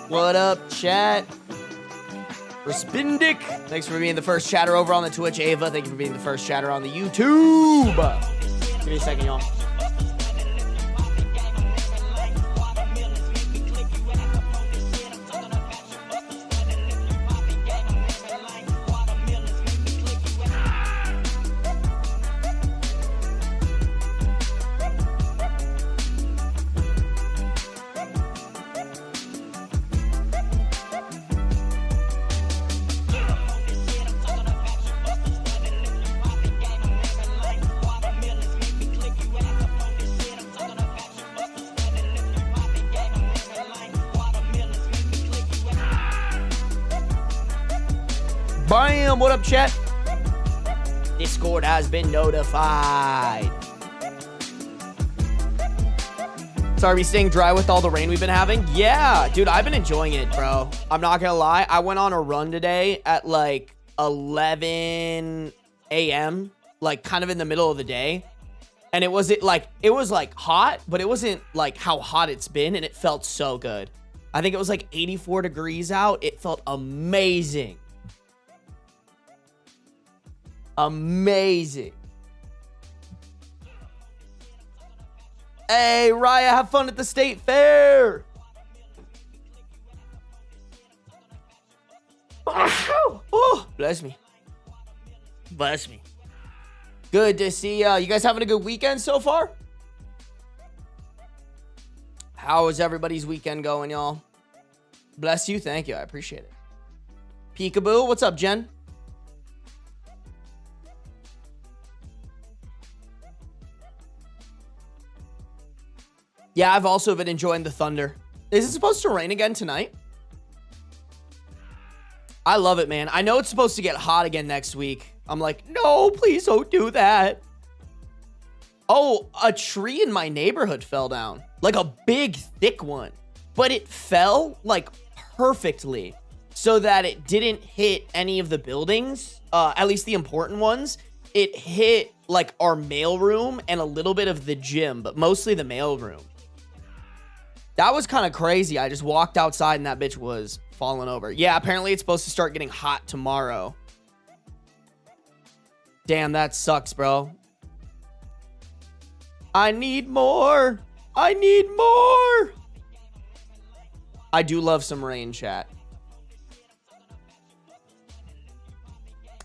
What up, chat? Respindic. Thanks for being the first chatter over on the Twitch. Ava, thank you for being the first chatter on the YouTube. Give me a second, y'all. Bam! What up, chat? Discord has been notified. Sarby staying dry with all the rain we've been having? Yeah, dude, I've been enjoying it, bro. I'm not gonna lie. I went on a run today at like 11 a.m., like kind of in the middle of the day. And it was hot, but it wasn't like how hot it's been, and it felt so good. I think it was like 84 degrees out. It felt amazing. Amazing. Hey, Raya, have fun at the state fair. Oh, bless me. Bless me. Good to see you guys having a good weekend so far? How is everybody's weekend going, y'all? Bless you. Thank you. I appreciate it. Peekaboo. What's up, Jen? Yeah, I've also been enjoying the thunder. Is it supposed to rain again tonight? I love it, man. I know it's supposed to get hot again next week. I'm like, no, please don't do that. Oh, a tree in my neighborhood fell down. Like a big, thick one. But it fell, like, perfectly. So that it didn't hit any of the buildings. At least the important ones. It hit, like, our mailroom and a little bit of the gym. But mostly the mailroom. That was kind of crazy. I just walked outside and that bitch was falling over. Yeah, apparently it's supposed to start getting hot tomorrow. Damn, that sucks, bro. I need more. I need more. I do love some rain, chat.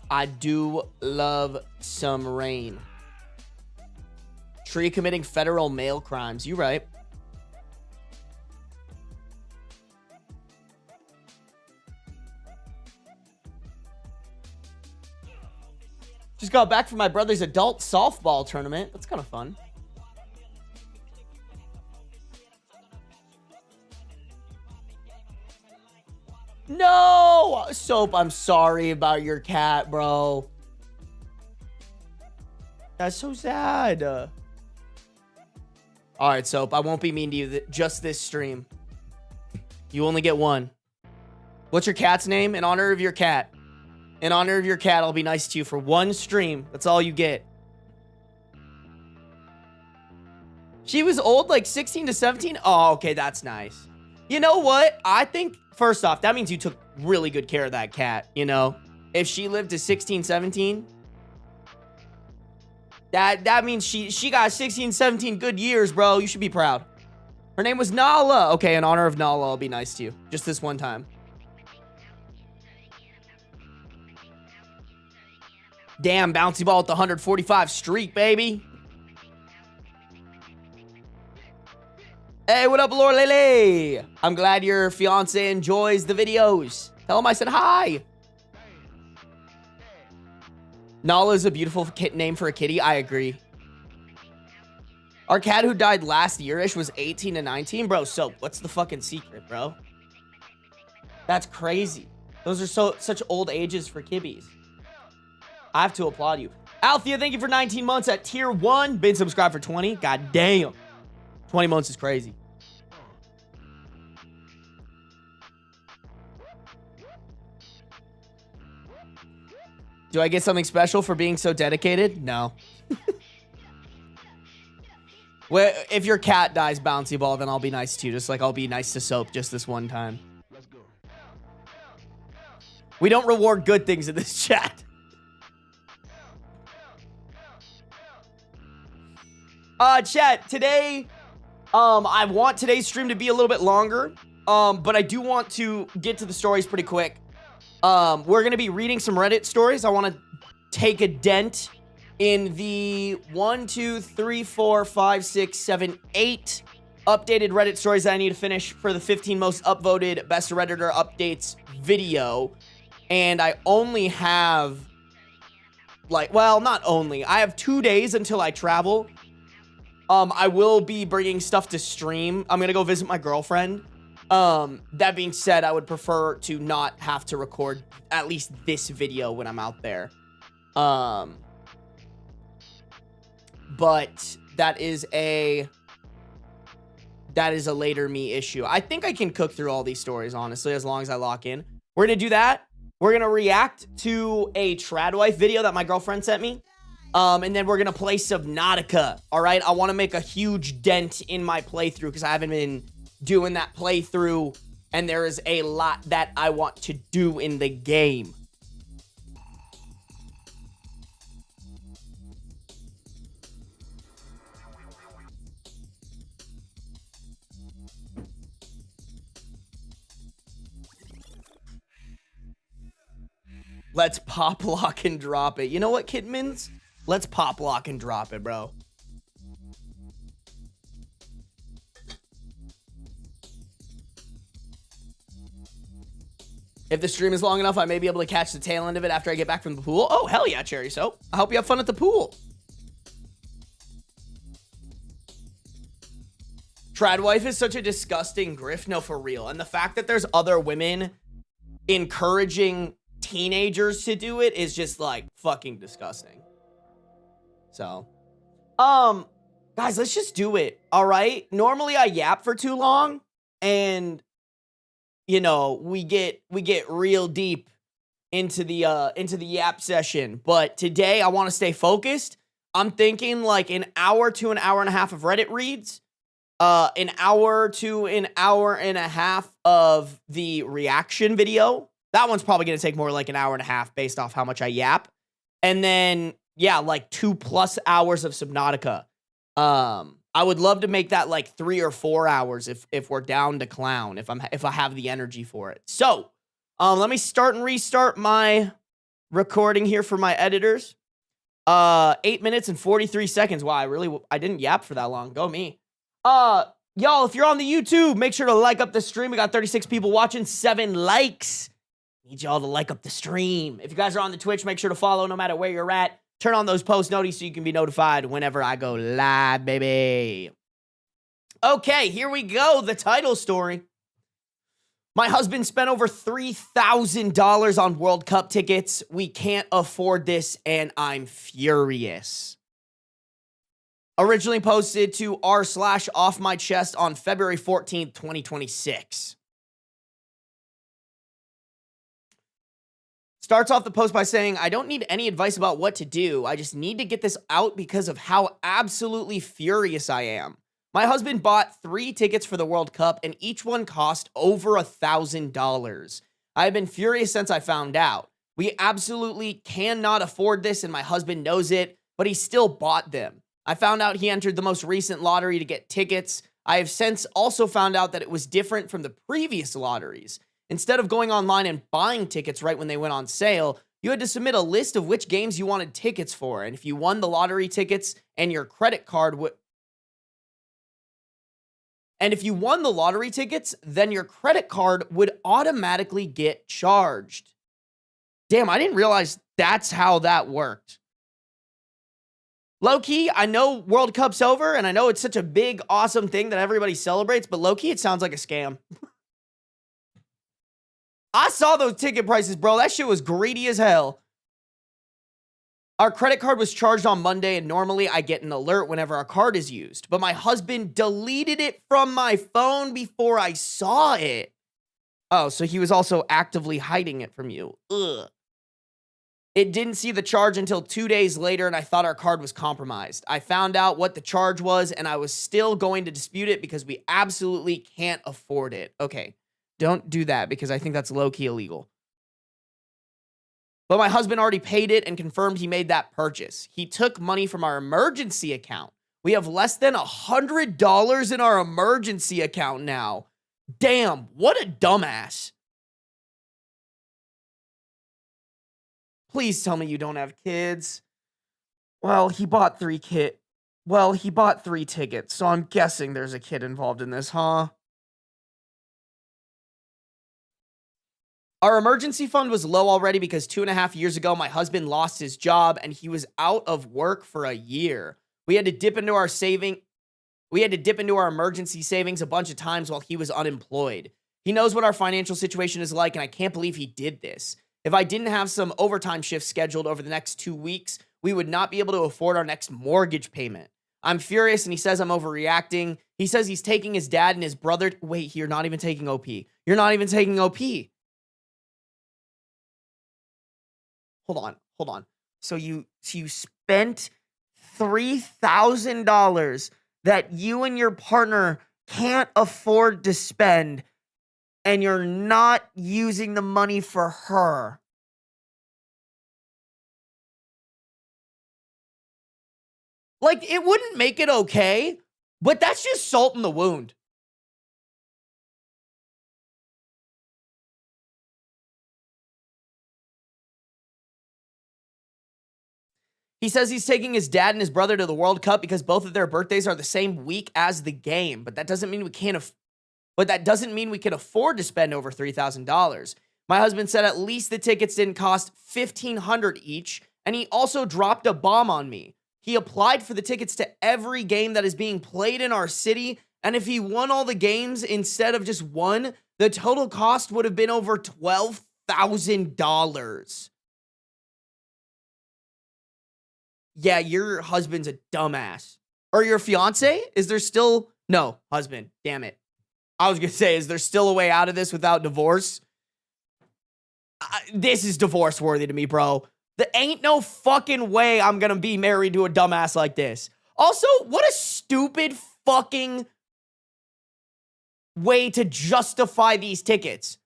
I do love some rain. Tree committing federal mail crimes. You right. Just got back from my brother's adult softball tournament. That's kind of fun. No! Soap, I'm sorry about your cat, bro. That's so sad. All right, Soap, I won't be mean to you just this stream. You only get one. What's your cat's name? In honor of your cat. In honor of your cat, I'll be nice to you for one stream. That's all you get. She was old, like 16 to 17? Oh, okay, that's nice. You know what? I think, first off, that means you took really good care of that cat, you know? If she lived to 16, 17, that means she got 16, 17 good years, bro. You should be proud. Her name was Nala. Okay, in honor of Nala, I'll be nice to you. Just this one time. Damn, bouncy ball with the 145 streak, baby. Hey, what up, Lord Lele? I'm glad your fiance enjoys the videos. Tell him I said hi. Nala is a beautiful name for a kitty. I agree. Our cat who died last year-ish was 18 to 19. Bro, so what's the fucking secret, bro? That's crazy. Those are such old ages for kibbies. I have to applaud you. Althea, thank you for 19 months at tier 1. Been subscribed for 20. God damn. 20 months is crazy. Do I get something special for being so dedicated? No. Well, if your cat dies, bouncy ball, then I'll be nice to you. Just like I'll be nice to Soap just this one time. We don't reward good things in this chat. Chat, today, I want today's stream to be a little bit longer, but I do want to get to the stories pretty quick. We're going to be reading some Reddit stories. I want to take a dent in the 1, 2, 3, 4, 5, 6, 7, 8 updated Reddit stories that I need to finish for the 15 most upvoted Best Redditor Updates video. And I only have, like, well, not only. I have 2 days until I travel. I will be bringing stuff to stream. I'm going to go visit my girlfriend. That being said, I would prefer to not have to record at least this video when I'm out there. But that is a later me issue. I think I can cook through all these stories, honestly, as long as I lock in. We're going to do that. We're going to react to a Tradwife video that my girlfriend sent me. And then we're going to play Subnautica. All right. I want to make a huge dent in my playthrough because I haven't been doing that playthrough. And there is a lot that I want to do in the game. Let's pop, lock, and drop it. You know what, Kidmans? Let's pop, lock, and drop it, bro. If the stream is long enough, I may be able to catch the tail end of it after I get back from the pool. Oh, hell yeah, Cherry Soap. I hope you have fun at the pool. Tradwife is such a disgusting grift. No, for real. And the fact that there's other women encouraging teenagers to do it is just, like, fucking disgusting. So, guys, let's just do it. All right. Normally I yap for too long and, you know, we get real deep into the yap session. But today I want to stay focused. I'm thinking like an hour to an hour and a half of Reddit reads, an hour to an hour and a half of the reaction video. That one's probably going to take more like an hour and a half based off how much I yap. And then, yeah, like 2+ hours of Subnautica. I would love to make that like 3 or 4 hours if we're down to clown, if I have the energy for it. So, let me start and restart my recording here for my editors. 8 minutes and 43 seconds. Wow, I didn't yap for that long. Go me. Y'all, if you're on the YouTube, make sure to like up the stream. We got 36 people watching, 7 likes. Need y'all to like up the stream. If you guys are on the Twitch, make sure to follow no matter where you're at. Turn on those post notifications so you can be notified whenever I go live, baby. Okay, here we go. The title story. My husband spent over $3,000 on World Cup tickets. We can't afford this, and I'm furious. Originally posted to r/offmychest on February 14th, 2026. Starts off the post by saying, I don't need any advice about what to do. I just need to get this out because of how absolutely furious I am. My husband bought 3 tickets for the World Cup, and each one cost over $1,000. I've been furious since I found out. We absolutely cannot afford this, and my husband knows it, but he still bought them. I found out he entered the most recent lottery to get tickets. I have since also found out that it was different from the previous lotteries. Instead of going online and buying tickets right when they went on sale, you had to submit a list of which games you wanted tickets for. And if you won the lottery tickets and your credit card would... And if you won the lottery tickets, then your credit card would automatically get charged. Damn, I didn't realize that's how that worked. Low-key, I know World Cup's over, and I know it's such a big, awesome thing that everybody celebrates, but low-key, it sounds like a scam. I saw those ticket prices, bro. That shit was greedy as hell. Our credit card was charged on Monday, and normally I get an alert whenever our card is used. But my husband deleted it from my phone before I saw it. Oh, so he was also actively hiding it from you. Ugh. It didn't see the charge until 2 days later, and I thought our card was compromised. I found out what the charge was, and I was still going to dispute it because we absolutely can't afford it. Okay. Don't do that because I think that's low-key illegal. but my husband already paid it and confirmed he made that purchase. He took money from our emergency account. We have less than $100 in our emergency account now. Damn, what a dumbass. Please tell me you don't have kids. Well, he bought three tickets, so I'm guessing there's a kid involved in this, huh? Our emergency fund was low already because 2.5 years ago, my husband lost his job and he was out of work for a year. We had to dip into our emergency savings a bunch of times while he was unemployed. He knows what our financial situation is like, and I can't believe he did this. If I didn't have some overtime shifts scheduled over the next 2 weeks, we would not be able to afford our next mortgage payment. I'm furious, and he says I'm overreacting. He says he's taking his dad and his brother. Wait, you're not even taking OP. You're not even taking OP. Hold on. So you spent $3,000 that you and your partner can't afford to spend, and you're not using the money for her. Like, it wouldn't make it okay, but that's just salt in the wound. He says he's taking his dad and his brother to the World Cup because both of their birthdays are the same week as the game, but that doesn't mean we can afford to spend over $3,000. My husband said at least the tickets didn't cost $1,500 each, and he also dropped a bomb on me. He applied for the tickets to every game that is being played in our city, and if he won all the games instead of just one, the total cost would have been over $12,000. Yeah, your husband's a dumbass. Or your fiance? Is there still... No, husband. Damn it. I was going to say, is there still a way out of this without divorce? This is divorce worthy to me, bro. There ain't no fucking way I'm going to be married to a dumbass like this. Also, what a stupid fucking way to justify these tickets.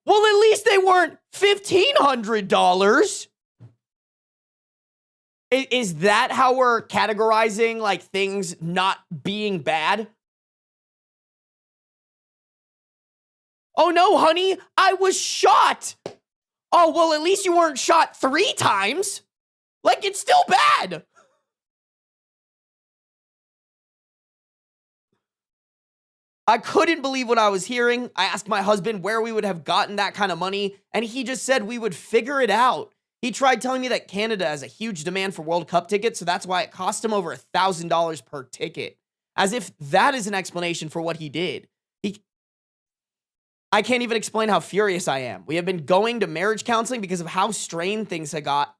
Well, at least they weren't $1,500. Is that how we're categorizing, like, things not being bad? Oh, no, honey, I was shot. Oh, well, at least you weren't shot 3 times. Like, it's still bad. I couldn't believe what I was hearing. I asked my husband where we would have gotten that kind of money, and he just said we would figure it out. He tried telling me that Canada has a huge demand for World Cup tickets, so that's why it cost him over $1,000 per ticket. As if that is an explanation for what he did. I can't even explain how furious I am. We have been going to marriage counseling because of how strained things got.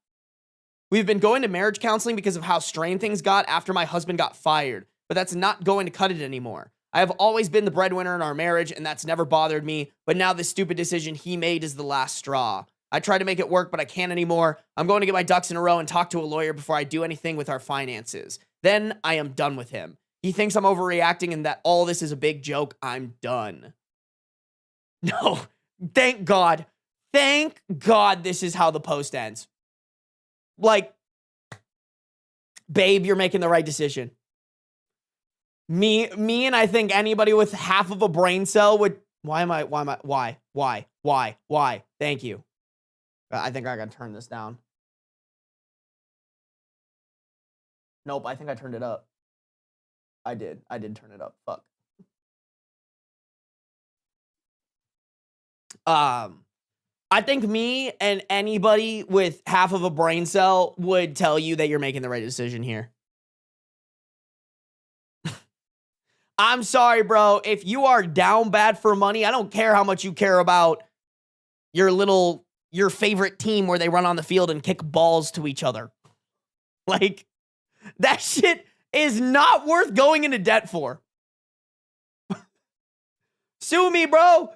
We've been going to marriage counseling because of how strained things got after my husband got fired, but that's not going to cut it anymore. I have always been the breadwinner in our marriage, and that's never bothered me, but now this stupid decision he made is the last straw. I tried to make it work, but I can't anymore. I'm going to get my ducks in a row and talk to a lawyer before I do anything with our finances. Then I am done with him. He thinks I'm overreacting and that all this is a big joke. I'm done. No, thank God. Thank God this is how the post ends. Like, babe, you're making the right decision. Me, and I think anybody with half of a brain cell would, why? Thank you. I think I gotta turn this down. Nope, I think I turned it up. I did turn it up. Fuck. I think me and anybody with half of a brain cell would tell you that you're making the right decision here. I'm sorry, bro. If you are down bad for money, I don't care how much you care about your favorite team where they run on the field and kick balls to each other. Like, that shit is not worth going into debt for. Sue me, bro.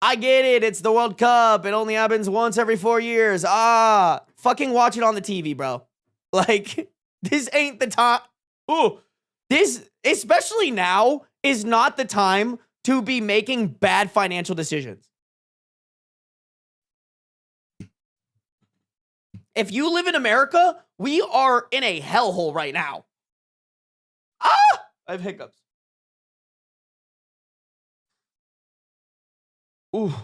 I get it. It's the World Cup. It only happens once every 4 years. Fucking watch it on the TV, bro. Like, this ain't the time. Ooh, this, especially now, is not the time to be making bad financial decisions. If you live in America, we are in a hellhole right now. Ah! I have hiccups. Ooh.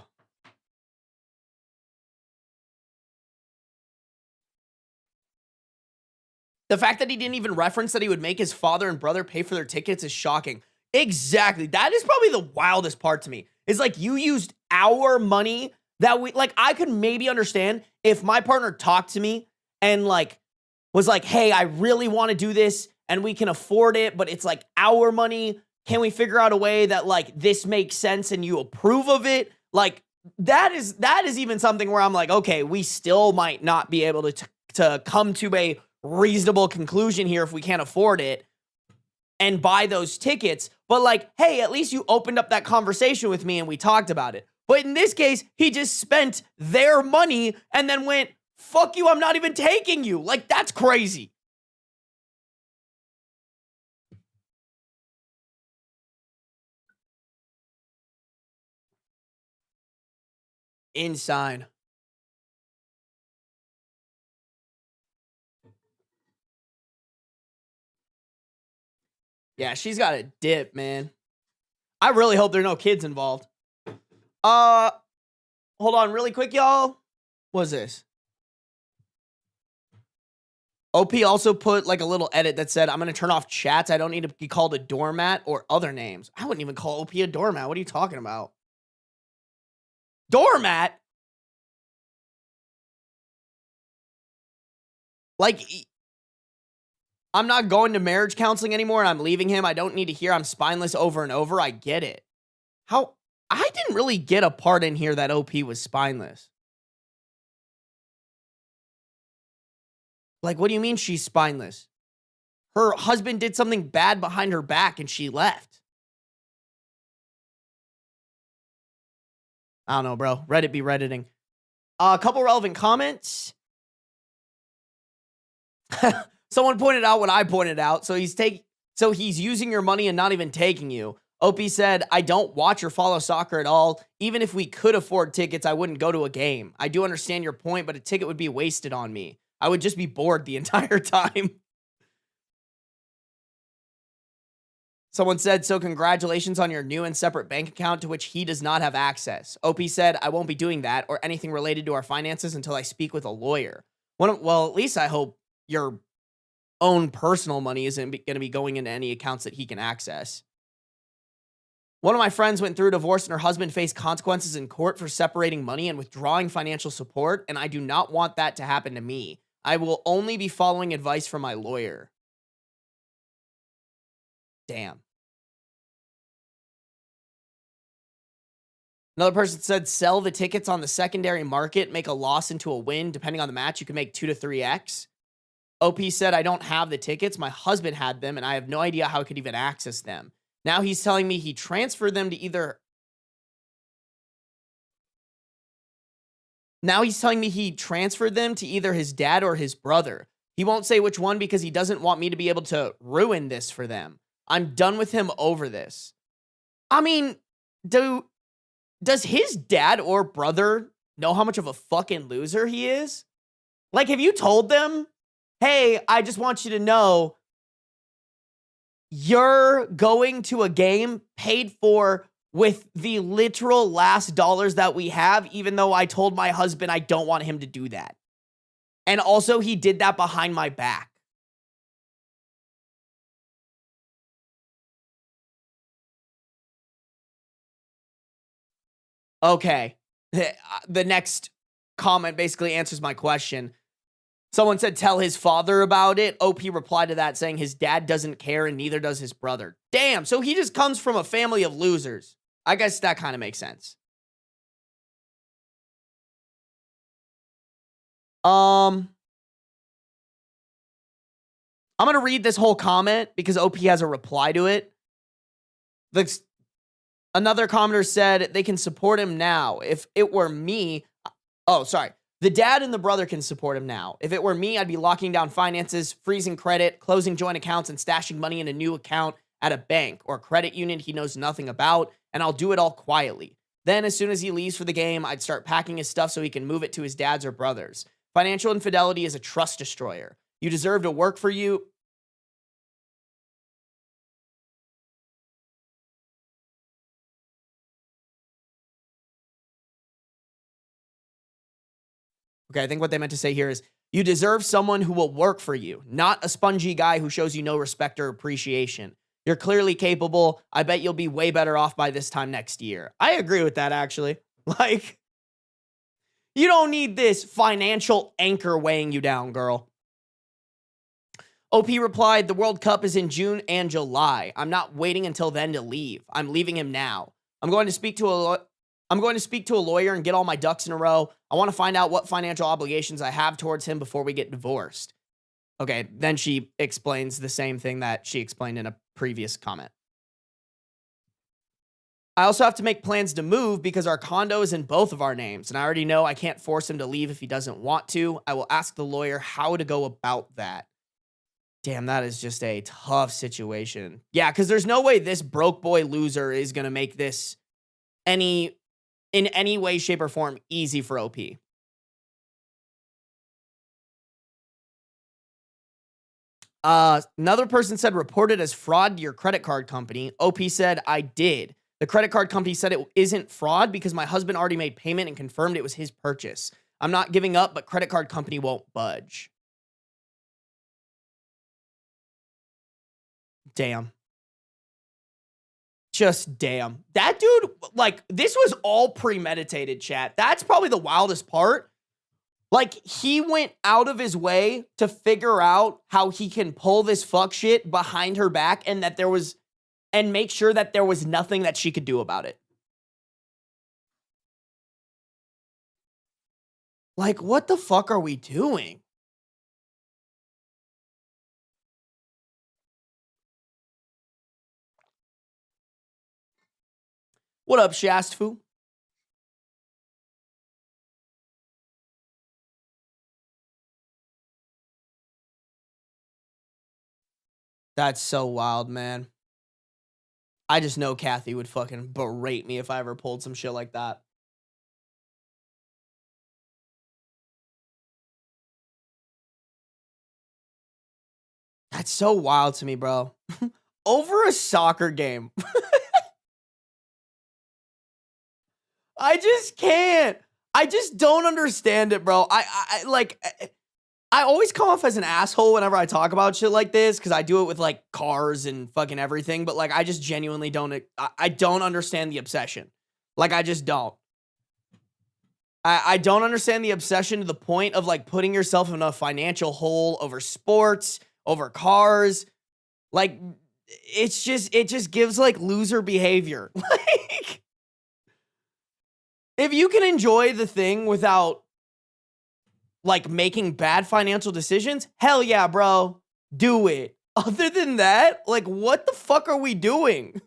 The fact that he didn't even reference that he would make his father and brother pay for their tickets is shocking. Exactly. That is probably the wildest part to me. Is like you used our money that we like. I could maybe understand if my partner talked to me and like was like, "Hey, I really want to do this and we can afford it, but it's like our money. Can we figure out a way that like this makes sense and you approve of it?" Like that is even something where I'm like, okay, we still might not be able to come to a reasonable conclusion here if we can't afford it and buy those tickets. But like, hey, at least you opened up that conversation with me and we talked about it. But in this case, he just spent their money and then went, fuck you, I'm not even taking you. Like, that's crazy. Insane. Yeah, she's got a dip, man. I really hope there are no kids involved. Hold on really quick, y'all. What is this? OP also put like a little edit that said, I'm going to turn off chats. I don't need to be called a doormat or other names. I wouldn't even call OP a doormat. What are you talking about? Doormat? Like, I'm not going to marriage counseling anymore and I'm leaving him. I don't need to hear I'm spineless over and over. I get it. How? I didn't really get a part in here that OP was spineless. Like, what do you mean she's spineless? Her husband did something bad behind her back and she left. I don't know, bro. Reddit be Redditing. A couple relevant comments. Someone pointed out what I pointed out. So he's using your money and not even taking you. OP said, I don't watch or follow soccer at all. Even if we could afford tickets, I wouldn't go to a game. I do understand your point, but a ticket would be wasted on me. I would just be bored the entire time. Someone said, so congratulations on your new and separate bank account to which he does not have access. OP said, I won't be doing that or anything related to our finances until I speak with a lawyer. Well, at least I hope your own personal money isn't going to be going into any accounts that he can access. One of my friends went through a divorce and her husband faced consequences in court for separating money and withdrawing financial support, and I do not want that to happen to me. I will only be following advice from my lawyer. Damn. Another person said, sell the tickets on the secondary market, make a loss into a win. Depending on the match, you can make 2 to 3x. OP said, I don't have the tickets. My husband had them, and I have no idea how I could even access them. Now he's telling me he transferred them to either... Now he's telling me he transferred them to either his dad or his brother. He won't say which one because he doesn't want me to be able to ruin this for them. I'm done with him over this. I mean, does his dad or brother know how much of a fucking loser he is? Like, have you told them, hey, I just want you to know you're going to a game paid for with the literal last dollars that we have, even though I told my husband I don't want him to do that. And also, he did that behind my back. Okay. The next comment basically answers my question. Someone said, tell his father about it. OP replied to that saying his dad doesn't care and neither does his brother. Damn, so he just comes from a family of losers. I guess that kind of makes sense. I'm going to read this whole comment because OP has a reply to it. Another commenter said they can support him now. If it were me... Oh, sorry. The dad and the brother can support him now. If it were me, I'd be locking down finances, freezing credit, closing joint accounts, and stashing money in a new account at a bank or credit union he knows nothing about, and I'll do it all quietly. Then, as soon as he leaves for the game, I'd start packing his stuff so he can move it to his dad's or brother's. Financial infidelity is a trust destroyer. You deserve to work for you. Okay, I think what they meant to say here is you deserve someone who will work for you, not a spongy guy who shows you no respect or appreciation. You're clearly capable. I bet you'll be way better off by this time next year. I agree with that, actually. Like, you don't need this financial anchor weighing you down, girl. OP replied, the World Cup is in June and July. I'm not waiting until then to leave. I'm leaving him now. I'm going to speak to a lawyer and get all my ducks in a row. I want to find out what financial obligations I have towards him before we get divorced. Okay, then she explains the same thing that she explained in a previous comment. I also have to make plans to move because our condo is in both of our names, and I already know I can't force him to leave if he doesn't want to. I will ask the lawyer how to go about that. Damn, that is just a tough situation. Yeah, because there's no way this broke boy loser is going to make this in any way, shape, or form easy for OP. Another person said, report it as fraud to your credit card company. OP said, I did. The credit card company said it isn't fraud because my husband already made payment and confirmed it was his purchase. I'm not giving up, but credit card company won't budge. Damn. Just damn. That dude, like, this was all premeditated, chat. That's probably the wildest part. Like, he went out of his way to figure out how he can pull this fuck shit behind her back and make sure that there was nothing that she could do about it. Like, what the fuck are we doing? What up, Shastfu? That's so wild, man. I just know Kathy would fucking berate me if I ever pulled some shit like that. That's so wild to me, bro. Over a soccer game. I just can't. I just don't understand it, bro. I always come off as an asshole whenever I talk about shit like this because I do it with like cars and fucking everything. But like, I just genuinely don't. I don't understand the obsession. Like, I just don't. I don't understand the obsession to the point of like putting yourself in a financial hole over sports, over cars. Like, it just gives like loser behavior. Like, if you can enjoy the thing without like making bad financial decisions, hell yeah, bro. Do it. Other than that, like, what the fuck are we doing?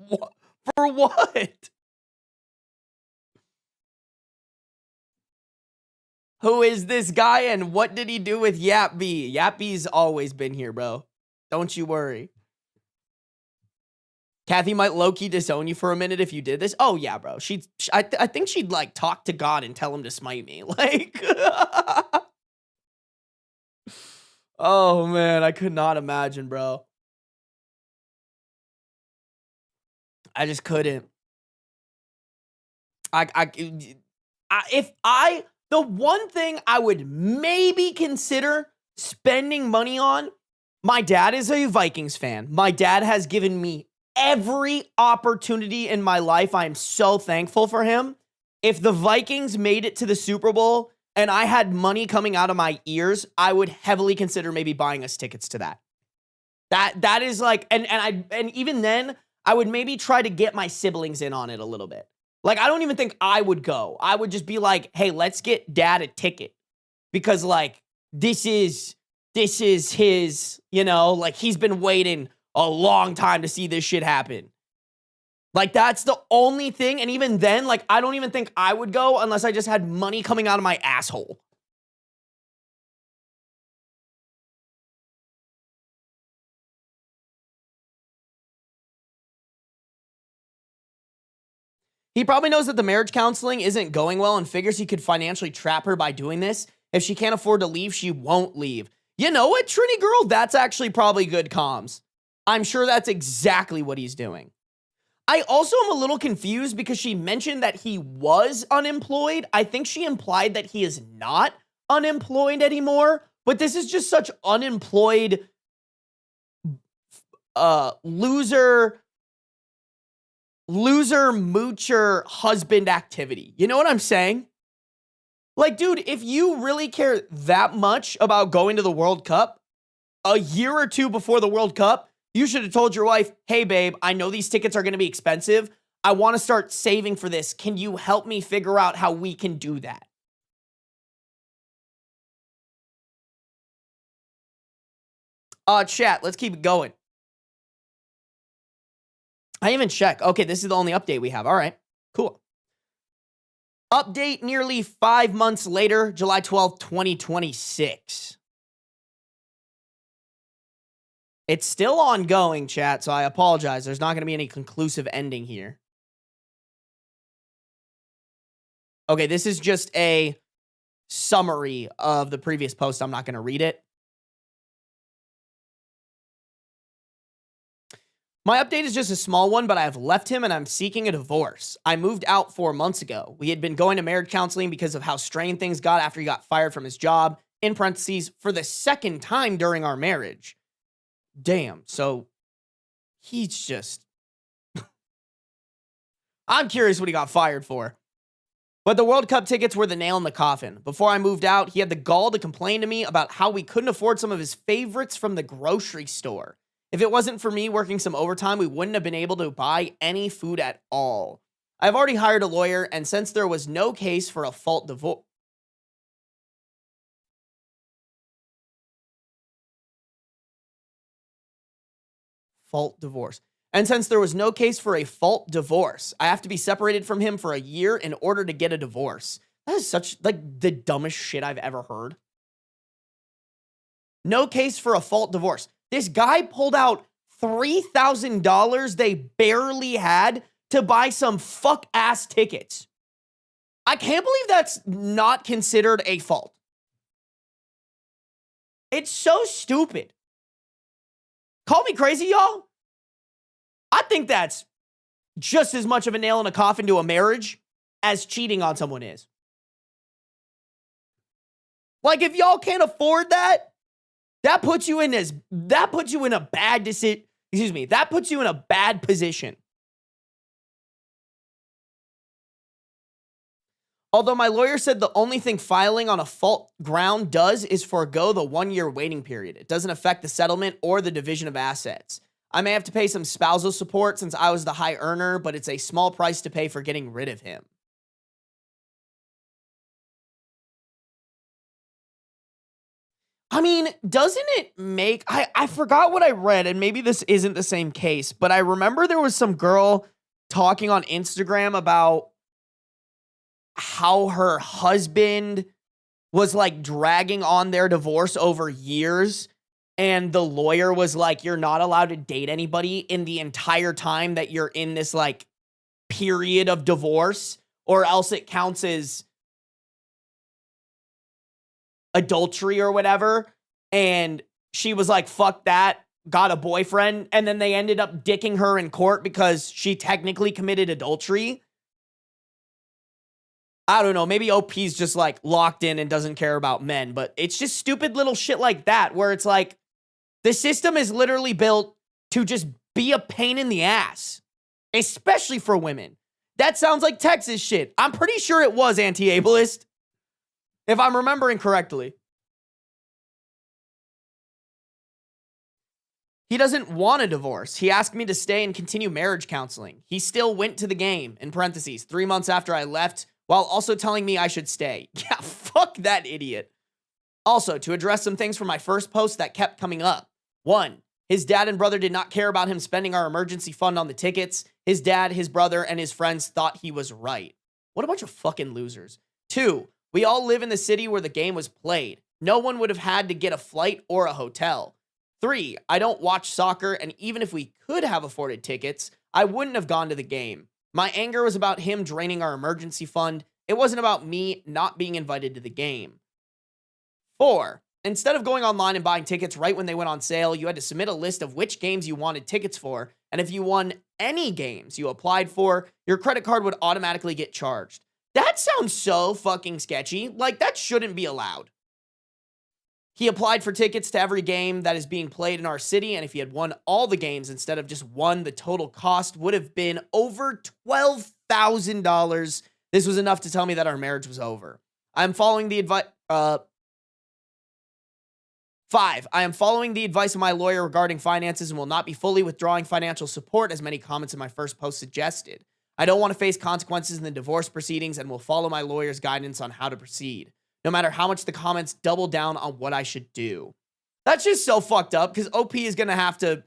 For what? Who is this guy and what did he do with Yap B? Yap B's always been here, bro. Don't you worry. Kathy might low-key disown you for a minute if you did this. Oh, yeah, bro. I think she'd, like, talk to God and tell him to smite me. Like, oh, man. I could not imagine, bro. I just couldn't. The one thing I would maybe consider spending money on, my dad is a Vikings fan. My dad has given me every opportunity in my life. I am so thankful for him. If the Vikings made it to the Super Bowl and I had money coming out of my ears, I would heavily consider maybe buying us tickets to that. That is like, and even then, I would maybe try to get my siblings in on it a little bit. Like, I don't even think I would go. I would just be like, hey, let's get dad a ticket. Because, like, this is his, you know, like, he's been waiting a long time to see this shit happen. Like, that's the only thing. And even then, like, I don't even think I would go unless I just had money coming out of my asshole. He probably knows that the marriage counseling isn't going well and figures he could financially trap her by doing this. If she can't afford to leave, she won't leave. You know what, Trini girl? That's actually probably good comms. I'm sure that's exactly what he's doing. I also am a little confused because she mentioned that he was unemployed. I think she implied that he is not unemployed anymore, but this is just such unemployed loser moocher husband activity. You know what I'm saying? Like, dude, if you really care that much about going to the World Cup, a year or two before the World Cup, you should have told your wife, hey, babe, I know these tickets are going to be expensive. I want to start saving for this. Can you help me figure out how we can do that? Chat, let's keep it going. I even check. Okay, this is the only update we have. All right, cool. Update nearly 5 months later, July 12th, 2026. It's still ongoing, chat, so I apologize. There's not going to be any conclusive ending here. Okay, this is just a summary of the previous post. I'm not going to read it. My update is just a small one, but I have left him and I'm seeking a divorce. I moved out 4 months ago. We had been going to marriage counseling because of how strained things got after he got fired from his job, in parentheses, for the second time during our marriage. Damn, so he's just... I'm curious what he got fired for. But the World Cup tickets were the nail in the coffin. Before I moved out, he had the gall to complain to me about how we couldn't afford some of his favorites from the grocery store. If it wasn't for me working some overtime, we wouldn't have been able to buy any food at all. I've already hired a lawyer, and since there was no case for a fault divorce... And since there was no case for a fault divorce, I have to be separated from him for a year in order to get a divorce. That is such, like, the dumbest shit I've ever heard. No case for a fault divorce. This guy pulled out $3,000 they barely had to buy some fuck-ass tickets. I can't believe that's not considered a fault. It's so stupid. Call me crazy, y'all. I think that's just as much of a nail in a coffin to a marriage as cheating on someone is. Like, if y'all can't afford that, that puts you in a bad decision. Excuse me. That puts you in a bad position. Although my lawyer said the only thing filing on a fault ground does is forego the 1-year waiting period. It doesn't affect the settlement or the division of assets. I may have to pay some spousal support since I was the high earner, but it's a small price to pay for getting rid of him. I mean, doesn't it make... I forgot what I read, and maybe this isn't the same case, but I remember there was some girl talking on Instagram about how her husband was, like, dragging on their divorce over years, and the lawyer was like, you're not allowed to date anybody in the entire time that you're in this, like, period of divorce, or else it counts as adultery or whatever. And she was like, fuck that, got a boyfriend, and then they ended up dicking her in court because she technically committed adultery. I don't know, maybe OP's just like locked in and doesn't care about men, but it's just stupid little shit like that where it's like the system is literally built to just be a pain in the ass, especially for women. That sounds like Texas shit. I'm pretty sure it was anti-ableist, if I'm remembering correctly. He doesn't want a divorce. He asked me to stay and continue marriage counseling. He still went to the game, in parentheses, 3 months after I left, while also telling me I should stay. Yeah, fuck that idiot. Also, to address some things from my first post that kept coming up. 1, his dad and brother did not care about him spending our emergency fund on the tickets. His dad, his brother, and his friends thought he was right. What a bunch of fucking losers. 2, we all live in the city where the game was played. No one would have had to get a flight or a hotel. 3, I don't watch soccer, and even if we could have afforded tickets, I wouldn't have gone to the game. My anger was about him draining our emergency fund. It wasn't about me not being invited to the game. 4. Instead of going online and buying tickets right when they went on sale, you had to submit a list of which games you wanted tickets for, and if you won any games you applied for, your credit card would automatically get charged. That sounds so fucking sketchy. Like, that shouldn't be allowed. He applied for tickets to every game that is being played in our city, and if he had won all the games instead of just one, the total cost would have been over $12,000. This was enough to tell me that our marriage was over. I'm following the advice. 5. I am following the advice of my lawyer regarding finances and will not be fully withdrawing financial support, as many comments in my first post suggested. I don't want to face consequences in the divorce proceedings and will follow my lawyer's guidance on how to proceed, no matter how much the comments double down on what I should do. That's just so fucked up, because OP is going to have to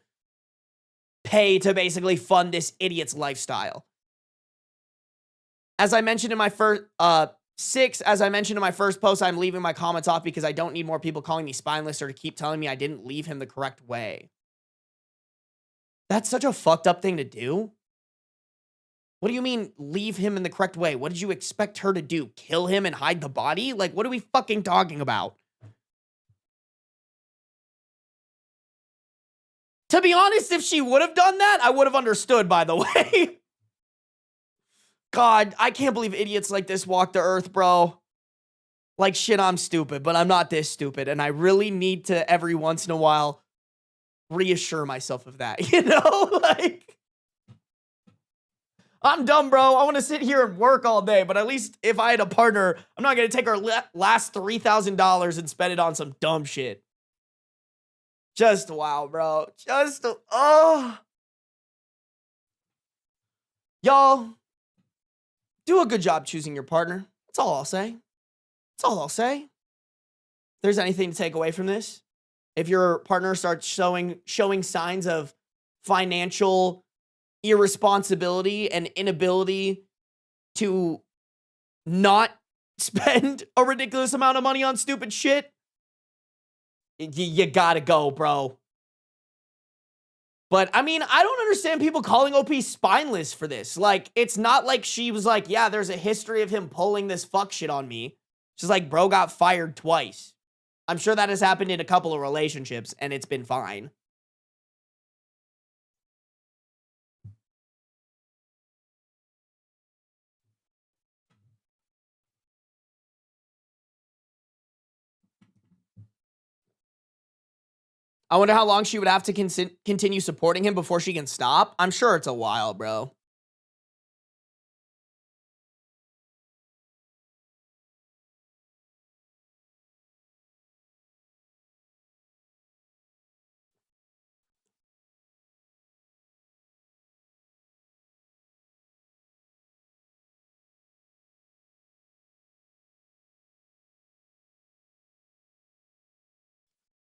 pay to basically fund this idiot's lifestyle. As I mentioned in my first... 6, as I mentioned in my first post, I'm leaving my comments off because I don't need more people calling me spineless or to keep telling me I didn't leave him the correct way. That's such a fucked up thing to do. What do you mean, leave him in the correct way? What did you expect her to do? Kill him and hide the body? Like, what are we fucking talking about? To be honest, if she would have done that, I would have understood, by the way. God, I can't believe idiots like this walk the earth, bro. Like, shit, I'm stupid, but I'm not this stupid. And I really need to, every once in a while, reassure myself of that, you know? Like, I'm dumb, bro. I want to sit here and work all day, but at least if I had a partner, I'm not going to take our last $3,000 and spend it on some dumb shit. Just wow, bro. Just, oh. Y'all, do a good job choosing your partner. That's all I'll say. That's all I'll say. If there's anything to take away from this, if your partner starts showing signs of financial irresponsibility and inability to not spend a ridiculous amount of money on stupid shit, you gotta go, bro. But, I mean, I don't understand people calling OP spineless for this. Like, it's not like she was like, yeah, there's a history of him pulling this fuck shit on me. She's like, bro got fired twice. I'm sure that has happened in a couple of relationships, and it's been fine. I wonder how long she would have to continue supporting him before she can stop. I'm sure it's a while, bro.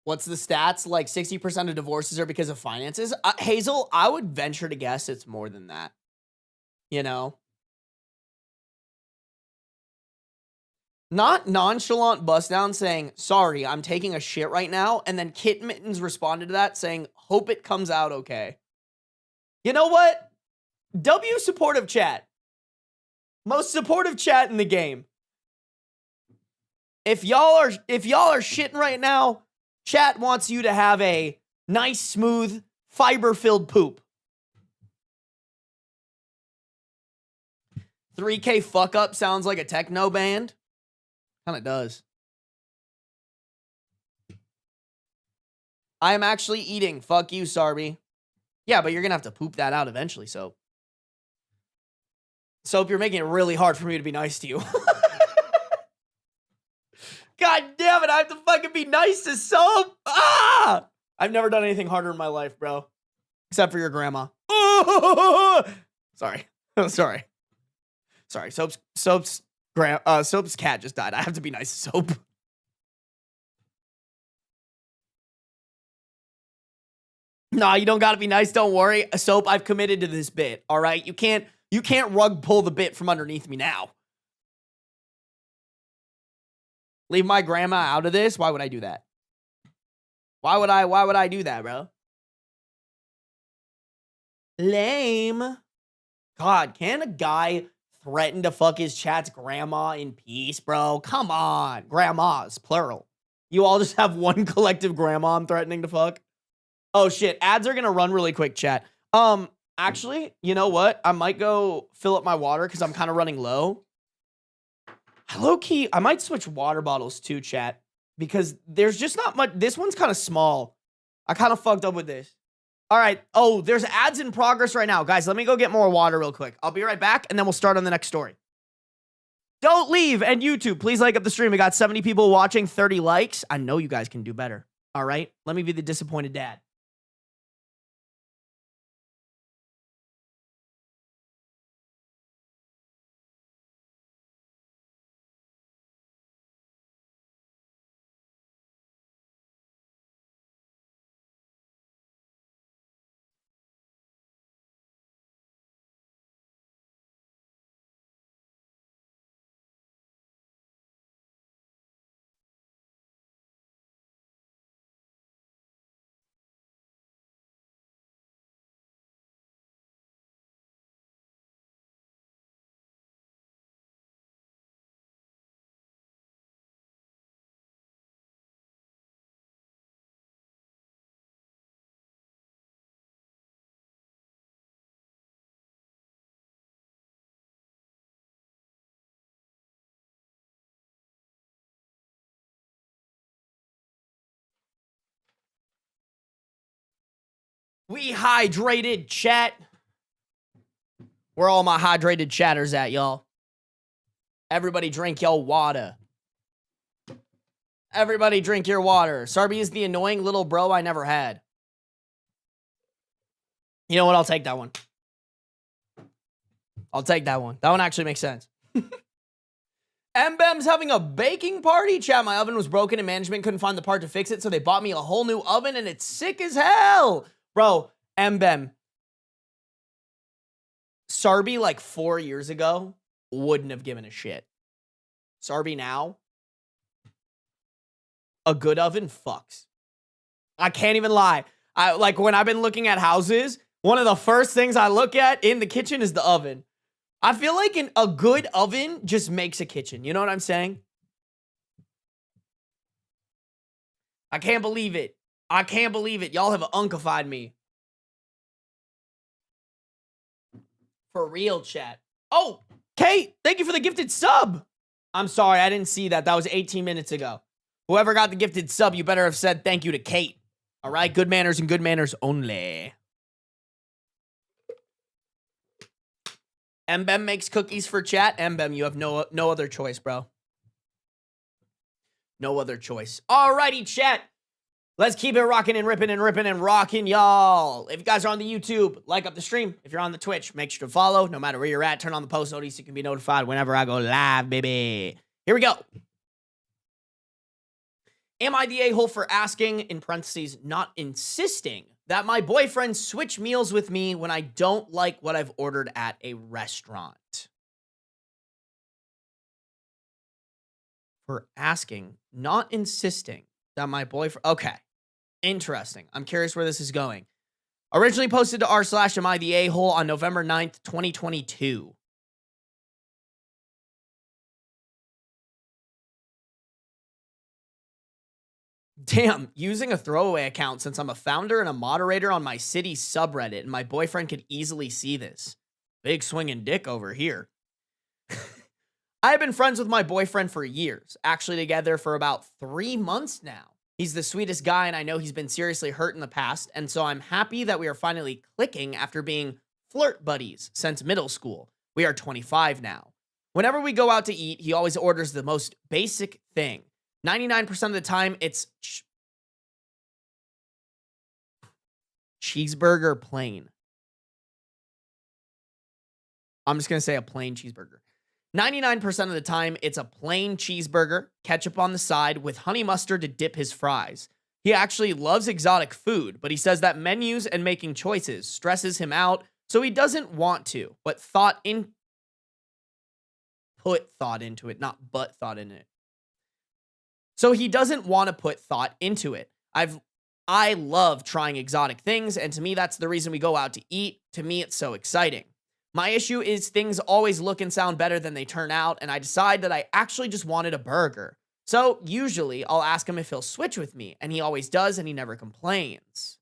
What's the stats? Like 60% of divorces are because of finances? Hazel, I would venture to guess it's more than that. You know? Not nonchalant bust down saying, sorry, I'm taking a shit right now. And then Kit Mittens responded to that saying, hope it comes out okay. You know what? W supportive chat. Most supportive chat in the game. If y'all are shitting right now, chat wants you to have a nice, smooth, fiber-filled poop. 3K fuck up sounds like a techno band. Kind of does. I am actually eating. Fuck you, Sarby. Yeah, but you're going to have to poop that out eventually, Soap. Soap, you're making it really hard for me to be nice to you. God damn it, I have to fucking be nice to Soap. Ah! I've never done anything harder in my life, bro. Except for your grandma. Sorry. Sorry. Sorry. Soap's cat just died. I have to be nice to Soap. Nah, you don't gotta be nice. Don't worry. Soap, I've committed to this bit. All right? You can't rug pull the bit from underneath me now. Leave my grandma out of this? Why would I do that? Why would I do that, bro? Lame. God, can a guy threaten to fuck his chat's grandma in peace, bro? Come on. Grandmas, plural. You all just have one collective grandma I'm threatening to fuck? Oh, shit. Ads are going to run really quick, chat. Actually, you know what? I might go fill up my water because I'm kind of running low. Low-key, I might switch water bottles too, chat, because there's just not much. This one's kind of small. I kind of fucked up with this. All right. Oh, there's ads in progress right now. Guys, let me go get more water real quick. I'll be right back, and then we'll start on the next story. Don't leave. And YouTube, please like up the stream. We got 70 people watching, 30 likes. I know you guys can do better. All right? Let me be the disappointed dad. We hydrated, chat. Where all my hydrated chatters at, y'all? Everybody drink your water. Everybody drink your water. Sarby is the annoying little bro I never had. You know what? I'll take that one. I'll take that one. That one actually makes sense. MBEM's having a baking party. Chat, my oven was broken and management couldn't find the part to fix it, so they bought me a whole new oven and it's sick as hell. Bro, MBEM. Sarby, like 4 years ago, wouldn't have given a shit. Sarby now, a good oven fucks. I can't even lie. Like when I've been looking at houses, one of the first things I look at in the kitchen is the oven. I feel like a good oven just makes a kitchen. You know what I'm saying? I can't believe it. I can't believe it. Y'all have unkified me. For real, chat. Oh, Kate, thank you for the gifted sub. I'm sorry, I didn't see that. That was 18 minutes ago. Whoever got the gifted sub, you better have said thank you to Kate. All right, good manners and good manners only. MBEM makes cookies for chat. MBEM, you have no other choice, bro. No other choice. Alrighty, chat. Let's keep it rocking and ripping and ripping and rocking, y'all. If you guys are on the YouTube, like up the stream. If you're on the Twitch, make sure to follow. No matter where you're at, turn on the post notice. You can be notified whenever I go live, baby. Here we go. Am I the a-hole for asking, in parentheses, not insisting, that my boyfriend switch meals with me when I don't like what I've ordered at a restaurant? For asking, not insisting, that my boyfriend... Okay. Interesting. I'm curious where this is going. Originally posted to r/am I the a-hole on November 9th, 2022. Damn, using a throwaway account since I'm a founder and a moderator on my city's subreddit, and my boyfriend could easily see this. Big swinging dick over here. I have been friends with my boyfriend for years, actually together for about 3 months now. He's the sweetest guy, and I know he's been seriously hurt in the past, and so I'm happy that we are finally clicking after being flirt buddies since middle school. We are 25 now. Whenever we go out to eat, he always orders the most basic thing. 99% of the time, it's cheeseburger plain. I'm just going to say a plain cheeseburger. 99% of the time, it's a plain cheeseburger, ketchup on the side with honey mustard to dip his fries. He actually loves exotic food, but he says that menus and making choices stresses him out, so he doesn't want to, but put thought into it, not but thought in it. So he doesn't want to put thought into it. I love trying exotic things, and to me, that's the reason we go out to eat. To me, it's so exciting. My issue is things always look and sound better than they turn out, and I decide that I actually just wanted a burger. So usually I'll ask him if he'll switch with me, and he always does, and he never complains.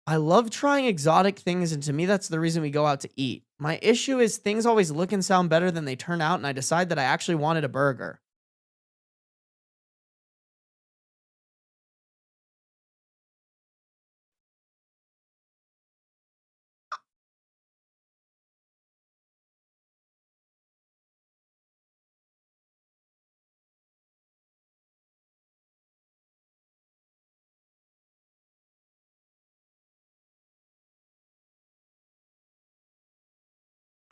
I love trying exotic things, and to me, that's the reason we go out to eat. My issue is things always look and sound better than they turn out, and I decide that I actually wanted a burger.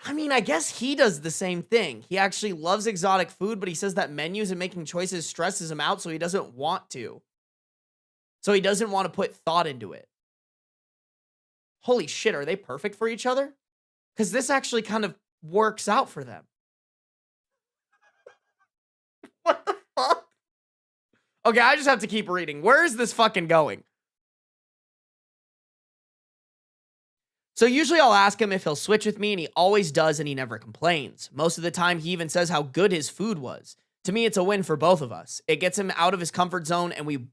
I mean, I guess he does the same thing. He actually loves exotic food, but he says that menus and making choices stresses him out, so he doesn't want to. So he doesn't want to put thought into it. Holy shit, are they perfect for each other? Because this actually kind of works out for them. What the fuck? Okay, I just have to keep reading. Where is this fucking going? So usually I'll ask him if he'll switch with me, and he always does, and he never complains. Most of the time, he even says how good his food was. To me, it's a win for both of us. It gets him out of his comfort zone, and we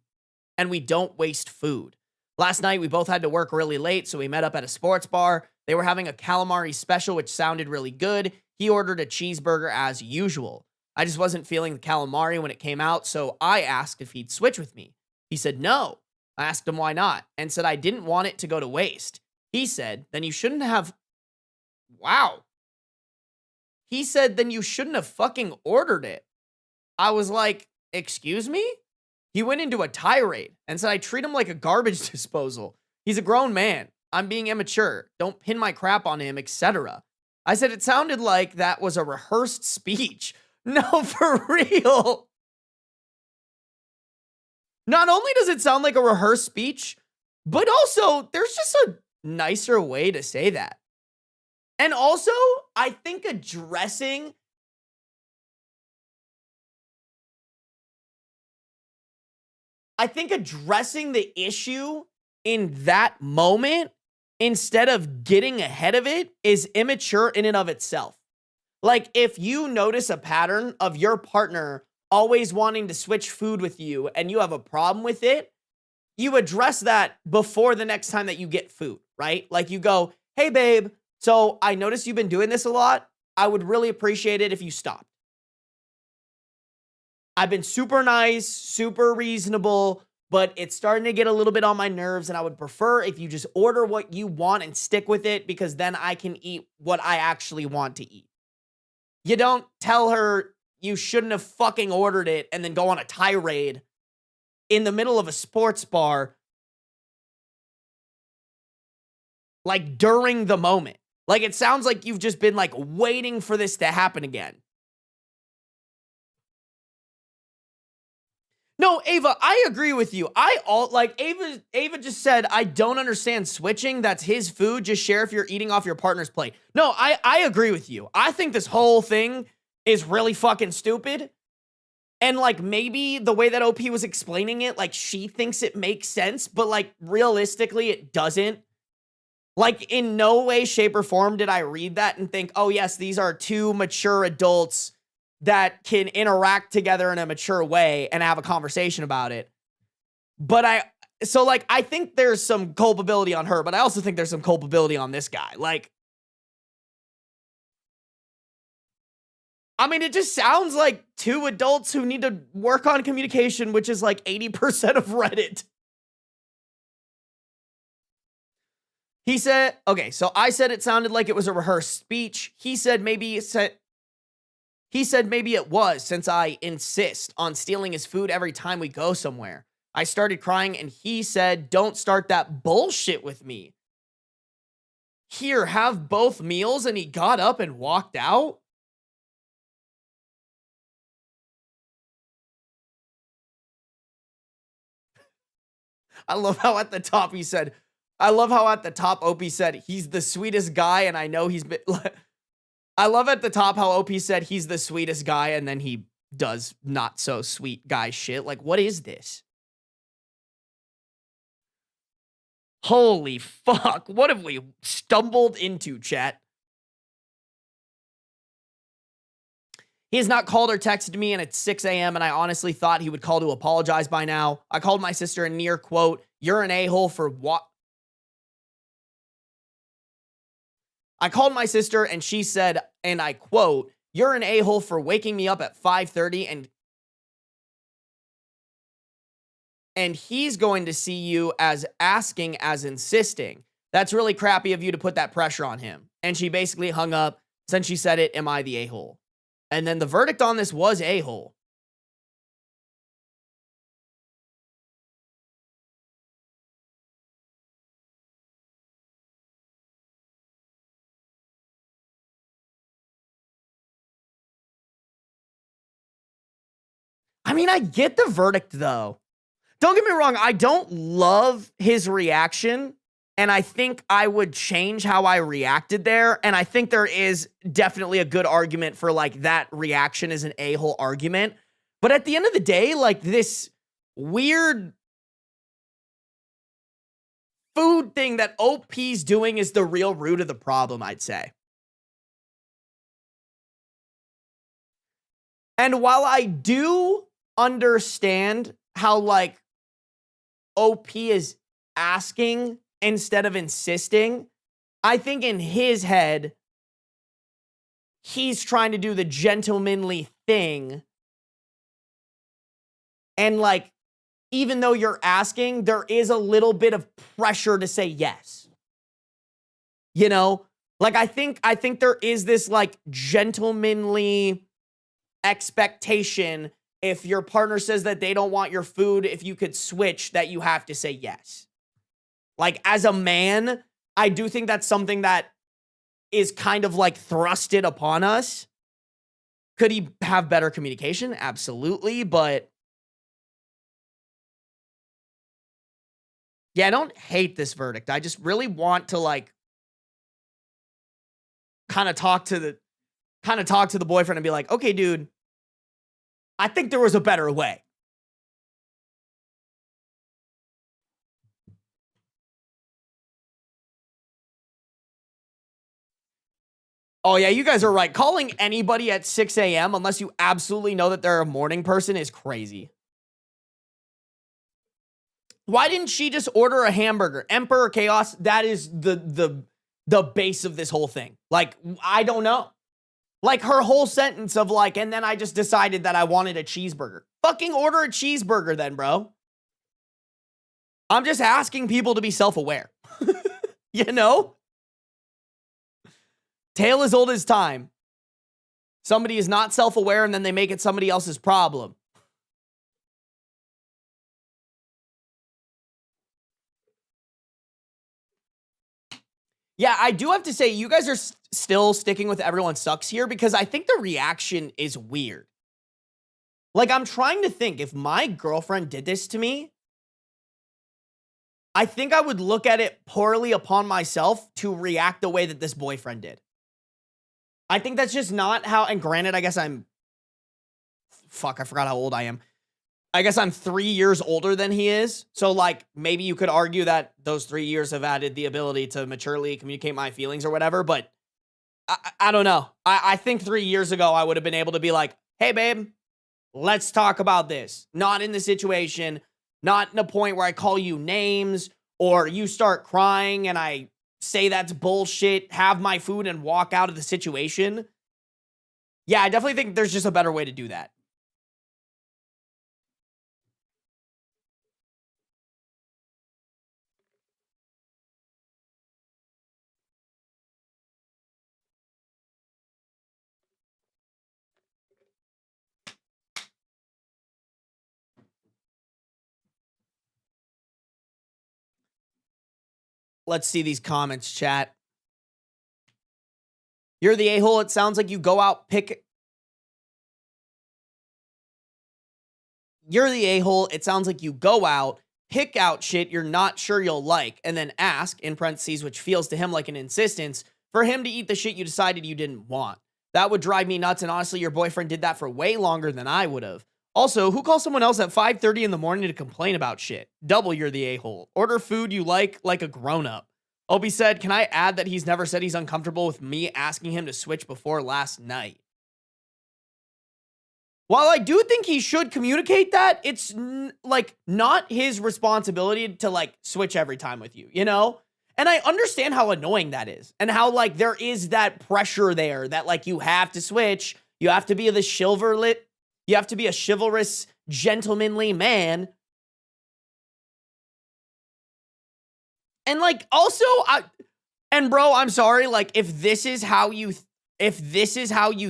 don't waste food. Last night, we both had to work really late, so we met up at a sports bar. They were having a calamari special, which sounded really good. He ordered a cheeseburger as usual. I just wasn't feeling the calamari when it came out, so I asked if he'd switch with me. He said no. I asked him why not, and said I didn't want it to go to waste. He said, then you shouldn't have... Wow. He said, then you shouldn't have fucking ordered it. I was like, excuse me? He went into a tirade and said I treat him like a garbage disposal. He's a grown man. I'm being immature. Don't pin my crap on him, etc. I said it sounded like that was a rehearsed speech. No, for real. Not only does it sound like a rehearsed speech, but also there's just a nicer way to say that. And also, I think addressing the issue in that moment instead of getting ahead of it is immature in and of itself. Like, if you notice a pattern of your partner always wanting to switch food with you and you have a problem with it, you address that before the next time that you get food, right? Like you go, hey babe, so I noticed you've been doing this a lot. I would really appreciate it if you stopped. I've been super nice, super reasonable, but it's starting to get a little bit on my nerves, and I would prefer if you just order what you want and stick with it, because then I can eat what I actually want to eat. You don't tell her you shouldn't have fucking ordered it and then go on a tirade in the middle of a sports bar, like during the moment. Like, it sounds like you've just been like waiting for this to happen again. No, Ava, I agree with you. Ava just said, I don't understand switching. That's his food. Just share if you're eating off your partner's plate. No, I agree with you. I think this whole thing is really fucking stupid. And like, maybe the way that OP was explaining it, like, she thinks it makes sense, but like, realistically, it doesn't. Like, in no way, shape, or form did I read that and think, oh yes, these are two mature adults that can interact together in a mature way and have a conversation about it. But I think there's some culpability on her, but I also think there's some culpability on this guy. Like, I mean, it just sounds like two adults who need to work on communication, which is like 80% of Reddit. He said, okay, so I said it sounded like it was a rehearsed speech. He said maybe it was, since I insist on stealing his food every time we go somewhere. I started crying, and he said, don't start that bullshit with me. Here, have both meals, and he got up and walked out? I love how at the top he said, I love how at the top OP said he's the sweetest guy, and I know he's been. I love at the top how OP said he's the sweetest guy, and then he does not so sweet guy shit. Like, what is this? Holy fuck. What have we stumbled into, chat? He has not called or texted me, and it's 6 a.m., and I honestly thought he would call to apologize by now. I called my sister a near quote, "You're an a-hole for what?" I called my sister, and she said, and I quote, "You're an a-hole for waking me up at 5:30, and he's going to see you as asking as insisting. That's really crappy of you to put that pressure on him." And she basically hung up. Since she said it, am I the a-hole? And then the verdict on this was a-hole. I mean, I get the verdict, though. Don't get me wrong. I don't love his reaction, and I think I would change how I reacted there. And I think there is definitely a good argument for, like, that reaction is an a-hole argument. But at the end of the day, like, this weird food thing that OP's doing is the real root of the problem, I'd say. And while I do understand how, like, OP is asking instead of insisting, I think in his head, he's trying to do the gentlemanly thing. And, like, even though you're asking, there is a little bit of pressure to say yes. You know? Like, I think there is this, like, gentlemanly expectation. If your partner says that they don't want your food, if you could switch, that you have to say yes. Like, as a man, I do think that's something that is kind of, like, thrusted upon us. Could he have better communication? Absolutely, but yeah, I don't hate this verdict. I just really want to, like, kind of talk to the boyfriend and be like, "Okay, dude, I think there was a better way." Oh, yeah, you guys are right. Calling anybody at 6 a.m. unless you absolutely know that they're a morning person is crazy. Why didn't she just order a hamburger? Emperor Chaos, that is the base of this whole thing. Like, I don't know. Like, her whole sentence of, like, and then I just decided that I wanted a cheeseburger. Fucking order a cheeseburger then, bro. I'm just asking people to be self-aware. You know? Tale as old as time. Somebody is not self-aware and then they make it somebody else's problem. Yeah, I do have to say, you guys are still sticking with everyone sucks here because I think the reaction is weird. Like, I'm trying to think, if my girlfriend did this to me, I think I would look at it poorly upon myself to react the way that this boyfriend did. I think that's just not how, and granted, I guess I forgot how old I am. I guess I'm 3 years older than he is. So, like, maybe you could argue that those 3 years have added the ability to maturely communicate my feelings or whatever. But I don't know. I think 3 years ago, I would have been able to be like, "Hey, babe, let's talk about this." Not in the situation, not in a point where I call you names or you start crying and I say that's bullshit, have my food and walk out of the situation. Yeah, I definitely think there's just a better way to do that. Let's see these comments, chat. You're the a-hole. It sounds like you go out You're the a-hole. It sounds like you go out, pick out shit you're not sure you'll like, and then ask, in parentheses, which feels to him like an insistence, for him to eat the shit you decided you didn't want. That would drive me nuts, and honestly, your boyfriend did that for way longer than I would have. Also, who calls someone else at 5:30 in the morning to complain about shit? Double, you're the a-hole. Order food you like a grown-up. Obi said, can I add that he's never said he's uncomfortable with me asking him to switch before last night? While I do think he should communicate that, it's like not his responsibility to like switch every time with you, you know? And I understand how annoying that is and how like there is that pressure there that like you have to switch. You have to be you have to be a chivalrous, gentlemanly man. And like also bro, I'm sorry, like if this is how you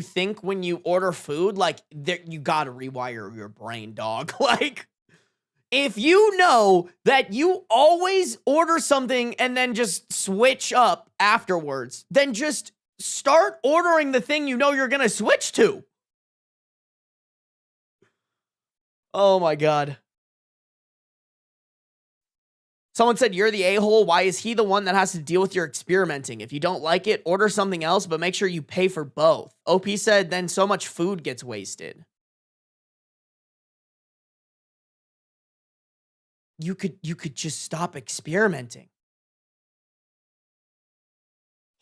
think when you order food, like you gotta rewire your brain, dog. Like if you know that you always order something and then just switch up afterwards, then just start ordering the thing you know you're gonna switch to. Oh my God. Someone said, you're the a-hole. Why is he the one that has to deal with your experimenting? If you don't like it, order something else, but make sure you pay for both. OP said, then so much food gets wasted. You could just stop experimenting.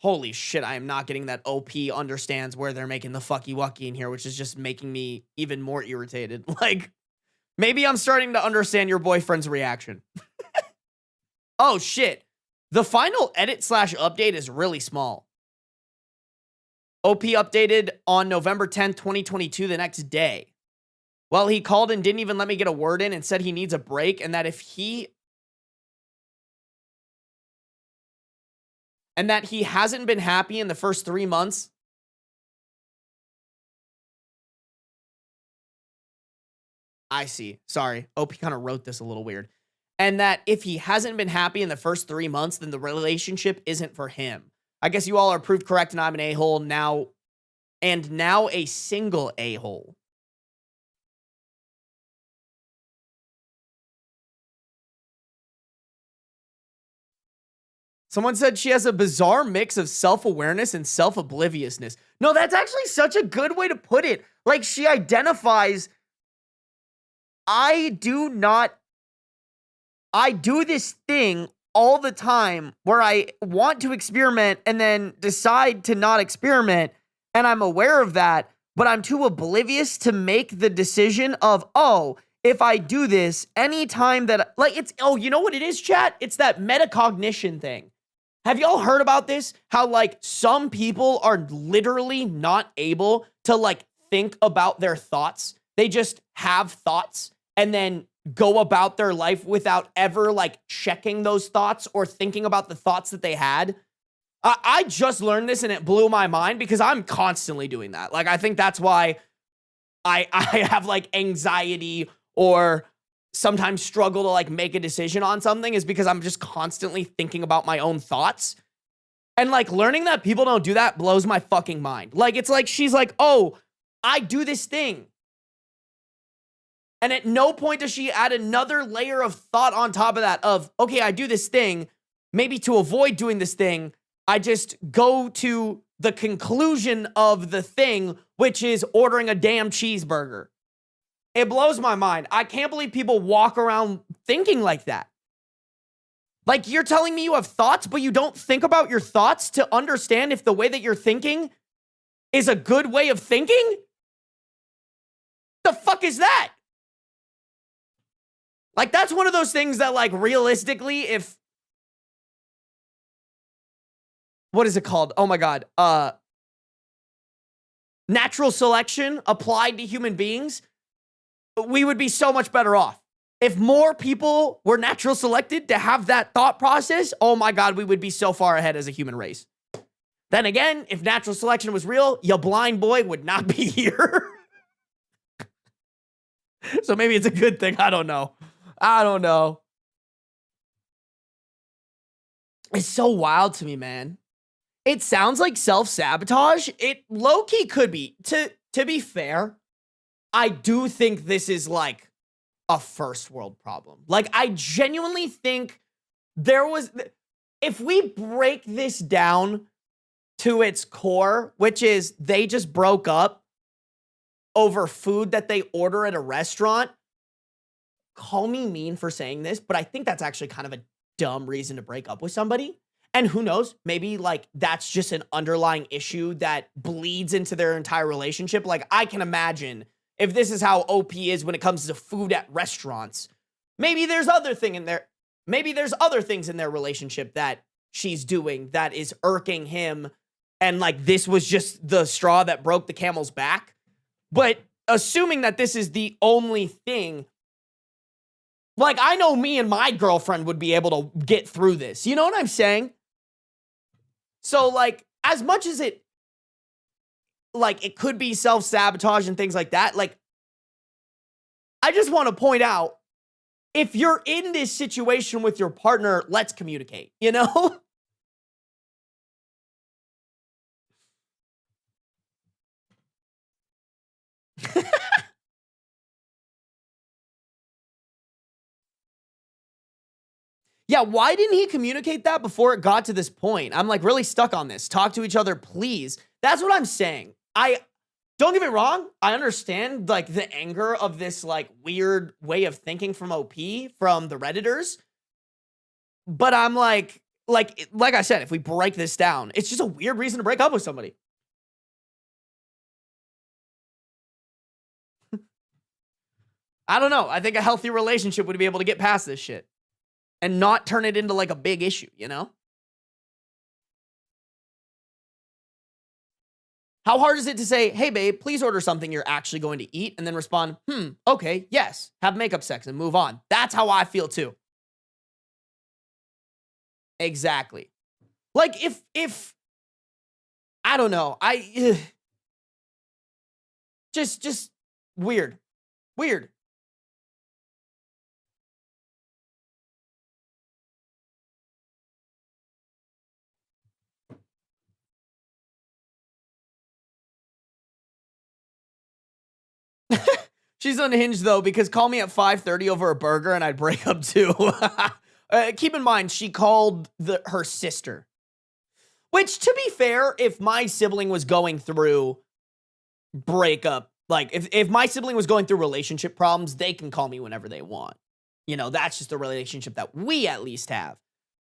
Holy shit, I am not getting that OP understands where they're making the fucky wucky in here, which is just making me even more irritated. Like, maybe I'm starting to understand your boyfriend's reaction. Oh shit. The final edit/update is really small. OP updated on November 10th, 2022, the next day. Well, he called and didn't even let me get a word in and said he needs a break and that he hasn't been happy in the first 3 months. I see. Sorry. OP kind of wrote this a little weird. And that if he hasn't been happy in the first 3 months, then the relationship isn't for him. I guess you all are proved correct and I'm an a-hole now. And now a single a-hole. Someone said she has a bizarre mix of self-awareness and self-obliviousness. No, that's actually such a good way to put it. Like she identifies, I do this thing all the time where I want to experiment and then decide to not experiment. And I'm aware of that, but I'm too oblivious to make the decision of, oh, if I do this anytime that, like, it's, oh, you know what it is, chat? It's that metacognition thing. Have y'all heard about this? How, like, some people are literally not able to, like, think about their thoughts. They just have thoughts and then go about their life without ever, like, checking those thoughts or thinking about the thoughts that they had. I just learned this and it blew my mind because I'm constantly doing that. Like, I think that's why I have, like, anxiety or sometimes struggle to, like, make a decision on something is because I'm just constantly thinking about my own thoughts. And, like, learning that people don't do that blows my fucking mind. Like, it's like, she's like, oh, I do this thing. And at no point does she add another layer of thought on top of that of, okay, I do this thing. Maybe to avoid doing this thing, I just go to the conclusion of the thing, which is ordering a damn cheeseburger. It blows my mind. I can't believe people walk around thinking like that. Like, you're telling me you have thoughts, but you don't think about your thoughts to understand if the way that you're thinking is a good way of thinking? The fuck is that? Like, that's one of those things that, like, realistically, if... What is it called? Oh, my God. Natural selection applied to human beings, we would be so much better off. If more people were natural selected to have that thought process, oh, my God, we would be so far ahead as a human race. Then again, if natural selection was real, your blind boy would not be here. So maybe it's a good thing. I don't know. I don't know. It's so wild to me, man. It sounds like self-sabotage. It low-key could be. To be fair, I do think this is like a first world problem. Like, I genuinely think there was, if we break this down to its core, which is they just broke up over food that they order at a restaurant. Call me mean for saying this, but I think that's actually kind of a dumb reason to break up with somebody. And who knows, maybe like that's just an underlying issue that bleeds into their entire relationship. Like, I can imagine if this is how OP is when it comes to food at restaurants, maybe there's other thing in there. Maybe there's other things in their relationship that she's doing that is irking him. And like, this was just the straw that broke the camel's back. But assuming that this is the only thing, like, I know me and my girlfriend would be able to get through this. You know what I'm saying? So, like, as much as it, like, it could be self-sabotage and things like that, like, I just want to point out, if you're in this situation with your partner, let's communicate, you know? Yeah, why didn't he communicate that before it got to this point? I'm like really stuck on this. Talk to each other, please. That's what I'm saying. Don't get me wrong. I understand like the anger of this like weird way of thinking from OP, from the Redditors. But I'm like I said, if we break this down, it's just a weird reason to break up with somebody. I don't know. I think a healthy relationship would be able to get past this shit and not turn it into like a big issue, you know? How hard is it to say, hey, babe, please order something you're actually going to eat, and then respond, okay, yes, have makeup sex and move on. That's how I feel too. Exactly. Like if I don't know, just weird. Weird. She's unhinged, though, because call me at 5:30 over a burger and I'd break up, too. Keep in mind, she called her sister. Which, to be fair, if my sibling was going through breakup, like, if my sibling was going through relationship problems, they can call me whenever they want. You know, that's just a relationship that we at least have.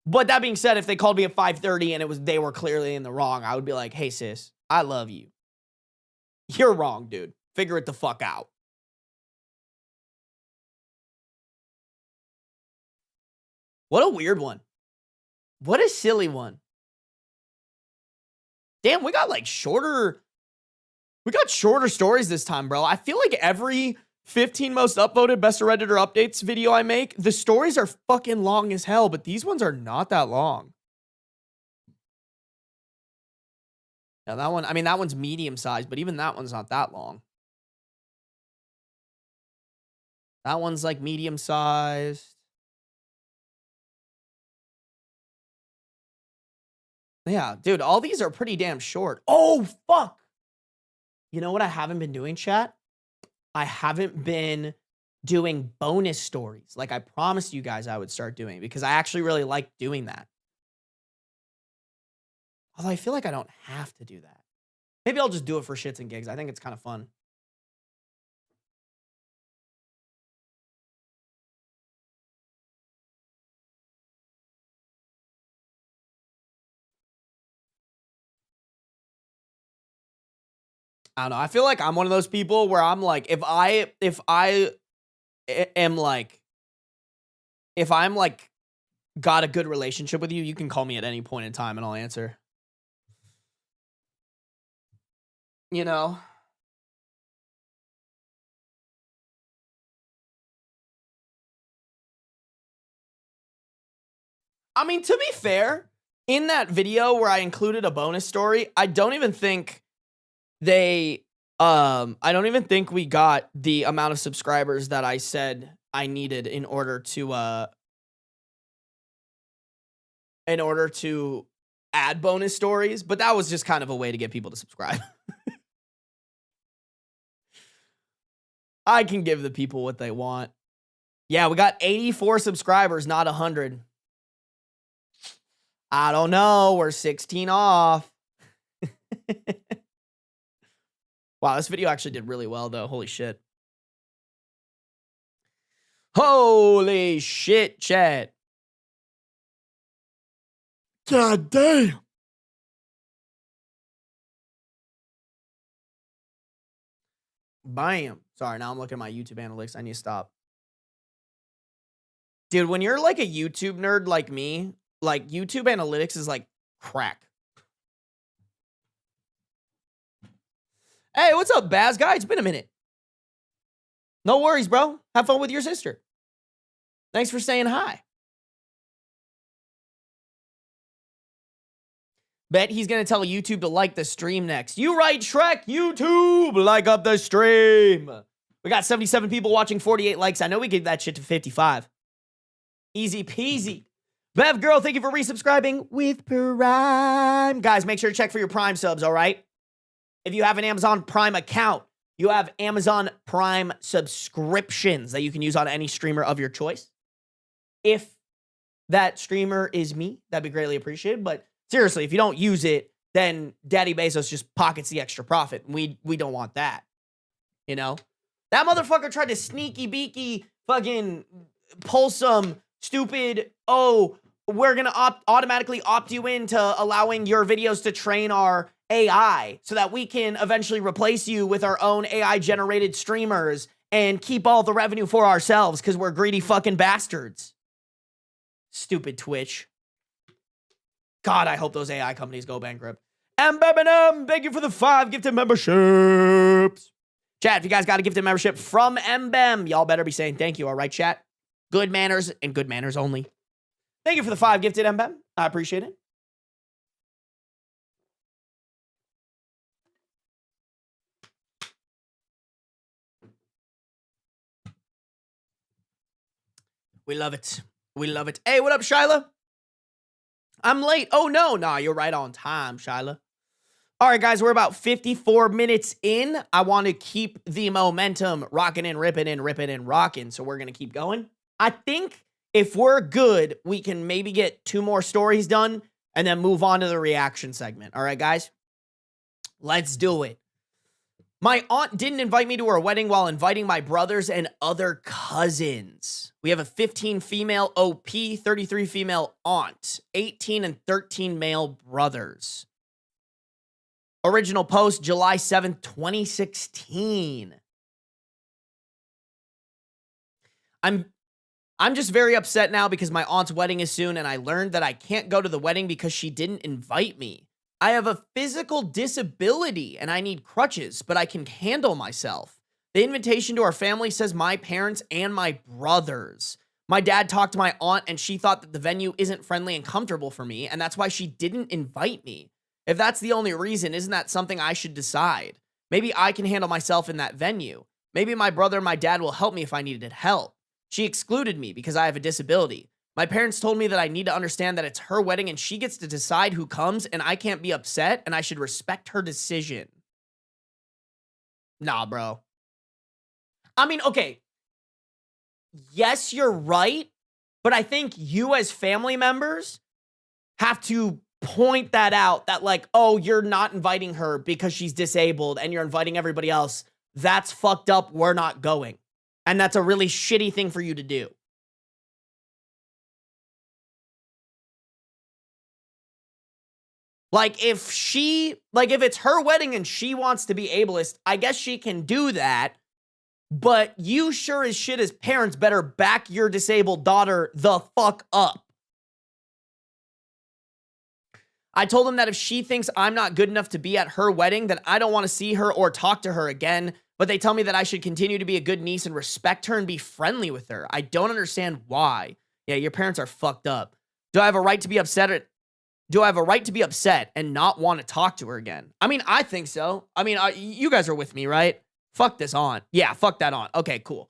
But that being said, if they called me at 5:30 and they were clearly in the wrong, I would be like, hey, sis, I love you. You're wrong, dude. Figure it the fuck out. What a weird one. What a silly one. Damn, we got shorter stories this time, bro. I feel like every 15 most upvoted Best of Redditor updates video I make, the stories are fucking long as hell, but these ones are not that long. Now that one, I mean, that one's medium sized, but even that one's not that long. That one's like medium sized. Yeah, dude, all these are pretty damn short. Oh, fuck. You know what I haven't been doing, chat? I haven't been doing bonus stories like I promised you guys I would start doing, because I actually really like doing that. Although I feel like I don't have to do that. Maybe I'll just do it for shits and gigs. I think it's kind of fun. I don't know. I feel like I'm one of those people where I'm like, if I'm like got a good relationship with you, you can call me at any point in time and I'll answer. You know? I mean, to be fair, in that video where I included a bonus story, I don't even think I don't even think we got the amount of subscribers that I said I needed in order to add bonus stories, but that was just kind of a way to get people to subscribe. I can give the people what they want. Yeah, we got 84 subscribers, not 100. I don't know. We're 16 off. Wow, this video actually did really well, though. Holy shit. Holy shit, chat. God damn. Bam. Sorry, now I'm looking at my YouTube analytics. I need to stop. Dude, when you're like a YouTube nerd like me, like YouTube analytics is like crack. Hey, what's up, Baz guy? It's been a minute. No worries, bro. Have fun with your sister. Thanks for saying hi. Bet he's going to tell YouTube to like the stream next. You right, Shrek. YouTube, like up the stream. We got 77 people watching, 48 likes. I know we get that shit to 55. Easy peasy. Bev girl, thank you for resubscribing with Prime. Guys, make sure to check for your Prime subs, all right? If you have an Amazon Prime account, you have Amazon Prime subscriptions that you can use on any streamer of your choice. If that streamer is me, that'd be greatly appreciated. But seriously, if you don't use it, then Daddy Bezos just pockets the extra profit. We don't want that. You know? That motherfucker tried to sneaky beaky fucking pull some stupid, oh, we're going to automatically opt you into allowing your videos to train our AI so that we can eventually replace you with our own AI-generated streamers and keep all the revenue for ourselves because we're greedy fucking bastards. Stupid Twitch. God, I hope those AI companies go bankrupt. M, thank you for the 5 gifted memberships. Chat, if you guys got a gifted membership from MBEM, y'all better be saying thank you, all right, chat? Good manners and good manners only. Thank you for the 5 gifted MBEM. I appreciate it. We love it. We love it. Hey, what up, Shyla? I'm late. Oh, no. Nah, you're right on time, Shyla. All right, guys, we're about 54 minutes in. I want to keep the momentum rocking and ripping and ripping and rocking, so we're going to keep going. I think if we're good, we can maybe get 2 more stories done and then move on to the reaction segment. All right, guys? Let's do it. My aunt didn't invite me to her wedding while inviting my brothers and other cousins. We have a 15 female OP, 33 female aunt, 18 and 13 male brothers. Original post, July 7th, 2016. I'm just very upset now because my aunt's wedding is soon and I learned that I can't go to the wedding because she didn't invite me. I have a physical disability and I need crutches, but I can handle myself. The invitation to our family says my parents and my brothers. My dad talked to my aunt and she thought that the venue isn't friendly and comfortable for me, and that's why she didn't invite me. If that's the only reason, isn't that something I should decide? Maybe I can handle myself in that venue. Maybe my brother and my dad will help me if I needed help. She excluded me because I have a disability. My parents told me that I need to understand that it's her wedding and she gets to decide who comes and I can't be upset and I should respect her decision. Nah, bro. I mean, okay. Yes, you're right, but I think you as family members have to point that out that like, oh, you're not inviting her because she's disabled and you're inviting everybody else. That's fucked up. We're not going. And that's a really shitty thing for you to do. Like, if it's her wedding and she wants to be ableist, I guess she can do that. But you sure as shit as parents better back your disabled daughter the fuck up. I told him that if she thinks I'm not good enough to be at her wedding, then I don't want to see her or talk to her again. But they tell me that I should continue to be a good niece and respect her and be friendly with her. I don't understand why. Yeah, your parents are fucked up. Do I have a right to be upset and not want to talk to her again? I mean, I think so. I mean, you guys are with me, right? Fuck this on. Yeah, fuck that on. Okay, cool.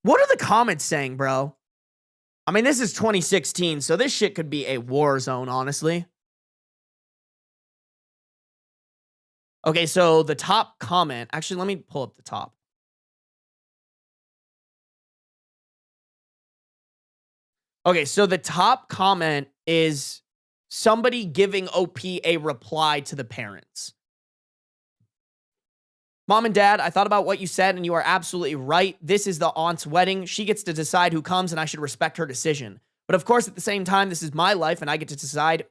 What are the comments saying, bro? I mean, this is 2016, so this shit could be a war zone, honestly. Okay, so the top comment, actually, let me pull up the top. Okay, so the top comment is somebody giving OP a reply to the parents. Mom and Dad, I thought about what you said, and you are absolutely right. This is the aunt's wedding. She gets to decide who comes, and I should respect her decision. But of course, at the same time, this is my life, and I get to decide.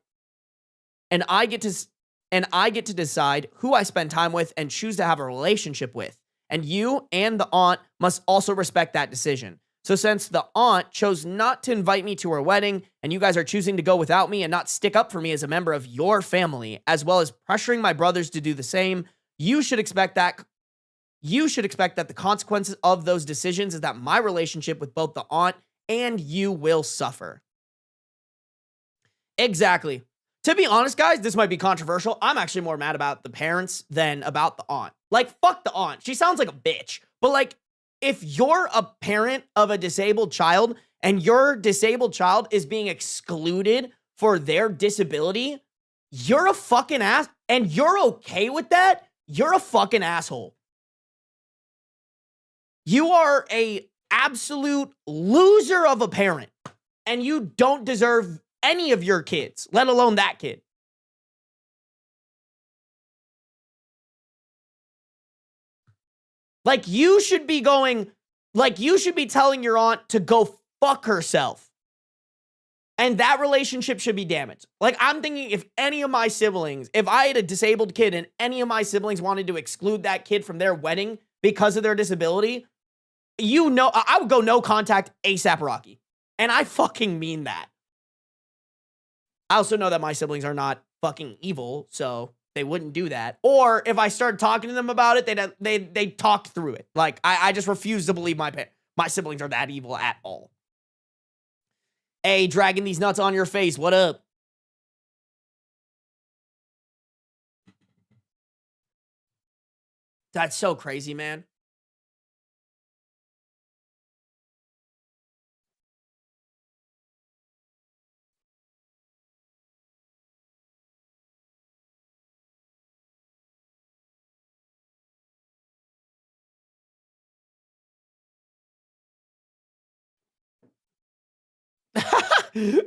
And I get to decide who I spend time with and choose to have a relationship with. And you and the aunt must also respect that decision. So since the aunt chose not to invite me to her wedding, and you guys are choosing to go without me and not stick up for me as a member of your family, as well as pressuring my brothers to do the same, you should expect that the consequences of those decisions is that my relationship with both the aunt and you will suffer. Exactly. To be honest, guys, this might be controversial. I'm actually more mad about the parents than about the aunt. Like, fuck the aunt. She sounds like a bitch. But, like, if you're a parent of a disabled child and your disabled child is being excluded for their disability, you're a fucking ass. And you're okay with that? You're a fucking asshole. You are a absolute loser of a parent. And you don't deserve any of your kids, let alone that kid. Like, you should be telling your aunt to go fuck herself. And that relationship should be damaged. Like, I'm thinking if any of my siblings, if I had a disabled kid and any of my siblings wanted to exclude that kid from their wedding because of their disability, I would go no contact ASAP Rocky. And I fucking mean that. I also know that my siblings are not fucking evil, so they wouldn't do that. Or if I started talking to them about it, they'd talk through it. Like, I just refuse to believe my siblings are that evil at all. Hey, dragging these nuts on your face, what up? That's so crazy, man.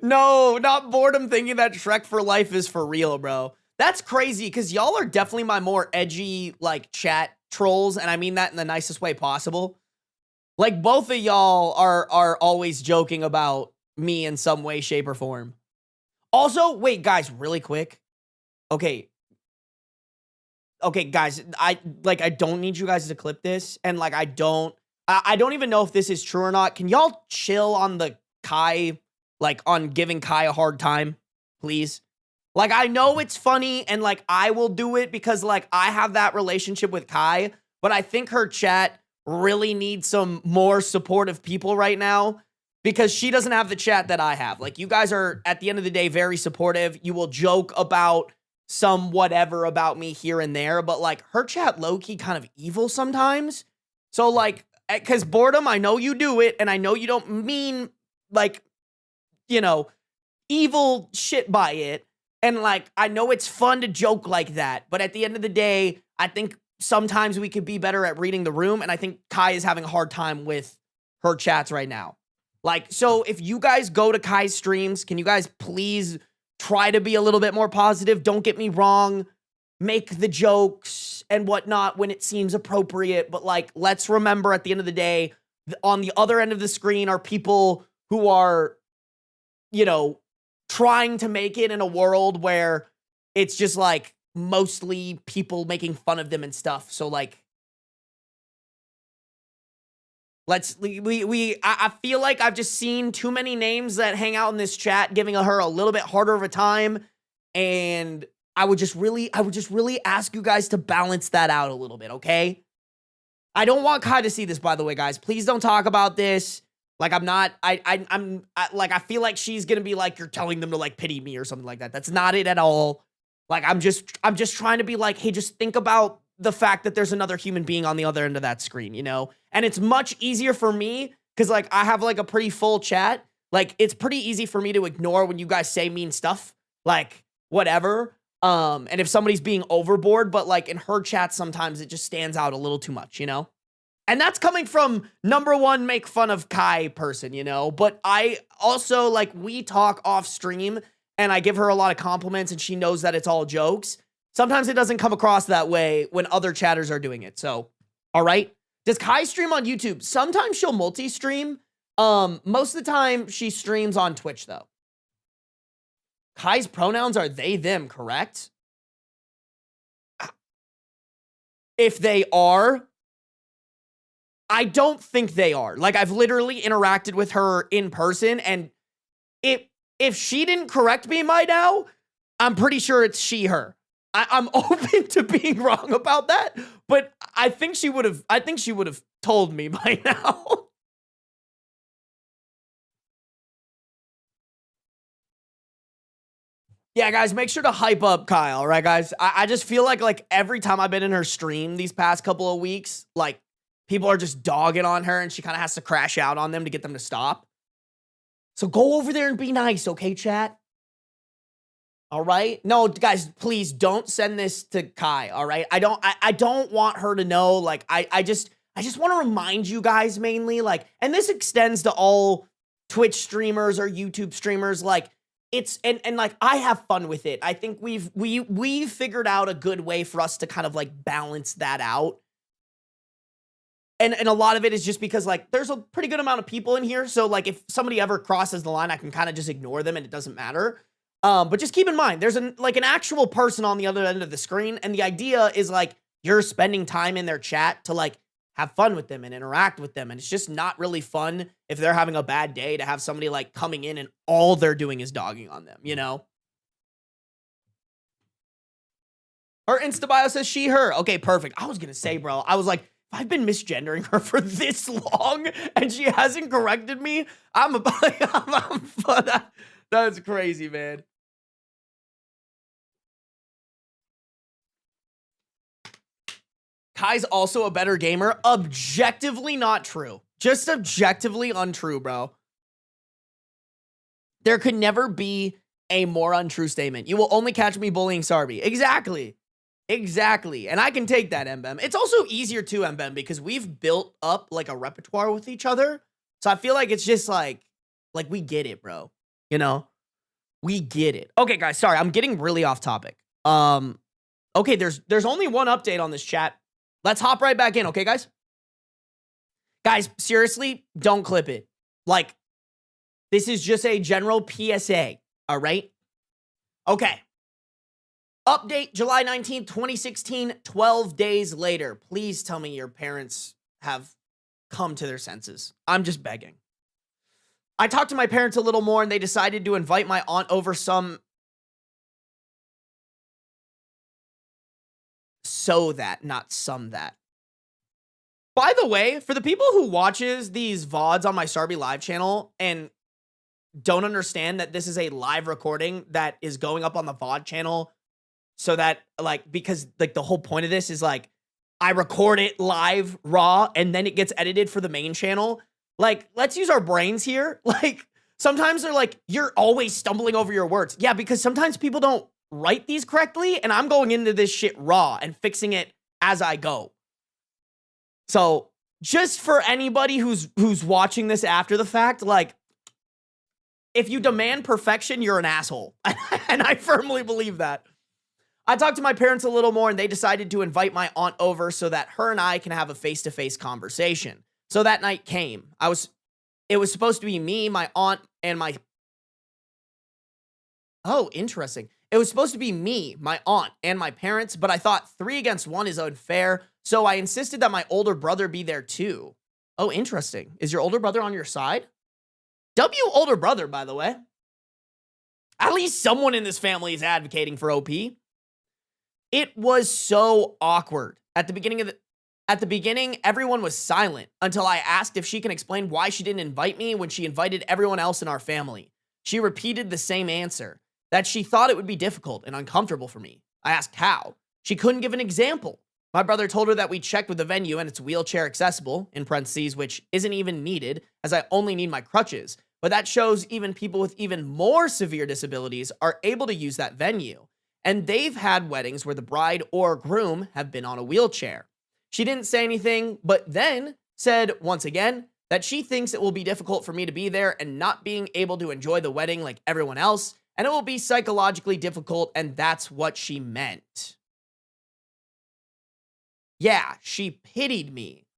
No, not boredom thinking that Shrek for life is for real, bro. That's crazy, because y'all are definitely my more edgy, like, chat trolls, and I mean that in the nicest way possible. Like, both of y'all are always joking about me in some way, shape, or form. Also, wait, guys, really quick. Okay. Okay, guys, I don't need you guys to clip this, and, like, I don't even know if this is true or not. Can y'all chill on the Kai, like, on giving Kai a hard time, please? Like, I know it's funny, and, like, I will do it because, like, I have that relationship with Kai, but I think her chat really needs some more supportive people right now, because she doesn't have the chat that I have. Like, you guys are, at the end of the day, very supportive. You will joke about some whatever about me here and there, but, like, her chat low-key kind of evil sometimes. So, like, because boredom, I know you do it, and I know you don't mean, like, you know, evil shit by it. And, like, I know it's fun to joke like that, but at the end of the day, I think sometimes we could be better at reading the room, and I think Kai is having a hard time with her chats right now. Like, so if you guys go to Kai's streams, can you guys please try to be a little bit more positive? Don't get me wrong. Make the jokes and whatnot when it seems appropriate, but, like, let's remember at the end of the day, on the other end of the screen are people who are, you know, trying to make it in a world where it's just, like, mostly people making fun of them and stuff. So, like, I feel like I've just seen too many names that hang out in this chat giving her a little bit harder of a time, and I would just really ask you guys to balance that out a little bit, okay? I don't want Kai to see this, by the way, guys. Please don't talk about this. Like, I feel like she's gonna be like, you're telling them to, like, pity me or something like that. That's not it at all. Like, I'm just trying to be like, hey, just think about the fact that there's another human being on the other end of that screen, you know? And it's much easier for me, because, like, I have, like, a pretty full chat. Like, it's pretty easy for me to ignore when you guys say mean stuff. Like, whatever. And if somebody's being overboard, but, like, in her chat, sometimes it just stands out a little too much, you know? And that's coming from number one, make fun of Kai person, you know? But I also, like, we talk off stream and I give her a lot of compliments and she knows that it's all jokes. Sometimes it doesn't come across that way when other chatters are doing it. So, all right. Does Kai stream on YouTube? Sometimes she'll multi-stream. Most of the time she streams on Twitch though. Kai's pronouns are they, them, correct? If they are, I don't think they are. Like, I've literally interacted with her in person, and if she didn't correct me by now, I'm pretty sure it's she, her. I'm open to being wrong about that, but I think she would have told me by now. Yeah, guys, make sure to hype up Kyle, all right, guys? I just feel like every time I've been in her stream these past couple of weeks, like, people are just dogging on her and she kind of has to crash out on them to get them to stop. So go over there and be nice, okay, chat? All right? No, guys, please don't send this to Kai, all right? I don't want her to know. Like, I just want to remind you guys mainly, like, and this extends to all Twitch streamers or YouTube streamers, like, it's, and like, I have fun with it. I think we've figured out a good way for us to kind of, like, balance that out. And a lot of it is just because, like, there's a pretty good amount of people in here. So, like, if somebody ever crosses the line, I can kind of just ignore them and it doesn't matter. But just keep in mind, there's an actual person on the other end of the screen. And the idea is, like, you're spending time in their chat to, like, have fun with them and interact with them. And it's just not really fun if they're having a bad day to have somebody, like, coming in and all they're doing is dogging on them, you know? Her Insta bio says she, her. Okay, perfect. I was going to say, bro, I was like, I've been misgendering her for this long and she hasn't corrected me. That's crazy, man. Kai's also a better gamer. Objectively not true. Just objectively untrue, bro. There could never be a more untrue statement. You will only catch me bullying Sarby. Exactly. Exactly. And I can take that, Mbem. It's also easier too, Mbem, because we've built up like a repertoire with each other. So I feel like it's just like we get it, bro. You know? We get it. Okay, guys, sorry. I'm getting really off topic. Okay, there's only one update on this chat. Let's hop right back in, okay, guys? Guys, seriously, don't clip it. Like, this is just a general PSA, all right? Okay. Update, July 19th, 2016, 12 days later. Please tell me your parents have come to their senses. I'm just begging. I talked to my parents a little more, and they decided to invite my aunt over some... So that, not some that. By the way, for the people who watches these VODs on my Sarby live channel and don't understand that this is a live recording that is going up on the VOD channel, so that, like, because, like, the whole point of this is, like, I record it live, raw, and then it gets edited for the main channel. Like, let's use our brains here. Like, sometimes they're like, you're always stumbling over your words. Yeah, because sometimes people don't write these correctly, and I'm going into this shit raw and fixing it as I go. So, just for anybody who's watching this after the fact, like, if you demand perfection, you're an asshole. And I firmly believe that. I talked to my parents a little more, and they decided to invite my aunt over so that her and I can have a face-to-face conversation. So that night came. It was supposed to be me, my aunt, and my... Oh, interesting. It was supposed to be me, my aunt, and my parents, but I thought 3 against 1 is unfair, so I insisted that my older brother be there too. Oh, interesting. Is your older brother on your side? W older brother, by the way. At least someone in this family is advocating for OP. It was so awkward. At the beginning, everyone was silent until I asked if she can explain why she didn't invite me when she invited everyone else in our family. She repeated the same answer, that she thought it would be difficult and uncomfortable for me. I asked how. She couldn't give an example. My brother told her that we checked with the venue and it's wheelchair accessible, in parentheses, which isn't even needed, as I only need my crutches. But that shows even people with even more severe disabilities are able to use that venue. And they've had weddings where the bride or groom have been on a wheelchair. She didn't say anything, but then said once again that she thinks it will be difficult for me to be there and not being able to enjoy the wedding like everyone else, and it will be psychologically difficult, and that's what she meant. Yeah, she pitied me.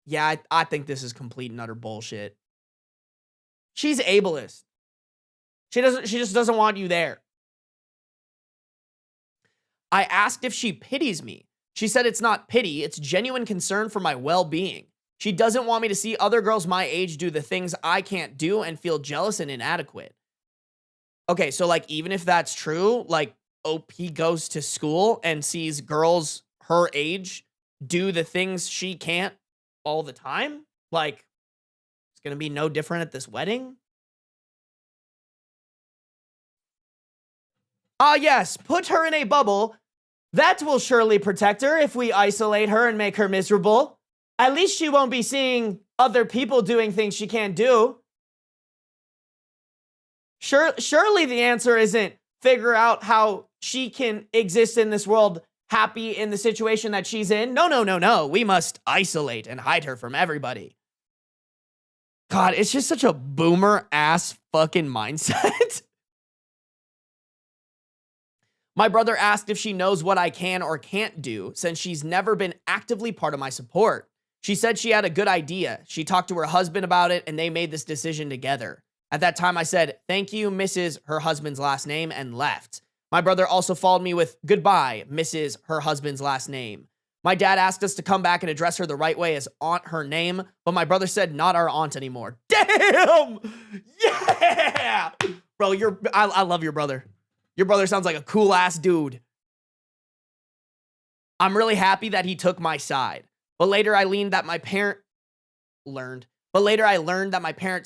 Yeah, I think this is complete and utter bullshit. She's ableist. She just doesn't want you there. I asked if she pities me. She said it's not pity, it's genuine concern for my well-being. She doesn't want me to see other girls my age do the things I can't do and feel jealous and inadequate. Okay, so like even if that's true, like OP goes to school and sees girls her age do the things she can't all the time, like it's going to be no different at this wedding. Ah, yes, put her in a bubble. That will surely protect her if we isolate her and make her miserable. At least she won't be seeing other people doing things she can't do. Surely the answer isn't figure out how she can exist in this world happy in the situation that she's in. No. We must isolate and hide her from everybody. God, it's just such a boomer ass fucking mindset. My brother asked if she knows what I can or can't do since she's never been actively part of my support. She said she had a good idea. She talked to her husband about it and they made this decision together. At that time, I said, thank you, Mrs., her husband's last name, and left. My brother also followed me with goodbye, Mrs., her husband's last name. My dad asked us to come back and address her the right way as aunt her name, but my brother said not our aunt anymore. Damn! Yeah! Bro, I love your brother. Your brother sounds like a cool ass dude. I'm really happy that he took my side. But later I learned that my parents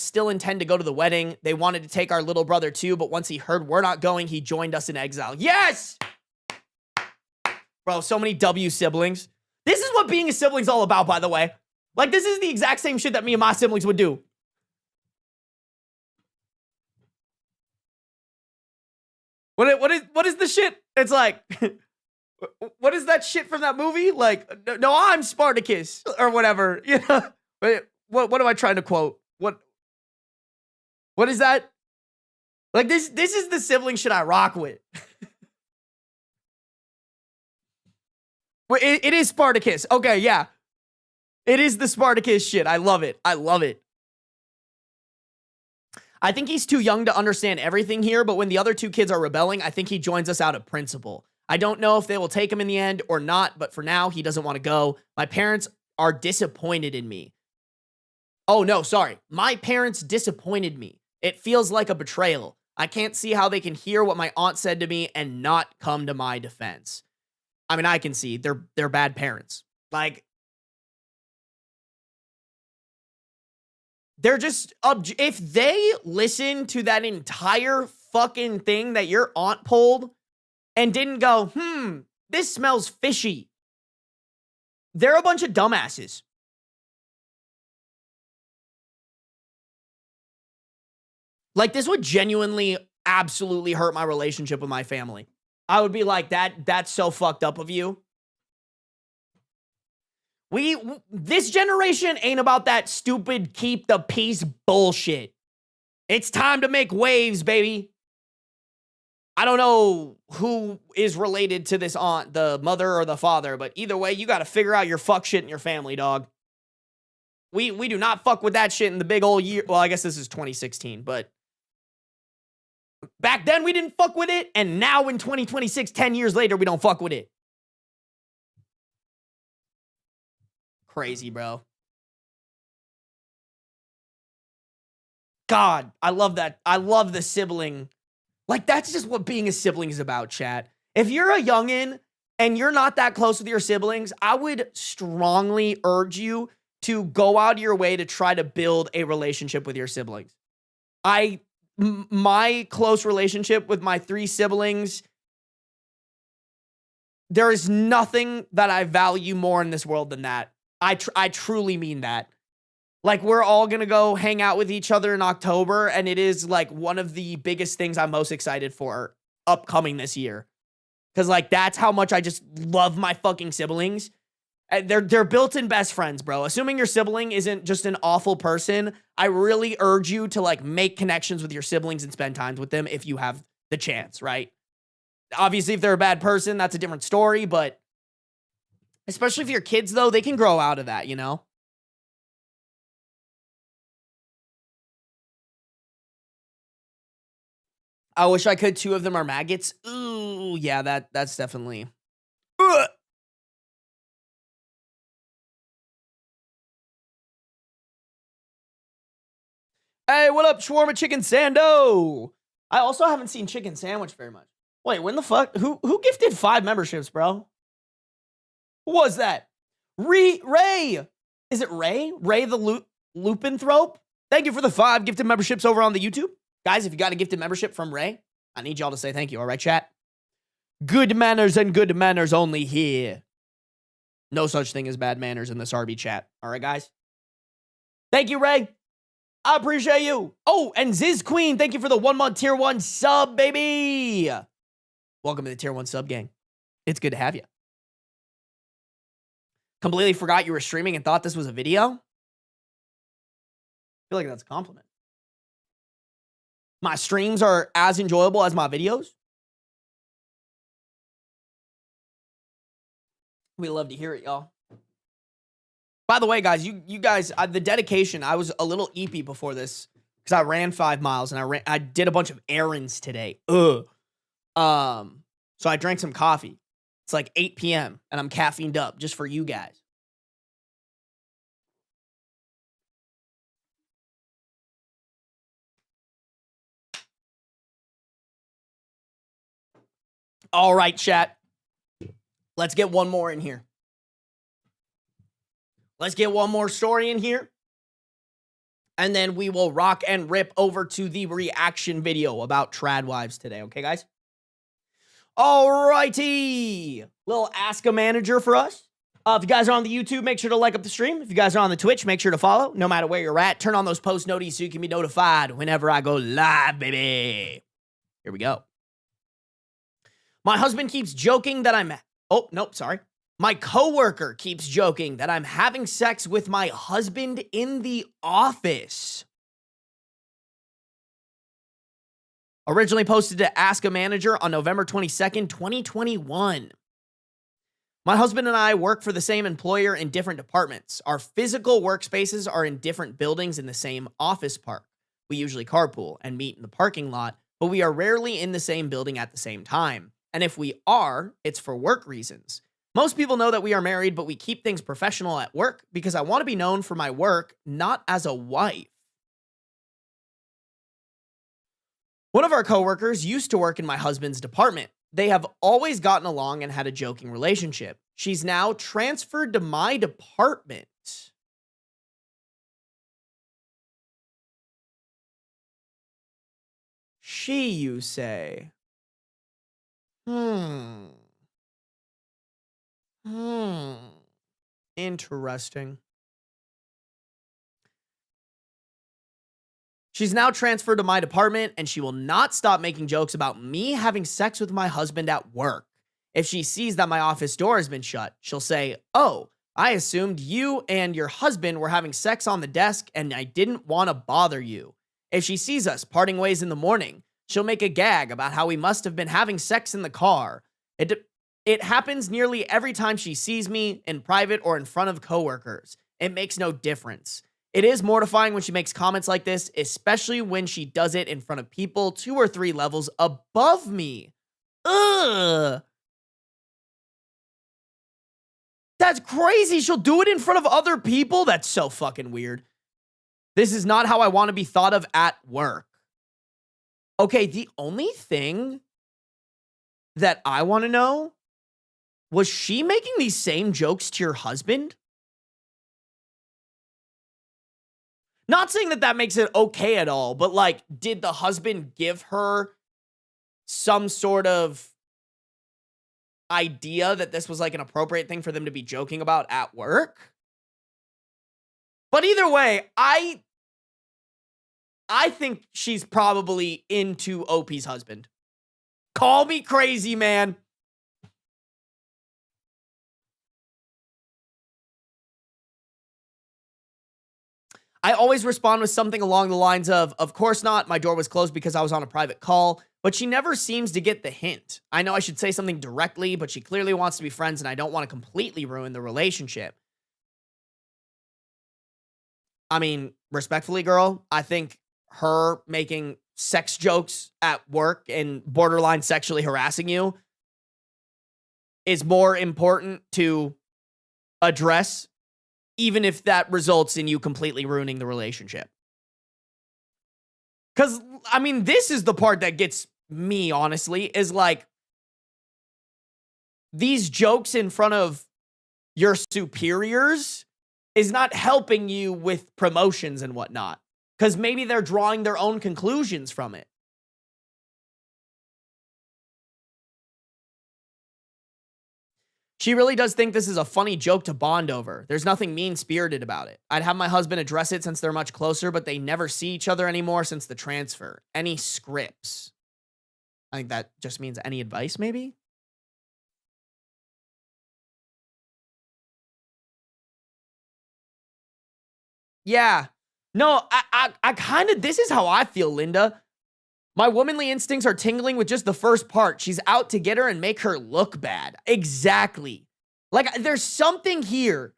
still intend to go to the wedding. They wanted to take our little brother too, but once he heard we're not going, he joined us in exile. Yes! Bro, so many W siblings. This is what being a sibling's all about, by the way. Like, this is the exact same shit that me and my siblings would do. What is the shit? It's like, what is that shit from that movie? Like, no, I'm Spartacus or whatever. You know, what am I trying to quote? What is that? Like this is the sibling shit I rock with. It is Spartacus. Okay, yeah. It is the Spartacus shit. I love it. I love it. I think he's too young to understand everything here, but when the other two kids are rebelling, I think he joins us out of principle. I don't know if they will take him in the end or not, but for now, he doesn't want to go. My parents are disappointed in me. Oh, no, sorry. My parents disappointed me. It feels like a betrayal. I can't see how they can hear what my aunt said to me and not come to my defense. I mean, I can see they're bad parents. Like, they're just, if they listen to that entire fucking thing that your aunt pulled and didn't go, this smells fishy, they're a bunch of dumbasses. Like, this would genuinely, absolutely hurt my relationship with my family. I would be like, that's so fucked up of you. This generation ain't about that stupid keep the peace bullshit. It's time to make waves, baby. I don't know who is related to this aunt, the mother or the father, but either way, you got to figure out your fuck shit in your family, dog. We do not fuck with that shit in the big old year. Well, I guess this is 2016, but back then we didn't fuck with it, and now in 2026, 10 years later, we don't fuck with it. Crazy, bro. God, I love that. I love the sibling. Like, that's just what being a sibling is about, chat. If you're a youngin' and you're not that close with your siblings, I would strongly urge you to go out of your way to try to build a relationship with your siblings. My close relationship with my 3 siblings, there is nothing that I value more in this world than that. I truly mean that. Like, we're all gonna go hang out with each other in October, and it is like one of the biggest things I'm most excited for upcoming this year. Because, like, that's how much I just love my fucking siblings. They're built-in best friends, bro. Assuming your sibling isn't just an awful person, I really urge you to, like, make connections with your siblings and spend time with them if you have the chance, right? Obviously, if they're a bad person, that's a different story, but especially if you're kids, though, they can grow out of that, you know? I wish I could. 2 of them are maggots. Ooh, yeah, that's definitely... Ugh. Hey, what up, Shawarma Chicken Sando? I also haven't seen Chicken Sandwich very much. Wait, when the fuck? Who gifted 5 memberships, bro? Who was that? Ray! Is it Ray? Ray the Lupinthrope? Thank you for the 5 gifted memberships over on the YouTube. Guys, if you got a gifted membership from Ray, I need y'all to say thank you, all right, chat? Good manners and good manners only here. No such thing as bad manners in the Sarby chat. All right, guys? Thank you, Ray. I appreciate you. Oh, and Ziz Queen, thank you for the 1-month tier 1 sub, baby. Welcome to the tier 1 sub gang. It's good to have you. Completely forgot you were streaming and thought this was a video. I feel like that's a compliment. My streams are as enjoyable as my videos. We love to hear it, y'all. By the way, guys, you guys, the dedication, I was a little eepy before this because I ran 5 miles and I did a bunch of errands today. So I drank some coffee. It's like 8 p.m. and I'm caffeined up just for you guys. All right, chat. Let's get one more in here. Let's get one more story in here. And then we will rock and rip over to the reaction video about trad wives today. Okay, guys? All righty. Little Ask a Manager for us. If you guys are on the YouTube, make sure to like up the stream. If you guys are on the Twitch, make sure to follow. No matter where you're at, turn on those post notifications so you can be notified whenever I go live, baby. Here we go. My husband keeps joking that I'm... Oh, nope, sorry. My coworker keeps joking that I'm having sex with my husband in the office. Originally posted to Ask a Manager on November 22nd, 2021. My husband and I work for the same employer in different departments. Our physical workspaces are in different buildings in the same office park. We usually carpool and meet in the parking lot, but we are rarely in the same building at the same time. And if we are, it's for work reasons. Most people know that we are married, but we keep things professional at work because I want to be known for my work, not as a wife. One of our coworkers used to work in my husband's department. They have always gotten along and had a joking relationship. She's now transferred to my department. She, you say? Interesting. She's now transferred to my department, and she will not stop making jokes about me having sex with my husband at work. If she sees that my office door has been shut, she'll say, "Oh, I assumed you and your husband were having sex on the desk, and I didn't want to bother you." If she sees us parting ways in the morning, she'll make a gag about how we must have been having sex in the car. It happens nearly every time she sees me in private or in front of coworkers. It makes no difference. It is mortifying when she makes comments like this, especially when she does it in front of people 2 or 3 levels above me. Ugh. That's crazy. She'll do it in front of other people? That's so fucking weird. This is not how I want to be thought of at work. Okay, the only thing that I want to know, was she making these same jokes to your husband? Not saying that that makes it okay at all, but like, did the husband give her some sort of idea that this was like an appropriate thing for them to be joking about at work? But either way, I think she's probably into OP's husband. Call me crazy, man. I always respond with something along the lines of course not, my door was closed because I was on a private call, but she never seems to get the hint. I know I should say something directly, but she clearly wants to be friends and I don't want to completely ruin the relationship. I mean, respectfully, girl, I think her making sex jokes at work and borderline sexually harassing you is more important to address, even if that results in you completely ruining the relationship. Because, I mean, this is the part that gets me, honestly, is like, these jokes in front of your superiors is not helping you with promotions and whatnot. Because maybe they're drawing their own conclusions from it. She really does think this is a funny joke to bond over. There's nothing mean-spirited about it. I'd have my husband address it since they're much closer, but they never see each other anymore since the transfer. Any scripts? I think that just means any advice, maybe? Yeah. No, I kind of, this is how I feel, Linda. My womanly instincts are tingling with just the first part. She's out to get her and make her look bad. Exactly. Like, there's something here.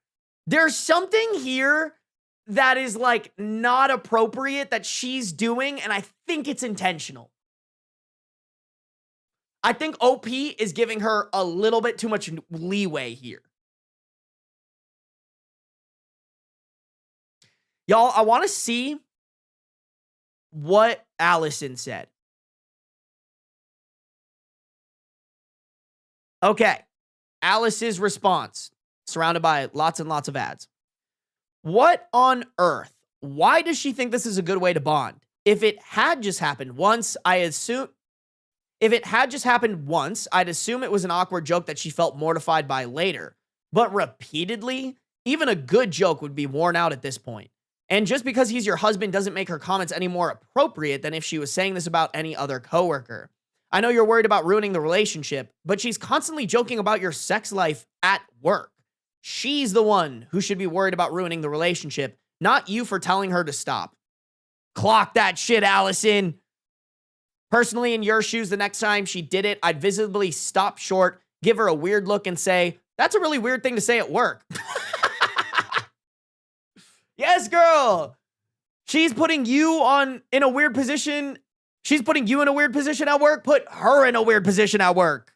There's something here that is, like, not appropriate that she's doing, and I think it's intentional. I think OP is giving her a little bit too much leeway here. Y'all, I want to see what Allison said. Okay. Alice's response, surrounded by lots and lots of ads. What on earth? Why does she think this is a good way to bond? If it had just happened once, I'd assume it was an awkward joke that she felt mortified by later. But repeatedly, even a good joke would be worn out at this point. And just because he's your husband doesn't make her comments any more appropriate than if she was saying this about any other coworker. I know you're worried about ruining the relationship, but she's constantly joking about your sex life at work. She's the one who should be worried about ruining the relationship, not you for telling her to stop. Clock that shit, Allison. Personally, in your shoes, the next time she did it, I'd visibly stop short, give her a weird look, and say, that's a really weird thing to say at work. Yes, girl. She's putting you in a weird position. She's putting you in a weird position at work. Put her in a weird position at work.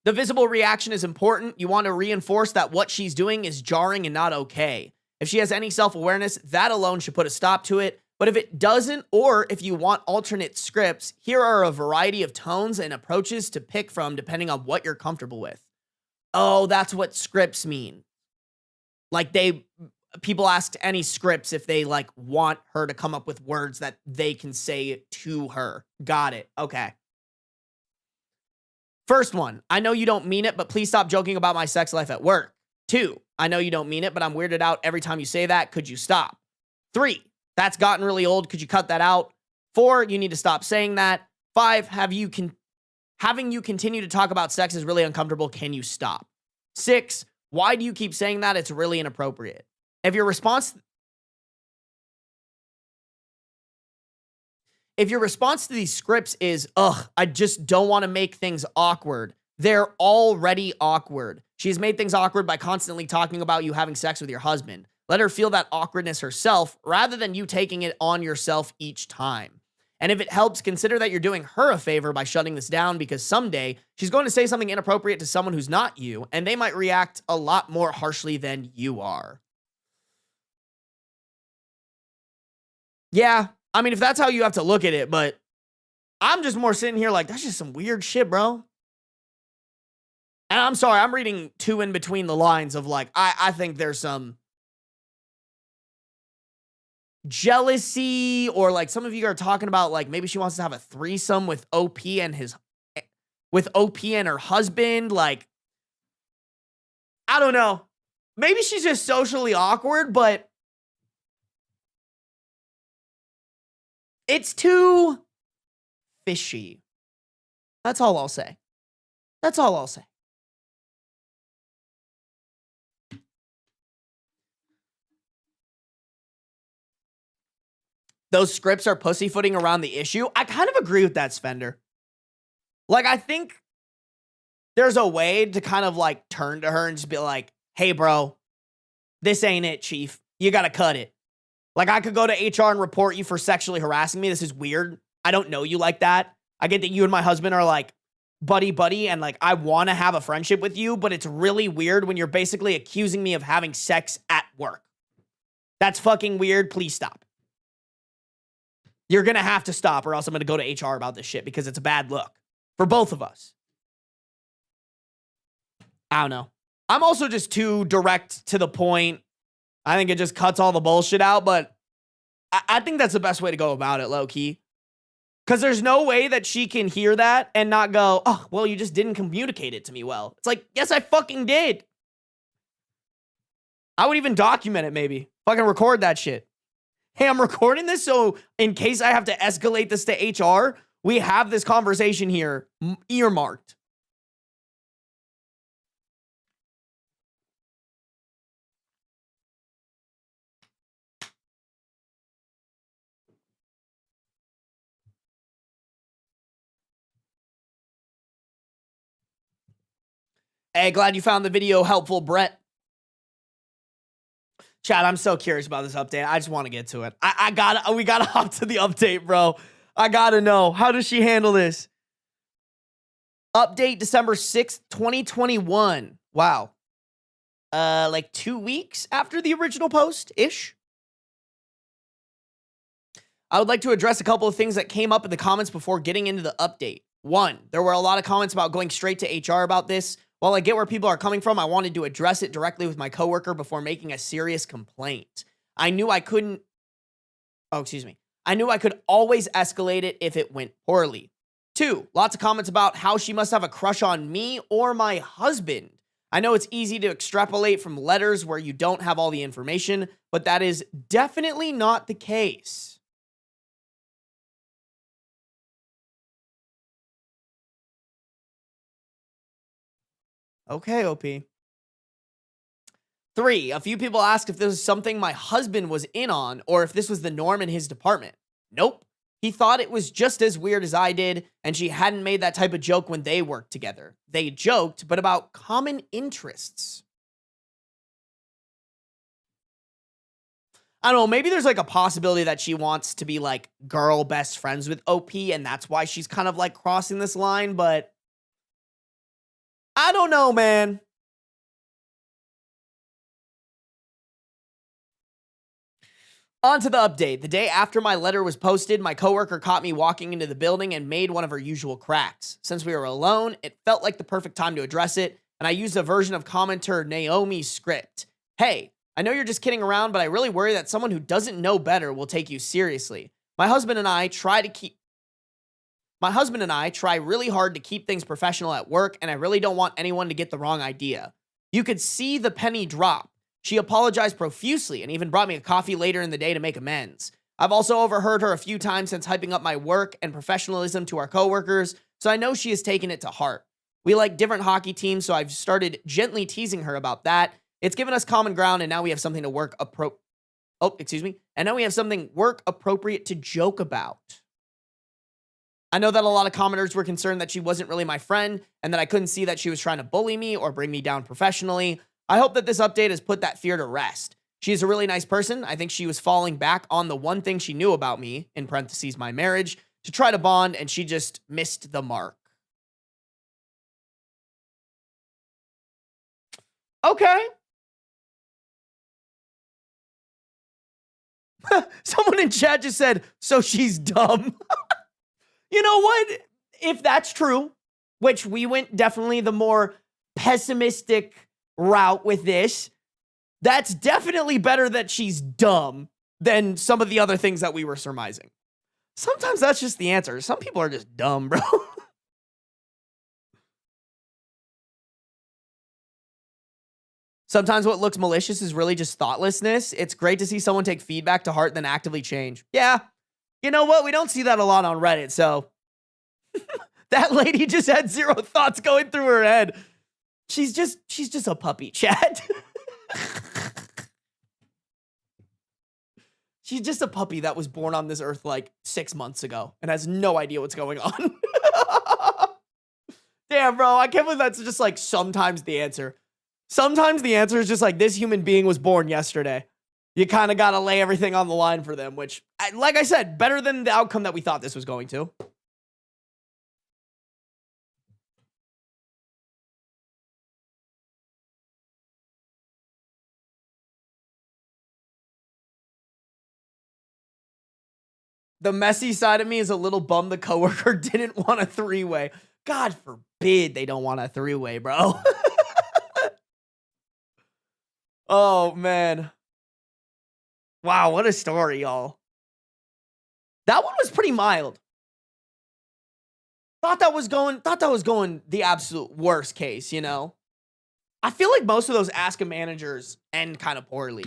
The visible reaction is important. You want to reinforce that what she's doing is jarring and not okay. If she has any self-awareness, that alone should put a stop to it. But if it doesn't, or if you want alternate scripts, here are a variety of tones and approaches to pick from depending on what you're comfortable with. Oh, that's what scripts mean. Like, people ask any scripts if they, like, want her to come up with words that they can say to her. Got it. Okay. First one, I know you don't mean it, but please stop joking about my sex life at work. 2, I know you don't mean it, but I'm weirded out every time you say that. Could you stop? 3, that's gotten really old. Could you cut that out? 4, you need to stop saying that. 5, having you continue to talk about sex is really uncomfortable. Can you stop? 6, why do you keep saying that? It's really inappropriate. If your response to these scripts is, I just don't want to make things awkward, they're already awkward. She's made things awkward by constantly talking about you having sex with your husband. Let her feel that awkwardness herself rather than you taking it on yourself each time. And if it helps, consider that you're doing her a favor by shutting this down, because someday she's going to say something inappropriate to someone who's not you, and they might react a lot more harshly than you are. Yeah, I mean, if that's how you have to look at it, but I'm just more sitting here like, that's just some weird shit, bro. And I'm sorry, I'm reading too in between the lines of, like, I think there's some jealousy, or like some of you are talking about, like, maybe she wants to have a threesome with OP and her husband. Like, I don't know. Maybe she's just socially awkward, but it's too fishy. That's all I'll say. That's all I'll say. Those scripts are pussyfooting around the issue. I kind of agree with that, Svender. Like, I think there's a way to kind of like turn to her and just be like, hey, bro, this ain't it, chief. You got to cut it. Like, I could go to HR and report you for sexually harassing me. This is weird. I don't know you like that. I get that you and my husband are like buddy, and like, I want to have a friendship with you, but it's really weird when you're basically accusing me of having sex at work. That's fucking weird. Please stop. You're going to have to stop or else I'm going to go to HR about this shit because it's a bad look for both of us. I don't know. I'm also just too direct to the point. I think it just cuts all the bullshit out, but I think that's the best way to go about it, low key. Because there's no way that she can hear that and not go, oh, well, you just didn't communicate it to me well. It's like, yes, I fucking did. I would even document it maybe. Fucking record that shit. Hey, I'm recording this so in case I have to escalate this to HR, we have this conversation here earmarked. Hey, glad you found the video helpful, Brett. Chad, I'm so curious about this update. I just want to get to it. We gotta hop to the update, bro. I gotta know. How does she handle this? Update December 6th, 2021. Wow. Like 2 weeks after the original post-ish. I would like to address a couple of things that came up in the comments before getting into the update. One, there were a lot of comments about going straight to HR about this. While I get where people are coming from, I wanted to address it directly with my coworker before making a serious complaint. I knew I could always escalate it if it went poorly. 2, lots of comments about how she must have a crush on me or my husband. I know it's easy to extrapolate from letters where you don't have all the information, but that is definitely not the case. Okay, OP. 3, a few people asked if this was something my husband was in on or if this was the norm in his department. Nope. He thought it was just as weird as I did, and she hadn't made that type of joke when they worked together. They joked, but about common interests. I don't know, maybe there's like a possibility that she wants to be like girl best friends with OP, and that's why she's kind of like crossing this line, but I don't know, man. On to the update. The day after my letter was posted, my coworker caught me walking into the building and made one of her usual cracks. Since we were alone, it felt like the perfect time to address it, and I used a version of commenter Naomi's script. Hey, I know you're just kidding around, but I really worry that someone who doesn't know better will take you seriously. My husband and I try really hard to keep things professional at work, and I really don't want anyone to get the wrong idea. You could see the penny drop. She apologized profusely and even brought me a coffee later in the day to make amends. I've also overheard her a few times since hyping up my work and professionalism to our coworkers, so I know she has taken it to heart. We like different hockey teams, so I've started gently teasing her about that. It's given us common ground, and now we have something to work appropriate to joke about. I know that a lot of commenters were concerned that she wasn't really my friend and that I couldn't see that she was trying to bully me or bring me down professionally. I hope that this update has put that fear to rest. She is a really nice person. I think she was falling back on the one thing she knew about me, in parentheses, my marriage, to try to bond, and she just missed the mark. Okay. Someone in chat just said, so she's dumb. You know what? If that's true, which we went definitely the more pessimistic route with this, that's definitely better that she's dumb than some of the other things that we were surmising. Sometimes that's just the answer. Some people are just dumb, bro. Sometimes what looks malicious is really just thoughtlessness. It's great to see someone take feedback to heart and then actively change. Yeah. You know what? We don't see that a lot on Reddit, so That lady just had zero thoughts going through her head. She's just a puppy, chat. She's just a puppy that was born on this earth like 6 months ago and has no idea what's going on. Damn, bro. I can't believe that's just like sometimes the answer. Sometimes the answer is just like this human being was born yesterday. You kind of got to lay everything on the line for them, which, like I said, better than the outcome that we thought this was going to. The messy side of me is a little bummed the coworker didn't want a three-way. God forbid they don't want a three-way, bro. Oh, man. Wow, what a story, y'all. That one was pretty mild. Thought that was going the absolute worst case, you know? I feel like most of those Ask a Managers end kind of poorly.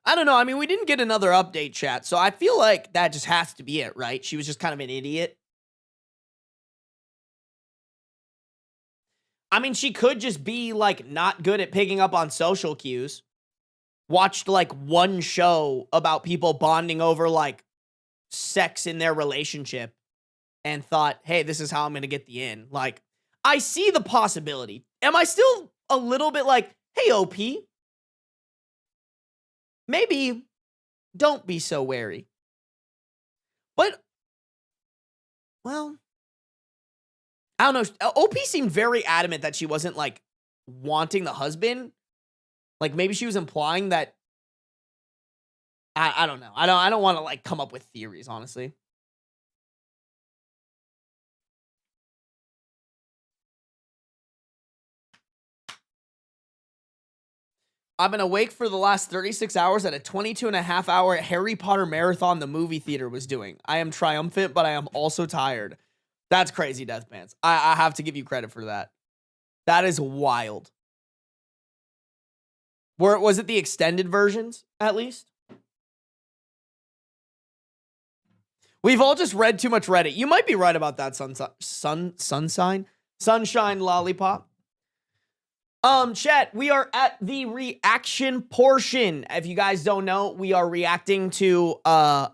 I don't know. I mean, we didn't get another update, chat, so I feel like that just has to be it, right? She was just kind of an idiot. I mean, she could just be, like, not good at picking up on social cues. Watched, like, one show about people bonding over, like, sex in their relationship and thought, hey, this is how I'm going to get the in. Like, I see the possibility. Am I still a little bit like, hey, OP, maybe don't be so wary. But, well, I don't know. OP seemed very adamant that she wasn't, like, wanting the husband. Like, maybe she was implying that. I don't know. I don't want to, like, come up with theories, honestly. I've been awake for the last 36 hours at a 22.5-hour Harry Potter marathon the movie theater was doing. I am triumphant, but I am also tired. That's crazy, Deathpants. I have to give you credit for that. That is wild. Was it the extended versions, at least? We've all just read too much Reddit. You might be right about that, Sunshine Lollipop. Chat, we are at the reaction portion. If you guys don't know, we are reacting to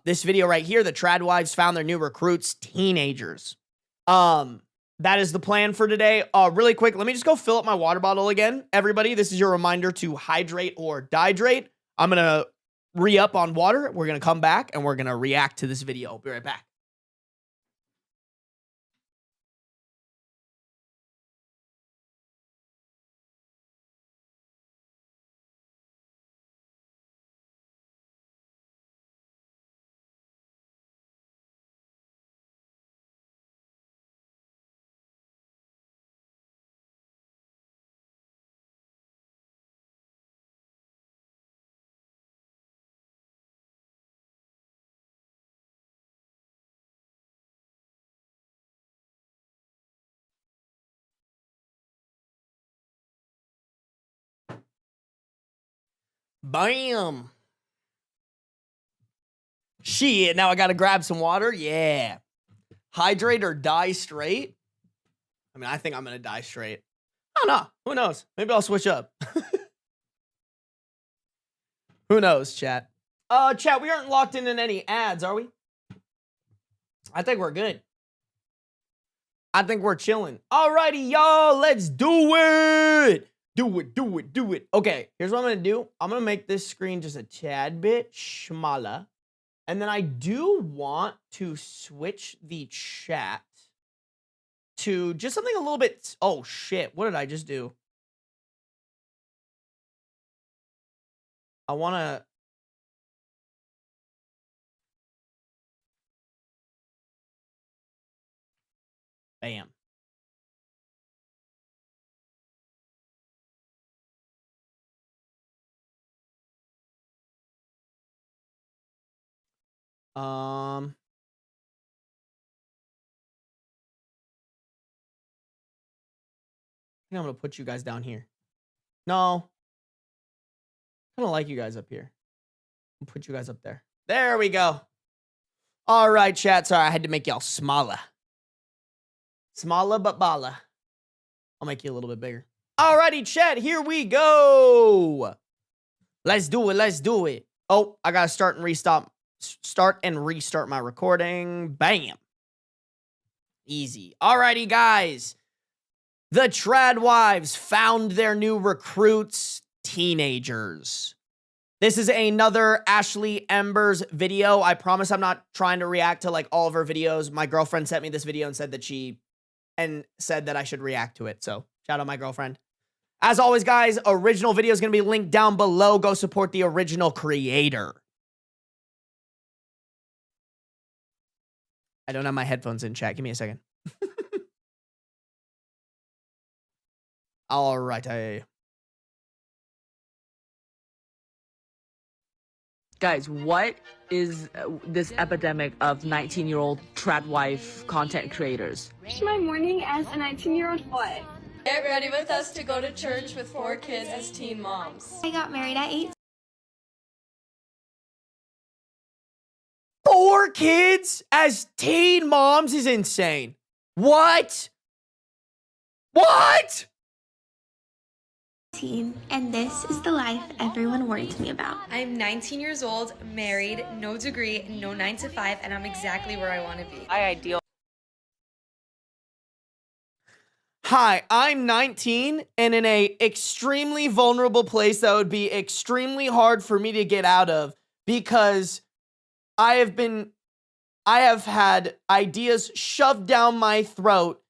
this video right here. The trad wives found their new recruits, teenagers. That is the plan for today. Really quick, let me just go fill up my water bottle again. Everybody, this is your reminder to hydrate or dihydrate. I'm gonna re-up on water. We're gonna come back and we're gonna react to this video. I'll be right back. Bam. Shit, now I gotta grab some water. Yeah. Hydrate or die straight? I mean, I think I'm gonna die straight. I don't know. Who knows? Maybe I'll switch up. Who knows, chat? Chat, we aren't locked in any ads, are we? I think we're good. I think we're chilling. Alrighty, y'all, let's do it. Do it. Okay, here's what I'm gonna do. I'm gonna make this screen just a tad bit smaller. And then I do want to switch the chat to just something a little bit. Oh, shit. What did I just do? I want to. Bam. think I'm gonna put you guys down here. No. I don't like you guys up here. I'll put you guys up there. There we go. All right, chat. Sorry, I had to make y'all smaller. Smaller but baller. I'll make you a little bit bigger. Alrighty, chat. Here we go. Let's do it. Let's do it. Oh, I gotta start and restart my recording. Bam. Easy. Alrighty, guys. The Tradwives found their new recruits, teenagers. This is another Ashley Embers video. I promise I'm not trying to react to like all of her videos. My girlfriend sent me this video and said that I should react to it. So shout out my girlfriend. As always, guys, original video is going to be linked down below. Go support the original creator. I don't have my headphones in, chat. Give me a second. All right. Guys, what is this epidemic of 19-year-old tradwife content creators? My morning as a 19-year-old what? Get ready with us to go to church with 4 kids as teen moms. I got married at 8. 4 kids as teen moms is insane. What? What? And this is the life everyone warned me about. I'm 19 years old, married, no degree, no 9 to 5, and I'm exactly where I want to be. Hi, I'm 19 and in a extremely vulnerable place that would be extremely hard for me to get out of because I have had ideas shoved down my throat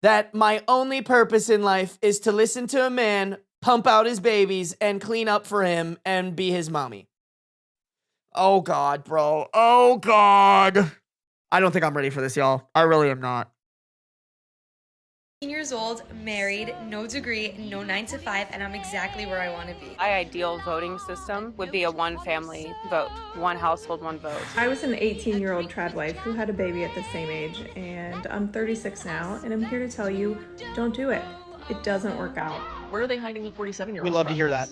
that my only purpose in life is to listen to a man pump out his babies and clean up for him and be his mommy. Oh God, bro. Oh God. I don't think I'm ready for this, y'all. I really am not. 18 years old, married, no degree, no 9 to 5, and I'm exactly where I want to be. My ideal voting system would be a one-family vote, one household, one vote. I was an 18-year-old tradwife who had a baby at the same age, and I'm 36 now, and I'm here to tell you, don't do it. It doesn't work out. Where are they hiding the 47-year-old? We love to hear that.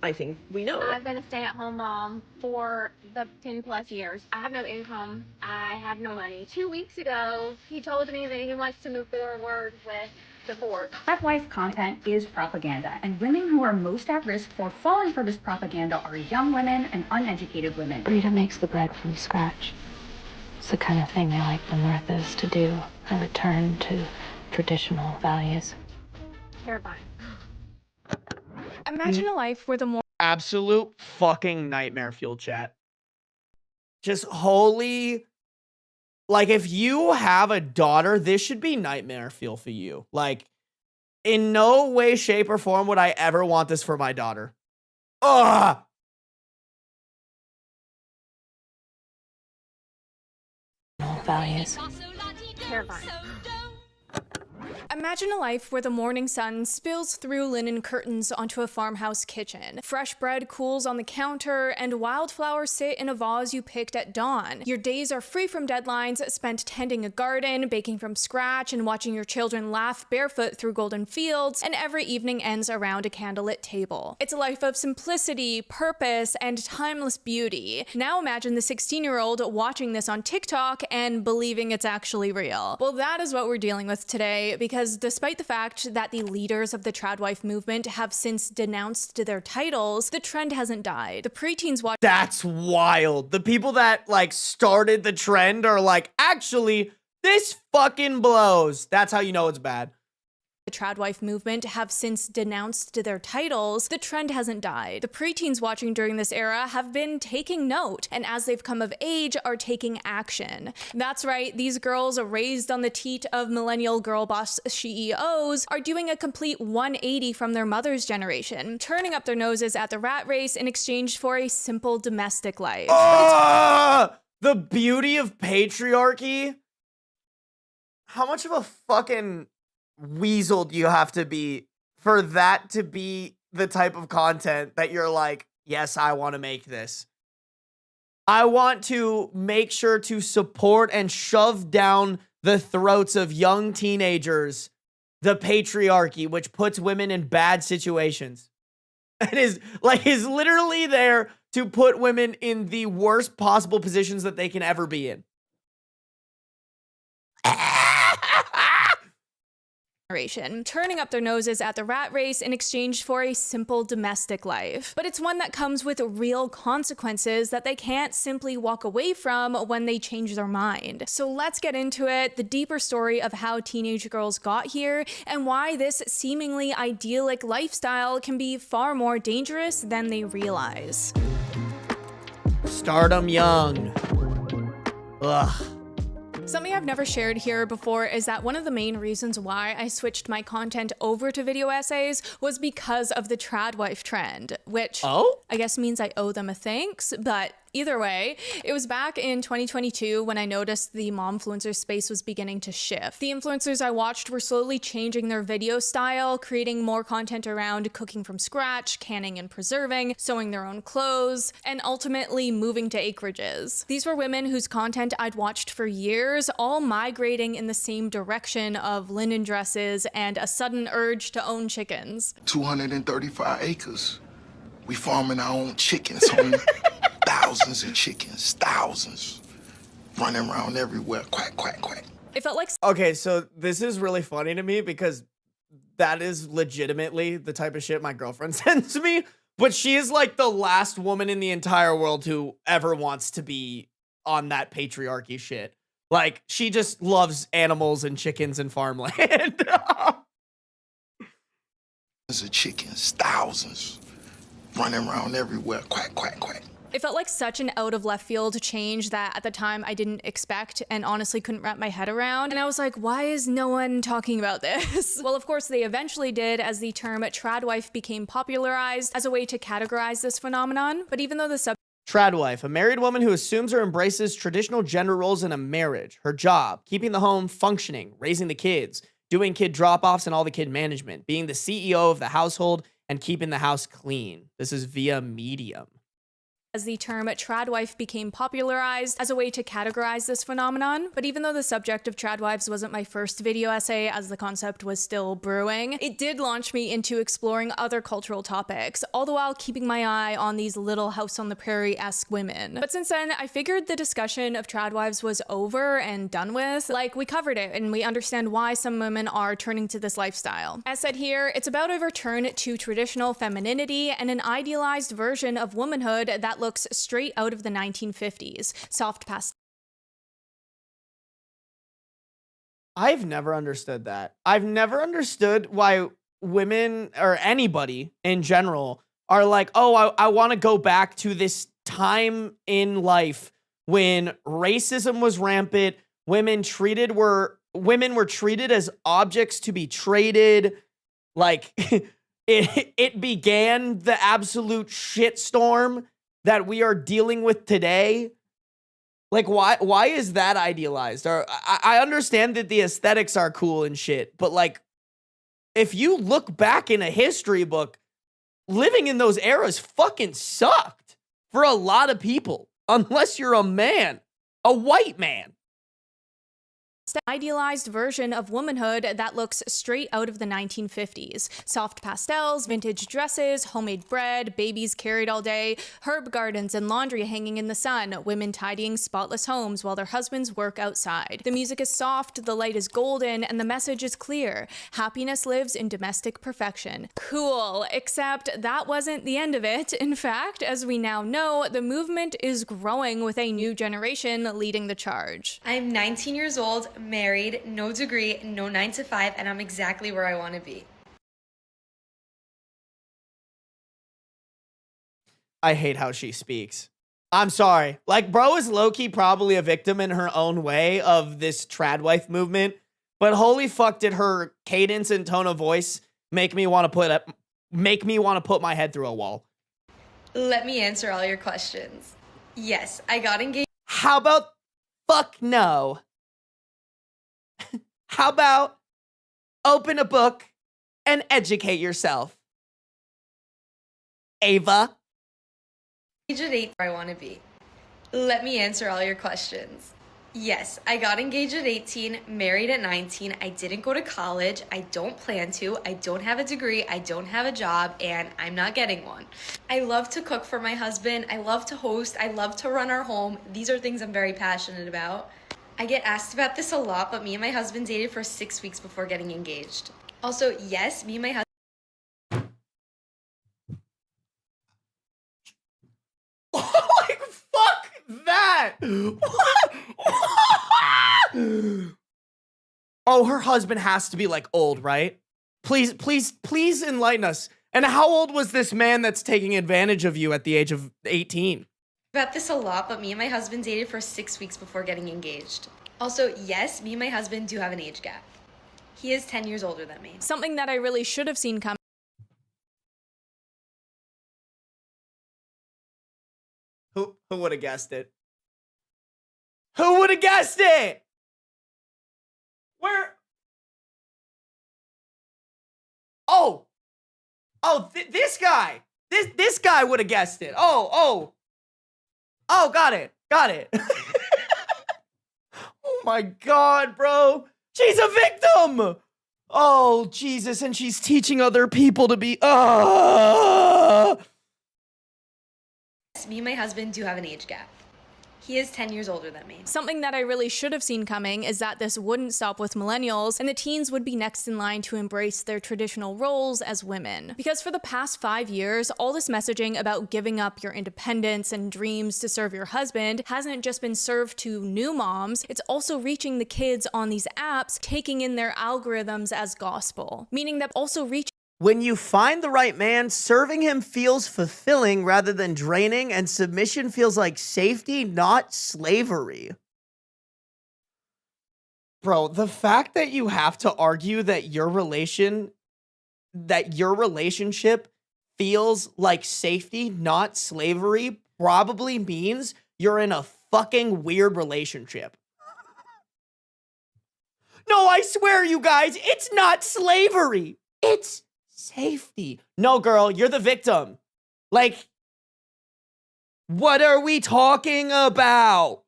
I think we know. I've been a stay-at-home mom for the 10 plus years. I have no income. I have no money. 2 weeks ago, he told me that he wants to move forward with divorce. Tradwife content is propaganda, and women who are most at risk for falling for this propaganda are young women and uneducated women. Rita makes the bread from scratch. It's the kind of thing they like the Marthas to do, a return to traditional values. Terrifying. Imagine a life where the more Absolute fucking nightmare fuel, chat. Just holy. Like, if you have a daughter, this should be nightmare fuel for you. Like, in no way, shape, or form would I ever want this for my daughter. Ugh! Values. Terrifying. Imagine a life where the morning sun spills through linen curtains onto a farmhouse kitchen. Fresh bread cools on the counter, and wildflowers sit in a vase you picked at dawn. Your days are free from deadlines, spent tending a garden, baking from scratch, and watching your children laugh barefoot through golden fields, and every evening ends around a candlelit table. It's a life of simplicity, purpose, and timeless beauty. Now imagine the 16-year-old watching this on TikTok and believing it's actually real. Well, that is what we're dealing with today, because despite the fact that the leaders of the tradwife movement have since denounced their titles, the trend hasn't died. The preteens watch— That's wild. The people that, like, started the trend are like, actually, this fucking blows. That's how you know it's bad. The tradwife movement have since denounced their titles, the trend hasn't died. The preteens watching during this era have been taking note, and as they've come of age, are taking action. That's right, these girls raised on the teat of millennial girl boss CEOs are doing a complete 180 from their mother's generation, turning up their noses at the rat race in exchange for a simple domestic life. The beauty of patriarchy. How much of a fucking weasel do you have to be for that to be the type of content that you're like, yes, I want to make this. I want to make sure to support and shove down the throats of young teenagers the patriarchy, which puts women in bad situations. And is literally there to put women in the worst possible positions that they can ever be in. Turning up their noses at the rat race in exchange for a simple domestic life. But it's one that comes with real consequences that they can't simply walk away from when they change their mind. So let's get into it, the deeper story of how teenage girls got here and why this seemingly idyllic lifestyle can be far more dangerous than they realize. Stardom young. Ugh. Something I've never shared here before is that one of the main reasons why I switched my content over to video essays was because of the trad wife trend, which I guess means I owe them a thanks, but either way, it was back in 2022 when I noticed the momfluencer space was beginning to shift. The influencers I watched were slowly changing their video style, creating more content around cooking from scratch, canning and preserving, sewing their own clothes, and ultimately moving to acreages. These were women whose content I'd watched for years, all migrating in the same direction of linen dresses and a sudden urge to own chickens. 235 acres. We farming our own chickens, homie. Thousands of chickens, thousands, running around everywhere, quack, quack, quack. It felt like... Okay, so this is really funny to me because that is legitimately the type of shit my girlfriend sends me, but she is like the last woman in the entire world who ever wants to be on that patriarchy shit. Like, she just loves animals and chickens and farmland. Thousands of chickens, thousands, running around everywhere, quack, quack, quack. It felt like such an out of left field change that at the time I didn't expect and honestly couldn't wrap my head around. And I was like, why is no one talking about this? Well, of course, they eventually did as the term tradwife became popularized as a way to categorize this phenomenon. But even though the Tradwife, a married woman who assumes or embraces traditional gender roles in a marriage, her job, keeping the home functioning, raising the kids, doing kid drop-offs and all the kid management, being the CEO of the household, and keeping the house clean. This is via Medium. As the term tradwife became popularized as a way to categorize this phenomenon. But even though the subject of tradwives wasn't my first video essay as the concept was still brewing, it did launch me into exploring other cultural topics, all the while keeping my eye on these Little House on the Prairie-esque women. But since then, I figured the discussion of tradwives was over and done with. Like, we covered it and we understand why some women are turning to this lifestyle. As said here, it's about a return to traditional femininity and an idealized version of womanhood that looks straight out of the 1950s. Soft pastel. I've never understood that. I've never understood why women or anybody in general are like, oh, I want to go back to this time in life when racism was rampant, women were treated as objects to be traded. Like it began the absolute shitstorm that we are dealing with today. Like, why is that idealized? Or I understand that the aesthetics are cool and shit, but like, if you look back in a history book, living in those eras fucking sucked for a lot of people, unless you're a man, a white man. Idealized version of womanhood that looks straight out of the 1950s. Soft pastels, vintage dresses, homemade bread, babies carried all day, herb gardens and laundry hanging in the sun, women tidying spotless homes while their husbands work outside. The music is soft, the light is golden, and the message is clear. Happiness lives in domestic perfection. Cool, except that wasn't the end of it. In fact, as we now know, the movement is growing with a new generation leading the charge. I'm 19 years old, married, no degree, no 9 to 5, and I'm exactly where I want to be. I hate how she speaks. I'm sorry. Like, bro is low-key probably a victim in her own way of this tradwife movement, but holy fuck did her cadence and tone of voice make me want to put my head through a wall. Let me answer all your questions. Yes, I got engaged. How about fuck no? How about open a book and educate yourself? Ava? Age at 8 where I want to be. Let me answer all your questions. Yes, I got engaged at 18, married at 19. I didn't go to college. I don't plan to. I don't have a degree. I don't have a job, and I'm not getting one. I love to cook for my husband. I love to host. I love to run our home. These are things I'm very passionate about. I get asked about this a lot, but me and my husband dated for 6 weeks before getting engaged. Also, yes, me and my husband. Like, fuck that. Oh, her husband has to be like old, right? Please enlighten us. And how old was this man that's taking advantage of you at the age of 18? About this a lot, but me and my husband dated for 6 weeks before getting engaged. Also, yes, me and my husband do have an age gap. He is 10 years older than me. Something that I really should have seen coming. Who would have guessed it? Who would have guessed it? Where? Oh, this guy. This guy would have guessed it. Oh, got it. Oh my God, bro. She's a victim. Oh, Jesus, and she's teaching other people to be, Me and my husband do have an age gap. He is 10 years older than me. Something that I really should have seen coming is that this wouldn't stop with millennials, and the teens would be next in line to embrace their traditional roles as women. Because for the past 5 years, all this messaging about giving up your independence and dreams to serve your husband hasn't just been served to new moms, it's also reaching the kids on these apps, taking in their algorithms as gospel. Meaning that also reaching when you find the right man, serving him feels fulfilling rather than draining, and submission feels like safety, not slavery. Bro, the fact that you have to argue that your relationship feels like safety, not slavery, probably means you're in a fucking weird relationship. No, I swear, you guys, it's not slavery. It's safety. No, girl, you're the victim. Like, what are we talking about?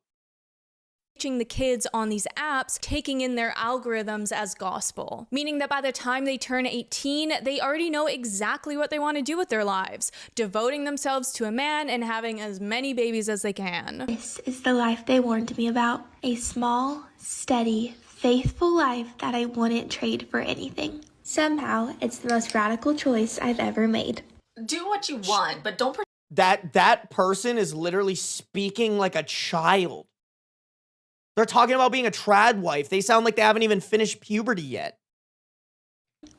Reaching the kids on these apps, taking in their algorithms as gospel. Meaning that by the time they turn 18, they already know exactly what they want to do with their lives, devoting themselves to a man and having as many babies as they can. This is the life they warned me about. A small, steady, faithful life that I wouldn't trade for anything. Somehow, it's the most radical choice I've ever made. Do what you want, but don't That person is literally speaking like a child. They're talking about being a trad wife. They sound like they haven't even finished puberty yet.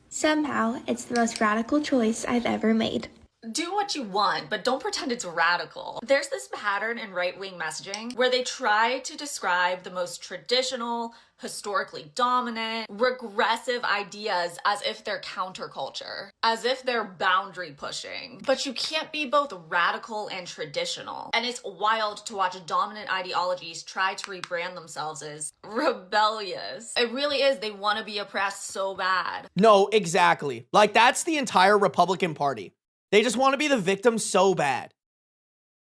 Somehow, it's the most radical choice I've ever made. Do what you want, but don't pretend it's radical. There's this pattern in right-wing messaging where they try to describe the most traditional, historically dominant, regressive ideas as if they're counterculture, as if they're boundary pushing. But you can't be both radical and traditional. And it's wild to watch dominant ideologies try to rebrand themselves as rebellious. It really is. They want to be oppressed so bad. No, exactly. Like, that's the entire Republican Party. They just want to be the victim so bad.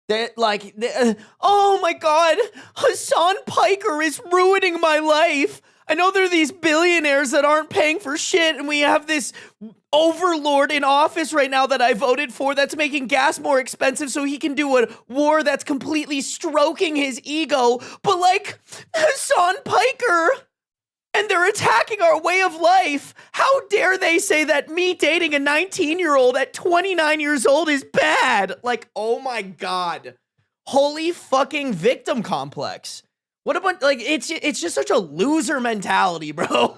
Oh my God, Hassan Piker is ruining my life. I know there are these billionaires that aren't paying for shit, and we have this overlord in office right now that I voted for that's making gas more expensive so he can do a war that's completely stroking his ego. But like, Hassan Piker, and they're attacking our way of life. How dare they say that me dating a 19-year-old at 29 years old is bad? Like, oh my God. Holy fucking victim complex. What about, like, it's just such a loser mentality, bro.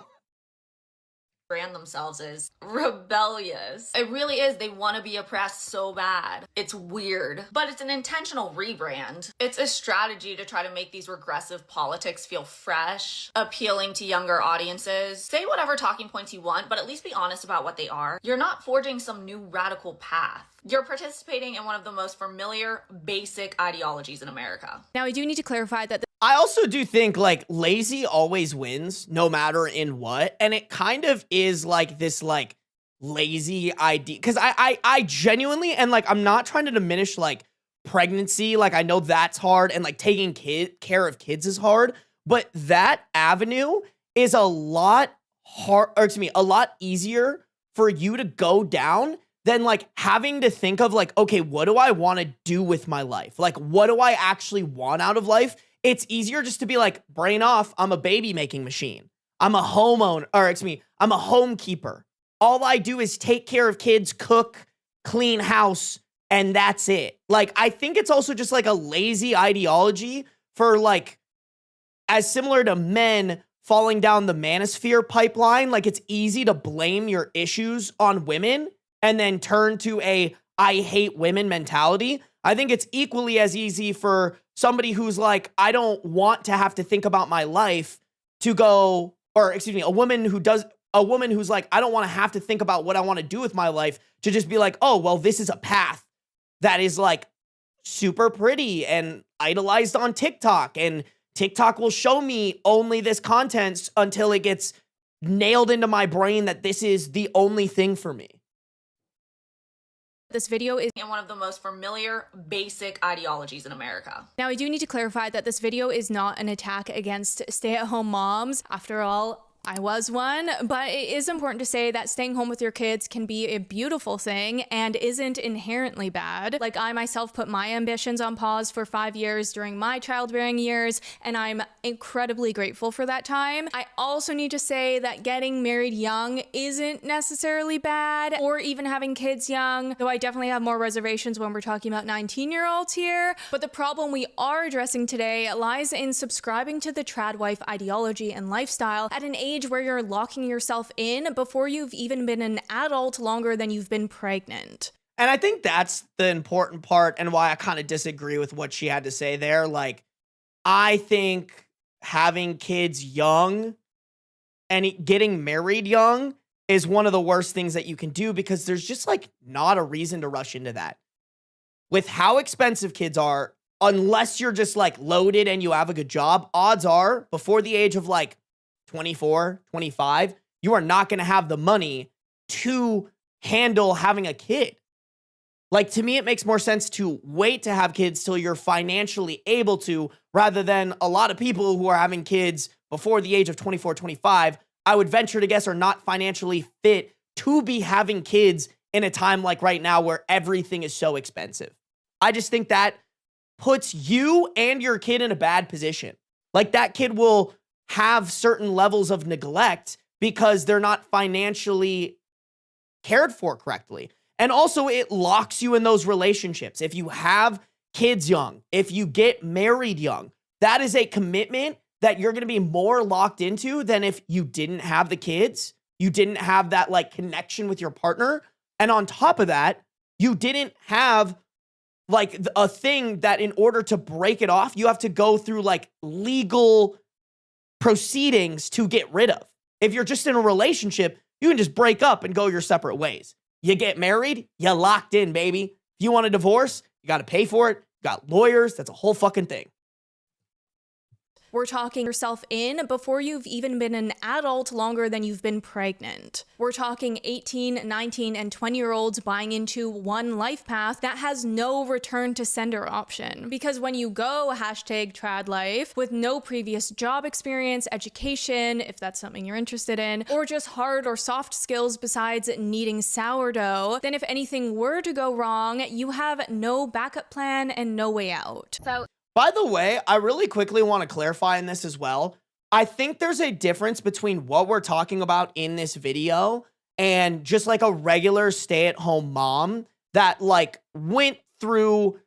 Brand themselves as rebellious. It really is. They want to be oppressed so bad. It's weird, but it's an intentional rebrand. It's a strategy to try to make these regressive politics feel fresh, appealing to younger audiences. Say whatever talking points you want, but at least be honest about what they are. You're not forging some new radical path. You're participating in one of the most familiar, basic ideologies in America. Now, I do need to clarify that I also do think, like, lazy always wins, no matter in what. And it kind of is, like, this, like, lazy idea. Because I genuinely, and, like, I'm not trying to diminish, like, pregnancy. Like, I know that's hard. And, like, taking care of kids is hard. But that avenue is a lot a lot easier for you to go down than like having to think of like, okay, what do I want to do with my life? Like, what do I actually want out of life? It's easier just to be like, brain off, I'm a baby making machine. I'm a homeowner, I'm a homekeeper. All I do is take care of kids, cook, clean house, and that's it. Like, I think it's also just like a lazy ideology for like, as similar to men falling down the manosphere pipeline, like it's easy to blame your issues on women and then turn to a I hate women mentality. I think it's equally as easy for somebody who's like, I don't want to have to think about my life to go, a woman who's like, I don't want to have to think about what I want to do with my life, to just be like, oh, well, this is a path that is like super pretty and idolized on TikTok, and TikTok will show me only this content until it gets nailed into my brain that this is the only thing for me. This video is in one of the most familiar, basic ideologies in America. Now, I do need to clarify that this video is not an attack against stay-at-home moms. After all, I was one, but it is important to say that staying home with your kids can be a beautiful thing and isn't inherently bad. Like, I myself put my ambitions on pause for 5 years during my childbearing years, and I'm incredibly grateful for that time. I also need to say that getting married young isn't necessarily bad, or even having kids young, though I definitely have more reservations when we're talking about 19-year-olds here. But the problem we are addressing today lies in subscribing to the trad wife ideology and lifestyle at an age where you're locking yourself in before you've even been an adult longer than you've been pregnant. And I think that's the important part, and why I kind of disagree with what she had to say there. Like, I think having kids young and getting married young is one of the worst things that you can do, because there's just like not a reason to rush into that. With how expensive kids are, unless you're just like loaded and you have a good job, odds are before the age of like 24, 25, you are not going to have the money to handle having a kid. Like, to me, it makes more sense to wait to have kids till you're financially able to, rather than a lot of people who are having kids before the age of 24, 25, I would venture to guess are not financially fit to be having kids in a time like right now where everything is so expensive. I just think that puts you and your kid in a bad position. Like, that kid will have certain levels of neglect because they're not financially cared for correctly. And also, it locks you in those relationships. If you have kids young, if you get married young, that is a commitment that you're going to be more locked into than if you didn't have the kids, you didn't have that like connection with your partner. And on top of that, you didn't have like a thing that in order to break it off, you have to go through like legal proceedings to get rid of. If you're just in a relationship, you can just break up and go your separate ways. You get married, you're locked in, baby. If you want a divorce, you got to pay for it. You got lawyers. That's a whole fucking thing. We're talking yourself in before you've even been an adult longer than you've been pregnant. We're talking 18, 19, and 20-year-olds buying into one life path that has no return to sender option. Because when you go #trad life with no previous job experience, education, if that's something you're interested in, or just hard or soft skills besides kneading sourdough, then if anything were to go wrong, you have no backup plan and no way out. So By the way, I really quickly want to clarify in this as well. I think there's a difference between what we're talking about in this video and just like a regular stay-at-home mom that like went through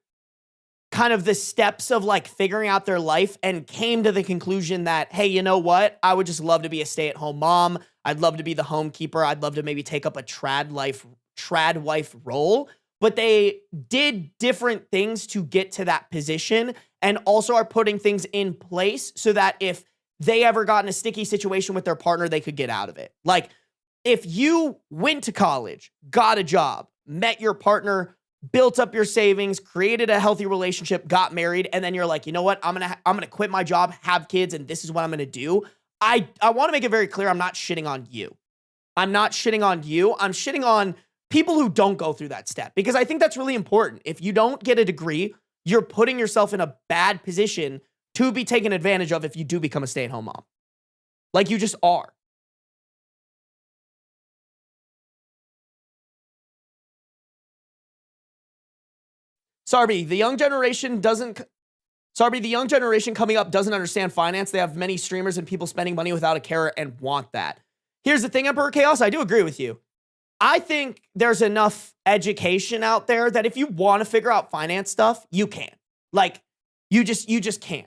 kind of the steps of like figuring out their life and came to the conclusion that, hey, you know what? I would just love to be a stay-at-home mom. I'd love to be the homekeeper. I'd love to maybe take up a trad wife role. But they did different things to get to that position, and also are putting things in place so that if they ever got in a sticky situation with their partner, they could get out of it. Like, if you went to college, got a job, met your partner, built up your savings, created a healthy relationship, got married, and then you're like, you know what? I'm gonna quit my job, have kids, and this is what I'm gonna do. I want to make it very clear, I'm not shitting on you. I'm not shitting on you. I'm shitting on people who don't go through that step, because I think that's really important. If you don't get a degree, you're putting yourself in a bad position to be taken advantage of if you do become a stay-at-home mom. Like, you just are. Sarby, the young generation coming up doesn't understand finance. They have many streamers and people spending money without a care and want that. Here's the thing, Emperor Chaos, I do agree with you. I think there's enough education out there that if you want to figure out finance stuff, you can. Like, you just can.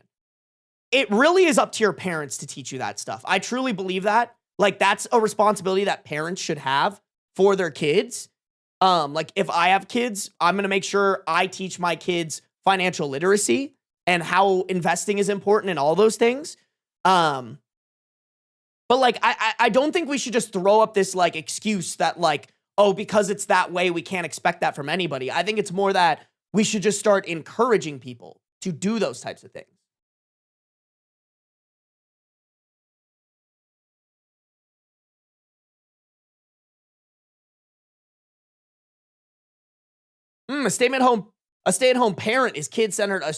It really is up to your parents to teach you that stuff. I truly believe that. Like, that's a responsibility that parents should have for their kids. Like, if I have kids, I'm going to make sure I teach my kids financial literacy and how investing is important and all those things. But like, I don't think we should just throw up this like excuse that like, oh, because it's that way, we can't expect that from anybody. I think it's more that we should just start encouraging people to do those types of things. A stay-at-home parent is kid-centered. A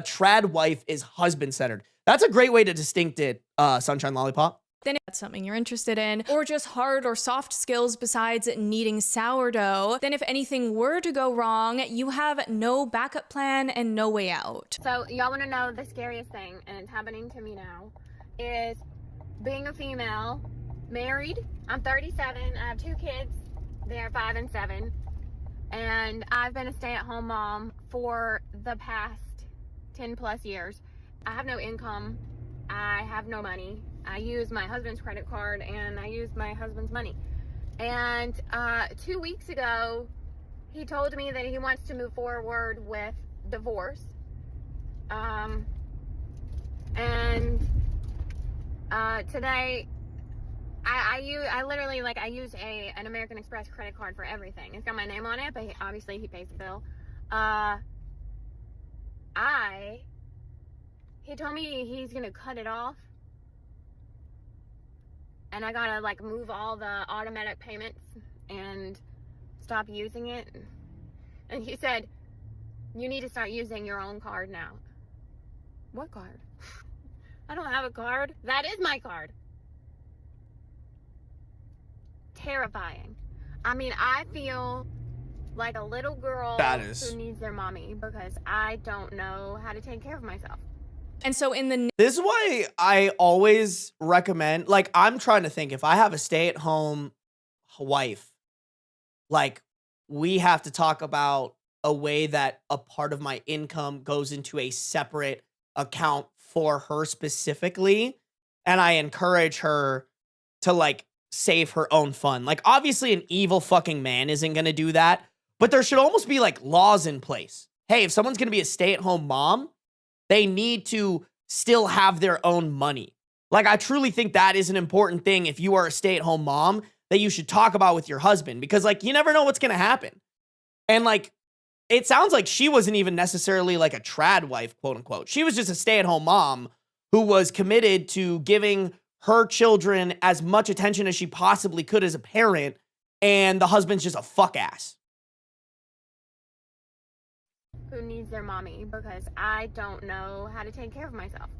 trad wife is husband-centered. That's a great way to distinct it, Sunshine Lollipop. Then if that's something you're interested in, or just hard or soft skills besides kneading sourdough, then if anything were to go wrong, you have no backup plan and no way out. So y'all want to know the scariest thing, and it's happening to me now, is being a female, married. I'm 37. I have 2 kids. They are 5 and 7. And I've been a stay-at-home mom for the past 10 plus years. I have no income. I have no money. I use my husband's credit card and I use my husband's money. And 2 weeks ago, he told me that he wants to move forward with divorce. Today, I literally, like, I use an American Express credit card for everything. It's got my name on it, but obviously he pays the bill. He told me he's gonna cut it off, and I gotta like move all the automatic payments and stop using it. And he said, you need to start using your own card now. What card? I don't have a card. That is my card. Terrifying. I mean, I feel like a little girl who needs their mommy because I don't know how to take care of myself. And so this is why I always recommend, like, I'm trying to think, if I have a stay-at-home wife, like, we have to talk about a way that a part of my income goes into a separate account for her specifically. And I encourage her to, like, save her own fund. Like, obviously an evil fucking man isn't going to do that, but there should almost be like laws in place. Hey, if someone's going to be a stay-at-home mom, they need to still have their own money. Like, I truly think that is an important thing if you are a stay-at-home mom that you should talk about with your husband, because like, you never know what's going to happen. And like, it sounds like she wasn't even necessarily like a trad wife, quote unquote. She was just a stay-at-home mom who was committed to giving her children as much attention as she possibly could as a parent, and the husband's just a fuck ass. Who needs their mommy because I don't know how to take care of myself.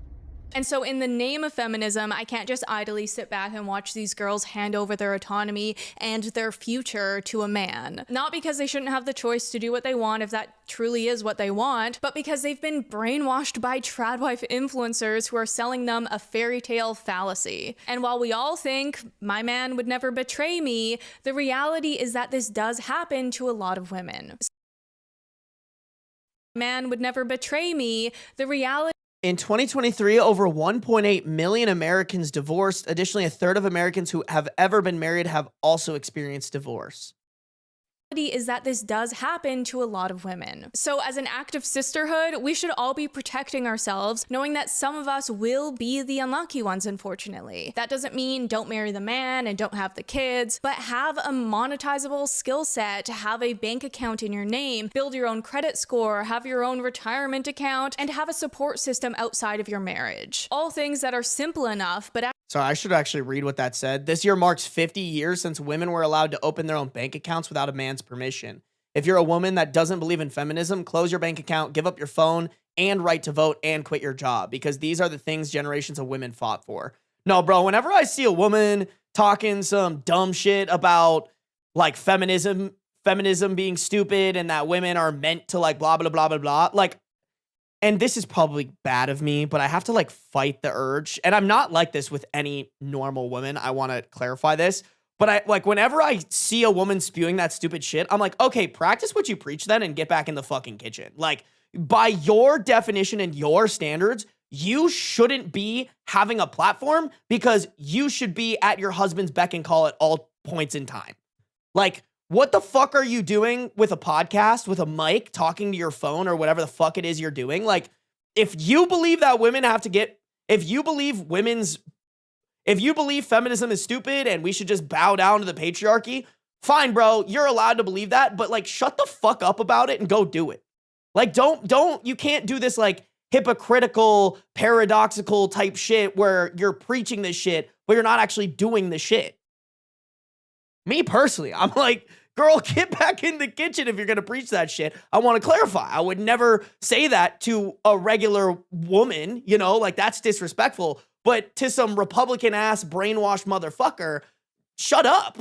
And so in the name of feminism, I can't just idly sit back and watch these girls hand over their autonomy and their future to a man. Not because they shouldn't have the choice to do what they want if that truly is what they want, but because they've been brainwashed by tradwife influencers who are selling them a fairy tale fallacy. And while we all think my man would never betray me, the reality is that this does happen to a lot of women. Man would never betray me. The reality in 2023, over 1.8 million Americans divorced. Additionally, a third of Americans who have ever been married have also experienced divorce. Is that this does happen to a lot of women. So as an act of sisterhood, we should all be protecting ourselves, knowing that some of us will be the unlucky ones, unfortunately. That doesn't mean don't marry the man and don't have the kids, but have a monetizable skill set, to have a bank account in your name, build your own credit score, have your own retirement account, and have a support system outside of your marriage. All things that are simple enough, but Sorry, I should actually read what that said. This year marks 50 years since women were allowed to open their own bank accounts without a man's permission. If you're a woman that doesn't believe in feminism, close your bank account, give up your phone, and right to vote and quit your job, because these are the things generations of women fought for. No, bro, whenever I see a woman talking some dumb shit about like feminism being stupid and that women are meant to like blah, blah, blah, blah, blah, like, and this is probably bad of me, but I have to like fight the urge. And I'm not like this with any normal woman. I want to clarify this. But I like whenever I see a woman spewing that stupid shit, I'm like, okay, practice what you preach then and get back in the fucking kitchen. Like, by your definition and your standards, you shouldn't be having a platform because you should be at your husband's beck and call at all points in time. Like, what the fuck are you doing with a podcast, with a mic, talking to your phone or whatever the fuck it is you're doing? Like, if you believe that women have to get, if you believe feminism is stupid and we should just bow down to the patriarchy, fine, bro, you're allowed to believe that, but like, shut the fuck up about it and go do it. Like, you can't do this like hypocritical, paradoxical type shit where you're preaching this shit, but you're not actually doing the shit. Me personally, I'm like, girl, get back in the kitchen if you're going to preach that shit. I want to clarify. I would never say that to a regular woman, you know, like that's disrespectful. But to some Republican ass brainwashed motherfucker, shut up.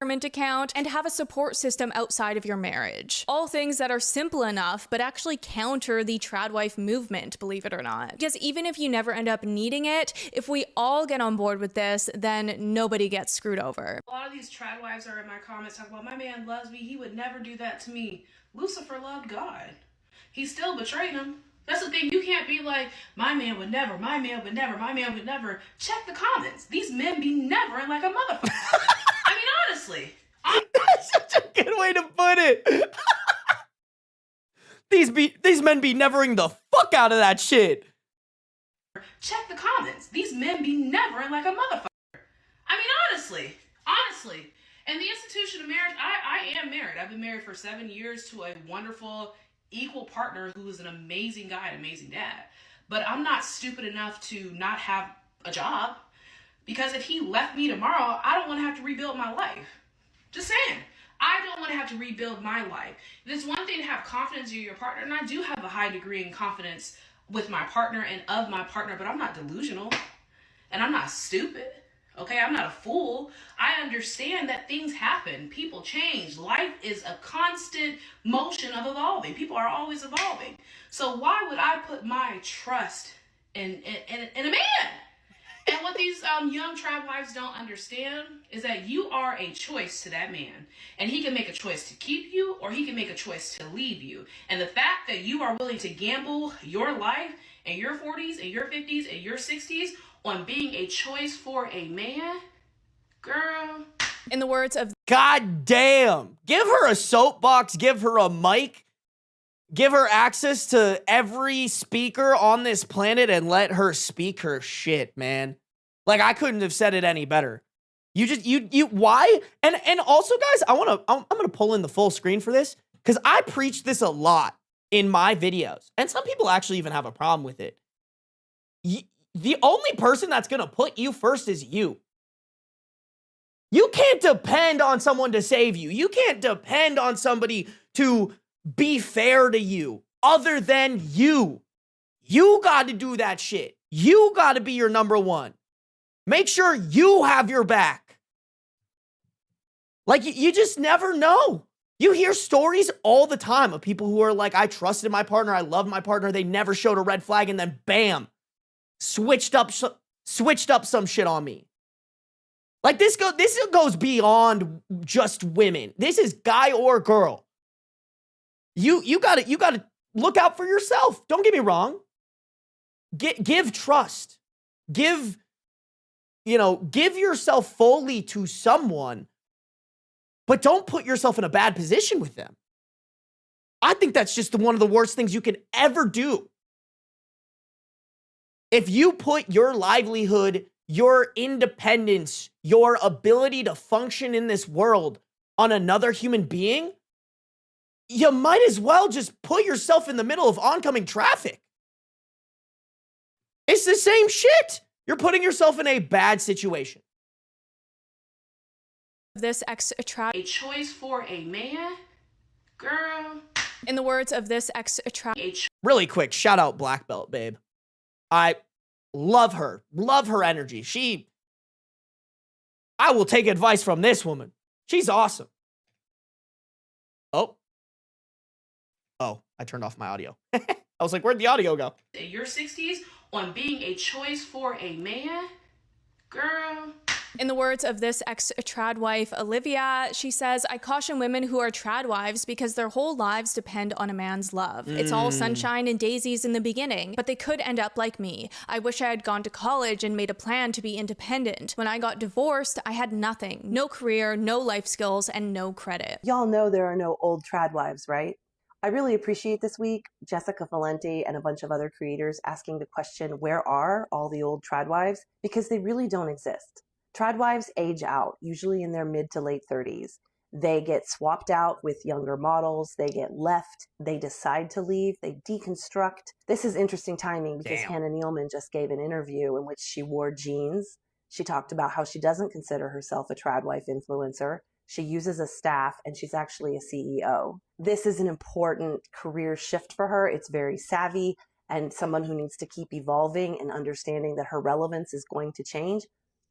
Account and have a support system outside of your marriage. All things that are simple enough, but actually counter the tradwife movement, believe it or not. Because even if you never end up needing it, if we all get on board with this, then nobody gets screwed over. A lot of these tradwives are in my comments talking about, my man loves me, he would never do that to me. Lucifer loved God. He still betrayed him. That's the thing, you can't be like, my man would never, my man would never, my man would never. Check the comments. These men be nevering like a motherfucker. I mean, honestly. That's such a good way to put it. These men be nevering the fuck out of that shit. Check the comments. These men be nevering like a motherfucker. I mean, honestly. And the institution of marriage, I am married. I've been married for 7 years to a wonderful, equal partner who is an amazing guy, an amazing dad. But I'm not stupid enough to not have a job. Because if he left me tomorrow, I don't want to have to rebuild my life. Just saying. I don't want to have to rebuild my life. It's one thing to have confidence in your partner, and I do have a high degree in confidence with my partner and of my partner, but I'm not delusional. And I'm not stupid. Okay, I'm not a fool. I understand that things happen. People change. Life is a constant motion of evolving. People are always evolving. So why would I put my trust in a man? And what these young trad wives don't understand is that you are a choice to that man. And he can make a choice to keep you or he can make a choice to leave you. And the fact that you are willing to gamble your life and your 40s and your 50s and your 60s on being a choice for a man, girl. In the words of God damn. Give her a soapbox, give her a mic, give her access to every speaker on this planet and let her speak her shit, man. Like, I couldn't have said it any better. Why? And also, guys, I'm going to pull in the full screen for this because I preach this a lot in my videos. And some people actually even have a problem with it. The only person that's going to put you first is you. You can't depend on someone to save you. You can't depend on somebody to be fair to you other than you. You got to do that shit. You got to be your number one. Make sure you have your back. Like, you just never know. You hear stories all the time of people who are like, I trusted my partner, I love my partner, they never showed a red flag, and then bam, switched up some shit on me. Like, this goes beyond just women. This is guy or girl. You gotta look out for yourself. Don't get me wrong. Give trust. Give yourself fully to someone, but don't put yourself in a bad position with them. I think that's just one of the worst things you can ever do. If you put your livelihood, your independence, your ability to function in this world on another human being, you might as well just put yourself in the middle of oncoming traffic. It's the same shit. You're putting yourself in a bad situation. This ex-trad, a choice for a man, girl. In the words of this ex-trad, Really quick, shout out Black Belt, babe. I love her. Love her energy. I will take advice from this woman. She's awesome. Oh, I turned off my audio. I was like, where'd the audio go? In your 60s on being a choice for a man, girl. In the words of this ex-trad wife, Olivia, she says, I caution women who are trad wives because their whole lives depend on a man's love. It's all sunshine and daisies in the beginning, but they could end up like me. I wish I had gone to college and made a plan to be independent. When I got divorced, I had nothing. No career, no life skills, and no credit. Y'all know there are no old trad wives, right? I really appreciate this week Jessica Valenti and a bunch of other creators asking the question, where are all the old trad wives? Because they really don't exist. Trad wives age out, usually in their mid to late 30s. They get swapped out with younger models, they get left, they decide to leave, they deconstruct. This is interesting timing because Hannah Nealman just gave an interview in which she wore jeans. She talked about how she doesn't consider herself a trad wife influencer. She uses a staff and she's actually a CEO. This is an important career shift for her. It's very savvy and someone who needs to keep evolving and understanding that her relevance is going to change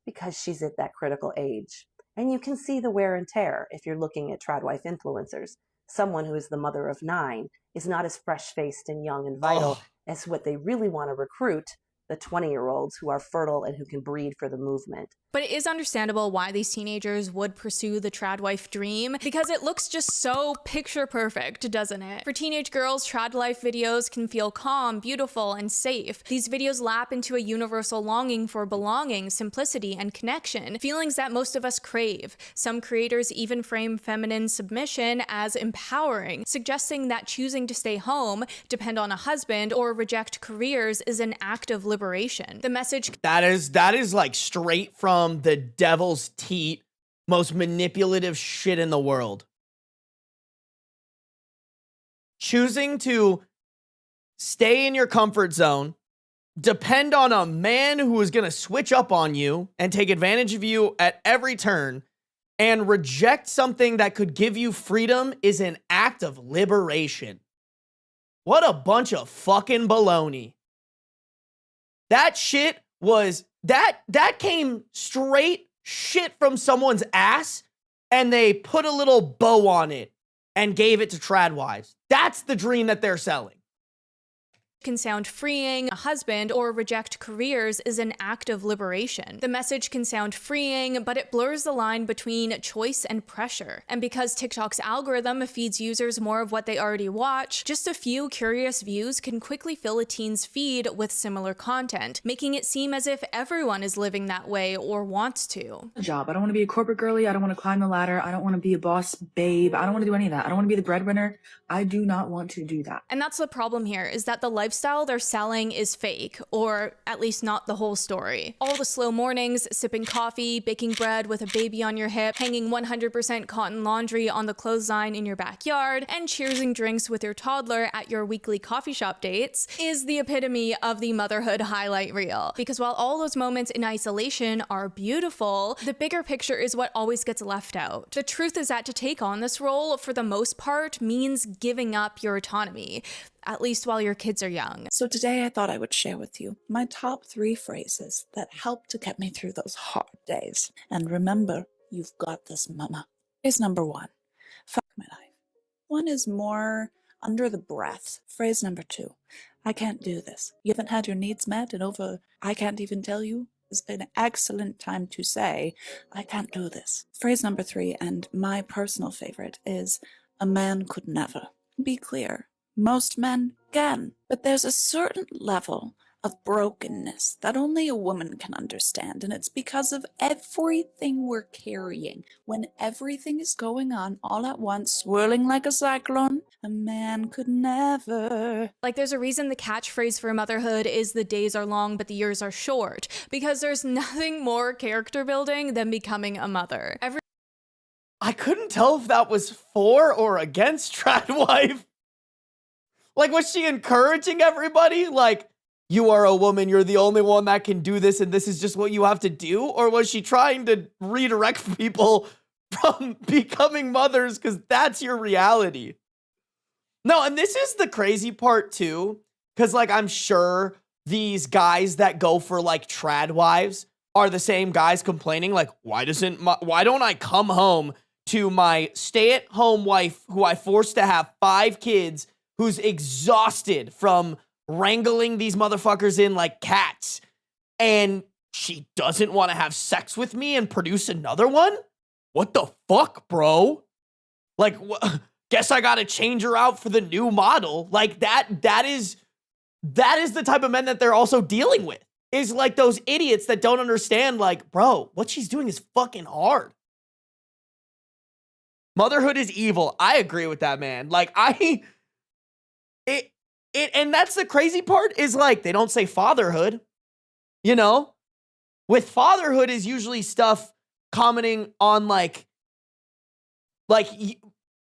because she's at that critical age. And you can see the wear and tear if you're looking at trad wife influencers. Someone who is the mother of 9 is not as fresh-faced and young and vital as what they really want to recruit, the 20-year-olds who are fertile and who can breed for the movement. But it is understandable why these teenagers would pursue the trad wife dream, because it looks just so picture perfect, doesn't it? For teenage girls, trad life videos can feel calm, beautiful, and safe. These videos lap into a universal longing for belonging, simplicity, and connection, feelings that most of us crave. Some creators even frame feminine submission as empowering, suggesting that choosing to stay home, depend on a husband, or reject careers is an act of liberation. The message that is like straight from the devil's teat, most manipulative shit in the world. Choosing to stay in your comfort zone, depend on a man who is going to switch up on you and take advantage of you at every turn, and reject something that could give you freedom is an act of liberation. What a bunch of fucking baloney. That shit was, that came straight shit from someone's ass, and they put a little bow on it and gave it to trad wives. That's the dream that they're selling. Can sound freeing. A husband or reject careers is an act of liberation. The message can sound freeing, but it blurs the line between choice and pressure. And because TikTok's algorithm feeds users more of what they already watch, just a few curious views can quickly fill a teen's feed with similar content, making it seem as if everyone is living that way or wants to. Job. I don't want to be a corporate girly. I don't want to climb the ladder. I don't want to be a boss babe. I don't want to do any of that. I don't want to be the breadwinner. I do not want to do that. And that's the problem here, is that the lifestyle they're selling is fake, or at least not the whole story. All the slow mornings, sipping coffee, baking bread with a baby on your hip, hanging 100% cotton laundry on the clothesline in your backyard, and cheersing drinks with your toddler at your weekly coffee shop dates is the epitome of the motherhood highlight reel. Because while all those moments in isolation are beautiful, the bigger picture is what always gets left out. The truth is that to take on this role, for the most part, means giving up your autonomy, at least while your kids are young. So today I thought I would share with you my top 3 phrases that helped to get me through those hard days. And remember, you've got this, mama. Phrase number 1, fuck my life. 1 is more under the breath. Phrase number 2, I can't do this. You haven't had your needs met in over, I can't even tell you. Is an excellent time to say, I can't do this. Phrase number 3, and my personal favorite, is a man could never. Be clear, most men can, but there's a certain level of brokenness that only a woman can understand, and it's because of everything we're carrying. When everything is going on all at once, swirling like a cyclone, a man could never. Like, there's a reason the catchphrase for motherhood is the days are long but the years are short, because there's nothing more character building than becoming a mother. I couldn't tell if that was for or against trad wife. Like, was she encouraging everybody? Like, you are a woman, you're the only one that can do this, and this is just what you have to do? Or was she trying to redirect people from becoming mothers because that's your reality? No, and this is the crazy part too, because like I'm sure these guys that go for like trad wives are the same guys complaining like, why don't I come home to my stay-at-home wife who I forced to have 5 kids, who's exhausted from wrangling these motherfuckers in like cats, and she doesn't want to have sex with me and produce another one? What the fuck, bro? Like, guess I gotta change her out for the new model. Like, that is the type of men that they're also dealing with. Is like those idiots that don't understand, like, bro, what she's doing is fucking hard. Motherhood is evil. I agree with that, man. Like, and that's the crazy part, is like, they don't say fatherhood, you know? With fatherhood is usually stuff commenting on like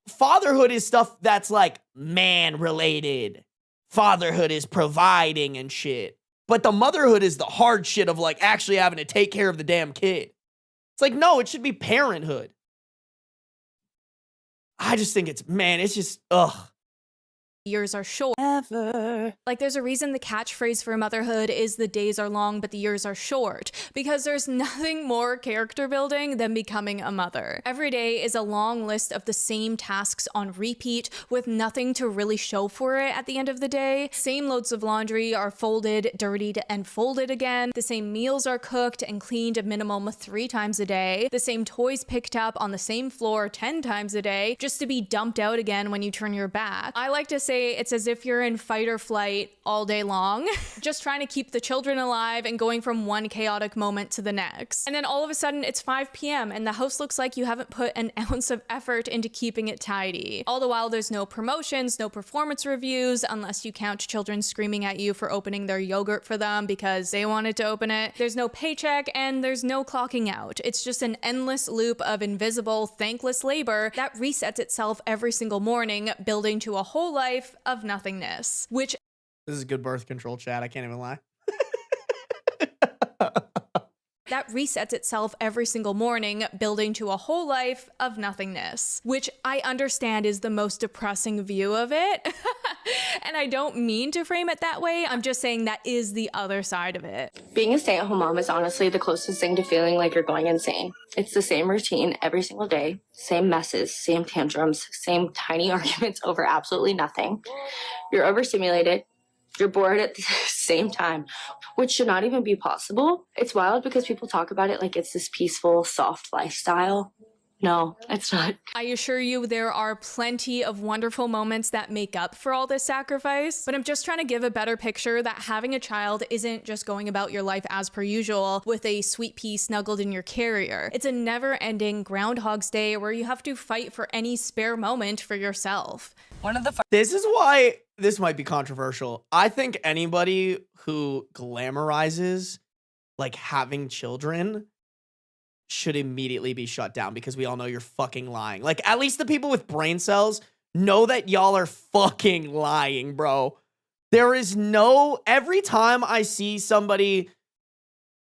fatherhood is stuff that's like man related. Fatherhood is providing and shit. But the motherhood is the hard shit of like actually having to take care of the damn kid. It's like, no, it should be parenthood. I just think it's just, ugh. Years are short. Ever. Like, there's a reason the catchphrase for motherhood is the days are long, but the years are short. Because there's nothing more character building than becoming a mother. Every day is a long list of the same tasks on repeat with nothing to really show for it at the end of the day. Same loads of laundry are folded, dirtied, and folded again. The same meals are cooked and cleaned a minimum 3 times a day. The same toys picked up on the same floor 10 times a day, just to be dumped out again when you turn your back. I like to say it's as if you're in fight or flight all day long, just trying to keep the children alive and going from one chaotic moment to the next. And then all of a sudden it's 5 p.m. and the house looks like you haven't put an ounce of effort into keeping it tidy. All the while there's no promotions, no performance reviews, unless you count children screaming at you for opening their yogurt for them because they wanted to open it. There's no paycheck and there's no clocking out. It's just an endless loop of invisible, thankless labor that resets itself every single morning, building to a whole life of nothingness, which... This is good birth control chat, I can't even lie. That resets itself every single morning, building to a whole life of nothingness, which I understand is the most depressing view of it. And I don't mean to frame it that way. I'm just saying that is the other side of it. Being a stay-at-home mom is honestly the closest thing to feeling like you're going insane. It's the same routine every single day, same messes, same tantrums, same tiny arguments over absolutely nothing. You're overstimulated. You're bored at the same time, which should not even be possible. It's wild because people talk about it like it's this peaceful, soft lifestyle. No, it's not. I assure you there are plenty of wonderful moments that make up for all this sacrifice, but I'm just trying to give a better picture that having a child isn't just going about your life as per usual with a sweet pea snuggled in your carrier. It's a never-ending Groundhog's Day where you have to fight for any spare moment for yourself. This is why this might be controversial. I think anybody who glamorizes like having children should immediately be shut down because we all know you're fucking lying. Like, at least the people with brain cells know that y'all are fucking lying, bro. There is no... Every time I see somebody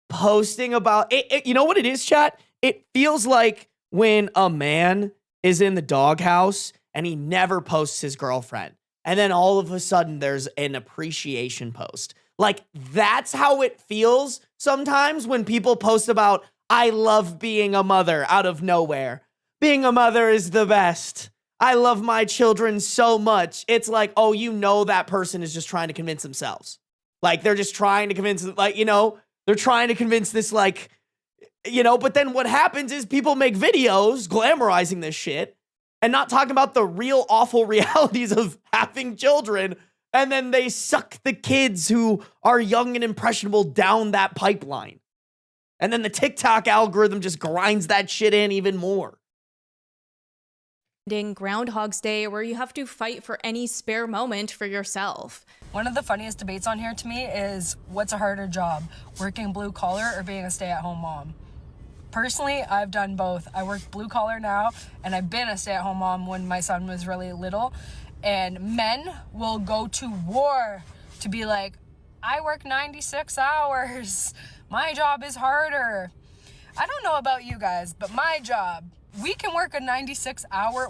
posting about... you know what it is, chat? It feels like when a man is in the doghouse and he never posts his girlfriend. And then all of a sudden there's an appreciation post. Like, that's how it feels sometimes when people post about... I love being a mother out of nowhere. Being a mother is the best. I love my children so much. It's like, oh, you know that person is just trying to convince themselves. Like, they're just trying to convince, like, you know, they're trying to convince this, like, you know, but then what happens is people make videos glamorizing this shit and not talking about the real awful realities of having children. And then they suck the kids who are young and impressionable down that pipeline. And then the TikTok algorithm just grinds that shit in even more. Groundhog's Day where you have to fight for any spare moment for yourself. One of the funniest debates on here to me is what's a harder job, working blue collar or being a stay-at-home mom? Personally, I've done both. I work blue collar now, and I've been a stay-at-home mom when my son was really little. And men will go to war to be like, I work 96 hours. My job is harder. I don't know about you guys, but my job, we can work a 96-hour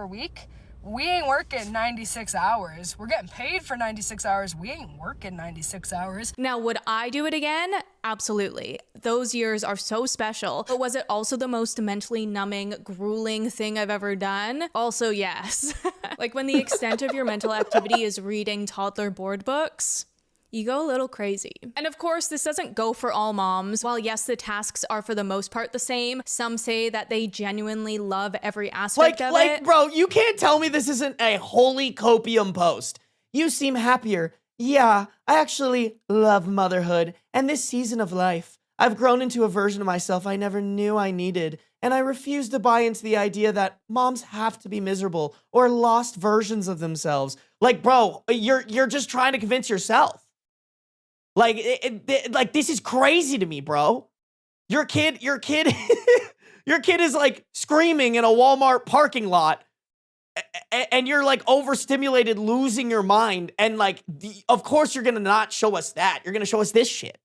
week We ain't working 96 hours. We're getting paid for 96 hours. We ain't working 96 hours. Now, would I do it again? Absolutely. Those years are so special. But was it also the most mentally numbing, grueling thing I've ever done? Also, yes. Like when the extent of your mental activity is reading toddler board books, you go a little crazy. And of course, this doesn't go for all moms. While yes, the tasks are for the most part the same, some say that they genuinely love every aspect of it. Bro, you can't tell me this isn't a holy copium post. You seem happier. Yeah, I actually love motherhood and this season of life. I've grown into a version of myself I never knew I needed, and I refuse to buy into the idea that moms have to be miserable or lost versions of themselves. Like, bro, you're just trying to convince yourself. Like, like this is crazy to me, bro. Your kid, your kid is like screaming in a Walmart parking lot, and you're like overstimulated, losing your mind, and like, of course you're gonna not show us that. You're gonna show us this shit.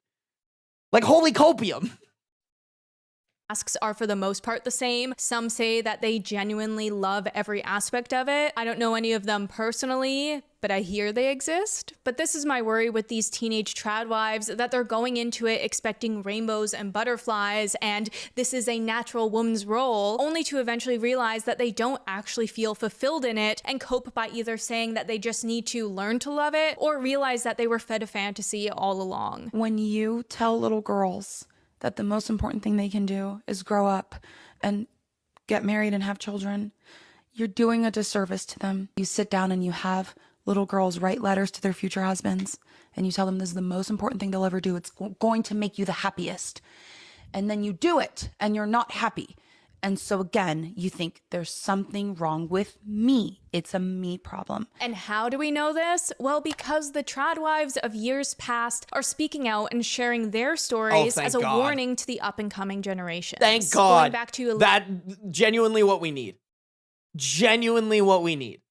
Like, holy copium. Tasks are for the most part the same. Some say that they genuinely love every aspect of it. I don't know any of them personally, but I hear they exist. But this is my worry with these teenage trad wives, that they're going into it expecting rainbows and butterflies, and this is a natural woman's role, only to eventually realize that they don't actually feel fulfilled in it and cope by either saying that they just need to learn to love it or realize that they were fed a fantasy all along. When you tell little girls that the most important thing they can do is grow up and get married and have children, you're doing a disservice to them. You sit down and you have little girls write letters to their future husbands, and you tell them this is the most important thing they'll ever do. It's going to make you the happiest. And then you do it, and you're not happy. And so again, you think there's something wrong with me. It's a me problem. And how do we know this? Well, because the trad wives of years past are speaking out and sharing their stories as a warning to the up-and-coming generations. Thank God. Going back to that, genuinely what we need. Genuinely what we need.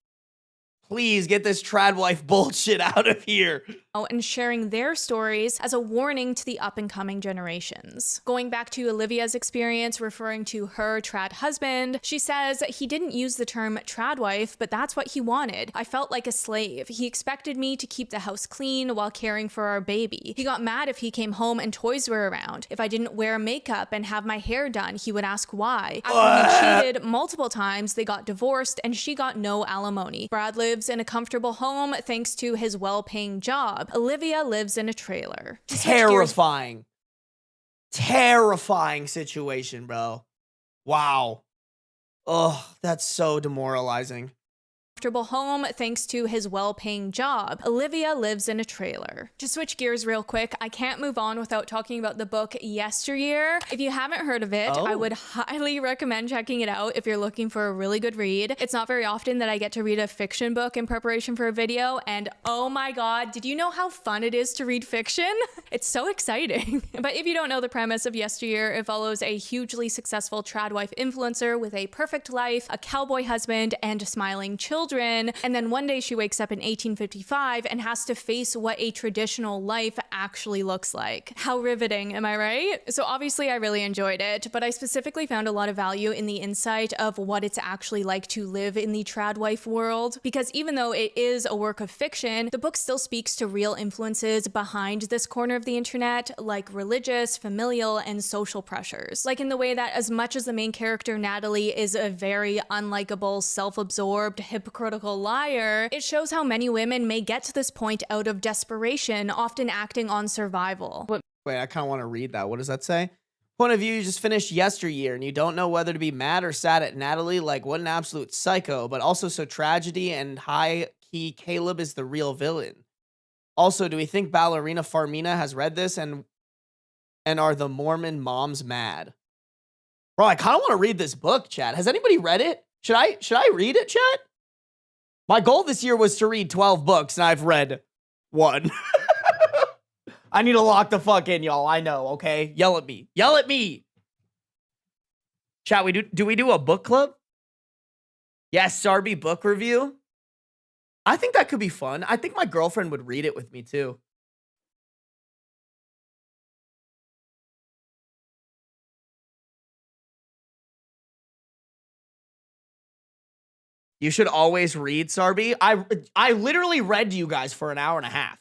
Please get this trad wife bullshit out of here. And sharing their stories as a warning to the up-and-coming generations. Going back to Olivia's experience referring to her trad husband, she says, he didn't use the term trad wife, but that's what he wanted. I felt like a slave. He expected me to keep the house clean while caring for our baby. He got mad if he came home and toys were around. If I didn't wear makeup and have my hair done, he would ask why. After he cheated multiple times, they got divorced and she got no alimony. Brad lives in a comfortable home thanks to his well-paying job. Olivia lives in a trailer. Terrifying. Terrifying situation, bro. Wow. Ugh, that's so demoralizing. Comfortable home thanks to his well-paying job. Olivia lives in a trailer. To switch gears real quick, I can't move on without talking about the book Yesteryear. If you haven't heard of it, I would highly recommend checking it out if you're looking for a really good read. It's not very often that I get to read a fiction book in preparation for a video, and oh my god, did you know how fun it is to read fiction? It's so exciting. But if you don't know the premise of Yesteryear, it follows a hugely successful trad wife influencer with a perfect life, a cowboy husband, and smiling children. And then one day she wakes up in 1855 and has to face what a traditional life actually looks like. How riveting, am I right? So obviously I really enjoyed it, but I specifically found a lot of value in the insight of what it's actually like to live in the trad wife world, because even though it is a work of fiction, the book still speaks to real influences behind this corner of the internet, like religious, familial, and social pressures. Like in the way that as much as the main character Natalie is a very unlikable, self-absorbed, hypocritical liar, it shows how many women may get to this point out of desperation, often acting on survival. Wait, I kind of want to read that. What does that say? Point of view, you just finished Yesteryear and you don't know whether to be mad or sad at Natalie. Like, what an absolute psycho, but also so tragedy and high-key Caleb is the real villain. Also, do we think Ballerina Farmina has read this and are the Mormon moms mad? Bro, I kind of want to read this book, chat. Has anybody read it? Should I read it, chat? My goal this year was to read 12 books, and I've read one. I need to lock the fuck in, y'all. I know, okay? Yell at me. Yell at me! Chat, do we do a book club? Yes, Sarby book review? I think that could be fun. I think my girlfriend would read it with me, too. You should always read, Sarby. I literally read to you guys for an hour and a half.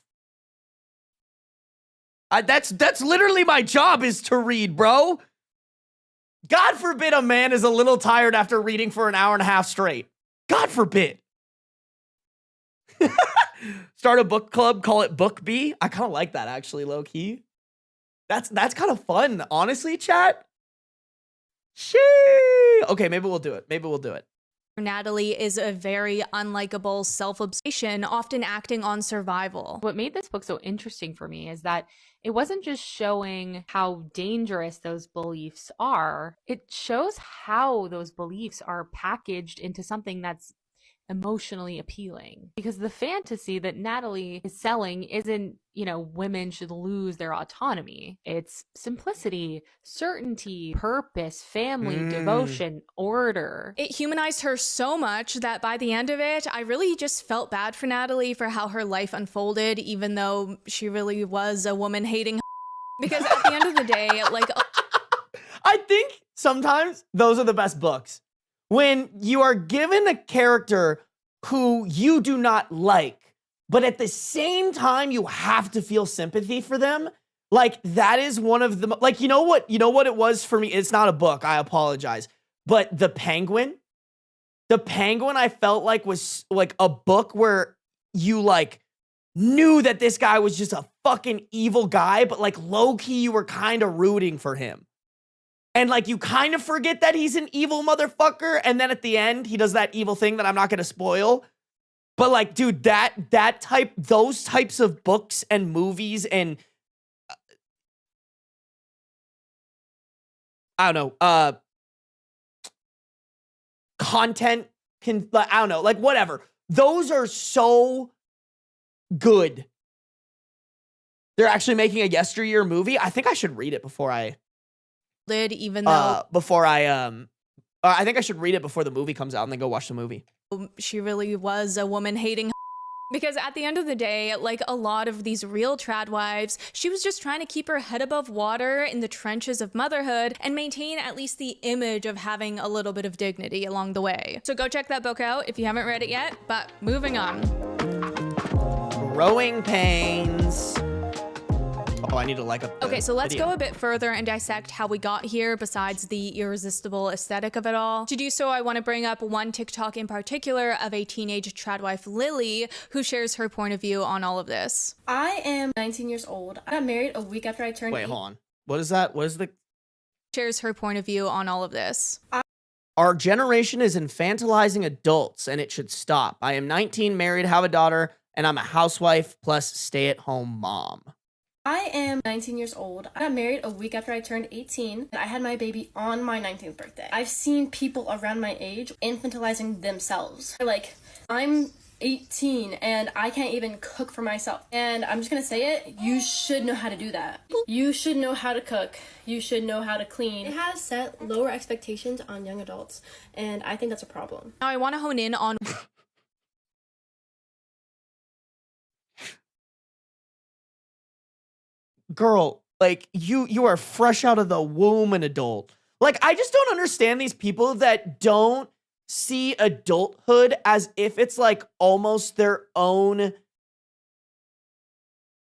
That's literally my job, is to read, bro. God forbid a man is a little tired after reading for an hour and a half straight. God forbid. Start a book club, call it Book Bee. I kind of like that, actually, low key. That's kind of fun, honestly, chat. Shee. Okay, maybe we'll do it. Maybe we'll do it. Natalie is a very unlikable self-obsession, often acting on survival. What made this book so interesting for me is that it wasn't just showing how dangerous those beliefs are, it shows how those beliefs are packaged into something that's emotionally appealing. Because the fantasy that Natalie is selling isn't, women should lose their autonomy. It's simplicity, certainty, purpose, family, devotion, order. It humanized her so much that by the end of it, I really just felt bad for Natalie for how her life unfolded, even though she really was a woman hating because at the end of the day, like... I think sometimes those are the best books. When you are given a character who you do not like, but at the same time, you have to feel sympathy for them. Like, that is one of the, like, you know what it was for me? It's not a book. I apologize. But The Penguin I felt like was like a book where you like knew that this guy was just a fucking evil guy, but like low key, you were kind of rooting for him. And like, you kind of forget that he's an evil motherfucker. And then at the end, he does that evil thing that I'm not going to spoil. But like, dude, those types of books and movies and I don't know, content I don't know, like whatever. Those are so good. They're actually making a yesteryear movie. I think I should read it before I even though I think I should read it before the movie comes out and then go watch the movie. She really was a woman hating because at the end of the day, like a lot of these real trad wives, she was just trying to keep her head above water in the trenches of motherhood and maintain at least the image of having a little bit of dignity along the way. So go check that book out if you haven't read it yet, but moving on. Growing Pains. Oh, I need to like up. Okay, so let's go a bit further and dissect how we got here besides the irresistible aesthetic of it all. To do so, I want to bring up one TikTok in particular of a teenage tradwife, Lily, who shares her point of view on all of this. I am 19 years old. I got married a week after I turned 8. Hold on. What is that? What is the... Shares her point of view on all of this. Our generation is infantilizing adults, and it should stop. I am 19, married, have a daughter, and I'm a housewife plus stay-at-home mom. I am 19 years old. I got married a week after I turned 18. I had my baby on my 19th birthday. I've seen people around my age infantilizing themselves. Like, I'm 18 and I can't even cook for myself. And I'm just gonna say it, you should know how to do that. You should know how to cook. You should know how to clean. It has set lower expectations on young adults, and I think that's a problem. Now I want to hone in on... Girl, like, you are fresh out of the womb an adult. Like, I just don't understand these people that don't see adulthood as if it's like almost their own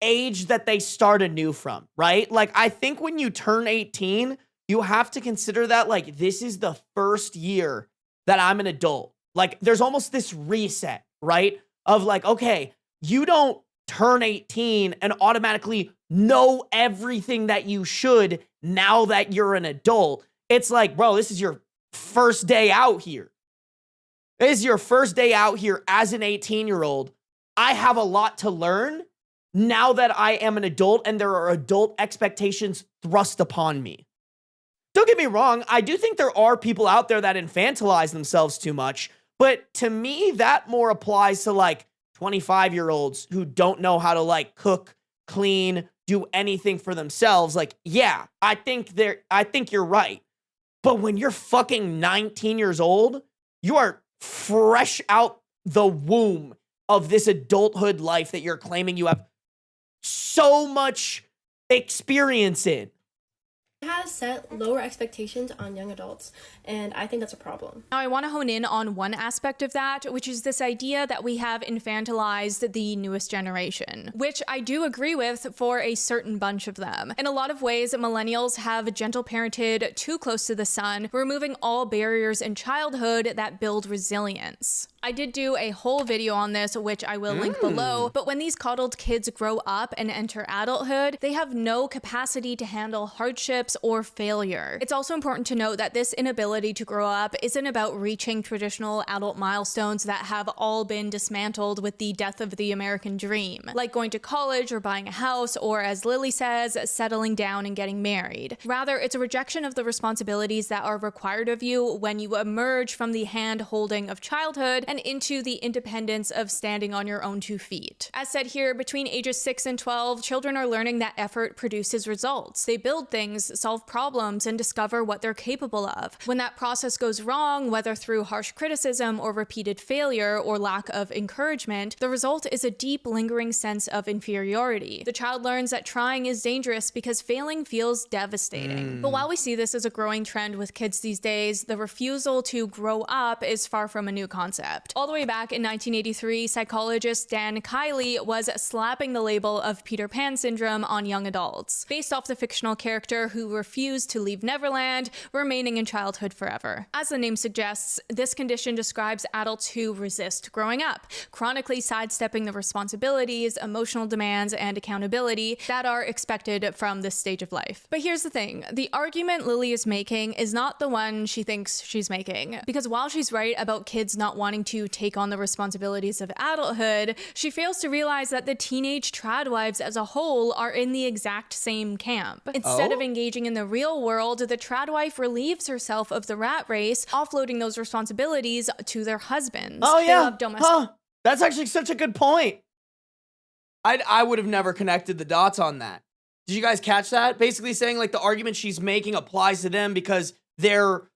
age that they start anew from, right? Like, I think when you turn 18, you have to consider that like this is the first year that I'm an adult. Like, there's almost this reset, right? Of like, okay, you don't turn 18 and automatically know everything that you should now that you're an adult. It's like, bro, this is your first day out here. This is your first day out here as an 18-year-old. I have a lot to learn now that I am an adult and there are adult expectations thrust upon me. Don't get me wrong, I do think there are people out there that infantilize themselves too much, but to me, that more applies to like 25-year-olds who don't know how to like cook, clean, do anything for themselves. Like, yeah, I think you're right. But when you're fucking 19 years old, you are fresh out the womb of this adulthood life that you're claiming you have so much experience in. It has have set lower expectations on young adults, and I think that's a problem. Now, I want to hone in on one aspect of that, which is this idea that we have infantilized the newest generation, which I do agree with for a certain bunch of them. In a lot of ways, millennials have gentle parented too close to the sun, removing all barriers in childhood that build resilience. I did do a whole video on this, which I will link below, but when these coddled kids grow up and enter adulthood, they have no capacity to handle hardships or failure. It's also important to note that this inability to grow up isn't about reaching traditional adult milestones that have all been dismantled with the death of the American dream, like going to college or buying a house, or as Lily says, settling down and getting married. Rather, it's a rejection of the responsibilities that are required of you when you emerge from the hand-holding of childhood and into the independence of standing on your own 2 feet. As said here, between ages 6 and 12, children are learning that effort produces results. They build things, solve problems, and discover what they're capable of. When that process goes wrong, whether through harsh criticism or repeated failure or lack of encouragement, the result is a deep, lingering sense of inferiority. The child learns that trying is dangerous because failing feels devastating. But while we see this as a growing trend with kids these days, the refusal to grow up is far from a new concept. All the way back in 1983, psychologist Dan Kiley was slapping the label of Peter Pan syndrome on young adults, based off the fictional character who refused to leave Neverland, remaining in childhood forever. As the name suggests, this condition describes adults who resist growing up, chronically sidestepping the responsibilities, emotional demands, and accountability that are expected from this stage of life. But here's the thing, the argument Lily is making is not the one she thinks she's making, because while she's right about kids not wanting to take on the responsibilities of adulthood, she fails to realize that the teenage tradwives as a whole are in the exact same camp. Instead of engaging in the real world, the tradwife relieves herself of the rat race, offloading those responsibilities to their husbands. Oh yeah, Huh. That's actually such a good point. I would have never connected the dots on that. Did you guys catch that? Basically saying like the argument she's making applies to them because they're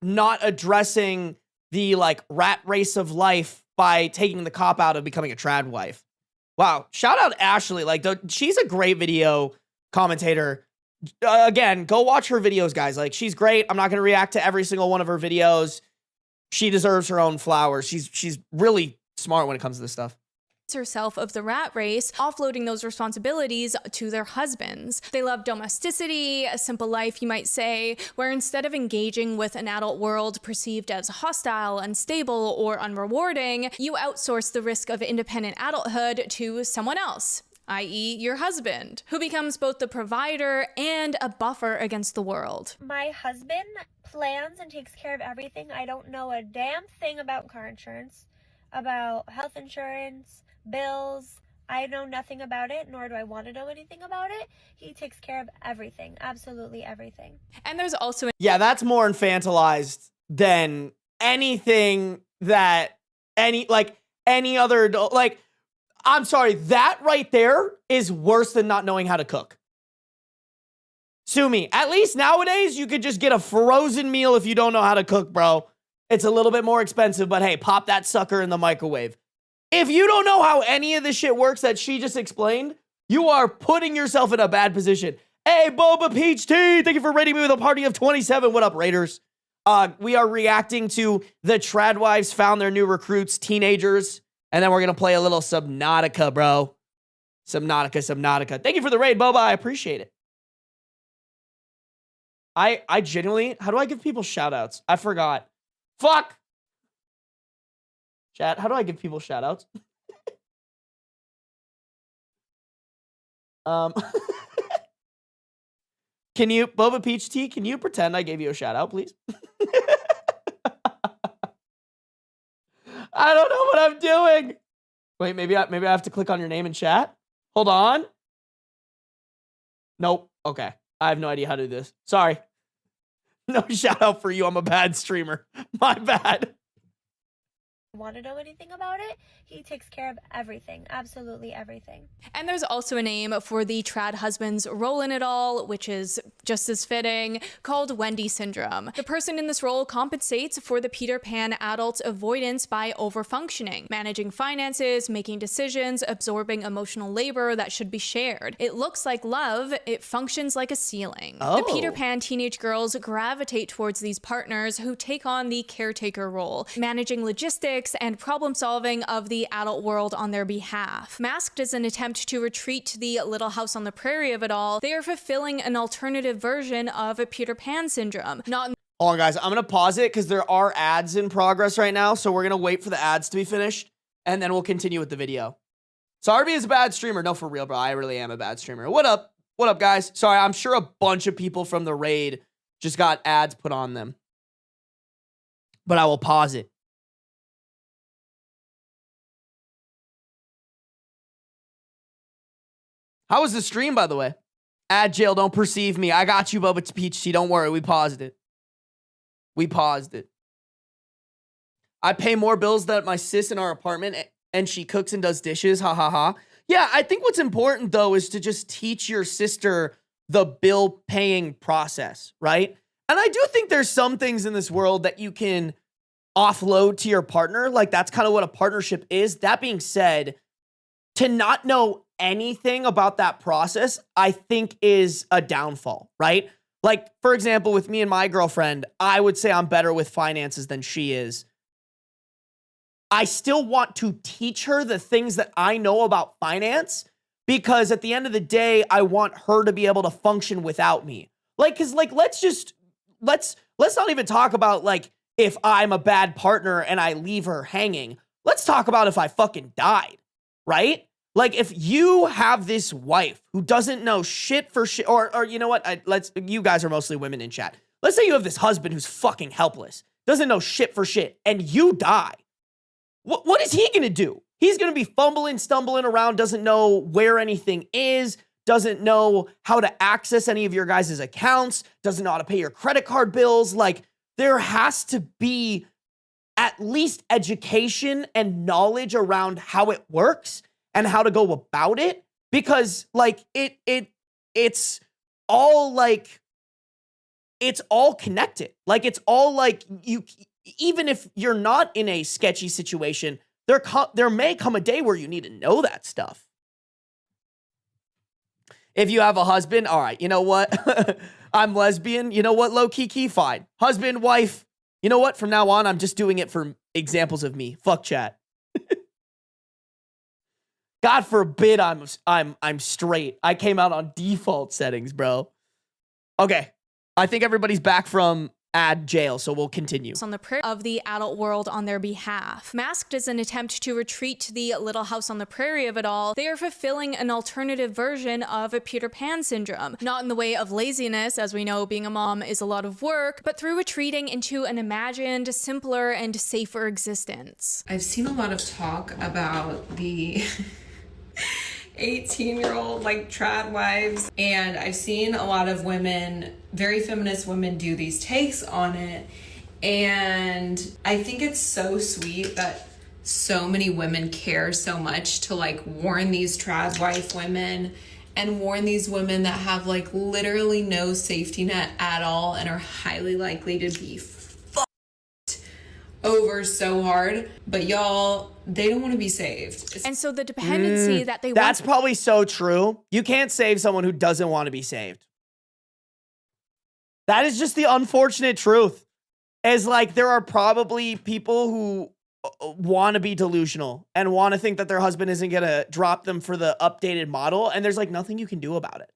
not addressing the like rat race of life by taking the cop out of becoming a trad wife. Wow. Shout out Ashley. Like she's a great video commentator. Again, go watch her videos, guys. Like she's great. I'm not going to react to every single one of her videos. She deserves her own flowers. She's really smart when it comes to this stuff. Herself of the rat race, offloading those responsibilities to their husbands. They love domesticity, a simple life, you might say, where instead of engaging with an adult world perceived as hostile, unstable, or unrewarding, you outsource the risk of independent adulthood to someone else, i.e. your husband, who becomes both the provider and a buffer against the world. My husband plans and takes care of everything. I don't know a damn thing about car insurance, about health insurance, bills. I know nothing about it, nor do I want to know anything about it. He takes care of everything, absolutely everything. And there's also yeah, that's more infantilized than anything that any other adult. Like, I'm sorry, that right there is worse than not knowing how to cook. Sue me. At least nowadays, you could just get a frozen meal if you don't know how to cook, bro. It's a little bit more expensive, but hey, pop that sucker in the microwave. If you don't know how any of this shit works that she just explained, you are putting yourself in a bad position. Hey, Boba Peach Tea, thank you for rating me with a party of 27. What up, Raiders? We are reacting to the Tradwives found their new recruits, teenagers, and then we're going to play a little Subnautica, bro. Subnautica. Thank you for the raid, Boba. I appreciate it. I genuinely, how do I give people shout outs? I forgot. Fuck! Chat, how do I give people shout outs? Can you, Boba Peach Tea, can you pretend I gave you a shout out, please? I don't know what I'm doing. Wait, maybe I have to click on your name in chat. Hold on. Nope. Okay. I have no idea how to do this. Sorry. No shout out for you. I'm a bad streamer. My bad. want to know anything about it. He takes care of everything, absolutely everything. And there's also a name for the trad husband's role in it all, which is just as fitting, called Wendy syndrome. The person in this role compensates for the Peter Pan adult's avoidance by overfunctioning, managing finances, making decisions, absorbing emotional labor that should be shared. It looks like love, it functions like a ceiling. The Peter Pan teenage girls gravitate towards these partners who take on the caretaker role, managing logistics and problem solving of the adult world on their behalf. Masked as an attempt to retreat to the Little House on the Prairie of it all, they are fulfilling an alternative version of a Peter Pan syndrome. Not Hold on, guys. I'm going to pause it because there are ads in progress right now. So we're going to wait for the ads to be finished, and then we'll continue with the video. Sarby is a bad streamer. No, for real, bro. I really am a bad streamer. What up? What up, guys? Sorry, I'm sure a bunch of people from the raid just got ads put on them. But I will pause it. How was the stream, by the way? Ad jail, don't perceive me. I got you, Bubba Peach Tea. Don't worry, we paused it. We paused it. I pay more bills than my sis in our apartment, and she cooks and does dishes. Ha ha ha. Yeah, I think what's important, though, is to just teach your sister the bill paying process, right? And I do think there's some things in this world that you can offload to your partner. Like, that's kind of what a partnership is. That being said, to not know anything about that process, I think is a downfall, right? Like, for example, with me and my girlfriend, I would say I'm better with finances than she is. I still want to teach her the things that I know about finance because at the end of the day, I want her to be able to function without me. Like, cause like, let's not even talk about like, if I'm a bad partner and I leave her hanging. Let's talk about if I fucking died, right? Like, if you have this wife who doesn't know shit for shit, or you know what? You guys are mostly women in chat. Let's say you have this husband who's fucking helpless, doesn't know shit for shit, and you die. What is he gonna do? He's gonna be fumbling, stumbling around, doesn't know where anything is, doesn't know how to access any of your guys' accounts, doesn't know how to pay your credit card bills. Like, there has to be at least education and knowledge around how it works and how to go about it, because like it's all like, it's all connected. Like, it's all like, you, even if you're not in a sketchy situation, there may come a day where you need to know that stuff. If you have a husband, all right, you know what? I'm lesbian. You know what? Low key, fine. Husband, wife. You know what? From now on, I'm just doing it for examples of me. Fuck chat. God forbid I'm straight. I came out on default settings, bro. Okay. I think everybody's back from ad jail, so we'll continue. On the prairie of the adult world on their behalf. Masked as an attempt to retreat to the Little House on the Prairie of it all, they are fulfilling an alternative version of a Peter Pan syndrome. Not in the way of laziness, as we know being a mom is a lot of work, but through retreating into an imagined, simpler, and safer existence. I've seen a lot of talk about the 18-year-old like trad wives, and I've seen a lot of women, very feminist women, do these takes on it, and I think it's so sweet that so many women care so much to like warn these trad wife women and warn these women that have like literally no safety net at all and are highly likely to be fucked over so hard. But y'all, they don't want to be saved. And so the dependency that they That's probably so true. You can't save someone who doesn't want to be saved. That is just the unfortunate truth. Is like, there are probably people who want to be delusional and want to think that their husband isn't going to drop them for the updated model. And there's like nothing you can do about it.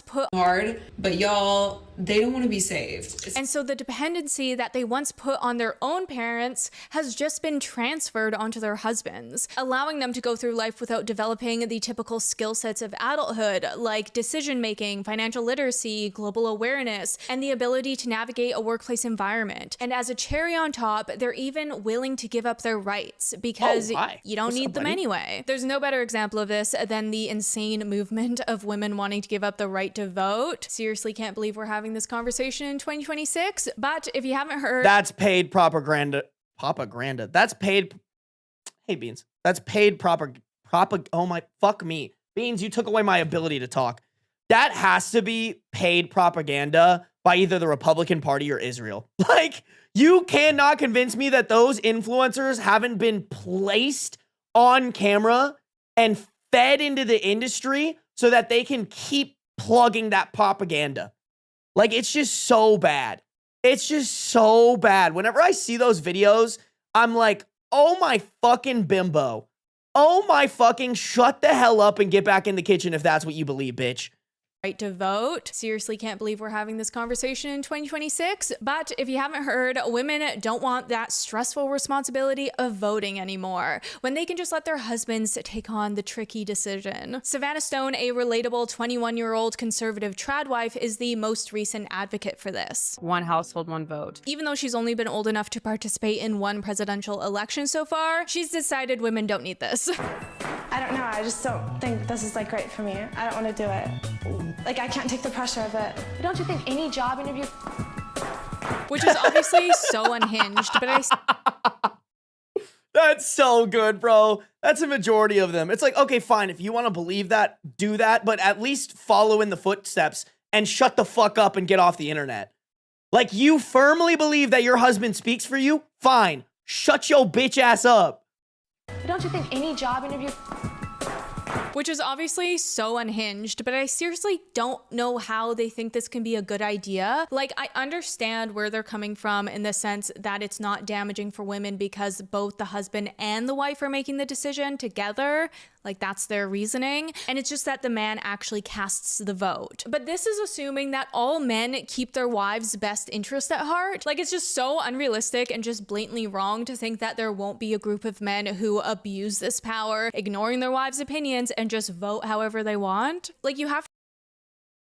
Put hard, but y'all, they don't want to be saved. And so the dependency that they once put on their own parents has just been transferred onto their husbands, allowing them to go through life without developing the typical skill sets of adulthood, like decision-making, financial literacy, global awareness, and the ability to navigate a workplace environment. And as a cherry on top, they're even willing to give up their rights because you don't need them anyway. There's no better example of this than the insane movement of women wanting to give up the right to vote. Seriously, can't believe we're having this conversation in 2026. But if you haven't heard, that's paid propaganda propaganda. That's paid. Hey, Beans. That's paid oh my, fuck me. Beans, you took away my ability to talk. That has to be paid propaganda by either the Republican Party or Israel. Like, you cannot convince me that those influencers haven't been placed on camera and fed into the industry so that they can keep plugging that propaganda. Like, it's just so bad. It's just so bad. Whenever I see those videos, I'm like, oh my fucking bimbo. Oh my fucking shut the hell up and get back in the kitchen if that's what you believe, bitch. Right to vote. Seriously, can't believe we're having this conversation in 2026. But if you haven't heard, women don't want that stressful responsibility of voting anymore when they can just let their husbands take on the tricky decision. Savannah Stone, a relatable 21-year-old conservative trad wife, is the most recent advocate for this. One household, one vote. Even though she's only been old enough to participate in one presidential election so far, she's decided women don't need this. I don't know, I just don't think this is like right for me. I don't want to do it. Like, I can't take the pressure of it. But don't you think any job interview... Which is obviously so unhinged, but That's so good, bro. That's a majority of them. It's like, okay, fine. If you want to believe that, do that, but at least follow in the footsteps and shut the fuck up and get off the internet. Like, you firmly believe that your husband speaks for you? Fine. Shut your bitch ass up. But don't you think any job interview... Which is obviously so unhinged, but I seriously don't know how they think this can be a good idea. Like, I understand where they're coming from in the sense that it's not damaging for women because both the husband and the wife are making the decision together. Like, that's their reasoning. And it's just that the man actually casts the vote. But this is assuming that all men keep their wives' best interest at heart. Like, it's just so unrealistic and just blatantly wrong to think that there won't be a group of men who abuse this power, ignoring their wives' opinions and just vote however they want. Like, you have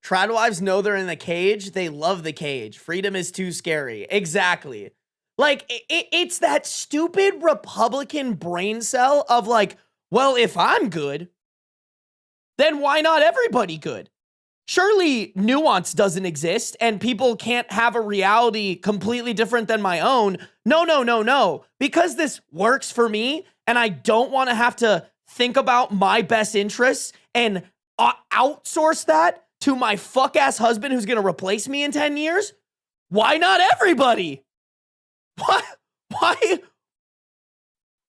Trad wives know they're in the cage. They love the cage. Freedom is too scary. Exactly. Like, it's that stupid Republican brain cell of like, well, if I'm good, then why not everybody good? Surely nuance doesn't exist and people can't have a reality completely different than my own. No. Because this works for me and I don't want to have to think about my best interests and outsource that to my fuck-ass husband who's going to replace me in 10 years? Why not everybody?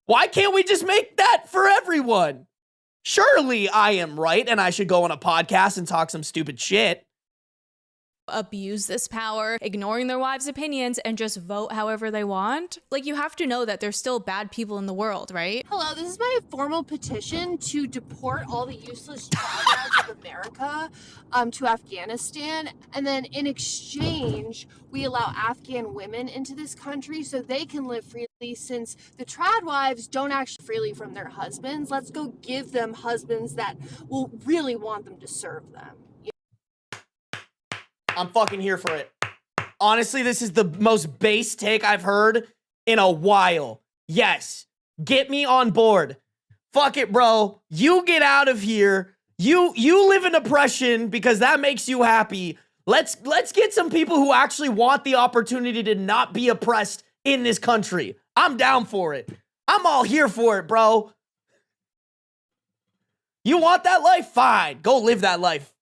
Why can't we just make that for everyone? Surely I am right and I should go on a podcast and talk some stupid shit. Abuse this power, ignoring their wives' opinions and just vote however they want. Like, you have to know that there's still bad people in the world, right? Hello, this is my formal petition to deport all the useless trad of America to Afghanistan. And then in exchange, we allow Afghan women into this country so they can live freely, since the trad wives don't actually freely from their husbands. Let's go give them husbands that will really want them to serve them. I'm fucking here for it. Honestly, this is the most base take I've heard in a while. Yes, get me on board. Fuck it, bro. You get out of here. You live in oppression because that makes you happy. Let's get some people who actually want the opportunity to not be oppressed in this country. I'm down for it. I'm all here for it, bro. You want that life? Fine. Go live that life.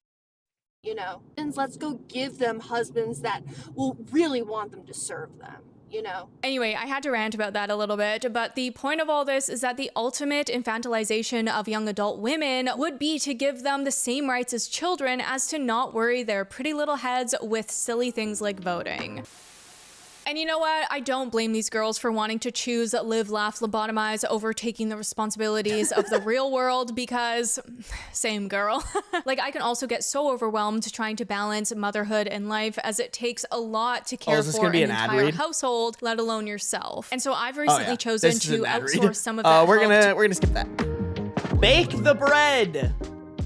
You know, and let's go give them husbands that will really want them to serve them, you know? Anyway, I had to rant about that a little bit, but the point of all this is that the ultimate infantilization of young adult women would be to give them the same rights as children as to not worry their pretty little heads with silly things like voting. And you know what? I don't blame these girls for wanting to choose live, laugh, lobotomize over taking the responsibilities of the real world because, same girl. Like, I can also get so overwhelmed trying to balance motherhood and life as it takes a lot to care for an entire household, let alone yourself. And so I've recently chosen to outsource some of that. We're gonna skip that. Bake the bread.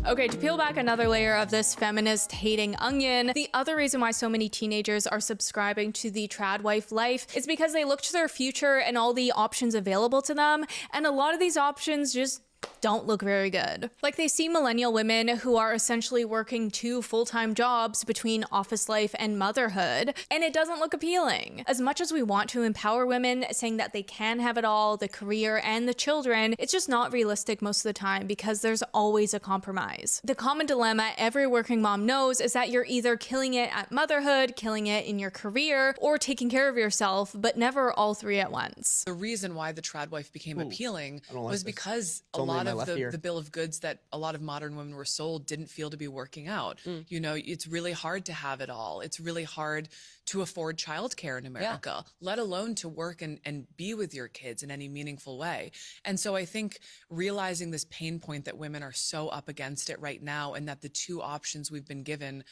Okay, to peel back another layer of this feminist hating onion, the other reason why so many teenagers are subscribing to the trad wife life is because they look to their future and all the options available to them, and a lot of these options just don't look very good. Like, they see millennial women who are essentially working 2 full-time jobs between office life and motherhood, and it doesn't look appealing. As much as we want to empower women, saying that they can have it all, the career and the children, it's just not realistic most of the time because there's always a compromise. The common dilemma every working mom knows is that you're either killing it at motherhood, killing it in your career, or taking care of yourself, but never all 3 at once. The reason why the trad wife became appealing I don't like was this. because It's a only in lot my of left ear. the bill of goods that a lot of modern women were sold didn't feel to be working out. You know, it's really hard to have it all. It's really hard to afford childcare in America, let alone to work and be with your kids in any meaningful way. And so I think realizing this pain point that women are so up against it right now, and that the 2 options we've been given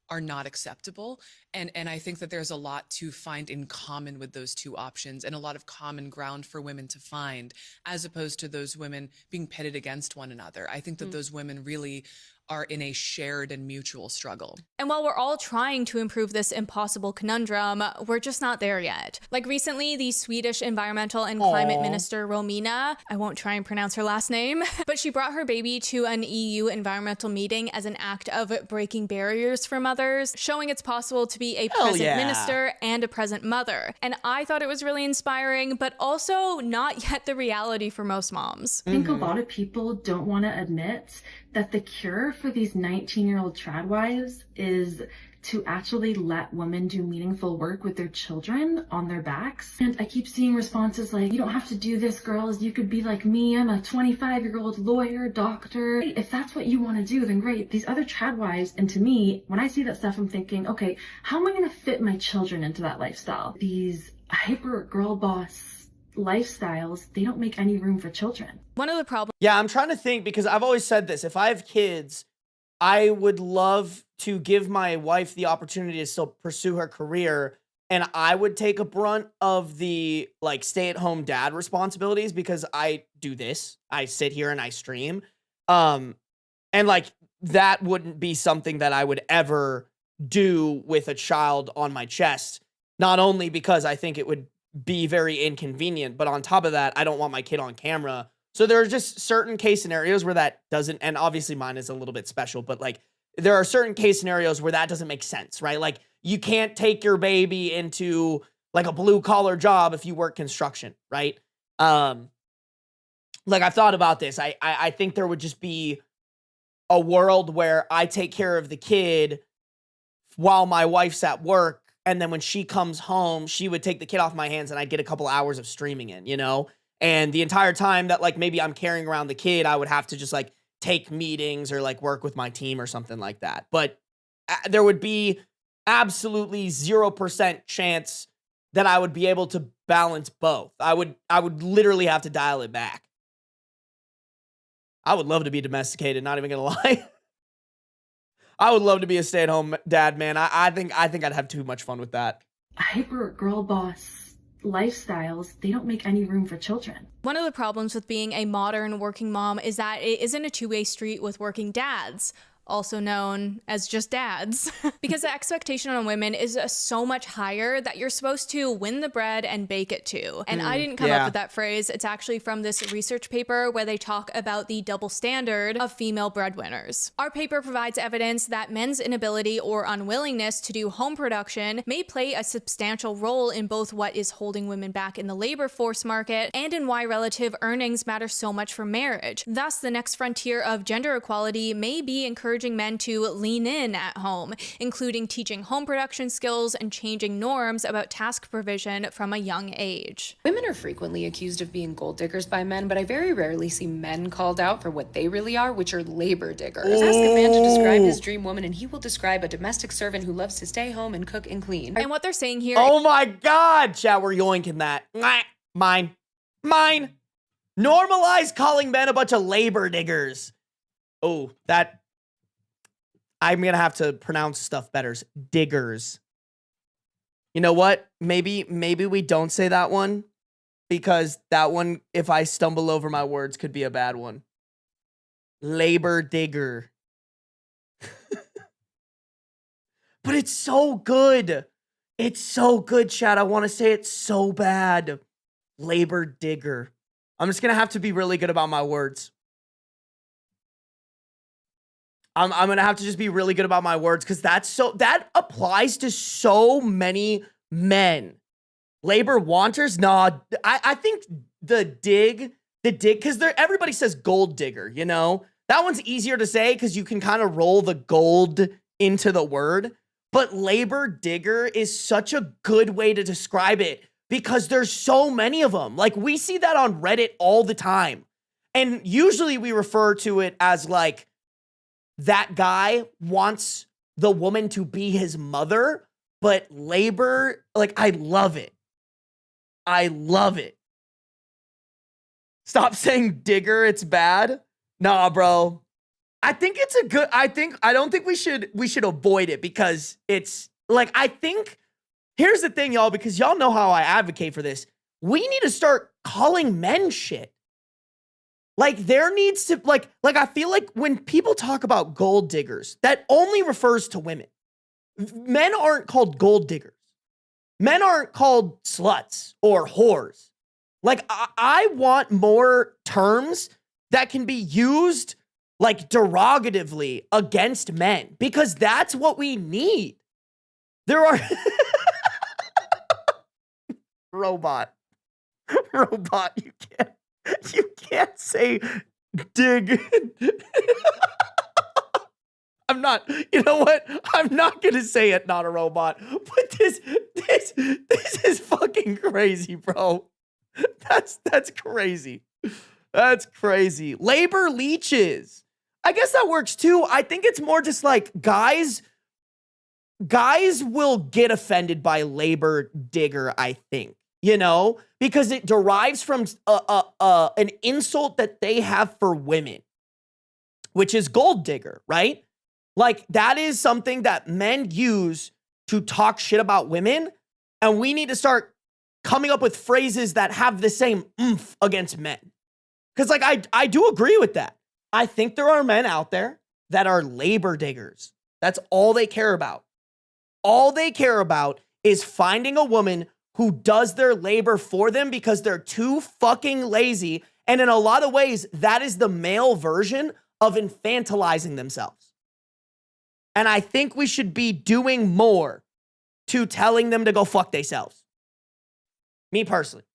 are not acceptable. And I think that there's a lot to find in common with those 2 options, and a lot of common ground for women to find, as opposed to those women being pitted against one another. I think that those women really are in a shared and mutual struggle. And while we're all trying to improve this impossible conundrum, we're just not there yet. Like, recently, the Swedish environmental and climate minister Romina, I won't try and pronounce her last name, but she brought her baby to an EU environmental meeting as an act of breaking barriers for mothers, showing it's possible to be a present minister and a present mother. And I thought it was really inspiring, but also not yet the reality for most moms. I think a lot of people don't want to admit that the cure for these 19-year-old trad wives is to actually let women do meaningful work with their children on their backs. And I keep seeing responses like, you don't have to do this, girls. You could be like me. I'm a 25-year-old lawyer, doctor. If that's what you want to do, then great. These other trad wives, and to me, when I see that stuff, I'm thinking, okay, how am I going to fit my children into that lifestyle? These hyper girl boss lifestyles, they don't make any room for children. One of the problems. Yeah, I'm trying to think, because I've always said this. If I have kids, I would love to give my wife the opportunity to still pursue her career, and I would take a brunt of the like stay-at-home dad responsibilities, because I do this. I sit here and I stream. And like that wouldn't be something that I would ever do with a child on my chest. Not only because I think it would be very inconvenient, but on top of that, I don't want my kid on camera. So there are just certain case scenarios where that doesn't, and obviously mine is a little bit special, but like there are certain case scenarios where that doesn't make sense, right? Like you can't take your baby into like a blue collar job if you work construction, right? Like I've thought about this. I think there would just be a world where I take care of the kid while my wife's at work. And then when she comes home, she would take the kid off my hands and I'd get a couple hours of streaming in, you know? And the entire time that like maybe I'm carrying around the kid, I would have to just like take meetings or like work with my team or something like that. But there would be absolutely 0% chance that I would be able to balance both. I would literally have to dial it back. I would love to be domesticated, not even gonna lie. I would love to be a stay-at-home dad, man. I think I'd have too much fun with that. Hyper girl boss lifestyles, they don't make any room for children. One of the problems with being a modern working mom is that it isn't a two-way street with working dads, also known as just dads, because the expectation on women is so much higher that you're supposed to win the bread and bake it too. And I didn't come up with that phrase. It's actually from this research paper where they talk about the double standard of female breadwinners. Our paper provides evidence that men's inability or unwillingness to do home production may play a substantial role in both what is holding women back in the labor force market and in why relative earnings matter so much for marriage. Thus, the next frontier of gender equality may be encouraging men to lean in at home, including teaching home production skills and changing norms about task provision from a young age. Women are frequently accused of being gold diggers by men, but I very rarely see men called out for what they really are, which are labor diggers. Ask a man to describe his dream woman and he will describe a domestic servant who loves to stay home and cook and clean. And what they're saying here— Oh my God, chat, we're yoinking that. Mine. Normalize calling men a bunch of labor diggers. Oh, that... I'm going to have to pronounce stuff better. Diggers. You know what? Maybe we don't say that one, because that one, if I stumble over my words, could be a bad one. Labor digger. But it's so good. It's so good, chat. I want to say it so bad. Labor digger. I'm just going to have to be really good about my words. I'm gonna have to just be really good about my words because that applies to so many men. Labor wanters? Nah, I think the dig, because everybody says gold digger, you know? That one's easier to say because you can kind of roll the gold into the word. But labor digger is such a good way to describe it because there's so many of them. Like, we see that on Reddit all the time. And usually we refer to it as like, that guy wants the woman to be his mother, but labor, like, I love it. I love it. Stop saying digger, it's bad. Nah, bro. I think it's a good, I don't think we should avoid it because it's like, I think, here's the thing, y'all, because y'all know how I advocate for this. We need to start calling men shit. Like, there needs to, like I feel like when people talk about gold diggers, that only refers to women. Men aren't called gold diggers. Men aren't called sluts or whores. Like, I want more terms that can be used, like, derogatively against men, because that's what we need. There are... Robot, you can't say dig. I'm not, you know what? I'm not going to say it, not a robot. But this is fucking crazy, bro. That's crazy. That's crazy. Labor leeches. I guess that works too. I think it's more just like guys will get offended by labor digger, I think. You know, because it derives from an insult that they have for women, which is gold digger, right? Like, that is something that men use to talk shit about women, and we need to start coming up with phrases that have the same oomph against men. Because, like, I do agree with that. I think there are men out there that are labor diggers. That's all they care about. All they care about is finding a woman who does their labor for them because they're too fucking lazy. And in a lot of ways, that is the male version of infantilizing themselves. And I think we should be doing more to telling them to go fuck themselves. Me personally.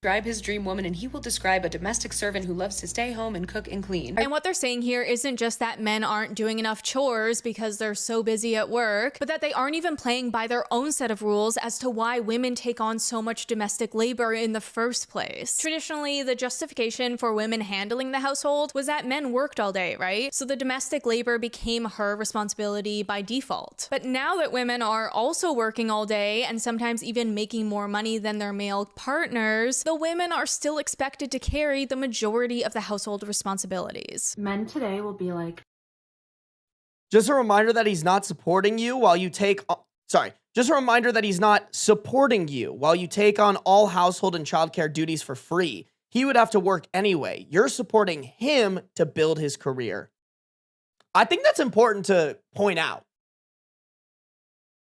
Describe his dream woman, and he will describe a domestic servant who loves to stay home and cook and clean. And what they're saying here isn't just that men aren't doing enough chores because they're so busy at work, but that they aren't even playing by their own set of rules as to why women take on so much domestic labor in the first place. Traditionally, the justification for women handling the household was that men worked all day, right? So the domestic labor became her responsibility by default. But now that women are also working all day and sometimes even making more money than their male partners, the women are still expected to carry the majority of the household responsibilities. Men today will be like, just a reminder that he's not supporting you while you take, just a reminder that he's not supporting you while you take on all household and childcare duties for free. He would have to work anyway. You're supporting him to build his career. I think that's important to point out.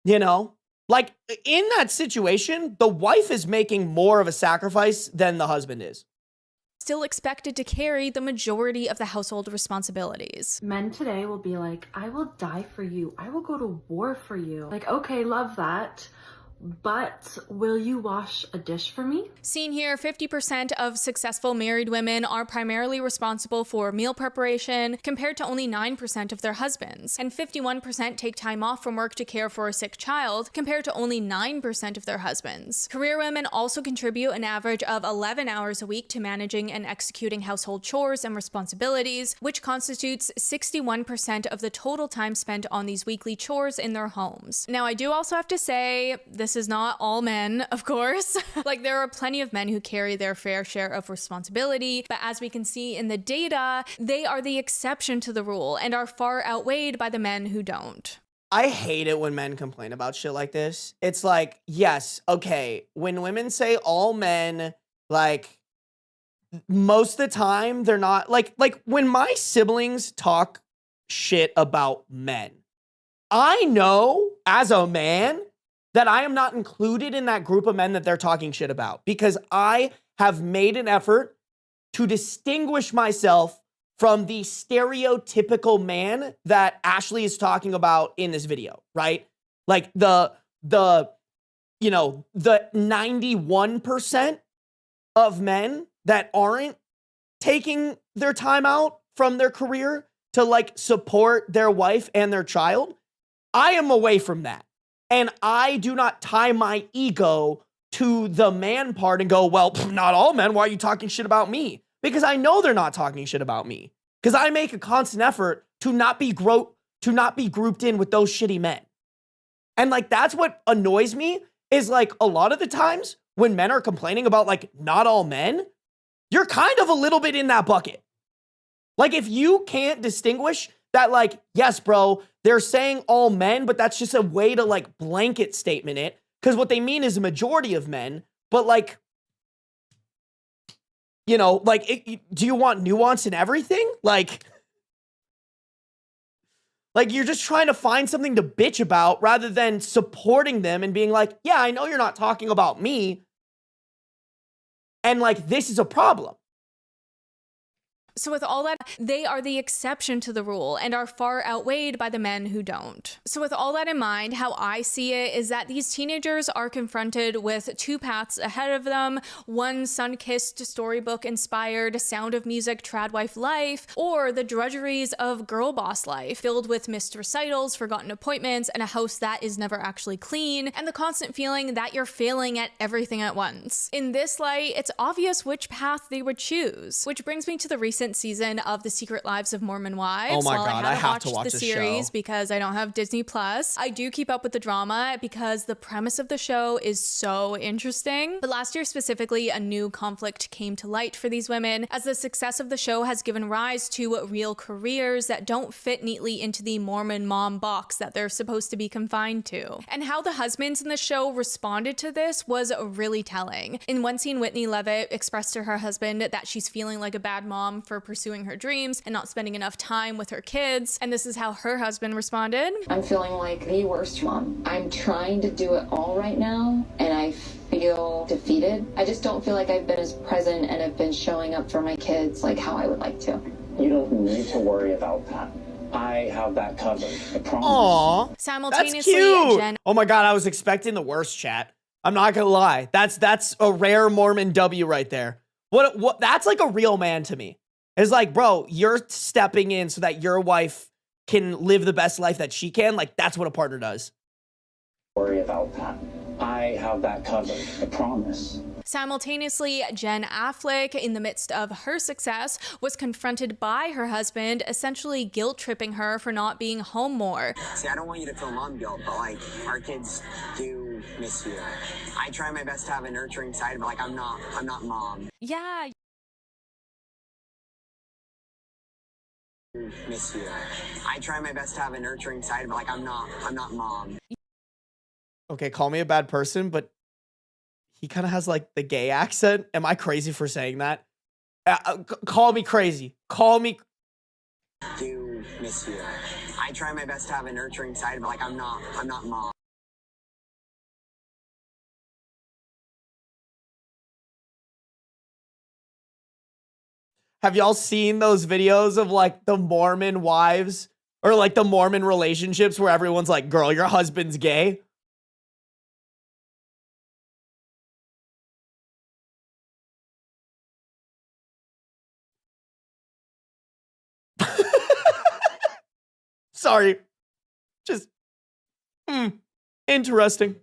You know? Like, in that situation, the wife is making more of a sacrifice than the husband is. Still expected to carry the majority of the household responsibilities. men today will be like, I will die for you. I will go to war for you. Like, okay, love that. But will you wash a dish for me? Seen here, 50% of successful married women are primarily responsible for meal preparation, compared to only 9% of their husbands. And 51% take time off from work to care for a sick child, compared to only 9% of their husbands. Career women also contribute an average of 11 hours a week to managing and executing household chores and responsibilities, which constitutes 61% of the total time spent on these weekly chores in their homes. Now, I do also have to say, this is not all men, of course. Like, there are plenty of men who carry their fair share of responsibility, but as we can see in the data, they are the exception to the rule and are far outweighed by the men who don't. I hate it when men complain about shit like this. It's like, yes, okay, when women say all men, like, most of the time they're not, like when my siblings talk shit about men, I know as a man that I am not included in that group of men that they're talking shit about, because I have made an effort to distinguish myself from the stereotypical man that Ashley is talking about in this video, right? Like the 91% of men that aren't taking their time out from their career to like support their wife and their child. I am away from that. And I do not tie my ego to the man part and go, well, not all men. Why are you talking shit about me? Because I know they're not talking shit about me. Because I make a constant effort to not be grouped in with those shitty men. And like, that's what annoys me is like a lot of the times when men are complaining about like not all men, you're kind of a little bit in that bucket. Like if you can't distinguish that like, yes, bro, they're saying all men, but that's just a way to like blanket statement it. Because what they mean is a majority of men, but like, you know, like, do you want nuance in everything? Like you're just trying to find something to bitch about rather than supporting them and being like, yeah, I know you're not talking about me. And like, this is a problem. So with all that, they are the exception to the rule and are far outweighed by the men who don't. So with all that in mind, how I see it is that these teenagers are confronted with two paths ahead of them: one sun-kissed, storybook-inspired, Sound of Music tradwife life, or the drudgeries of girl boss life, filled with missed recitals, forgotten appointments, and a house that is never actually clean, and the constant feeling that you're failing at everything at once. In this light, it's obvious which path they would choose, which brings me to the recent season of The Secret Lives of Mormon Wives. Oh my While God, I I haven't have to watch the this series show. because I don't have Disney Plus. I do keep up with the drama because the premise of the show is so interesting. But last year specifically, a new conflict came to light for these women as the success of the show has given rise to real careers that don't fit neatly into the Mormon mom box that they're supposed to be confined to. And how the husbands in the show responded to this was really telling. In one scene, Whitney Levitt expressed to her husband that she's feeling like a bad mom for pursuing her dreams and not spending enough time with her kids. And this is how her husband responded. I'm feeling like the worst mom. I'm trying to do it all right now, and I feel defeated. I just don't feel like I've been as present and have been showing up for my kids like how I would like to. You don't need to worry about that. I have that covered. I promise. Aww, simultaneously, that's cute. Jen. Oh my God, I was expecting the worst, chat. I'm not gonna lie. That's a rare Mormon W right there. What? That's like a real man to me. It's like, bro, you're stepping in so that your wife can live the best life that she can. Like, that's what a partner does. Worry about that. I have that covered. I promise. Simultaneously, Jen Affleck, in the midst of her success, was confronted by her husband, essentially guilt-tripping her for not being home more. See, I don't want you to feel mom guilt, but like, our kids do miss you. I try my best to have a nurturing side, but like, I'm not mom. Yeah. Miss you. I try my best to have a nurturing side, but like, I'm not mom. Okay, call me a bad person, but he kind of has like the gay accent. Am I crazy for saying that? Call me crazy. Call me. Do miss you. I try my best to have a nurturing side, but like, I'm not mom. Have y'all seen those videos of like the Mormon wives or like the Mormon relationships where everyone's like, girl, your husband's gay? Sorry. Just, interesting.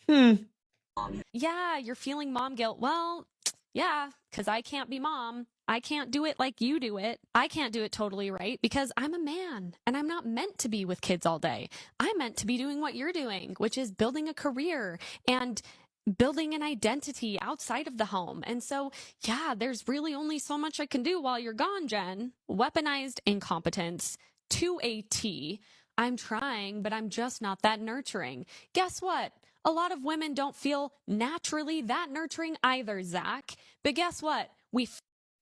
Yeah, you're feeling mom guilt. Well, yeah, because I can't be mom. I can't do it like you do it. I can't do it totally right because I'm a man and I'm not meant to be with kids all day. I'm meant to be doing what you're doing, which is building a career and building an identity outside of the home. And so, yeah, there's really only so much I can do while you're gone, Jen. Weaponized incompetence to a T. I'm trying, but I'm just not that nurturing. Guess what? A lot of women don't feel naturally that nurturing either, Zach. But guess what? We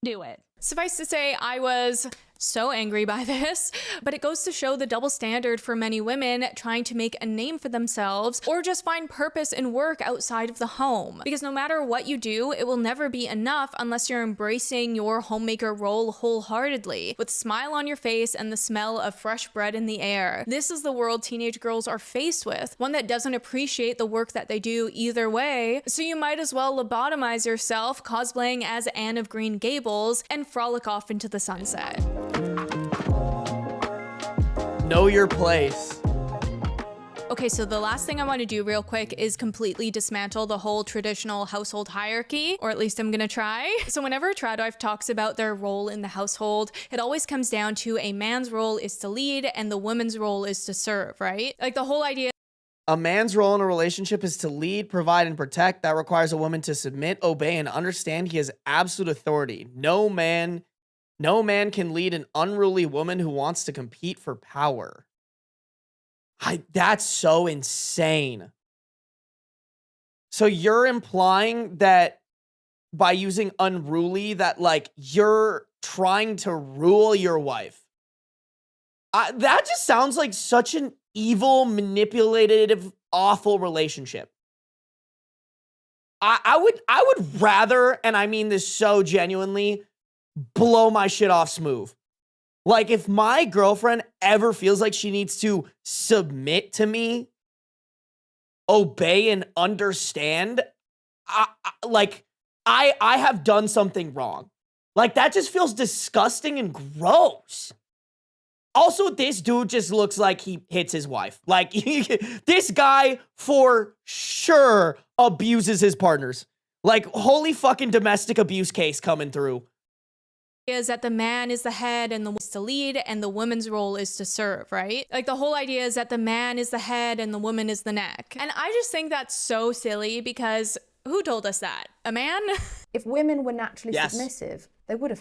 do it. Suffice to say, I was so angry by this, but it goes to show the double standard for many women trying to make a name for themselves or just find purpose in work outside of the home. Because no matter what you do, it will never be enough unless you're embracing your homemaker role wholeheartedly, with a smile on your face and the smell of fresh bread in the air. This is the world teenage girls are faced with, one that doesn't appreciate the work that they do either way, so you might as well lobotomize yourself cosplaying as Anne of Green Gables and frolic off into the sunset. Know your place. Okay, so the last thing I want to do real quick is completely dismantle the whole traditional household hierarchy, or at least I'm gonna try. So whenever a trad wife talks about their role in the household, it always comes down to a man's role is to lead and the woman's role is to serve, right? Like the whole idea. A man's role in a relationship is to lead, provide, and protect. That requires a woman to submit, obey, and understand he has absolute authority. No man can lead an unruly woman who wants to compete for power. That's so insane. So you're implying that by using unruly, that like you're trying to rule your wife. That just sounds like such an evil, manipulative, awful relationship. I would rather, and I mean this so genuinely, blow my shit off smooth. Like, if my girlfriend ever feels like she needs to submit to me, obey, and understand, I have done something wrong. Like, that just feels disgusting and gross. Also, this dude just looks like he hits his wife. Like, this guy for sure abuses his partners. Like, holy fucking domestic abuse case coming through. Is that the man is the head and the woman is to lead and the woman's role is to serve, right? Like the whole idea is that the man is the head and the woman is the neck. And I just think that's so silly because who told us that? A man? If women were naturally Yes. submissive, they would have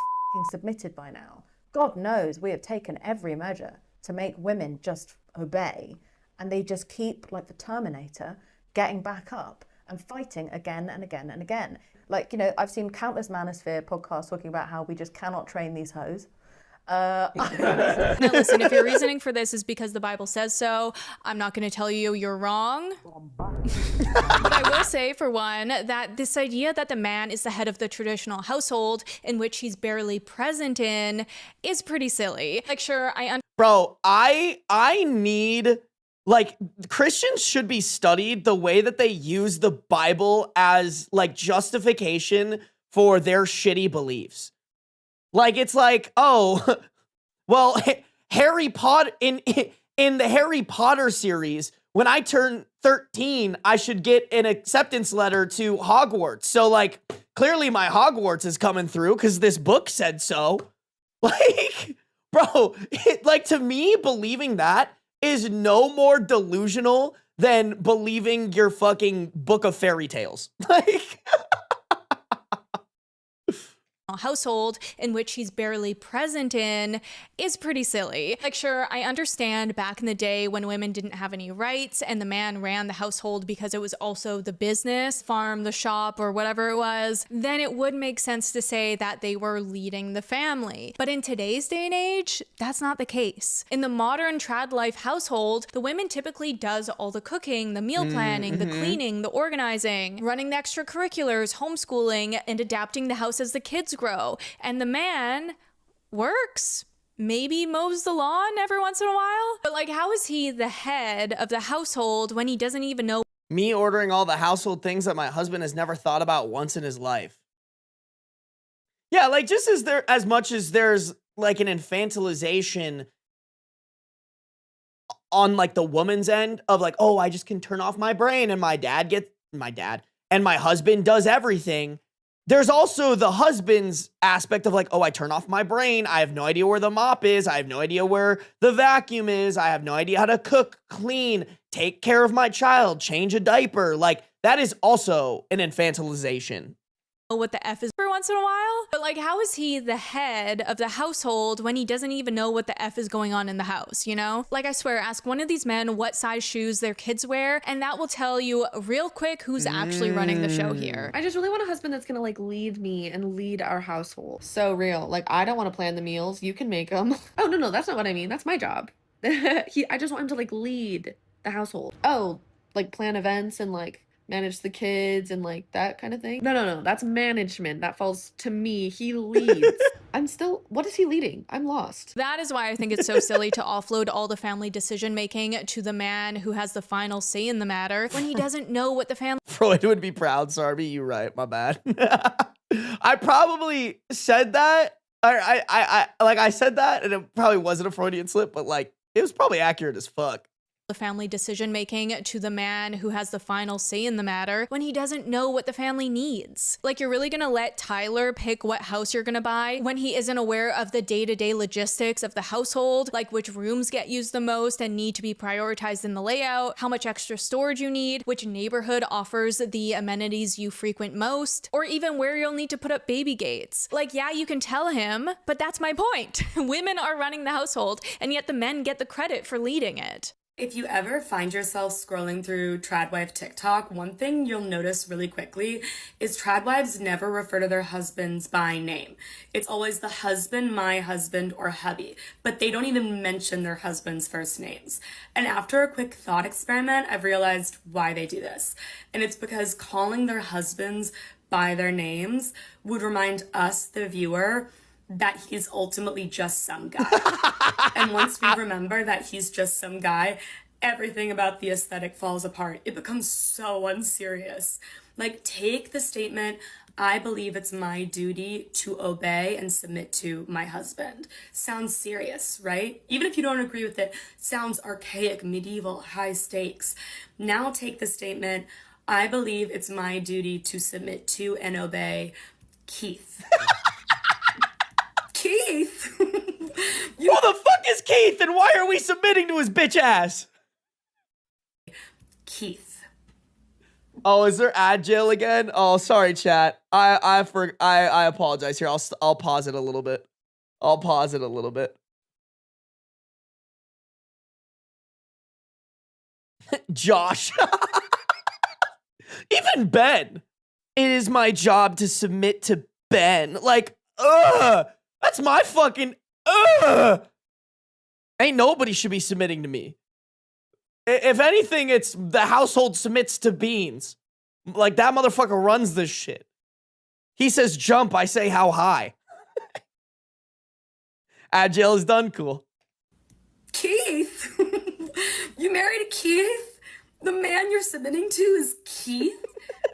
submitted by now. God knows we have taken every measure to make women just obey, and they just keep, like the Terminator, getting back up and fighting again and again and again. Like, you know, I've seen countless Manosphere podcasts talking about how we just cannot train these hoes. Now listen, if your reasoning for this is because the Bible says so, I'm not going to tell you you're wrong. But I will say, for one, that this idea that the man is the head of the traditional household in which he's barely present in is pretty silly. Like, sure, Bro, I need, like, Christians should be studied the way that they use the Bible as, like, justification for their shitty beliefs. Like, it's like, oh, well, Harry Potter, in the Harry Potter series, when I turn 13, I should get an acceptance letter to Hogwarts. So, like, clearly my Hogwarts is coming through because this book said so. Like, bro, like, to me, believing that is no more delusional than believing your fucking book of fairy tales. Like, household in which he's barely present in is pretty silly. Like, sure, I understand back in the day when women didn't have any rights and the man ran the household because it was also the business, farm, the shop, or whatever it was, then it would make sense to say that they were leading the family. But in today's day and age, that's not the case. In the modern trad life household, the woman typically does all the cooking, the meal planning, the cleaning, the organizing, running the extracurriculars, homeschooling, and adapting the house as the kids grow. And the man works, maybe mows the lawn every once in a while. But like, how is he the head of the household when he doesn't even know? me ordering all the household things that my husband has never thought about once in his life. Yeah, like, just as much as there's like an infantilization on like the woman's end of like, oh, I just can turn off my brain and my husband does everything. There's also the husband's aspect of like, oh, I turn off my brain. I have no idea where the mop is. I have no idea where the vacuum is. I have no idea how to cook, clean, take care of my child, change a diaper. Like, that is also an infantilization what the F is for once in a while. But like, how is he the head of the household when he doesn't even know what the F is going on in the house, you know? Like, I swear, ask one of these men what size shoes their kids wear, and that will tell you real quick who's actually running the show here. I just really want a husband that's gonna like lead me and lead our household. So real. Like, I don't want to plan the meals. You can make them. Oh, no, that's not what I mean. That's my job. I just want him to like lead the household. Oh, like plan events and like manage the kids and like that kind of thing. No, that's management. That falls to me. He leads. What is he leading? I'm lost. That is why I think it's so silly to offload all the family decision making to the man who has the final say in the matter when he doesn't know what the family. Freud would be proud, Sarby. You right, my bad. I probably said that. I said that, and it probably wasn't a Freudian slip, but like it was probably accurate as fuck. The family decision making to the man who has the final say in the matter when he doesn't know what the family needs. Like, you're really gonna let Tyler pick what house you're gonna buy when he isn't aware of the day-to-day logistics of the household, like which rooms get used the most and need to be prioritized in the layout, how much extra storage you need, which neighborhood offers the amenities you frequent most, or even where you'll need to put up baby gates. Like, yeah, you can tell him, but that's my point. Women are running the household, and yet the men get the credit for leading it. If you ever find yourself scrolling through tradwife TikTok, one thing you'll notice really quickly is tradwives never refer to their husbands by name. It's always the husband, my husband, or hubby, but they don't even mention their husband's first names. And after a quick thought experiment, I've realized why they do this. And it's because calling their husbands by their names would remind us, the viewer, that he's ultimately just some guy. And once we remember that he's just some guy, everything about the aesthetic falls apart. It becomes so unserious. Like, take the statement, I believe it's my duty to obey and submit to my husband. Sounds serious, right? Even if you don't agree with it, sounds archaic, medieval, high stakes. Now take the statement, I believe it's my duty to submit to and obey Keith. Keith? Who the fuck is Keith, and why are we submitting to his bitch ass? Keith. Oh, is there ad jail again? Oh, sorry, chat. I apologize here. I'll pause it a little bit. Josh. Even Ben. It is my job to submit to Ben. Like, that's my fucking, Ain't nobody should be submitting to me. If anything, it's the household submits to Beans. Like, that motherfucker runs this shit. He says jump, I say how high. Agile is done, cool. Keith? You married a Keith? The man you're submitting to is Keith?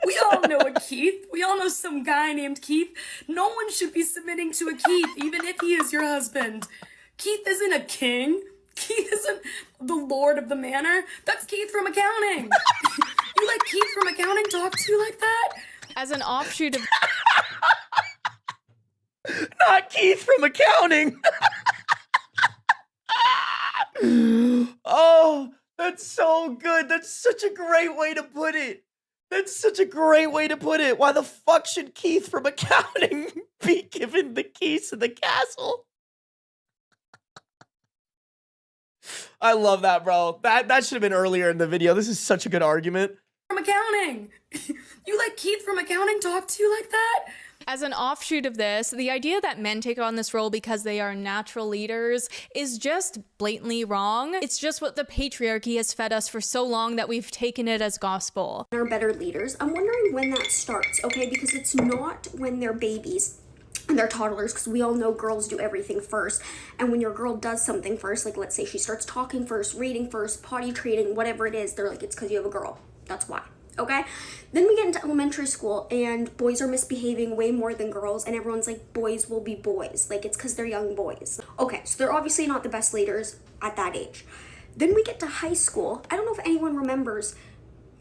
We all know a Keith. We all know some guy named Keith. No one should be submitting to a Keith, even if he is your husband. Keith isn't a king. Keith isn't the lord of the manor. That's Keith from accounting. You let Keith from accounting talk to you like that? As an offshoot of... Not Keith from accounting. Oh, that's so good. That's such a great way to put it. Why the fuck should Keith from accounting be given the keys to the castle? I love that, bro. That should have been earlier in the video. This is such a good argument. From accounting. You let Keith from accounting talk to you like that? As an offshoot of this, the idea that men take on this role because they are natural leaders is just blatantly wrong. It's just what the patriarchy has fed us for so long that we've taken it as gospel. They're better leaders. I'm wondering when that starts, okay? Because it's not when they're babies and they're toddlers, because we all know girls do everything first. And when your girl does something first, like let's say she starts talking first, reading first, potty training, whatever it is, they're like, it's because you have a girl. That's why. Okay, then we get into elementary school and boys are misbehaving way more than girls, and everyone's like, boys will be boys, like it's because they're young boys. Okay, so they're obviously not the best leaders at that age. Then we get to high school. I don't know if anyone remembers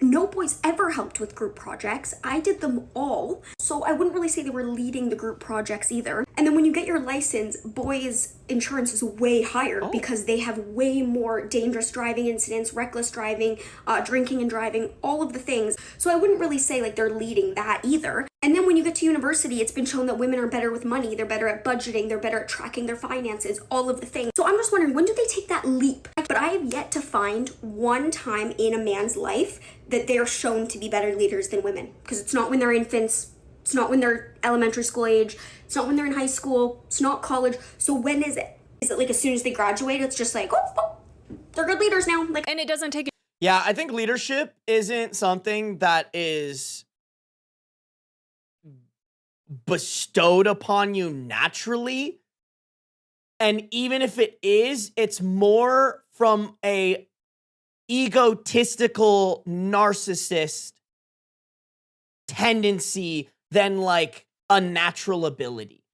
No boys ever helped with group projects. I did them all. So I wouldn't really say they were leading the group projects either. And then when you get your license, boys' insurance is way higher because they have way more dangerous driving incidents, reckless driving, drinking and driving, all of the things. So I wouldn't really say like they're leading that either. And then when you get to university, it's been shown that women are better with money, they're better at budgeting, they're better at tracking their finances, all of the things. So I'm just wondering, when do they take that leap? But I have yet to find one time in a man's life that they're shown to be better leaders than women. Because it's not when they're infants, it's not when they're elementary school age, it's not when they're in high school, it's not college. So when is it? Is it like as soon as they graduate, it's just like, oh, they're good leaders now? Like, and it doesn't take. Yeah, I think leadership isn't something that is bestowed upon you naturally. And even if it is, it's more from a egotistical narcissist tendency than like a natural ability.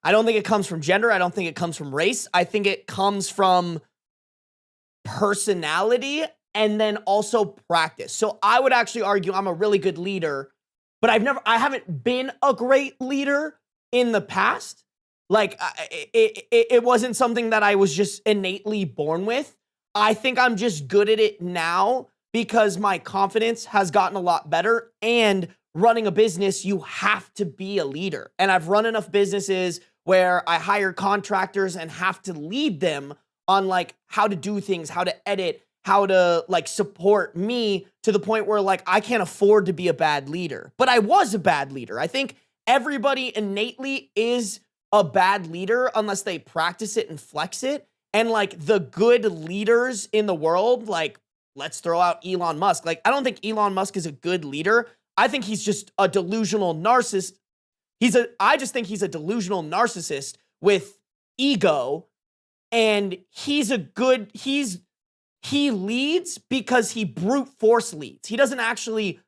I don't think it comes from gender. I don't think it comes from race. I think it comes from personality and then also practice. So I would actually argue I'm a really good leader, but I haven't been a great leader in the past. Like it wasn't something that I was just innately born with. I think I'm just good at it now because my confidence has gotten a lot better, and running a business, you have to be a leader. And I've run enough businesses where I hire contractors and have to lead them on like how to do things, how to edit, how to like support me to the point where like I can't afford to be a bad leader. But I was a bad leader. I think everybody innately is a bad leader unless they practice it and flex it. And like the good leaders in the world, like let's throw out Elon Musk. Like I don't think Elon Musk is a good leader. I think he's just a delusional narcissist. I just think he's a delusional narcissist with ego, and he leads because he brute force leads. He doesn't actually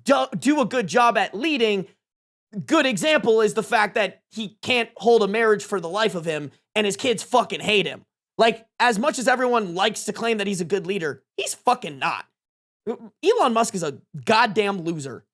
do a good job at leading. Good example is the fact that he can't hold a marriage for the life of him, and his kids fucking hate him. Like, as much as everyone likes to claim that he's a good leader, he's fucking not. Elon Musk is a goddamn loser.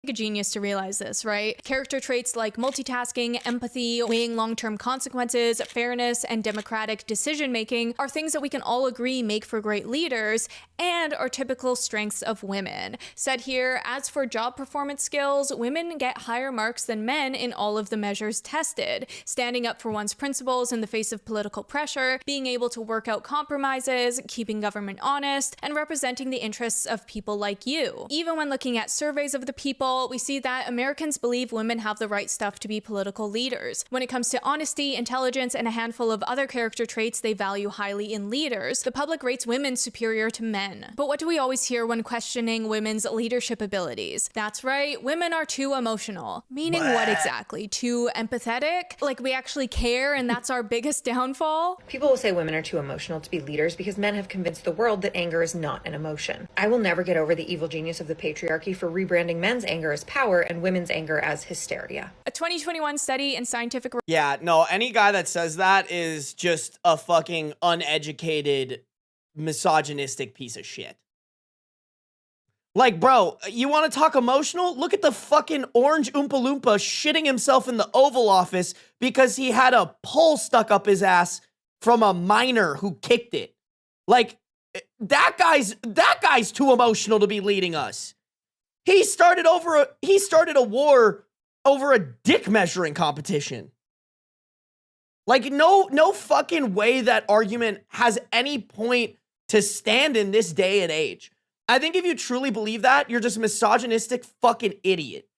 A genius to realize this, right? Character traits like multitasking, empathy, weighing long-term consequences, fairness, and democratic decision-making are things that we can all agree make for great leaders and are typical strengths of women. Said here, as for job performance skills, women get higher marks than men in all of the measures tested. Standing up for one's principles in the face of political pressure, being able to work out compromises, keeping government honest, and representing the interests of people like you. Even when looking at surveys of the people, we see that Americans believe women have the right stuff to be political leaders. When it comes to honesty, intelligence, and a handful of other character traits they value highly in leaders, the public rates women superior to men. But what do we always hear when questioning women's leadership abilities? That's right, women are too emotional. Meaning what exactly? Too empathetic? Like we actually care and that's our biggest downfall? People will say women are too emotional to be leaders because men have convinced the world that anger is not an emotion. I will never get over the evil genius of the patriarchy for rebranding men's anger as power and women's anger as hysteria. A 2021 study in Scientific... Yeah, no, any guy that says that is just a fucking uneducated, misogynistic piece of shit. Like, bro, you want to talk emotional? Look at the fucking orange Oompa Loompa shitting himself in the Oval Office because he had a pole stuck up his ass from a minor who kicked it. Like, that guy's too emotional to be leading us. He started a war over a dick measuring competition. Like, no fucking way that argument has any point to stand in this day and age. I think if you truly believe that, you're just a misogynistic fucking idiot.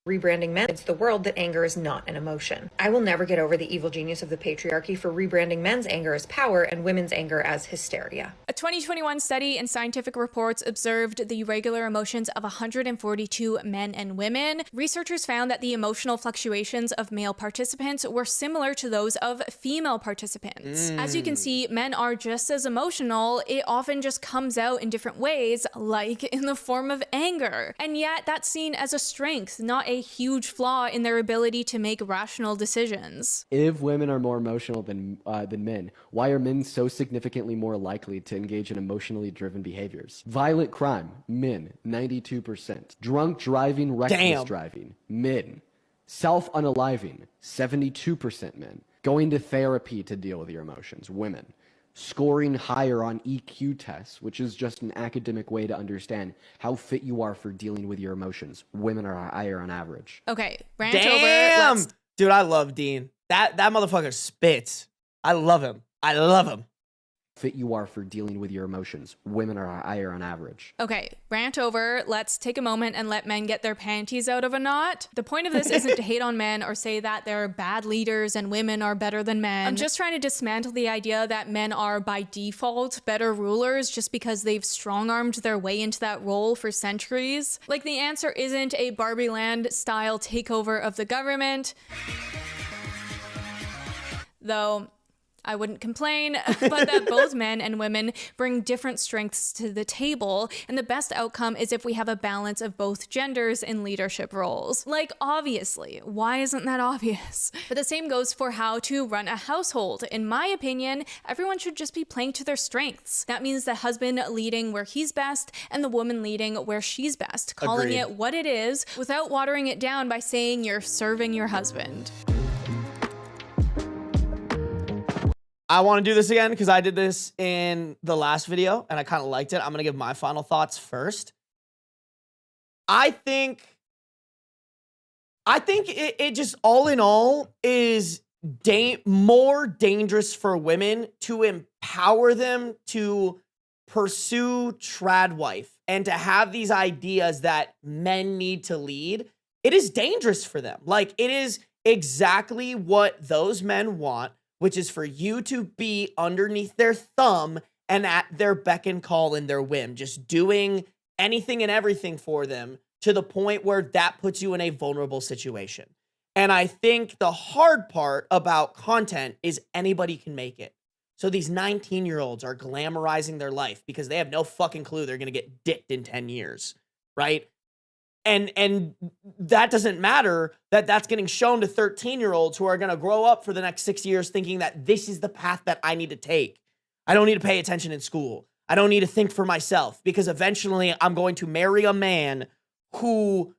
Rebranding men against the world that anger is not an emotion. I will never get over the evil genius of the patriarchy for rebranding men's anger as power and women's anger as hysteria. A 2021 study in Scientific Reports observed the regular emotions of 142 men and women. Researchers found that the emotional fluctuations of male participants were similar to those of female participants. As you can see, men are just as emotional. It often just comes out in different ways, like in the form of anger. And yet that's seen as a strength, not a a huge flaw in their ability to make rational decisions. If women are more emotional than men, why are men so significantly more likely to engage in emotionally driven behaviors? Violent crime, men, 92%. Drunk driving, reckless driving, men. Self-unaliving, 72% men. Going to therapy to deal with your emotions, women. Scoring higher on EQ tests, which is just an academic way to understand how fit you are for dealing with your emotions. Women are higher on average. Okay, rant Damn! over. Dude, I love Dean. That motherfucker spits. I love him. I love him. Fit you are for dealing with your emotions. Women are higher on average. Okay, rant over. Let's take a moment and let men get their panties out of a knot. The point of this isn't to hate on men or say that they're bad leaders and women are better than men. I'm just trying to dismantle the idea that men are by default better rulers just because they've strong-armed their way into that role for centuries. Like, the answer isn't a Barbie Land style takeover of the government. Though I wouldn't complain, but that both men and women bring different strengths to the table, and the best outcome is if we have a balance of both genders in leadership roles. Like, obviously, why isn't that obvious? But the same goes for how to run a household. In my opinion, everyone should just be playing to their strengths. That means the husband leading where he's best and the woman leading where she's best, calling Agreed. it what it is without watering it down by saying you're serving your husband. I want to do this again because I did this in the last video and I kind of liked it. I'm going to give my final thoughts first. I think it just all in all is more dangerous for women to empower them to pursue trad wife and to have these ideas that men need to lead. It is dangerous for them. Like, it is exactly what those men want, which is for you to be underneath their thumb and at their beck and call and their whim, just doing anything and everything for them to the point where that puts you in a vulnerable situation. And I think the hard part about content is anybody can make it. So these 19-year-olds are glamorizing their life because they have no fucking clue they're going to get dicked in 10 years, right? And that doesn't matter, that's getting shown to 13-year-olds who are going to grow up for the next 6 years thinking that this is the path that I need to take. I don't need to pay attention in school. I don't need to think for myself because eventually I'm going to marry a man who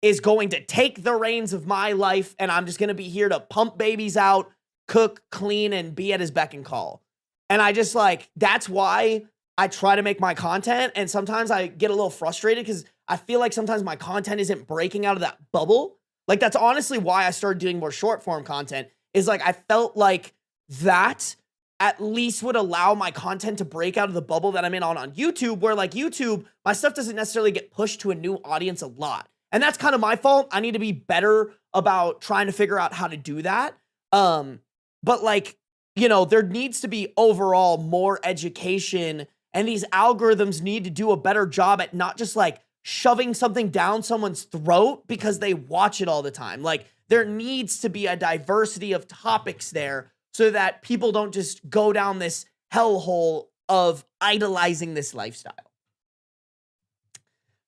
is going to take the reins of my life and I'm just going to be here to pump babies out, cook, clean, and be at his beck and call. And I just that's why I try to make my content. And sometimes I get a little frustrated because I feel like sometimes my content isn't breaking out of that bubble. Like, that's honestly why I started doing more short form content, is like, I felt like that at least would allow my content to break out of the bubble that I'm in on YouTube, where like YouTube, my stuff doesn't necessarily get pushed to a new audience a lot. And that's kind of my fault. I need to be better about trying to figure out how to do that. But like, you know, there needs to be overall more education, and these algorithms need to do a better job at not just like shoving something down someone's throat because they watch it all the time. Like, there needs to be a diversity of topics there so that people don't just go down this hellhole of idolizing this lifestyle.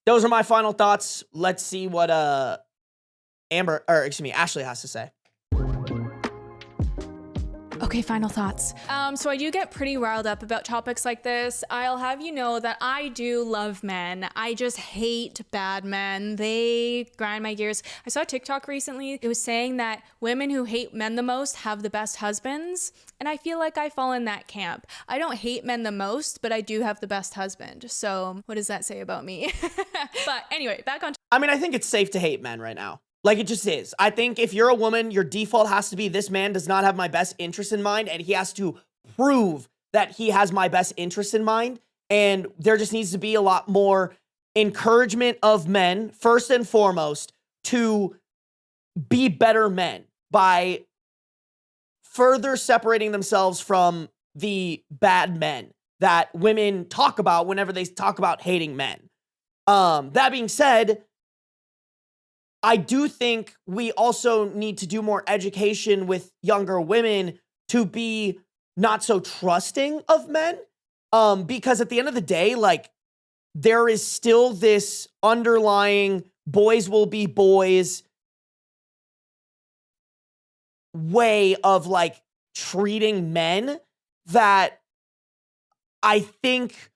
Those are my final thoughts. Let's see what Ashley has to say. Okay, final thoughts. So I do get pretty riled up about topics like this. I'll have you know that I do love men. I just hate bad men. They grind my gears. I saw a TikTok recently. It was saying that women who hate men the most have the best husbands. And I feel like I fall in that camp. I don't hate men the most, but I do have the best husband. So what does that say about me? But anyway, back on. I mean, I think it's safe to hate men right now. Like, it just is. I think if you're a woman, your default has to be, this man does not have my best interest in mind, and he has to prove that he has my best interest in mind. And there just needs to be a lot more encouragement of men, first and foremost, to be better men by further separating themselves from the bad men that women talk about whenever they talk about hating men. That being said, I do think we also need to do more education with younger women to be not so trusting of men. Because at the end of the day, like, there is still this underlying boys will be boys way of like treating men that I think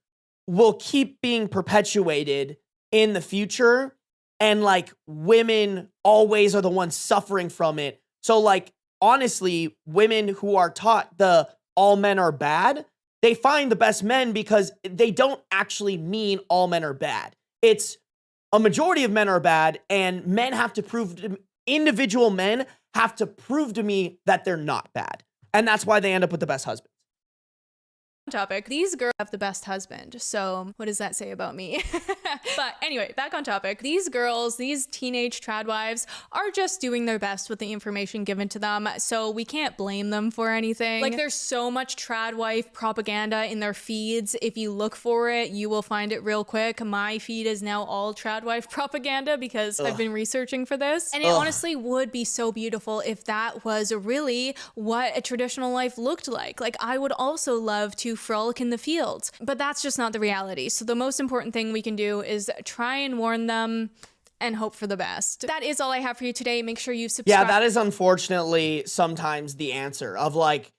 will keep being perpetuated in the future. And like women always are the ones suffering from it. So like, honestly, women who are taught the all men are bad, they find the best men because they don't actually mean all men are bad. It's a majority of men are bad, and men have to prove, individual men have to prove to me that they're not bad. And that's why they end up with the best husband. Topic. These girls have the best husband. So what does that say about me? But anyway, back on topic. These girls, these teenage trad wives are just doing their best with the information given to them. So we can't blame them for anything. Like there's so much trad wife propaganda in their feeds. If you look for it, you will find it real quick. My feed is now all trad wife propaganda because I've been researching for this. And it honestly would be so beautiful if that was really what a traditional life looked like. Like I would also love to frolic in the fields, but that's just not the reality. So the most important thing we can do is try and warn them and hope for the best. That is all I have for you today. Make sure you subscribe. Yeah, that is unfortunately sometimes the answer of like,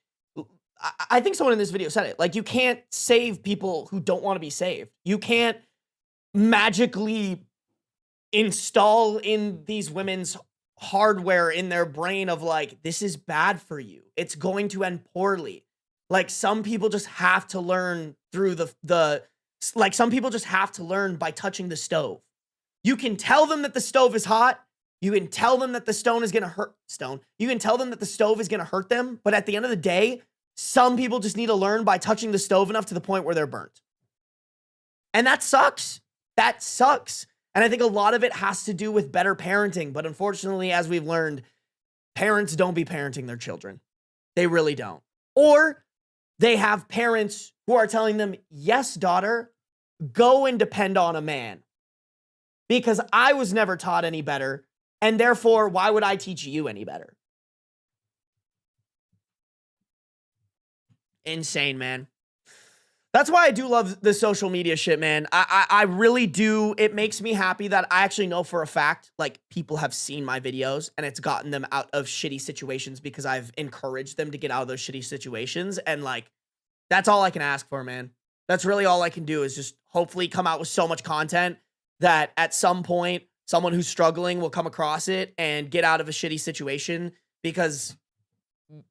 I think someone in this video said it, like you can't save people who don't want to be saved. You can't magically install in these women's hardware in their brain of like, this is bad for you. It's going to end poorly. Like some people just have to learn through like some people just have to learn by touching the stove. You can tell them that the stove is hot. You can tell them that the stone is going to hurt You can tell them that the stove is going to hurt them. But at the end of the day, some people just need to learn by touching the stove enough to the point where they're burnt. And that sucks. That sucks. And I think a lot of it has to do with better parenting. But unfortunately, as we've learned, parents don't be parenting their children. They really don't. Or they have parents who are telling them, yes, daughter, go and depend on a man. Because I was never taught any better. And therefore, why would I teach you any better? Insane, man. That's why I do love the social media shit, man. I really do. It makes me happy that I actually know for a fact, like, people have seen my videos and it's gotten them out of shitty situations because I've encouraged them to get out of those shitty situations. And, like, that's all I can ask for, man. That's really all I can do is just hopefully come out with so much content that at some point, someone who's struggling will come across it and get out of a shitty situation because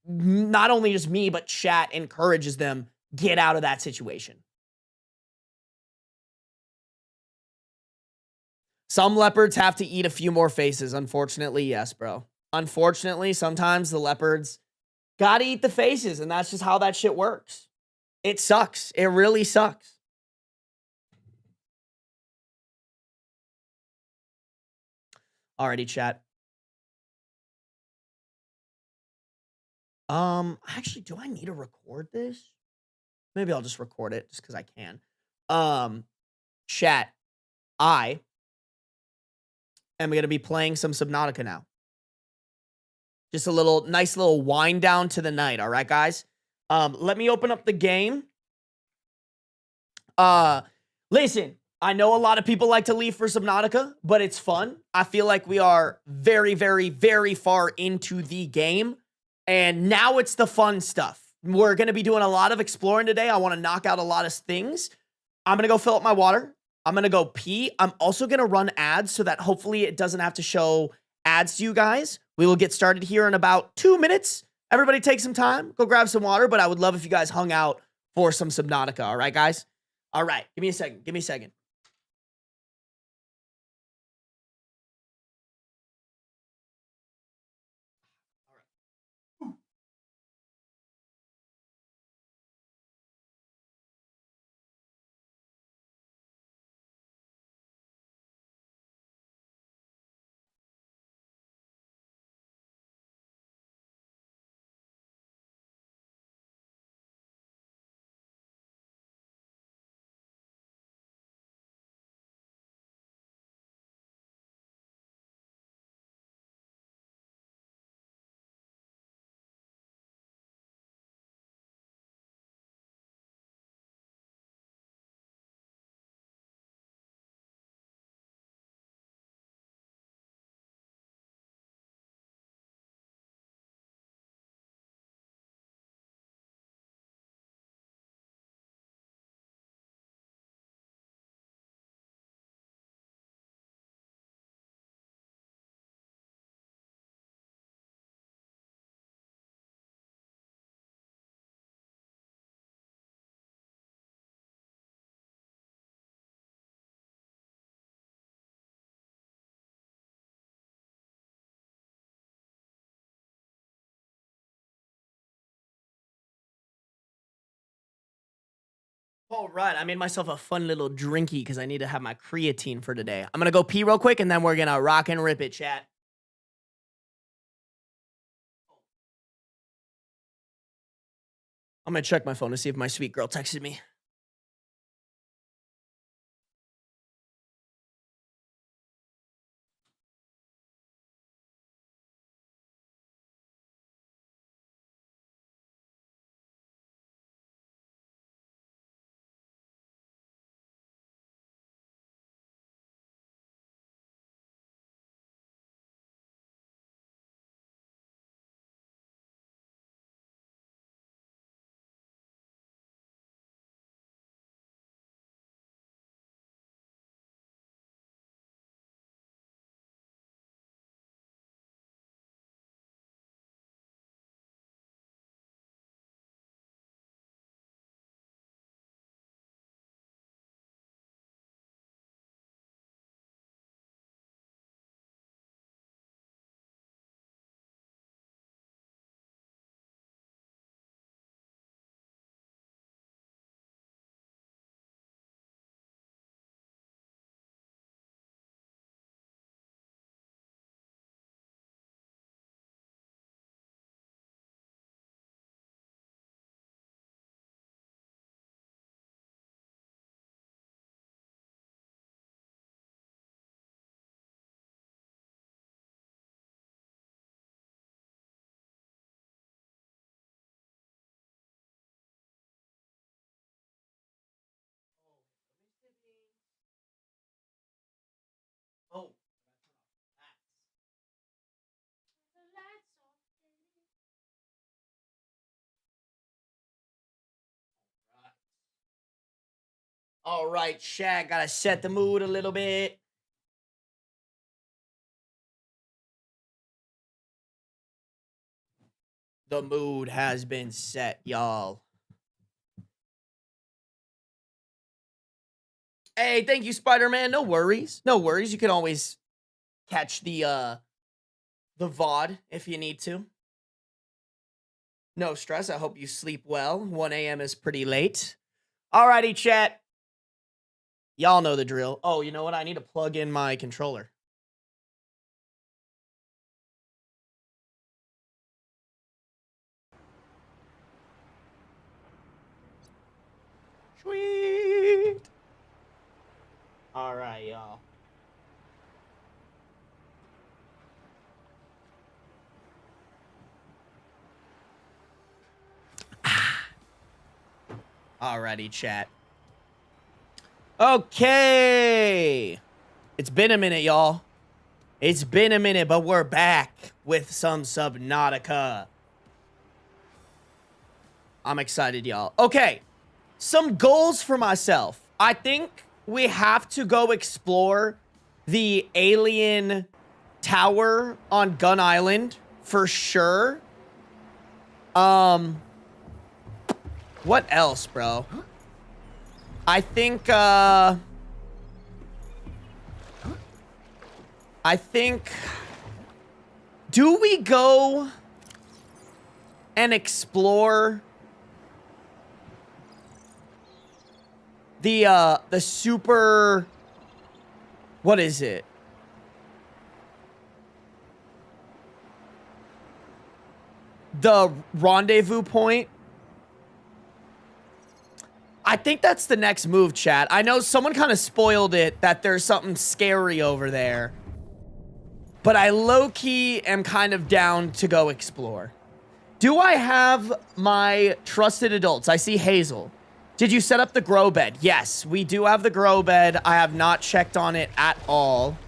not only just me, but chat encourages them get out of that situation. Some leopards have to eat a few more faces. Unfortunately, yes, bro. Unfortunately, sometimes the leopards gotta eat the faces, and that's just how that shit works. It sucks. It really sucks. Alrighty, chat. Actually, do I need to record this? Maybe I'll just record it just because I can. Chat. I am going to be playing some Subnautica now. Just a nice little wind down to the night. All right, guys. Let me open up the game. Listen, I know a lot of people like to leave for Subnautica, but it's fun. I feel like we are very, very, very far into the game. And now it's the fun stuff. We're going to be doing a lot of exploring today. I want to knock out a lot of things. I'm going to go fill up my water. I'm going to go pee. I'm also going to run ads so that hopefully it doesn't have to show ads to you guys. We will get started here in about 2 minutes. Everybody take some time. Go grab some water. But I would love if you guys hung out for some Subnautica. All right, guys? All right. Give me a second. Give me a second. All right, I made myself a fun little drinky because I need to have my creatine for today. I'm gonna go pee real quick and then we're gonna rock and rip it, chat. I'm gonna check my phone to see if my sweet girl texted me. Oh. All right, chat. Gotta set the mood a little bit. The mood has been set, y'all. Hey, thank you, Spider-Man. No worries. No worries. You can always catch the VOD if you need to. No stress. I hope you sleep well. 1 a.m. is pretty late. Alrighty, chat. Y'all know the drill. Oh, you know what? I need to plug in my controller. Sweet. All right, y'all. Alrighty, chat. Okay. It's been a minute, y'all. It's been a minute, but we're back with some Subnautica. I'm excited, y'all. Okay. Some goals for myself. I think we have to go explore the alien tower on Gun Island for sure. What else, bro? I think, do we go and explore the super, what is it? The rendezvous point? I think that's the next move, chat. I know someone kind of spoiled it that there's something scary over there. But I low-key am kind of down to go explore. Do I have my trusted adults? I see Hazel. Did you set up the grow bed? Yes, we do have the grow bed. I have not checked on it at all.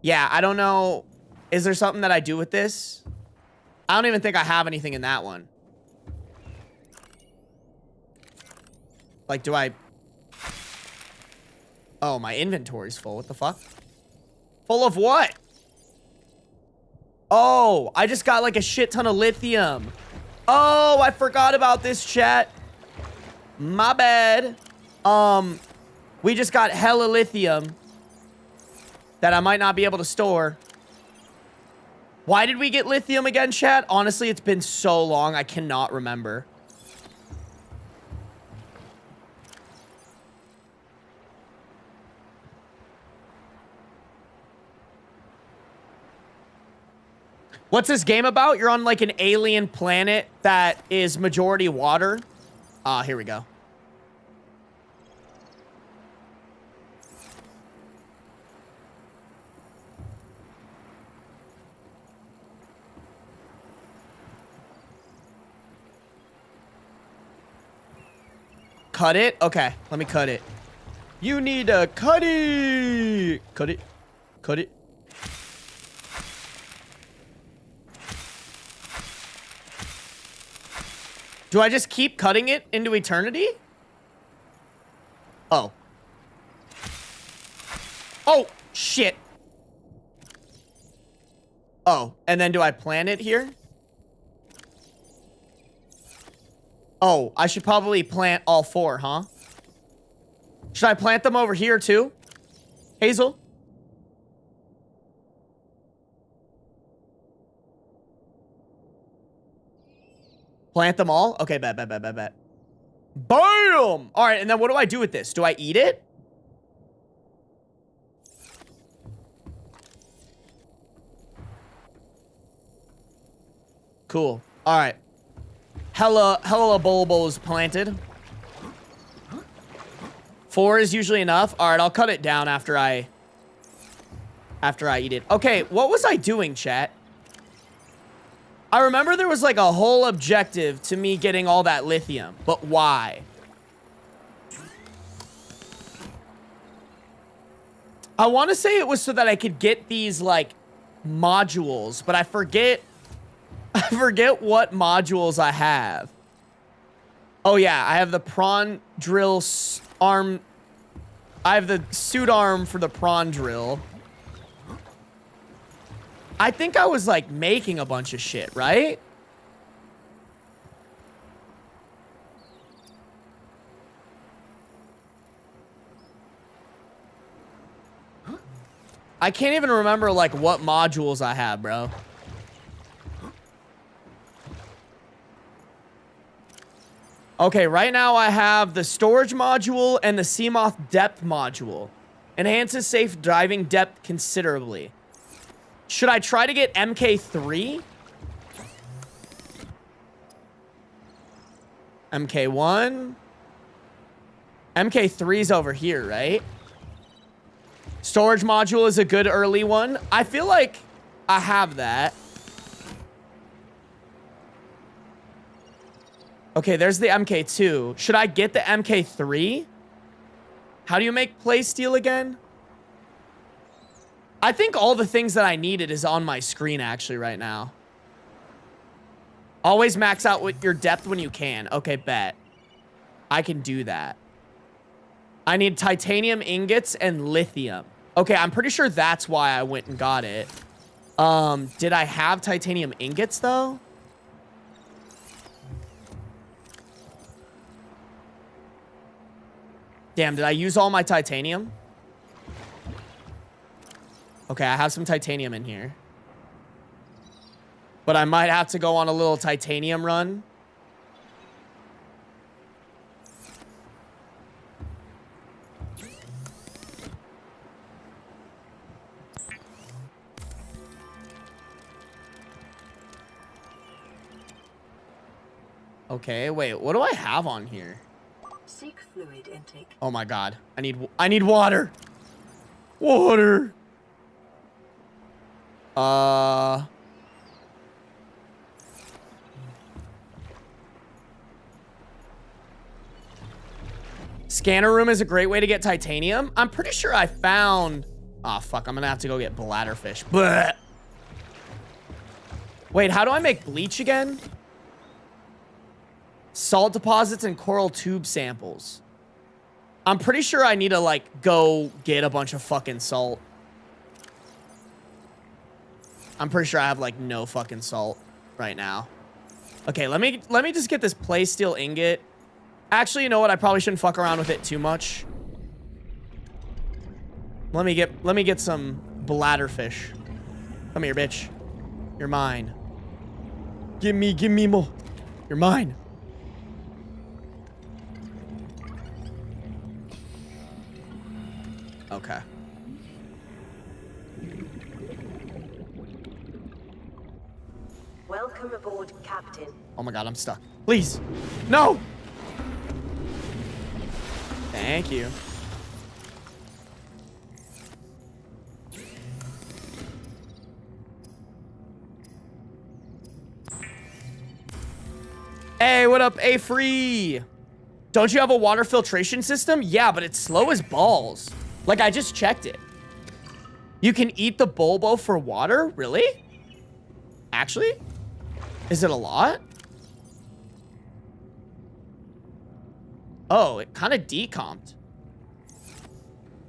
Yeah, I don't know. Is there something that I do with this? I don't even think I have anything in that one. Like, do I... Oh, my inventory's full. What the fuck? Full of what? Oh, I just got like a shit ton of lithium. Oh, I forgot about this, chat. My bad. We just got hella lithium that I might not be able to store. Why did we get lithium again, chat? Honestly, it's been so long, I cannot remember. What's this game about? You're on like an alien planet that is majority water. Here we go. Cut it? Okay, let me cut it. You need to cut it. Cut it. Cut it. Do I just keep cutting it into eternity? Oh. Oh, shit. Oh, and then do I plant it here? Oh, I should probably plant all 4, huh? Should I plant them over here too? Hazel? Plant them all? Okay, bet. Boom! All right, and then what do I do with this? Do I eat it? Cool. All right. Hella bulbos planted. 4 is usually enough. All right, I'll cut it down after I eat it. Okay, what was I doing, chat? I remember there was like a whole objective to me getting all that lithium, but why? I want to say it was so that I could get these like modules, but I forget what modules I have. Oh yeah, I have the prawn drill arm. I have the suit arm for the prawn drill. I think I was like making a bunch of shit, right? I can't even remember like what modules I have, bro. Okay, right now I have the storage module and the Seamoth depth module. Enhances safe driving depth considerably. Should I try to get MK3? MK1? MK3's over here, right? Storage module is a good early one. I feel like I have that. Okay, there's the MK2. Should I get the MK3? How do you make play steel again? I think all the things that I needed is on my screen actually right now. Always max out with your depth when you can. Okay, bet. I can do that. I need titanium ingots and lithium. Okay, I'm pretty sure that's why I went and got it. Did I have titanium ingots though? Damn, did I use all my titanium? Okay, I have some titanium in here. But I might have to go on a little titanium run. Okay, wait, what do I have on here? Seek fluid intake. Oh my god. I need water. Water. Scanner room is a great way to get titanium. I'm pretty sure I found... Oh, fuck. I'm gonna have to go get bladderfish. Blech. Wait, how do I make bleach again? Salt deposits and coral tube samples. I'm pretty sure I need to, like, go get a bunch of fucking salt. I'm pretty sure I have, like, no fucking salt right now. Okay, let me just get this play steel ingot. Actually, you know what? I probably shouldn't fuck around with it too much. Let me get some bladderfish. Come here, bitch. You're mine. Give me more. You're mine. Okay. Welcome aboard, Captain. Oh my god, I'm stuck. Please. No! Thank you. Hey, what up, A-Free? Don't you have a water filtration system? Yeah, but it's slow as balls. Like, I just checked it. You can eat the bulbo for water? Really? Actually? Is it a lot? Oh, it kind of decomped.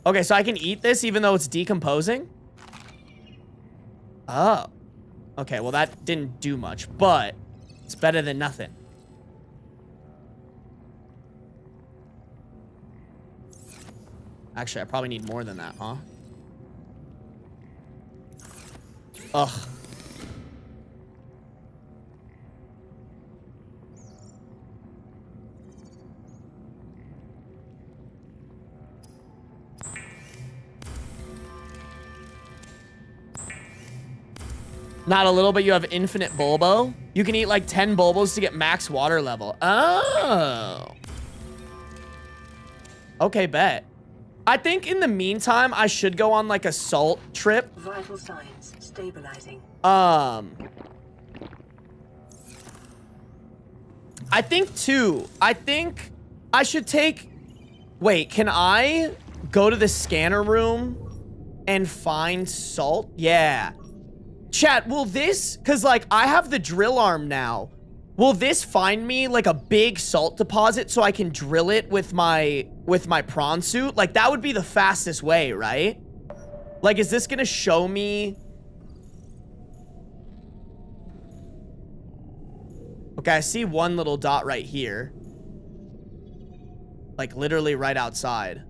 Okay, so I can eat this even though it's decomposing? Oh. Okay, well that didn't do much, but it's better than nothing. Actually, I probably need more than that, huh? Ugh. Not a little, but you have infinite bulbo. You can eat like 10 bulbos to get max water level. Oh. Okay, bet. I think in the meantime, I should go on like a salt trip. Vital signs stabilizing. I think too. I think I should take... Wait, can I go to the scanner room and find salt? Yeah. Chat, will this... Because, like, I have the drill arm now. Will this find me, like, a big salt deposit so I can drill it with my prawn suit? Like, that would be the fastest way, right? Like, is this going to show me... Okay, I see one little dot right here. Like, literally right outside.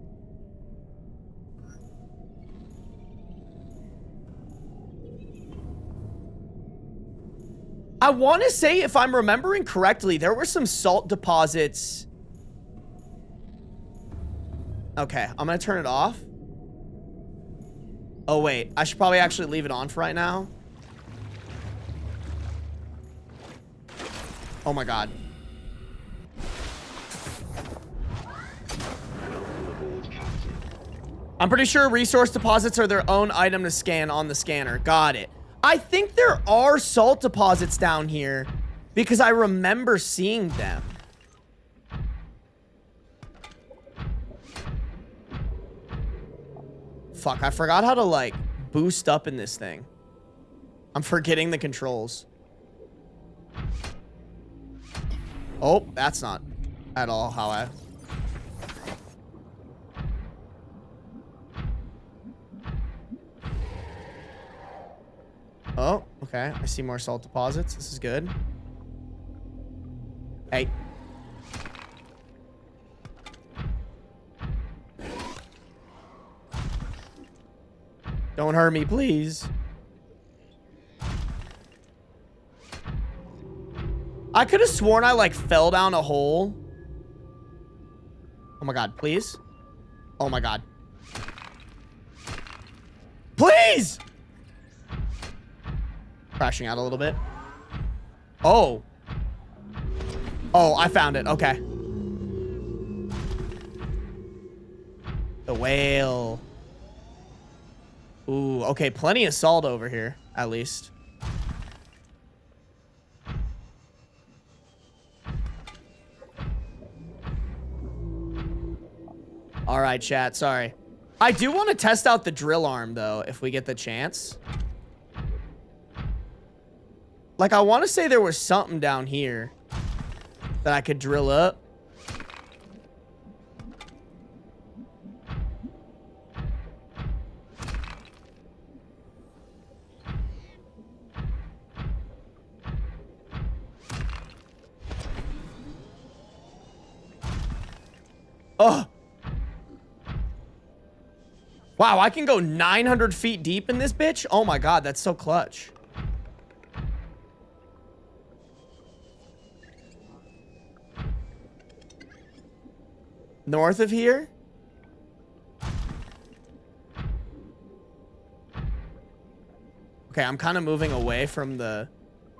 I want to say, if I'm remembering correctly, there were some salt deposits. Okay, I'm going to turn it off. Oh, wait. I should probably actually leave it on for right now. Oh, my God. I'm pretty sure resource deposits are their own item to scan on the scanner. Got it. I think there are salt deposits down here because I remember seeing them. Fuck, I forgot how to, like, boost up in this thing. I'm forgetting the controls. Oh, that's not at all how I... Oh, okay. I see more salt deposits. This is good. Hey. Don't hurt me, please. I could have sworn I, like, fell down a hole. Oh, my God. Please? Oh, my God. Please! Crashing out a little bit. Oh. Oh, I found it. Okay. The whale. Ooh, okay. Plenty of salt over here, at least. All right, chat. Sorry. I do want to test out the drill arm, though, if we get the chance. Like, I want to say there was something down here that I could drill up. Oh. Wow, I can go 900 feet deep in this bitch? Oh my God, that's so clutch. North of here? Okay, I'm kind of moving away from the...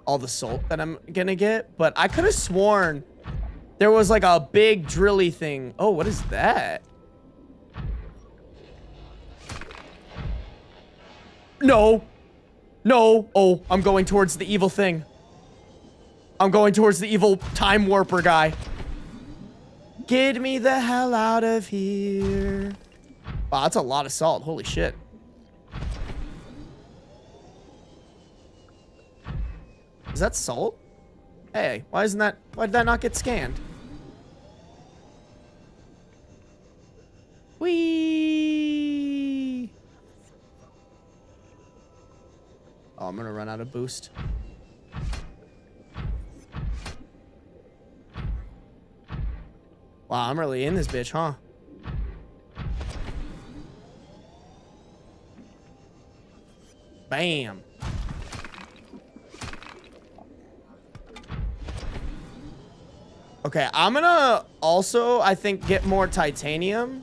all the salt that I'm gonna get, but I could have sworn there was like a big drilly thing. Oh, what is that? No. No. Oh, I'm going towards the evil thing. I'm going towards the evil time warper guy. Get me the hell out of here. Wow, that's a lot of salt. Holy shit. Is that salt? Hey, why did that not get scanned? Whee! Oh, I'm gonna run out of boost. Wow, I'm really in this bitch, huh? Bam. Okay, I'm gonna also, I think, get more titanium.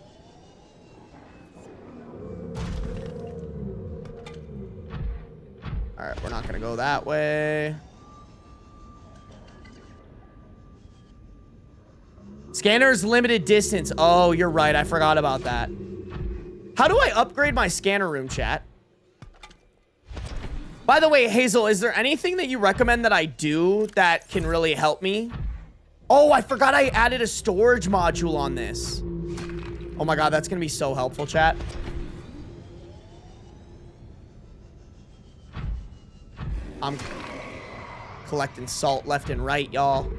All right, we're not gonna go that way. Scanner's limited distance. Oh, you're right. I forgot about that. How do I upgrade my scanner room, chat? By the way, Hazel, is there anything that you recommend that I do that can really help me? Oh, I forgot I added a storage module on this. Oh my God, that's gonna be so helpful, chat. I'm collecting salt left and right, y'all.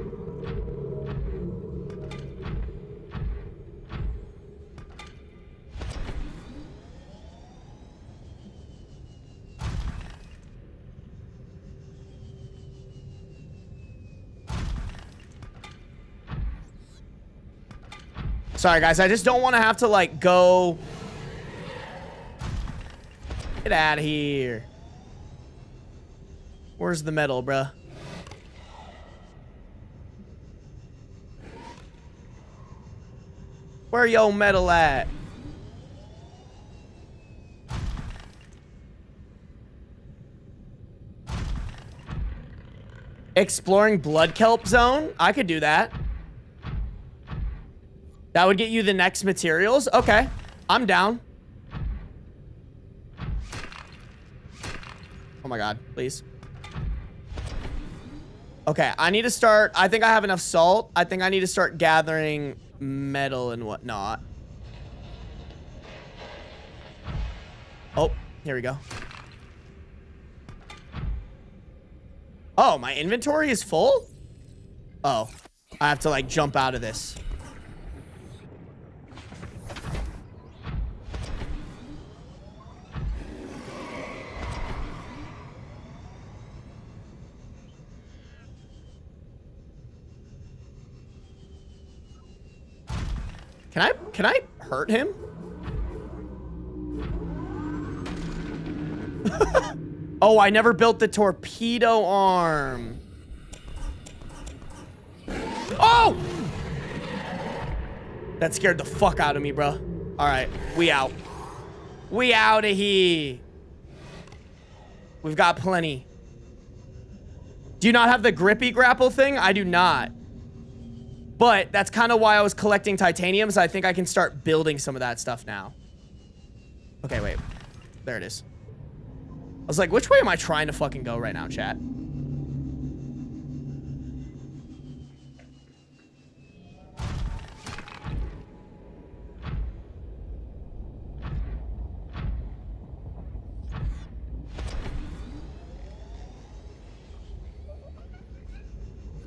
Sorry, guys. I just don't want to have to, like, go... Get out of here. Where's the metal, bruh? Where your metal at? Exploring blood kelp zone? I could do that. That would get you the next materials? Okay. I'm down. Oh my God, please. Okay, I need to start... I think I have enough salt. I think I need to start gathering metal and whatnot. Oh, here we go. Oh, my inventory is full? Oh, I have to, like, jump out of this. Can I hurt him? Oh, I never built the torpedo arm. Oh! That scared the fuck out of me, bro. All right, we out. We out of here. We've got plenty. Do you not have the grippy grapple thing? I do not. But that's kind of why I was collecting titanium, so I think I can start building some of that stuff now. Okay, wait. There it is. I was like, which way am I trying to fucking go right now, chat?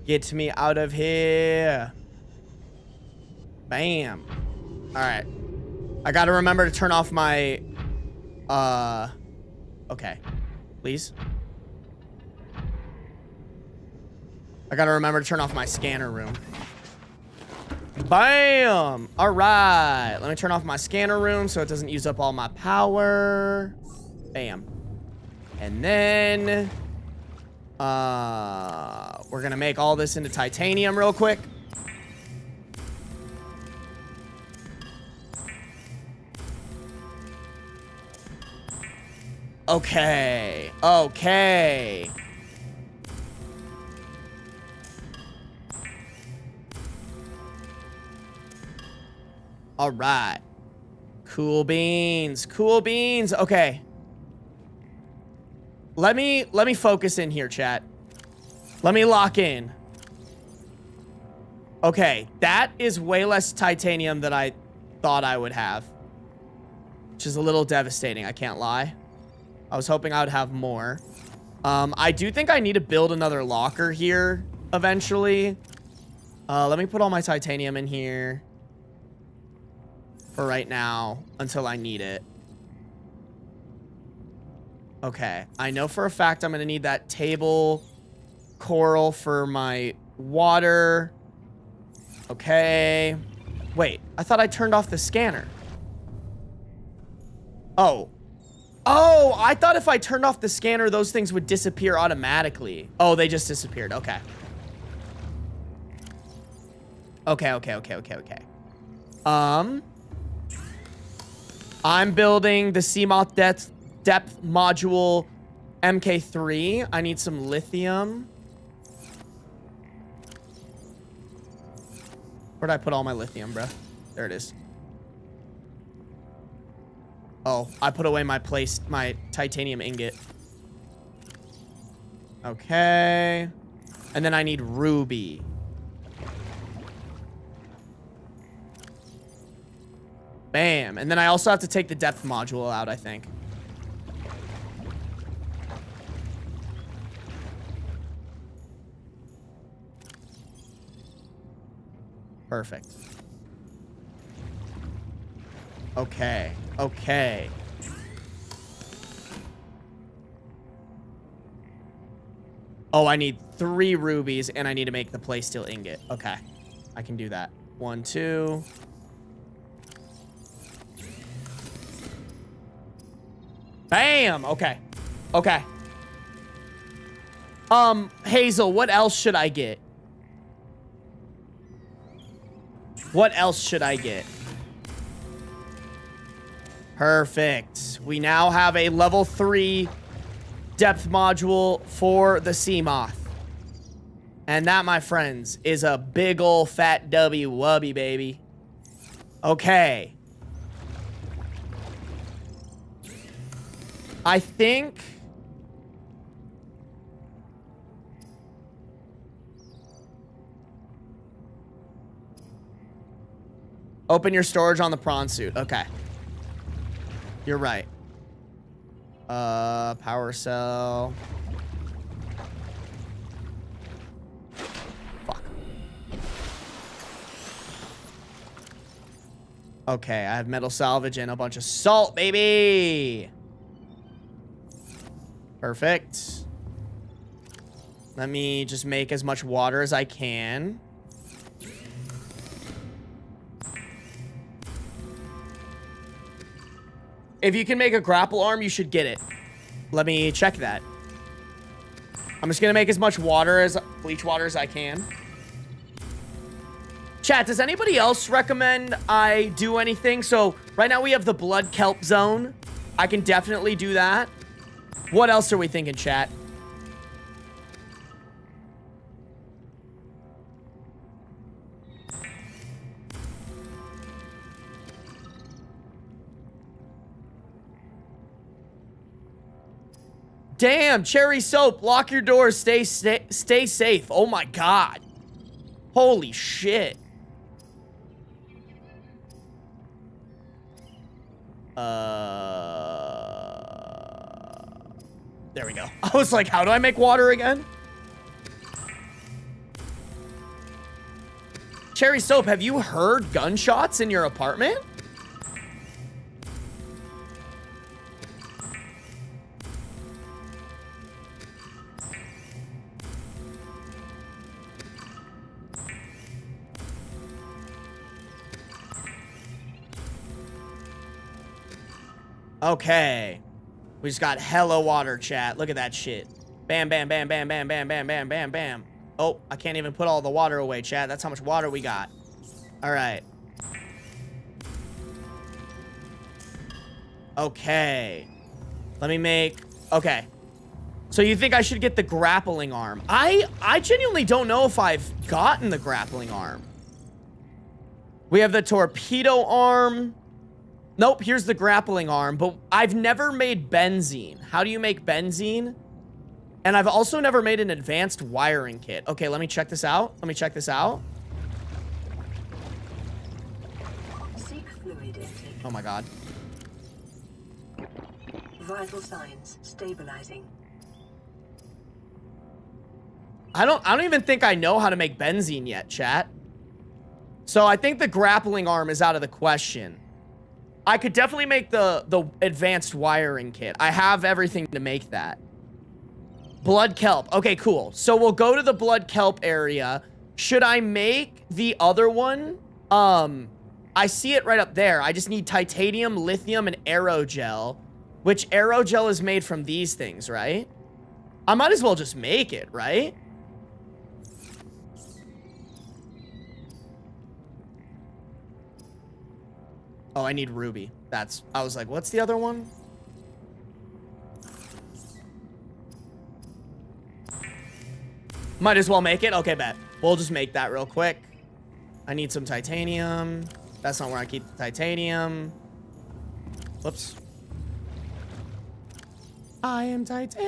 Get me out of here. Bam. All right. I got to remember to turn off my... Okay. Please. I got to remember to turn off my scanner room. Bam. All right. Let me turn off my scanner room so it doesn't use up all my power. Bam. And then... we're going to make all this into titanium real quick. Okay. Okay. All right. Cool beans. Cool beans. Okay. Let me focus in here, chat. Let me lock in. Okay, that is way less titanium than I thought I would have. Which is a little devastating, I can't lie. I was hoping I would have more. I do think I need to build another locker here eventually. Let me put all my titanium in here for right now until I need it. Okay, I know for a fact I'm going to need that table coral for my water. Okay. Wait, I thought I turned off the scanner. Oh. Oh, I thought if I turned off the scanner, those things would disappear automatically. Oh, they just disappeared. Okay. Okay. I'm building the Seamoth depth module MK3. I need some lithium. Where'd I put all my lithium, bro? There it is. Oh, I put away my titanium ingot. Okay. And then I need ruby. Bam. And then I also have to take the depth module out, I think. Perfect. Okay. Okay. Oh, I need 3 rubies, and I need to make the playsteel ingot. Okay. I can do that. 1, 2. Bam! Okay. Okay. Hazel, what else should I get? What else should I get? Perfect. We now have a level 3 depth module for the Seamoth. And that, my friends, is a big ol' fat W-wubby, baby. Okay. I think... Open your storage on the prawn suit. Okay. You're right. Power cell. Fuck. Okay, I have metal salvage and a bunch of salt, baby. Perfect. Let me just make as much water as I can. If you can make a grapple arm, you should get it. Let me check that. I'm just gonna make as much water as bleach water as I can. Chat, does anybody else recommend I do anything? So right now we have the blood kelp zone. I can definitely do that. What else are we thinking, chat? Damn, cherry soap. Lock your doors. Stay safe. Oh my god. Holy shit. There we go. I was like, how do I make water again? Cherry soap, have you heard gunshots in your apartment? Okay. We just got hella water, chat. Look at that shit. Bam, bam, bam, bam, bam, bam, bam, bam, bam, bam. Oh, I can't even put all the water away, chat. That's how much water we got. All right. Okay. Let me make... Okay. So you think I should get the grappling arm? I genuinely don't know if I've gotten the grappling arm. We have the torpedo arm. Nope, here's the grappling arm. But I've never made benzene. How do you make benzene? And I've also never made an advanced wiring kit. Okay, let me check this out. Let me check this out. Oh my god. Vital signs stabilizing. I don't even think I know how to make benzene yet, chat. So I think the grappling arm is out of the question. I could definitely make the advanced wiring kit. I have everything to make that. Blood kelp. Okay, cool. So we'll go to the blood kelp area. Should I make the other one? I see it right up there. I just need titanium, lithium, and aerogel. Which aerogel is made from these things, right? I might as well just make it, right? Oh, I need ruby. I was like, what's the other one? Might as well make it. Okay, bet. We'll just make that real quick. I need some titanium. That's not where I keep the titanium. Whoops. I am titanium.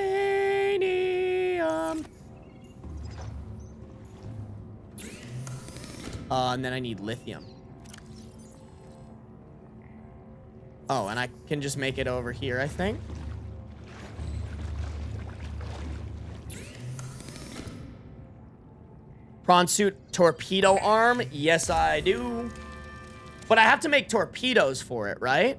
And then I need lithium. Oh, and I can just make it over here, I think. Prawn suit torpedo arm. Yes, I do. But I have to make torpedoes for it, right?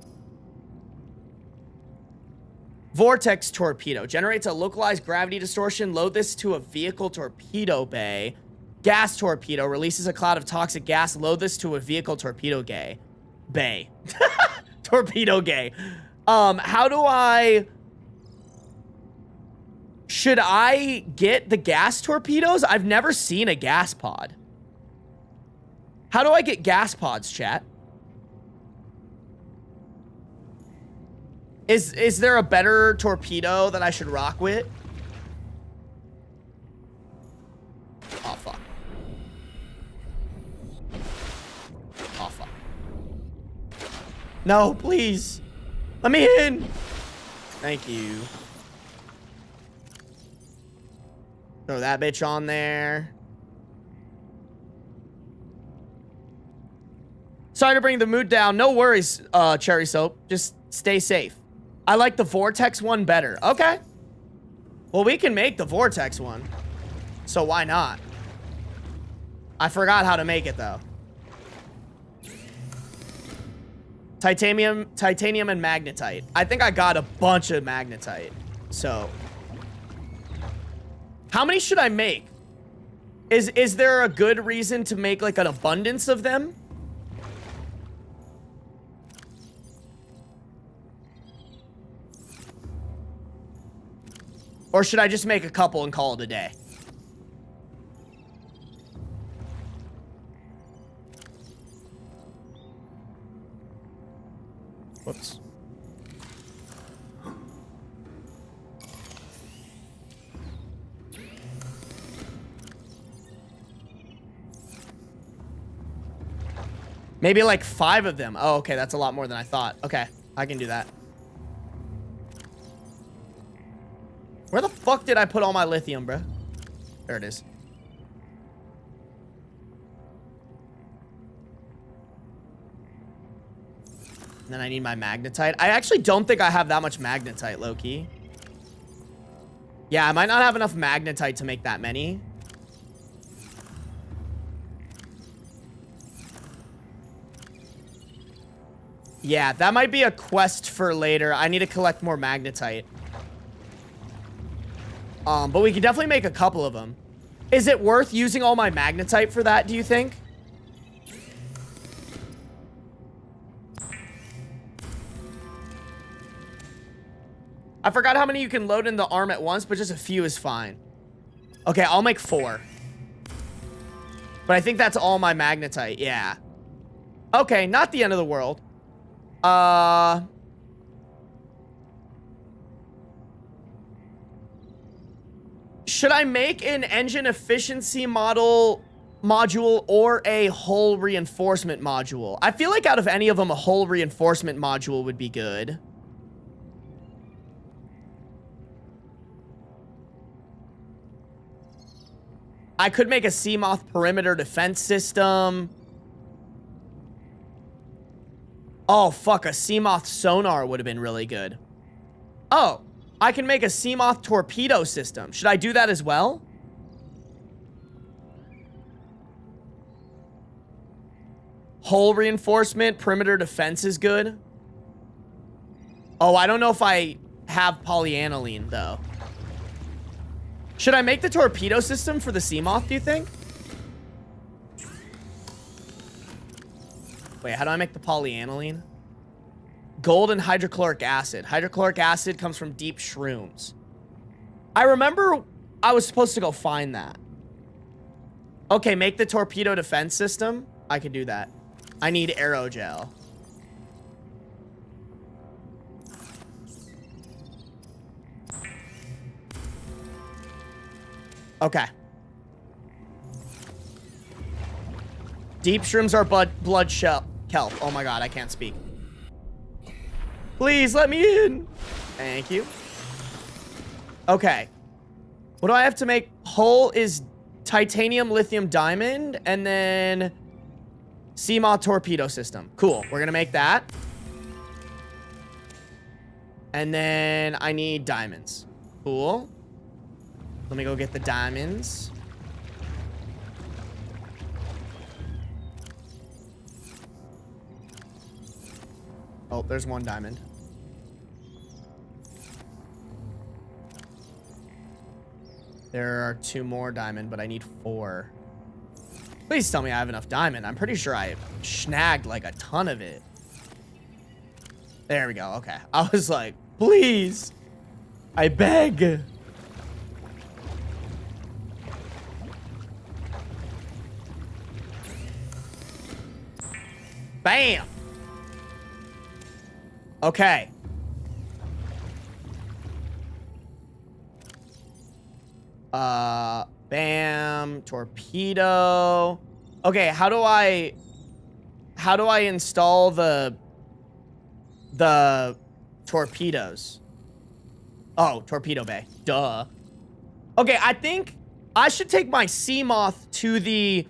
Vortex torpedo. Generates a localized gravity distortion. Load this to a vehicle torpedo bay. Gas torpedo. Releases a cloud of toxic gas. Load this to a vehicle torpedo bay. Torpedo gay. How do I... Should I get the gas torpedoes? I've never seen a gas pod. How do I get gas pods, chat? Is there a better torpedo that I should rock with? Oh, fuck. Oh, fuck. No, please. Let me in. Thank you. Throw that bitch on there. Sorry to bring the mood down. No worries, Cherry Soap. Just stay safe. I like the Vortex one better. Okay. Well, we can make the Vortex one. So why not? I forgot how to make it, though. Titanium and magnetite. I think I got a bunch of magnetite. So... how many should I make? Is there a good reason to make like an abundance of them? Or should I just make a couple and call it a day? Whoops. Maybe like 5 of them. Oh, okay. That's a lot more than I thought. Okay. I can do that. Where the fuck did I put all my lithium, bro? There it is. And then I need my magnetite. I actually don't think I have that much magnetite, low-key. Yeah, I might not have enough magnetite to make that many. Yeah, that might be a quest for later. I need to collect more magnetite. But we can definitely make a couple of them. Is it worth using all my magnetite for that, do you think? I forgot how many you can load in the arm at once, but just a few is fine. Okay, I'll make 4. But I think that's all my magnetite, yeah. Okay, not the end of the world. Should I make an engine efficiency model module or a hull reinforcement module. I feel like out of any of them, a hull reinforcement module would be good. I could make a Seamoth perimeter defense system. Oh, fuck. A Seamoth sonar would have been really good. Oh, I can make a Seamoth torpedo system. Should I do that as well? Hull reinforcement, perimeter defense is good. Oh, I don't know if I have polyaniline, though. Should I make the torpedo system for the Seamoth, do you think? Wait, how do I make the polyaniline? Gold and hydrochloric acid. Hydrochloric acid comes from deep shrooms. I remember I was supposed to go find that. Okay, make the torpedo defense system. I could do that. I need aerogel. Okay. Deep shrooms are blood kelp. Oh my god, I can't speak. Please let me in. Thank you. Okay. What do I have to make? Hull is titanium, lithium, diamond, and then Seamoth torpedo system. Cool. We're gonna make that. And then I need diamonds. Cool. Let me go get the diamonds. Oh, there's one diamond. There are 2 more diamond, but I need 4. Please tell me I have enough diamond. I'm pretty sure I snagged like a ton of it. There we go. Okay. I was like, please. I beg. Bam. Okay. Bam. Torpedo. Okay, how do I install the torpedoes? Oh, torpedo bay. Duh. Okay, I think I should take my Seamoth to the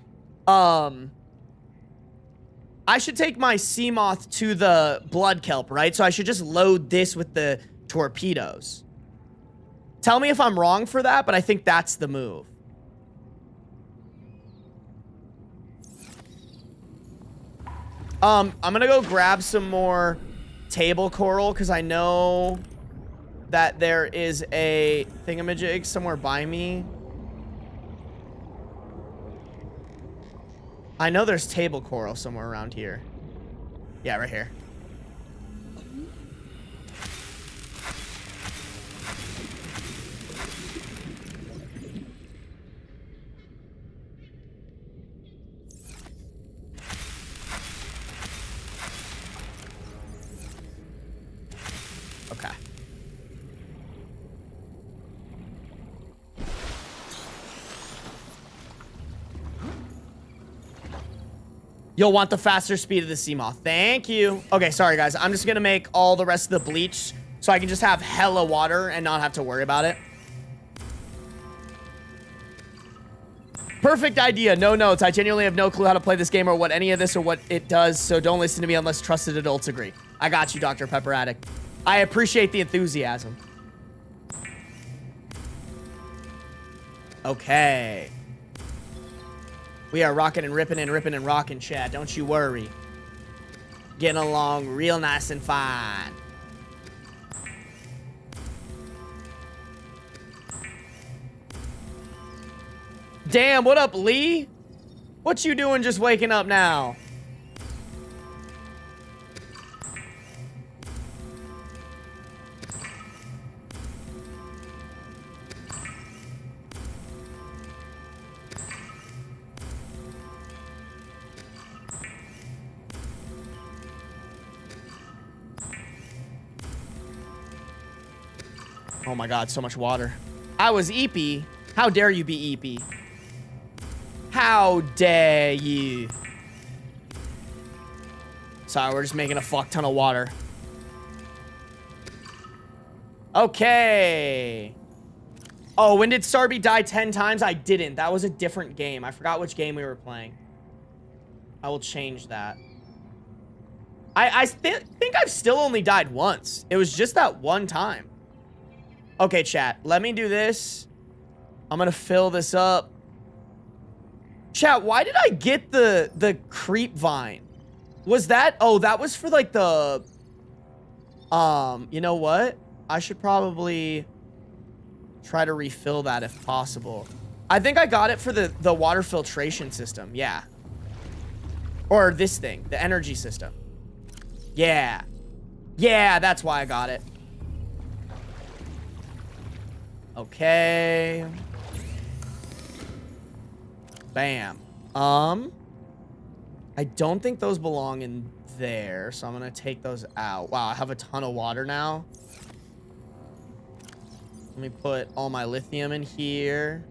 I should take my Seamoth to the blood kelp, right? So I should just load this with the torpedoes. Tell me if I'm wrong for that, but I think that's the move. I'm gonna go grab some more table coral because I know that there is a thingamajig somewhere by me. I know there's table coral somewhere around here. Yeah, right here. Okay. You'll want the faster speed of the Seamoth. Thank you. Okay, sorry, guys. I'm just going to make all the rest of the bleach so I can just have hella water and not have to worry about it. Perfect idea. No notes. I genuinely have no clue how to play this game or what any of this or what it does, so don't listen to me unless trusted adults agree. I got you, Dr. Pepper Addict. I appreciate the enthusiasm. Okay. We are rocking and ripping and rocking, Chad. Don't you worry. Getting along real nice and fine. Damn, what up, Lee? What you doing just waking up now? Oh my god, so much water. I was eepy. How dare you be eepy? How dare you? Sorry, we're just making a fuck ton of water. Okay. Oh, when did Sarby die 10 times? I didn't. That was a different game. I forgot which game we were playing. I will change that. I think I've still only died once. It was just that one time. Okay, chat. Let me do this. I'm gonna fill this up. Chat, why did I get the creep vine? Was that... Oh, that was for, like, the... You know what? I should probably try to refill that if possible. I think I got it for the water filtration system. Yeah. Or this thing. The energy system. Yeah. Yeah, that's why I got it. Okay. Bam. I don't think those belong in there, so I'm gonna take those out. Wow, I have a ton of water now. Let me put all my lithium in here.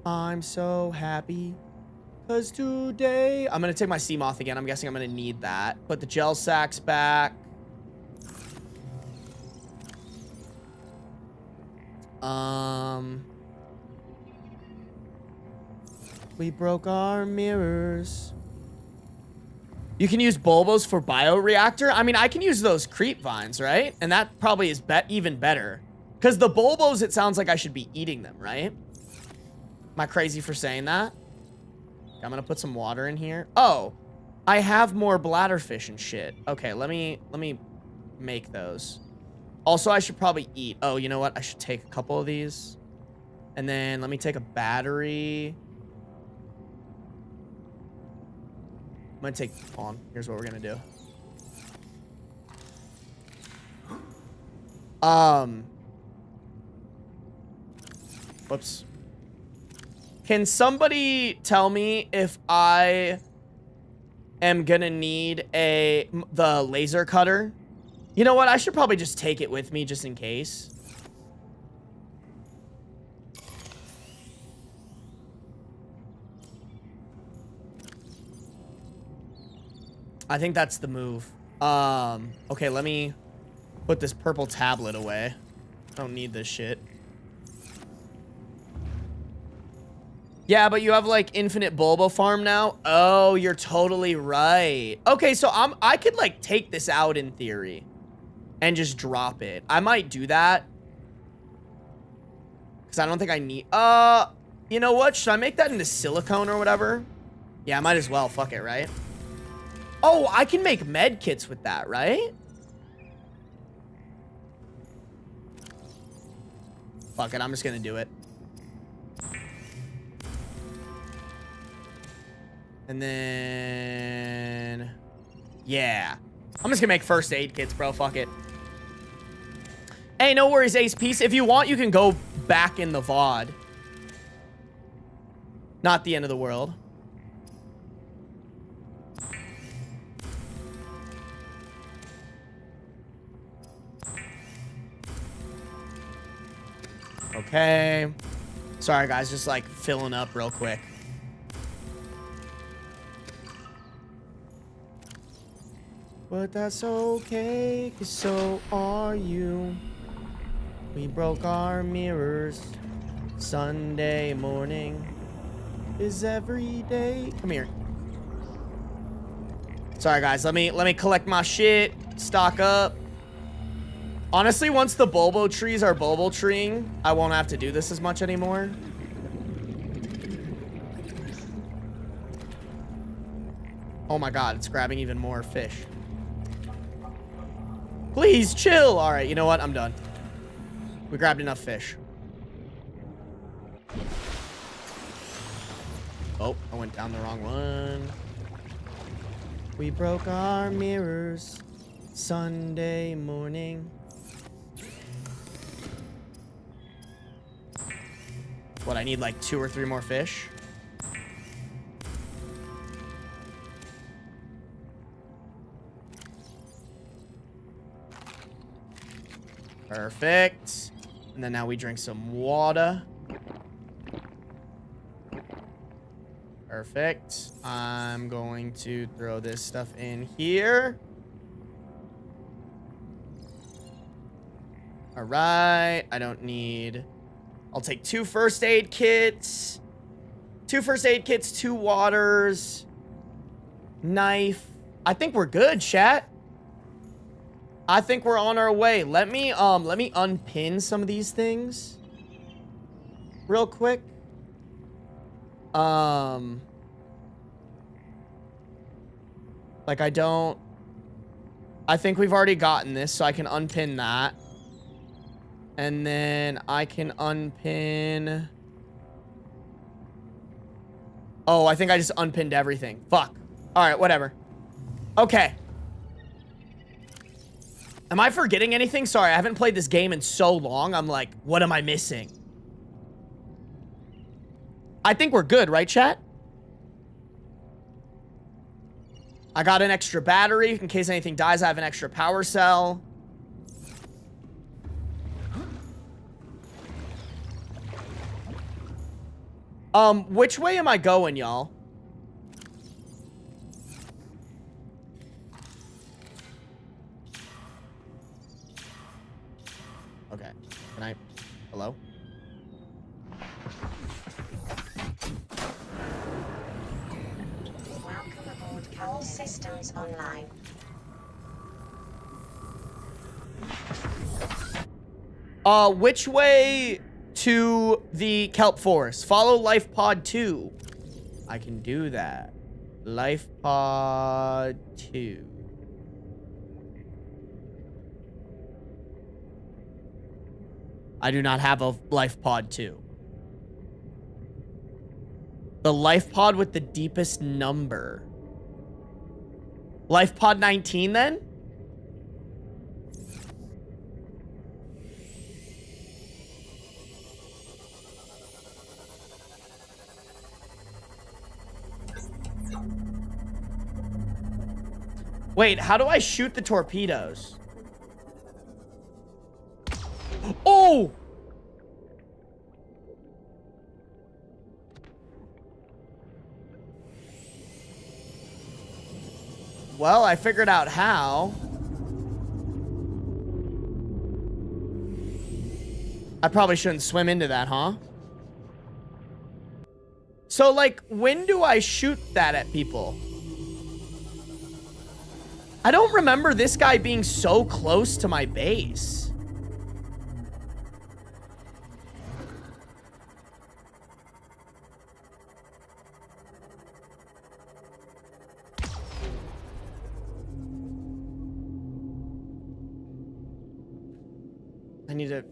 I'm so happy. Because today... I'm gonna take my sea moth again. I'm guessing I'm gonna need that. Put the gel sacks back. We broke our mirrors. You can use bulbos for bioreactor. I mean, I can use those creep vines, right? And that probably is even better. Because the bulbos, it sounds like I should be eating them, right? Am I crazy for saying that? I'm gonna put some water in here. Oh, I have more bladderfish and shit. Okay, let me make those. Also, I should probably eat. Oh, you know what? I should take a couple of these. And then let me take a battery. I'm gonna take on. Here's what we're gonna do. Whoops. Can somebody tell me if I am gonna need the laser cutter? You know what? I should probably just take it with me just in case. I think that's the move. Okay, let me put this purple tablet away. I don't need this shit. Yeah, but you have like infinite bulbo farm now. Oh, you're totally right. Okay, so I could like take this out in theory and just drop it. I might do that. Cause I don't think I need, you know what? Should I make that into silicone or whatever? Yeah, I might as well. Fuck it, right? Oh, I can make med kits with that, right? Fuck it, I'm just gonna do it. And then... Yeah. I'm just gonna make first aid kits, bro. Fuck it. Hey, no worries, Ace Piece. If you want, you can go back in the VOD. Not the end of the world. Okay. Sorry, guys. Just, like, filling up real quick. But that's okay, 'cause so are you. We broke our mirrors. Sunday morning is every day. Come here. Sorry, guys. Let me collect my shit. Stock up. Honestly, once the bulbo trees are bulbo treeing, I won't have to do this as much anymore. Oh my god, it's grabbing even more fish. Please, chill! Alright, you know what? I'm done. We grabbed enough fish. Oh, I went down the wrong one. We broke our mirrors Sunday morning. What, I need like 2 or 3 more fish? Perfect. And then now we drink some water. Perfect. I'm going to throw this stuff in here. All right. I don't need... I'll take 2 first aid kits. 2 first aid kits, 2 waters. Knife. I think we're good, chat. I think we're on our way. Let me unpin some of these things real quick. Like I think we've already gotten this, so I can unpin that. And then I can unpin... Oh, I think I just unpinned everything. Fuck. All right, whatever. Okay. Am I forgetting anything? Sorry, I haven't played this game in so long. I'm like, what am I missing? I think we're good, right, chat? I got an extra battery. In case anything dies, I have an extra power cell. Which way am I going, y'all? Okay. Can I... Hello? Welcome aboard. All systems online. Which way to the kelp forest? Follow life pod 2. I can do that. Life pod 2. I do not have a life pod 2. The life pod with the deepest number. Life pod 19 then? Wait, how do I shoot the torpedoes? Oh! Well, I figured out how. I probably shouldn't swim into that, huh? So, like, when do I shoot that at people? I don't remember this guy being so close to my base. I need to...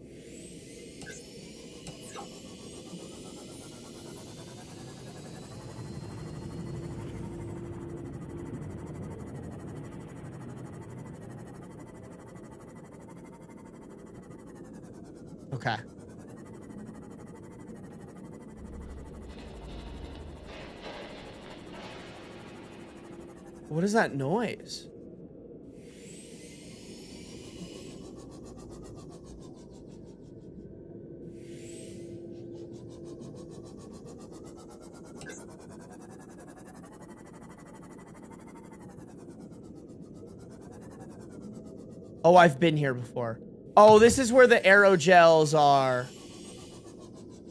Okay. What is that noise? Oh, I've been here before. Oh, this is where the aerogels are.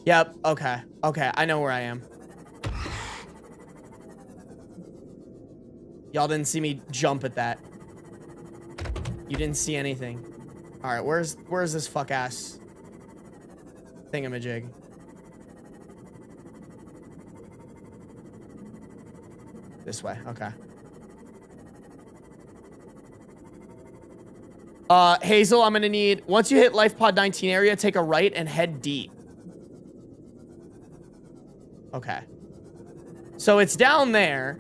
Yep, okay. Okay, I know where I am. Y'all didn't see me jump at that. You didn't see anything. Alright, where's this fuck-ass thingamajig? This way, okay. Hazel, I'm gonna need... Once you hit Life Pod 19 area, take a right and head deep. Okay. So it's down there.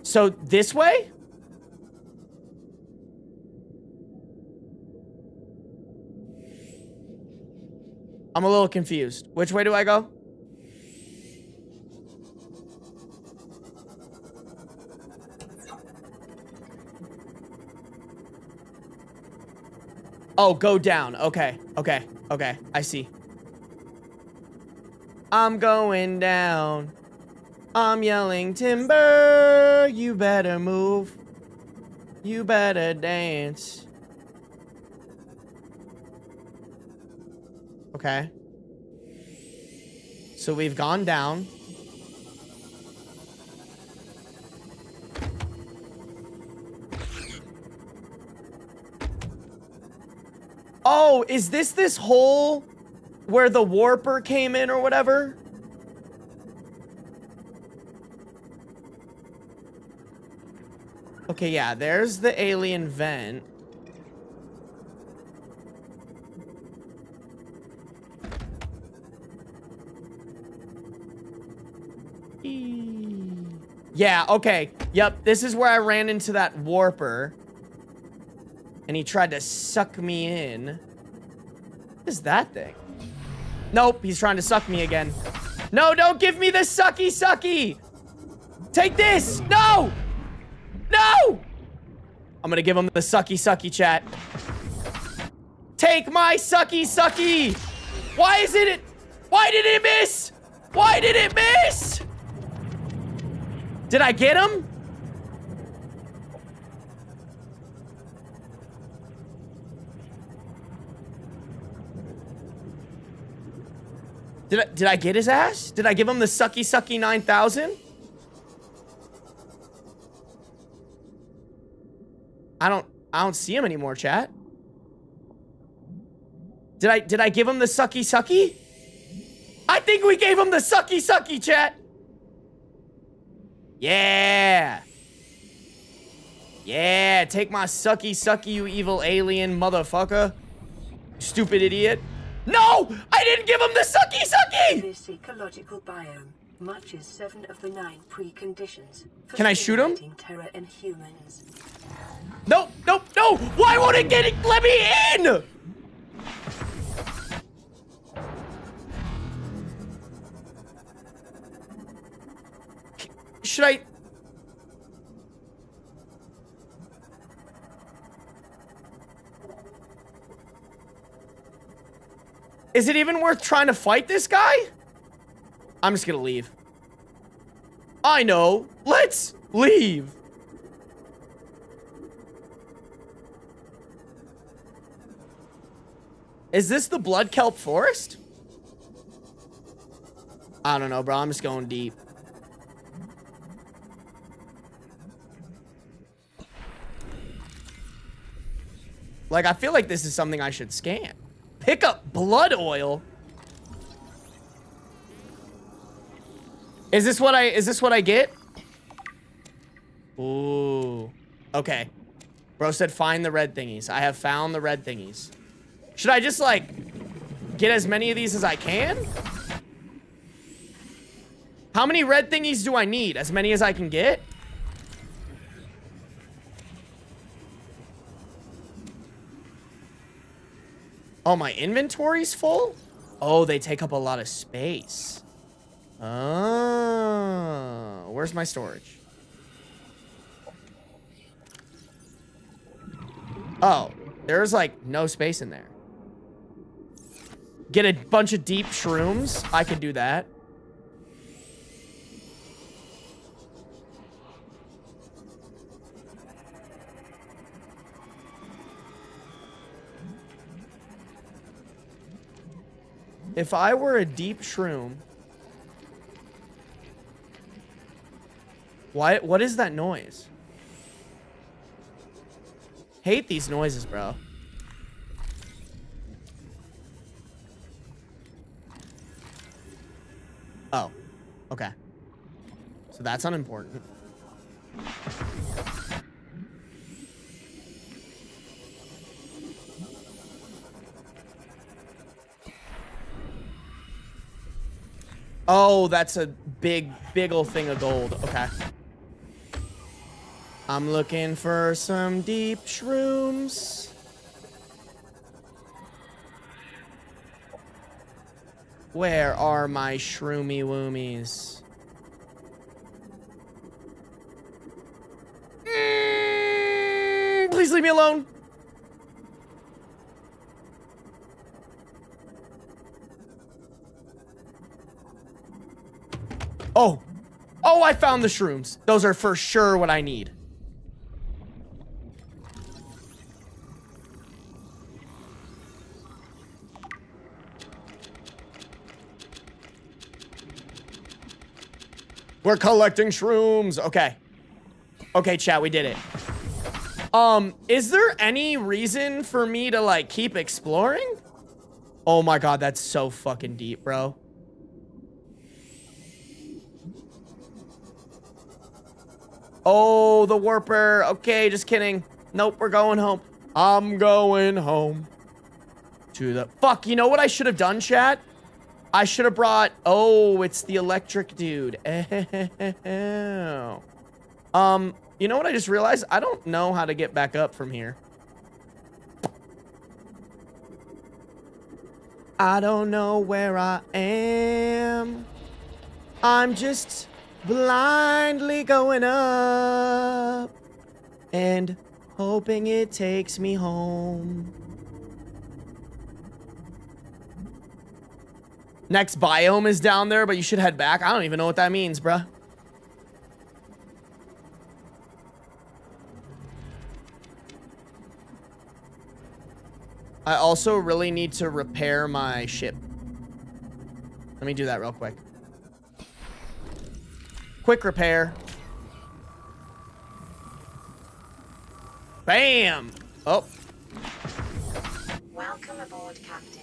So this way? I'm a little confused. Which way do I go? Oh, go down. Okay. Okay. Okay. I see. I'm going down. I'm yelling timber. You better move. You better dance. Okay. So we've gone down. Oh, is this hole where the warper came in or whatever? Okay, yeah, there's the alien vent. Yeah, okay. Yep, this is where I ran into that warper. And he tried to suck me in. What is that thing? Nope, he's trying to suck me again. No, don't give me the sucky sucky! Take this! No! No! I'm gonna give him the sucky sucky, chat. Take my sucky sucky! Why isn't it? Why did it miss? Why did it miss? Did I get him? Did I get his ass? Did I give him the sucky sucky 9000? I don't see him anymore, chat. Did I give him the sucky sucky? I think we gave him the sucky sucky, chat. Yeah. Yeah, take my sucky sucky, you evil alien motherfucker. Stupid idiot. No! I didn't give him the sucky sucky! This ecological biome matches 7 of the 9 preconditions for Can I shoot him? stimulating terror in humans. Nope, nope, no! Why won't it get it? Let me in! Should I... Is it even worth trying to fight this guy? I'm just gonna leave. I know. Let's leave. Is this the blood kelp forest? I don't know, bro. I'm just going deep. Like, I feel like this is something I should scan. Pick up blood oil. Is this what I get? Ooh. Okay. Bro said find the red thingies. I have found the red thingies. Should I just, like, get as many of these as I can? How many red thingies do I need? As many as I can get? Oh, my inventory's full? Oh, they take up a lot of space. Oh, where's my storage? Oh, there's like no space in there. Get a bunch of deep shrooms. I could do that. If I were a deep shroom... What is that noise? Hate these noises, bro. Oh. Okay. So that's unimportant. Oh, that's a big ol' thing of gold. Okay. I'm looking for some deep shrooms. Where are my shroomy woomies? Please leave me alone. Oh. Oh, I found the shrooms. Those are for sure what I need. We're collecting shrooms. Okay. Okay, chat, we did it. Is there any reason for me to, like, keep exploring? Oh my god, that's so fucking deep, bro. Oh, the warper. Okay, just kidding. Nope, we're going home. I'm going home. To the... Fuck, you know what I should have done, chat? I should have brought... Oh, it's the electric dude. You know what I just realized? I don't know how to get back up from here. I don't know where I am. I'm just blindly going up and hoping it takes me home. Next biome is down there, but you should head back. I don't even know what that means, bruh. I also really need to repair my ship. Let me do that real quick. Quick repair. Bam! Oh. Welcome aboard, Captain.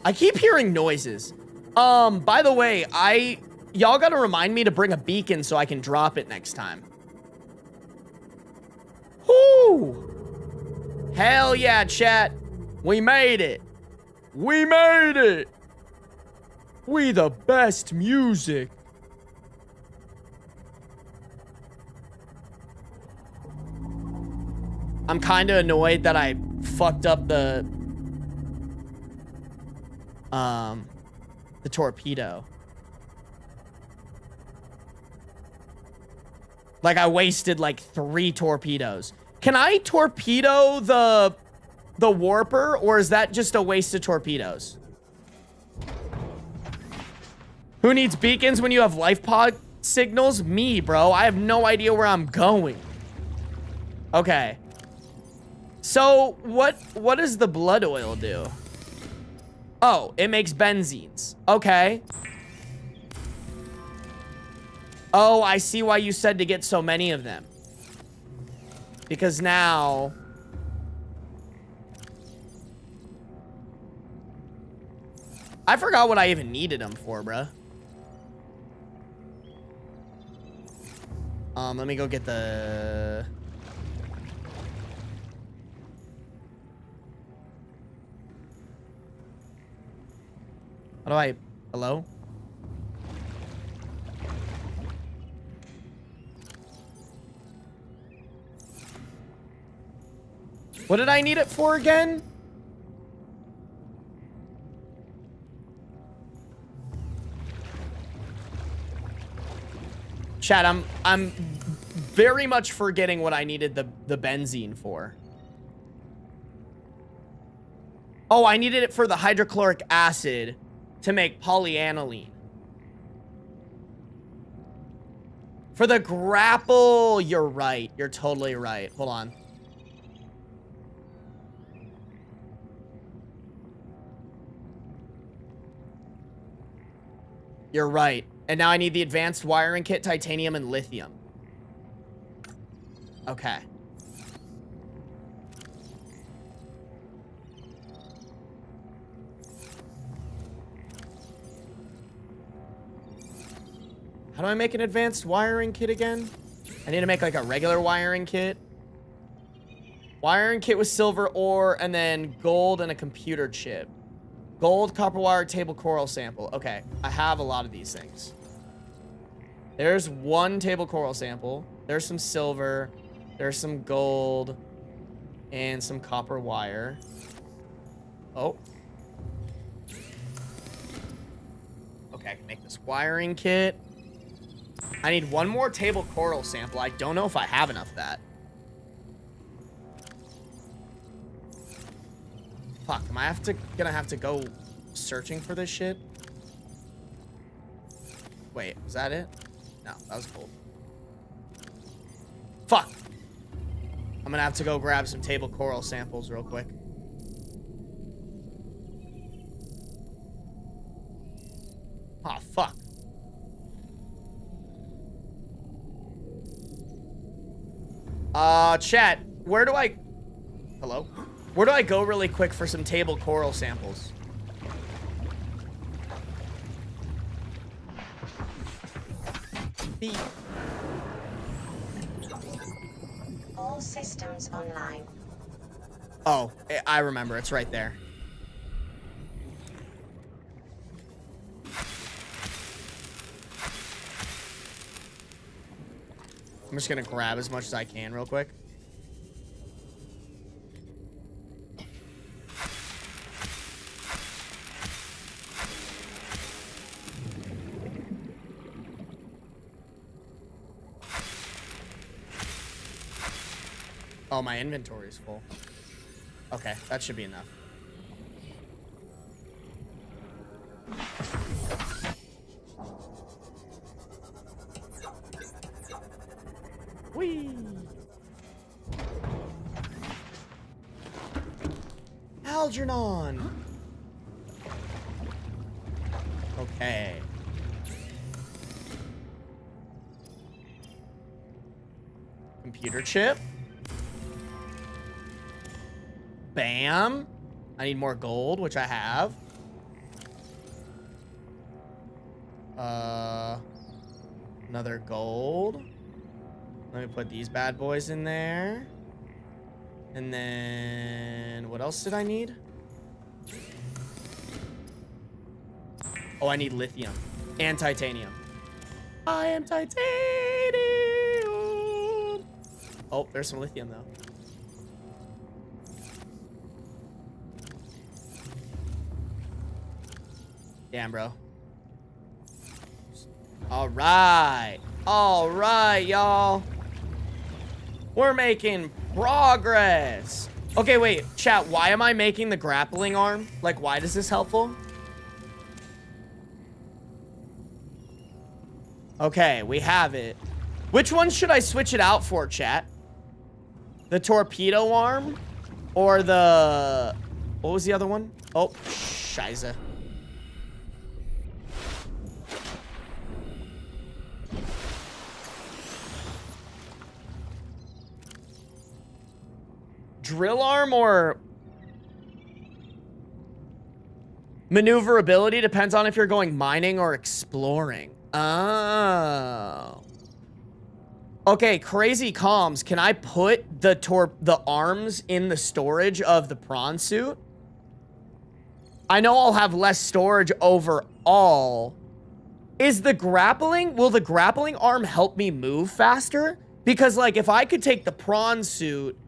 I keep hearing noises. By the way, y'all gotta remind me to bring a beacon so I can drop it next time. Whoo! Hell yeah, chat. We made it. We made it. We the best music. I'm kind of annoyed that I fucked up the torpedo. Like, I wasted like 3 torpedoes. Can I torpedo the warper, or is that just a waste of torpedoes? Who needs beacons when you have life pod signals? Me, bro. I have no idea where I'm going. Okay. So, what does the blood oil do? Oh, it makes benzenes. Okay. Oh, I see why you said to get so many of them. Because now... I forgot what I even needed them for, bruh. Let me go get the... How do I... Hello? What did I need it for again? Chat, I'm very much forgetting what I needed the benzene for. Oh, I needed it for the hydrochloric acid to make polyaniline. For the grapple, you're right. You're totally right. Hold on. You're right. And now I need the advanced wiring kit, titanium, and lithium. Okay. How do I make an advanced wiring kit again? I need to make like a regular wiring kit. Wiring kit with silver ore and then gold and a computer chip. Gold, copper wire, table coral sample. Okay, I have a lot of these things. There's one table coral sample. There's some silver. There's some gold. And some copper wire. Oh. Okay, I can make this wiring kit. I need one more table coral sample. I don't know if I have enough of that. Fuck, am I gonna have to go searching for this shit. Wait, is that it? No, that was gold. Fuck. I'm gonna have to go grab some table coral samples real quick. Oh, fuck. Chat, where do I... Hello? Where do I go really quick for some table coral samples? All systems online. Oh, I remember. It's right there. I'm just gonna grab as much as I can real quick. Oh, my inventory is full. Okay, that should be enough. Whee! Algernon! Okay. Computer chip. Bam. I need more gold, which I have. Another gold. Let me put these bad boys in there. And then what else did I need? Oh, I need lithium and titanium. I am titanium. Oh, there's some lithium though. Damn, bro. All right. All right, y'all. We're making progress. Okay, wait. Chat, why am I making the grappling arm? Like, why is this helpful? Okay, we have it. Which one should I switch it out for, chat? The torpedo arm? Or the... What was the other one? Oh, scheiße. Drill arm or maneuverability depends on if you're going mining or exploring. Oh. Okay, crazy comms. Can I put the arms in the storage of the prawn suit? I know I'll have less storage overall. Will the grappling arm help me move faster? Because like if I could take the prawn suit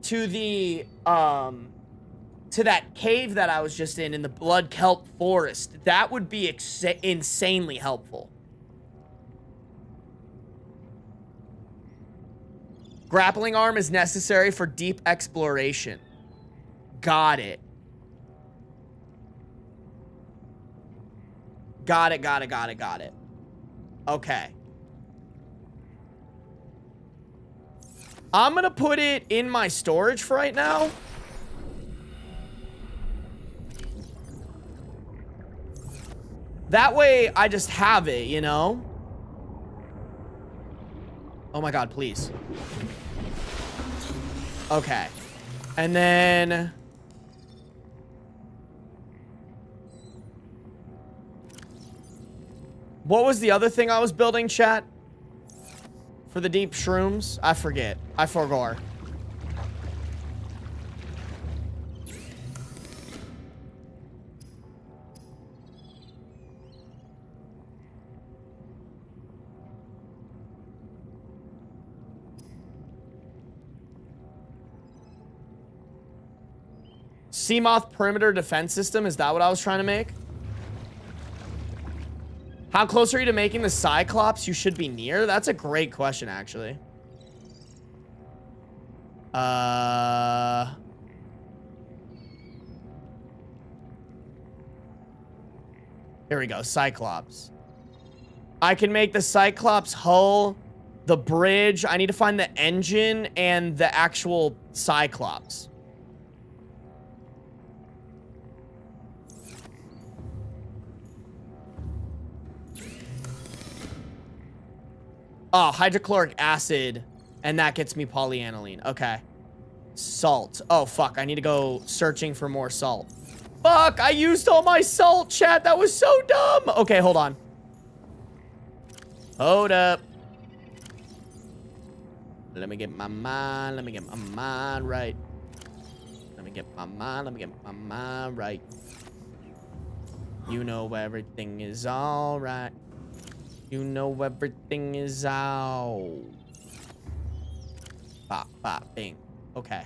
to the to that cave that I was just in the blood kelp forest, that would be insanely helpful. Grappling arm is necessary for deep exploration. Got it. Got it. Okay. I'm gonna put it in my storage for right now. That way I just have it, you know? Oh my god, please. Okay. And then... What was the other thing I was building, chat? For the deep shrooms? I forget. I forgot. Seamoth perimeter defense system, is that what I was trying to make? How close are you to making the Cyclops you should be near? That's a great question, actually. Here we go. Cyclops. I can make the Cyclops hull, the bridge. I need to find the engine and the actual Cyclops. Oh, hydrochloric acid. And that gets me polyaniline. Okay. Salt. Oh, fuck. I need to go searching for more salt. Fuck, I used all my salt, chat. That was so dumb. Okay, hold on. Hold up. Let me get my mind. Let me get my mind right. Let me get my mind. Let me get my mind right. You know everything is all right. You know everything is out. Bop, bop, bing. Okay.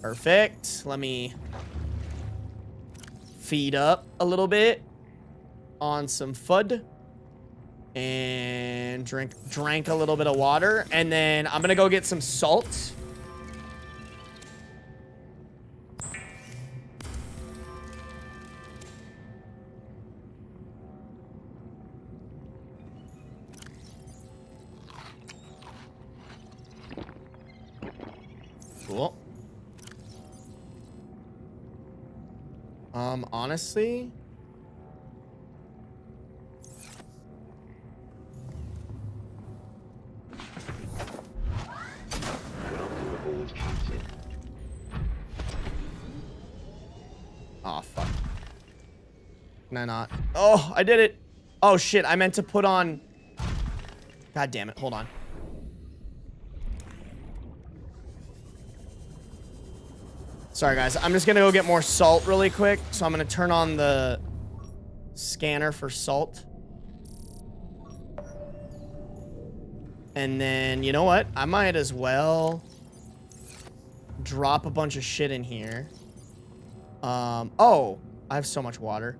Perfect. Let me feed up a little bit on some FUD. And drank a little bit of water. And then I'm gonna go get some salt. Cool. Honestly, oh, fuck. Can I not? Oh, I did it. Oh, shit. I meant to put on... God damn it. Hold on. Sorry, guys. I'm just going to go get more salt really quick. So I'm going to turn on the scanner for salt. And then, you know what? I might as well drop a bunch of shit in here. Oh, I have so much water.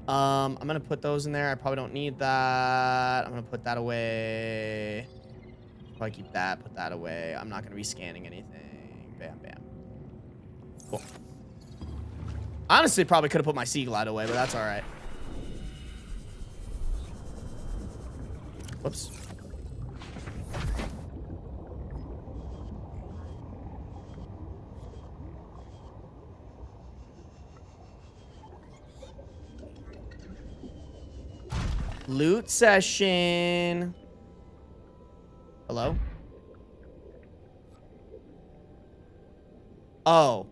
I'm going to put those in there. I probably don't need that. I'm going to put that away. Probably keep that, put that away. I'm not going to be scanning anything. Bam, bam. Cool. Honestly, probably could have put my sea glide away, but that's all right. Whoops. Loot session. Hello? Oh.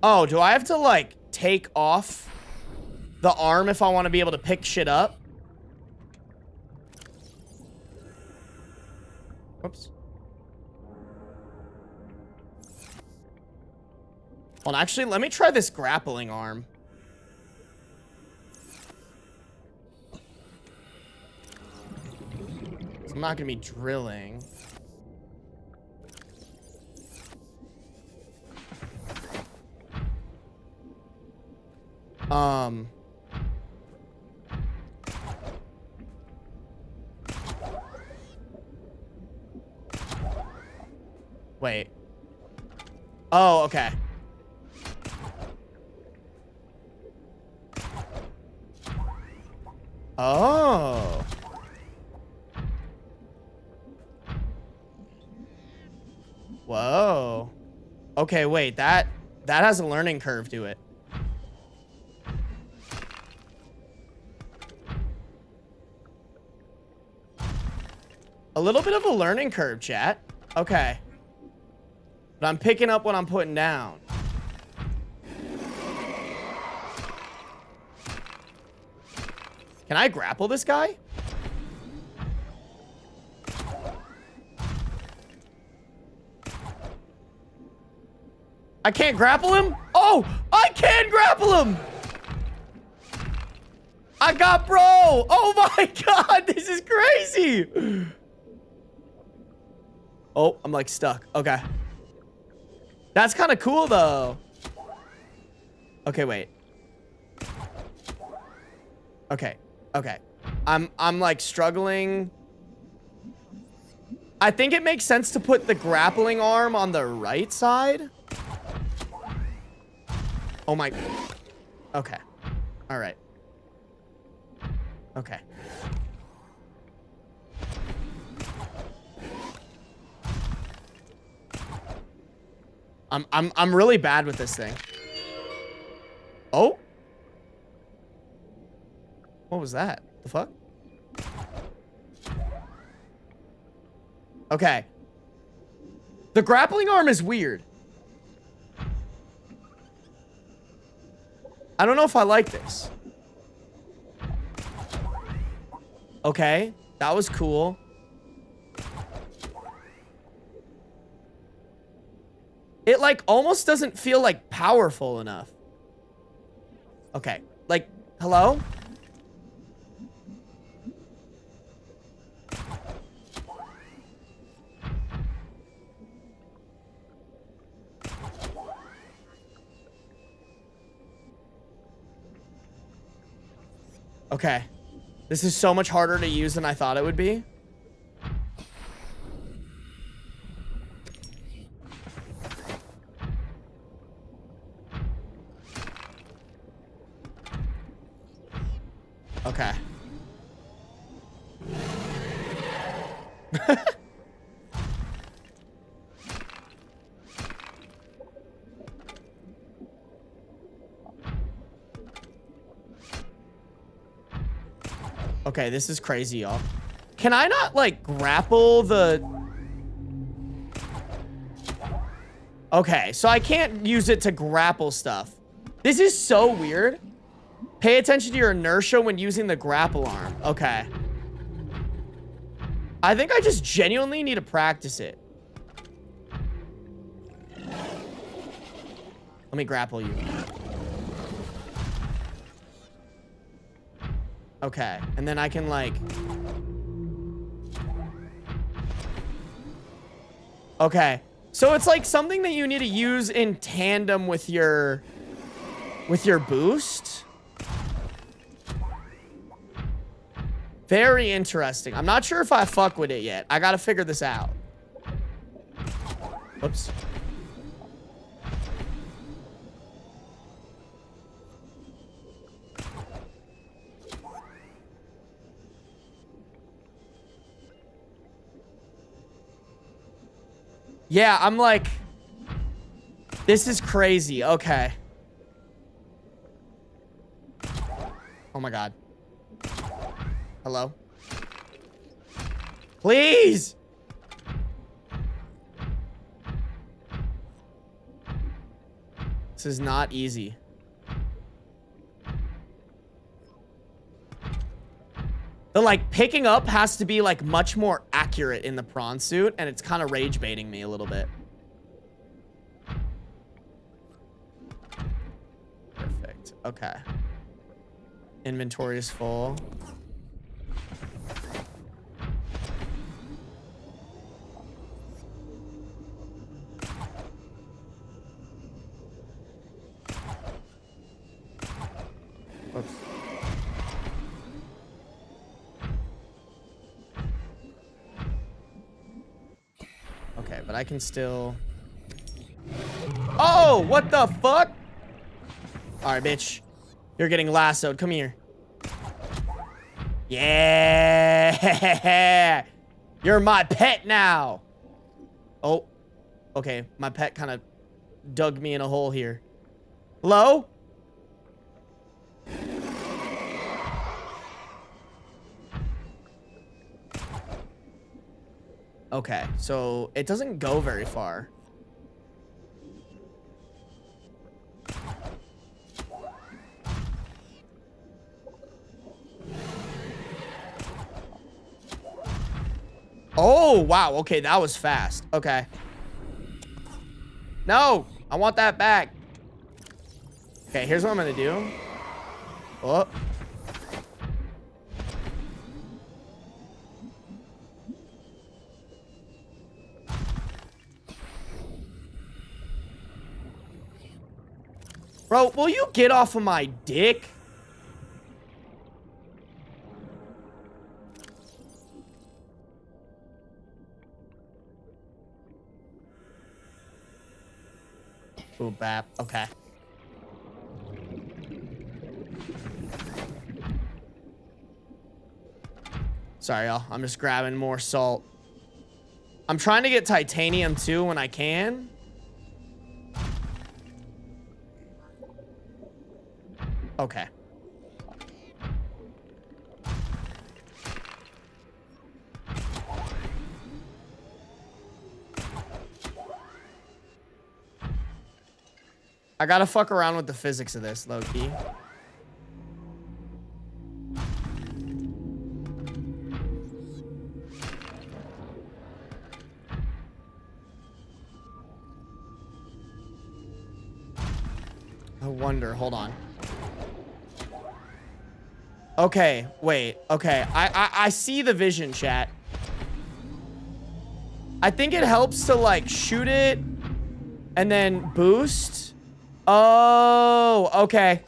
Oh, do I have to, like, take off the arm if I want to be able to pick shit up? Whoops. Well, actually, let me try this grappling arm. I'm not gonna be drilling. Wait. Oh, okay. Oh. Whoa. Okay, wait, that has a learning curve to it. A little bit of a learning curve, chat. Okay. But I'm picking up what I'm putting down. Can I grapple this guy? I can't grapple him? Oh, I can grapple him! I got bro! Oh my god, this is crazy! Oh, I'm like stuck. Okay. That's kind of cool though. Okay, wait. Okay. Okay. I'm like struggling. I think it makes sense to put the grappling arm on the right side. Oh my. Okay. All right. Okay. I'm really bad with this thing. Oh. What was that? The fuck? Okay. The grappling arm is weird. I don't know if I like this. Okay. That was cool. It, like, almost doesn't feel, like, powerful enough. Okay. Like, hello? Okay. This is so much harder to use than I thought it would be. Okay. Okay, this is crazy, y'all. Can I not, like, grapple the... Okay, so I can't use it to grapple stuff. This is so weird. Pay attention to your inertia when using the grapple arm. Okay. I think I just genuinely need to practice it. Let me grapple you. Okay, and then I can, like... Okay, so it's like something that you need to use in tandem with your boost. Very interesting. I'm not sure if I fuck with it yet. I gotta figure this out. Whoops. Yeah, I'm like, this is crazy. Okay. Oh my God. Hello? Please! This is not easy. The, like, picking up has to be, like, much more accurate in the prawn suit, and it's kind of rage baiting me a little bit. Perfect. Okay. Inventory is full. Oops. Okay, but I can still... Oh, what the fuck? All right, bitch. You're getting lassoed. Come here. Yeah. You're my pet now. Oh. Okay, my pet kind of dug me in a hole here. Hello? Okay, so it doesn't go very far. Oh, wow. Okay, that was fast. Okay. No, I want that back. Okay, here's what I'm going to do. Oh. Bro, will you get off of my dick? Ooh, bap. Okay. Sorry, y'all. I'm just grabbing more salt. I'm trying to get titanium too when I can. Okay. I gotta fuck around with the physics of this, low-key. I wonder, hold on. Okay, wait, okay. I see the vision, chat. I think it helps to, like, shoot it and then boost. Oh, okay.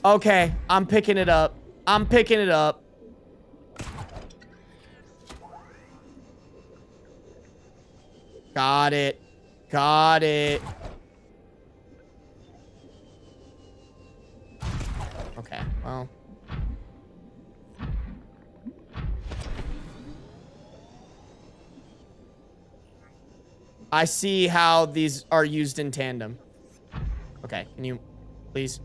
Okay, I'm picking it up. I'm picking it up. Got it. Got it. Okay, well. I see how these are used in tandem. Okay, can you please?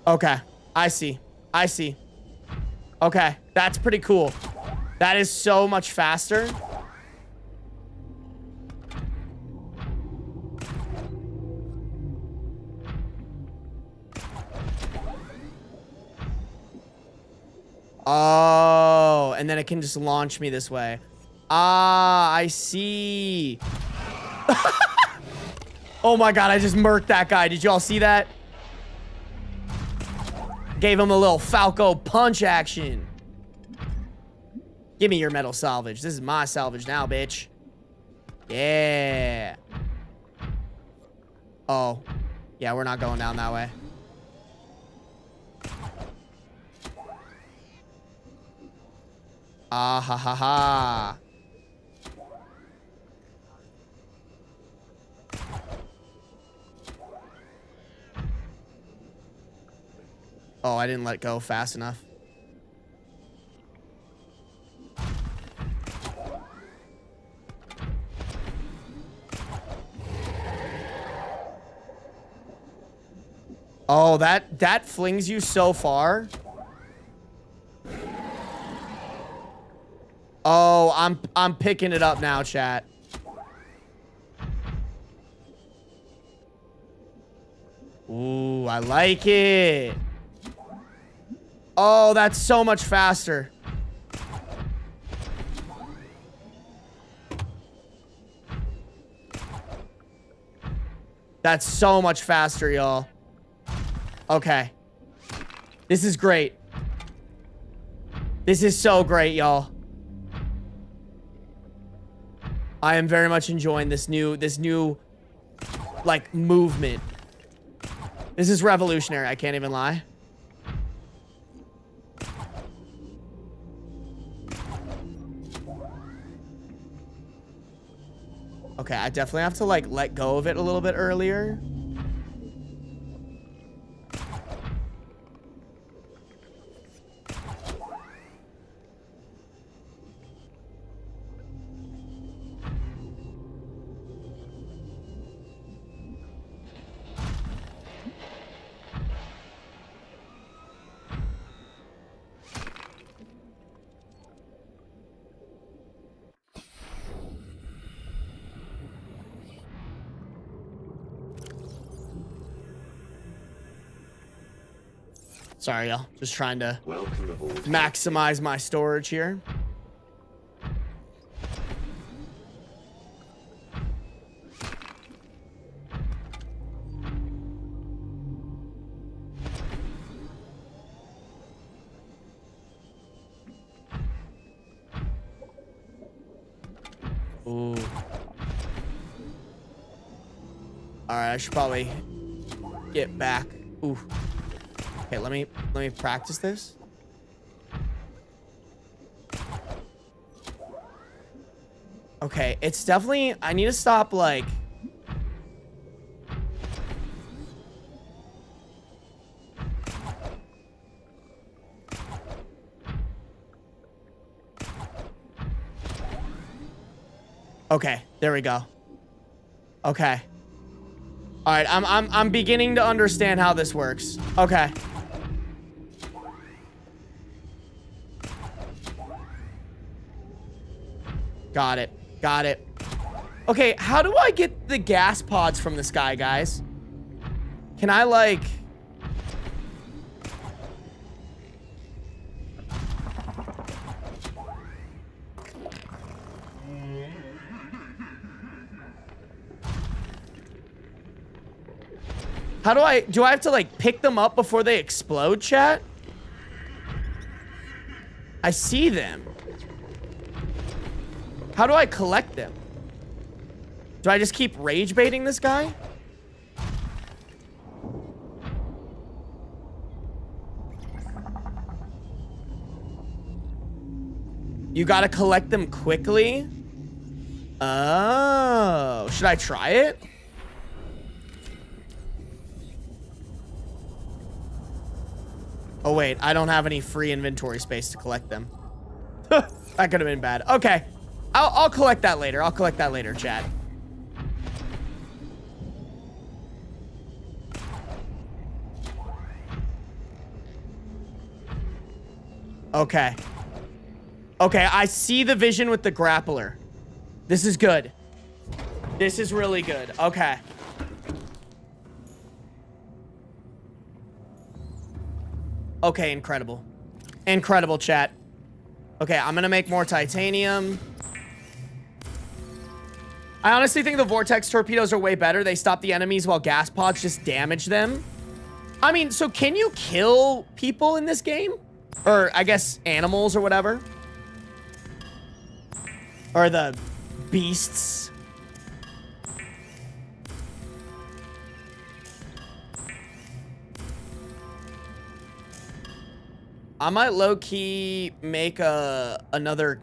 Okay, I see. I see. Okay, that's pretty cool. That is so much faster. Oh, and then it can just launch me this way. Ah, I see. Oh my god, I just murked that guy. Did y'all see that? Gave him a little Falco punch action. Give me your metal salvage. This is my salvage now, bitch. Yeah. Oh. Yeah, we're not going down that way. Ah ha ha ha. Oh, I didn't let go fast enough. Oh, that flings you so far. Oh, I'm picking it up now, chat. Ooh, I like it. Oh, that's so much faster. That's so much faster, y'all. Okay. This is great. This is so great, y'all. I am very much enjoying this new like movement. This is revolutionary, I can't even lie. Okay, I definitely have to like let go of it a little bit earlier. Sorry, y'all. Just trying to maximize my storage here. Ooh. Alright, I should probably get back. Ooh. Okay, let me practice this. Okay, it's definitely, I need to stop like okay, there we go. Okay. All right, I'm beginning to understand how this works. Okay. Got it. Got it. Okay, how do I get the gas pods from this guy, guys? Can I like... How do I have to like pick them up before they explode, chat? I see them. How do I collect them? Do I just keep rage baiting this guy? You gotta collect them quickly? Oh, should I try it? Oh wait, I don't have any free inventory space to collect them. That could have been bad. Okay, I'll collect that later. I'll collect that later, chat. Okay. Okay, I see the vision with the grappler. This is good. This is really good. Okay. Okay, incredible. Incredible, chat. Okay, I'm gonna make more titanium. I honestly think the vortex torpedoes are way better. They stop the enemies while gas pods just damage them. I mean, so can you kill people in this game? Or, I guess, animals or whatever? Or the beasts? I might low-key make another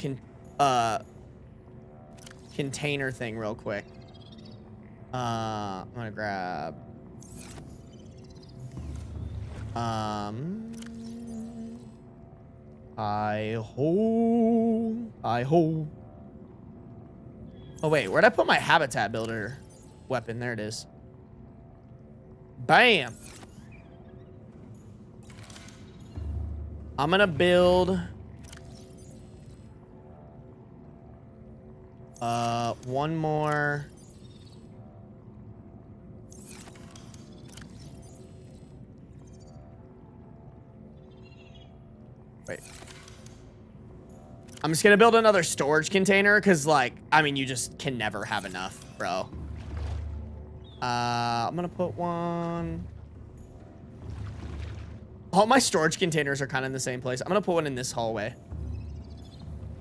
container thing real quick. I'm gonna grab I ho. Oh wait, where'd I put my habitat builder weapon? There it is. Bam. I'm gonna build one more. Wait. I'm just gonna build another storage container because, like, I mean, you just can never have enough, bro. I'm gonna put one. All my storage containers are kind of in the same place. I'm gonna put one in this hallway.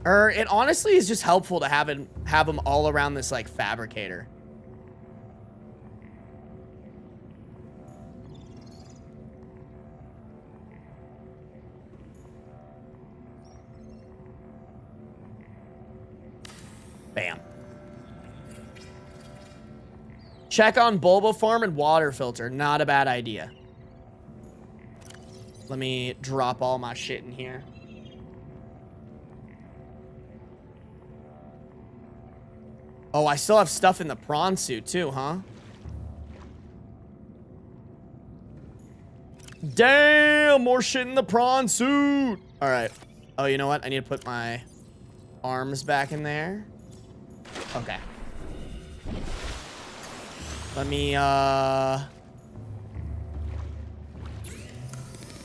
It honestly is just helpful to have them all around this like fabricator. Bam. Check on bulba farm and water filter. Not a bad idea. Let me drop all my shit in here. Oh, I still have stuff in the prawn suit too, huh? Damn, more shit in the prawn suit. All right. Oh, you know what? I need to put my arms back in there. Okay. Let me,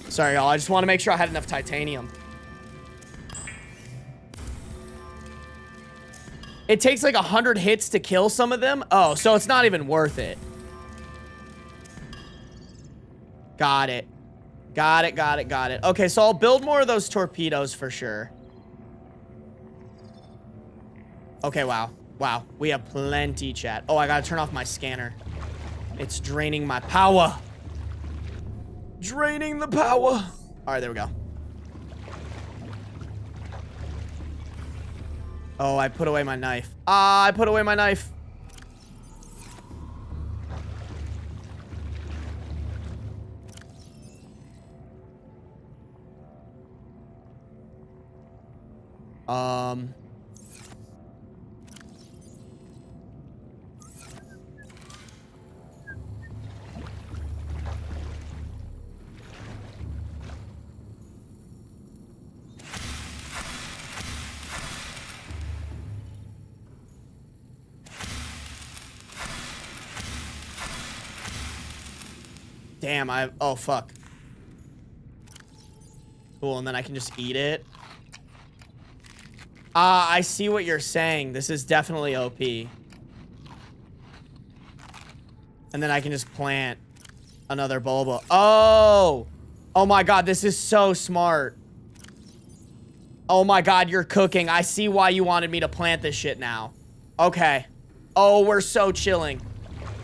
sorry, y'all. I just want to make sure I had enough titanium. It takes like 100 hits to kill some of them. Oh, so it's not even worth it. Got it. Got it, got it, got it. Okay, so I'll build more of those torpedoes for sure. Okay, wow. Wow, we have plenty, chat. Oh, I gotta turn off my scanner. It's draining my power. Draining the power. All right, there we go. Oh, I put away my knife. I put away my knife. Damn, oh, fuck. Cool, and then I can just eat it. I see what you're saying. This is definitely OP. And then I can just plant another bulba. Oh! Oh my god, this is so smart. Oh my god, you're cooking. I see why you wanted me to plant this shit now. Okay. Oh, we're so chilling.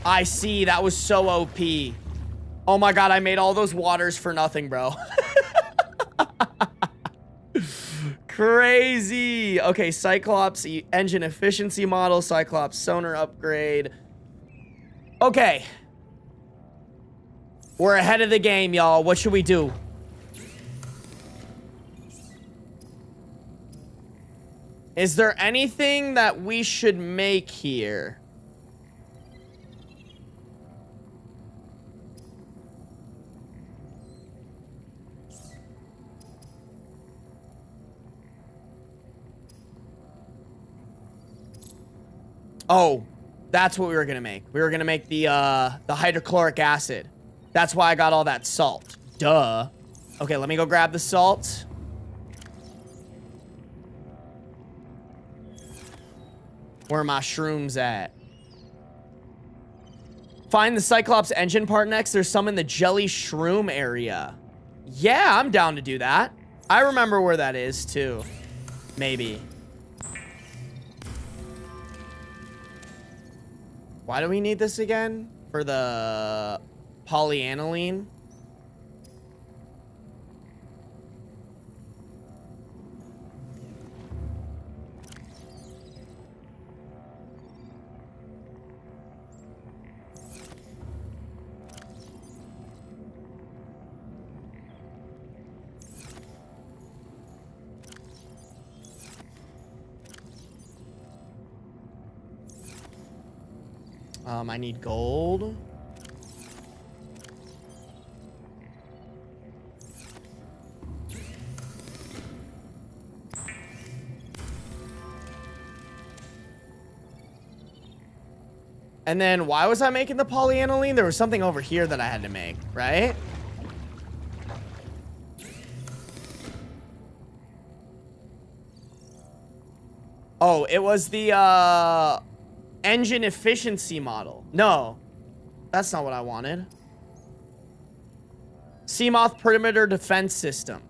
I see. That was so OP. Oh my god, I made all those waters for nothing, bro. Crazy. Okay, Cyclops engine efficiency model, Cyclops sonar upgrade. Okay. We're ahead of the game, y'all. What should we do? Is there anything that we should make here? Oh, that's what we were gonna make. We were gonna make the hydrochloric acid. That's why I got all that salt. Duh. Okay, let me go grab the salt. Where are my shrooms at? Find the Cyclops engine part next. There's some in the jelly shroom area. Yeah, I'm down to do that. I remember where that is, too. Maybe. Why do we need this again? For the polyaniline? I need gold. And then why was I making the polyaniline? There was something over here that I had to make, right? Oh, it was the engine efficiency model. No, that's not what I wanted. Seamoth perimeter defense system.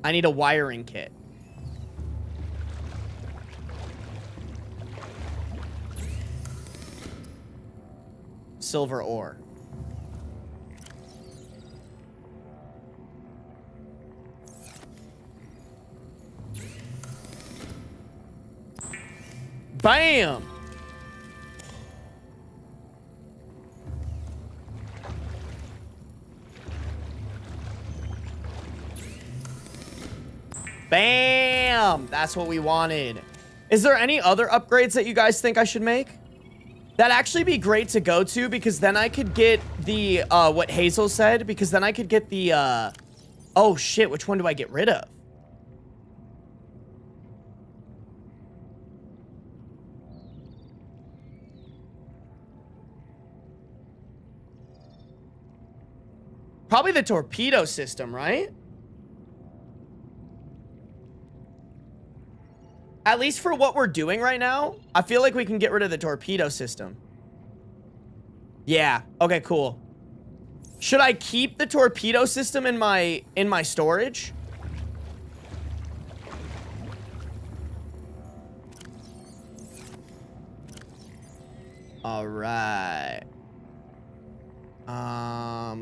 I need a wiring kit. Silver ore. Bam! Bam! That's what we wanted. Is there any other upgrades that you guys think I should make? That'd actually be great to go to, because then I could get the, what Hazel said, because then I could get the, oh shit, which one do I get rid of? Probably the torpedo system, right? At least for what we're doing right now, I feel like we can get rid of the torpedo system. Yeah. Okay, cool. Should I keep the torpedo system in my storage? All right.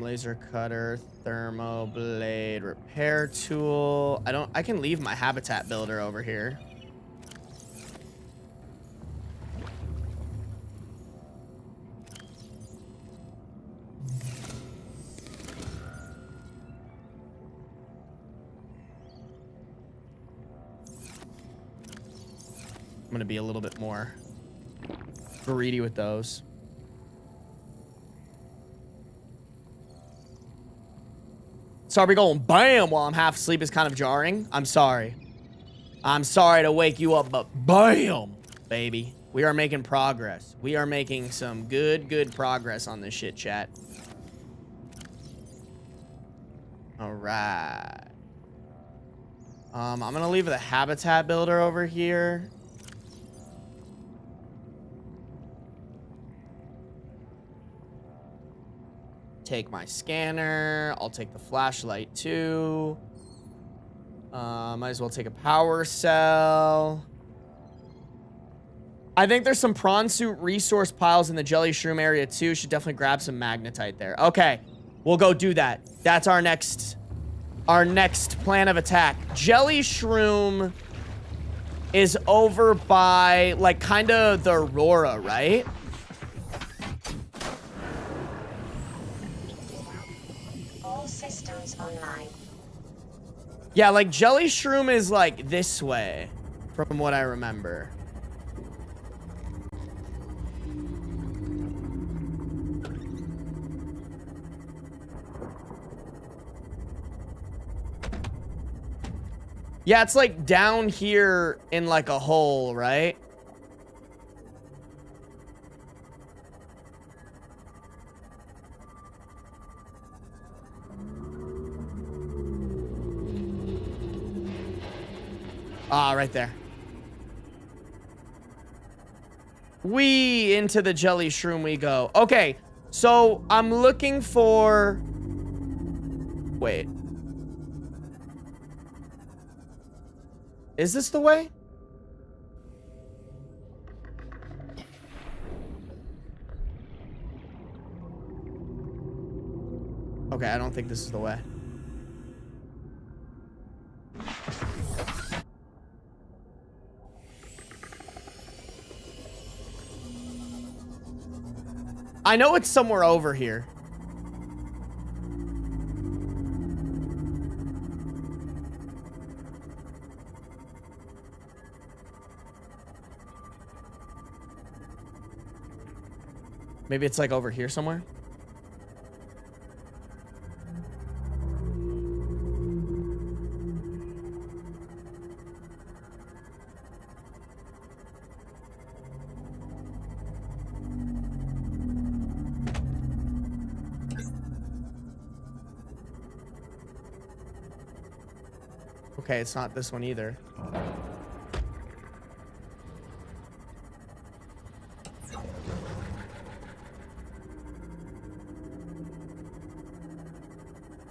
Laser cutter, thermo blade, repair tool. I can leave my habitat builder over here. I'm gonna be a little bit more greedy with those. Sarby going bam while I'm half asleep is kind of jarring. I'm sorry. I'm sorry to wake you up, but bam, baby. We are making progress. We are making some good progress on this shit, chat. All right. I'm gonna leave the habitat builder over here. Take my scanner. I'll take the flashlight too. Might as well take a power cell. I think there's some prawn suit resource piles in the jelly shroom area too. Should definitely grab some magnetite there. Okay, we'll go do that. That's our next plan of attack. Jelly shroom is over by like kind of the Aurora, right? Systems online. Yeah, like jelly shroom is like this way from what I remember. Yeah, it's like down here in like a hole, right? Ah, right there. We into the jelly shroom we go. Okay, so I'm looking for... Wait. Is this the way? Okay, I don't think this is the way. I know it's somewhere over here. Maybe it's like over here somewhere. Okay, it's not this one either.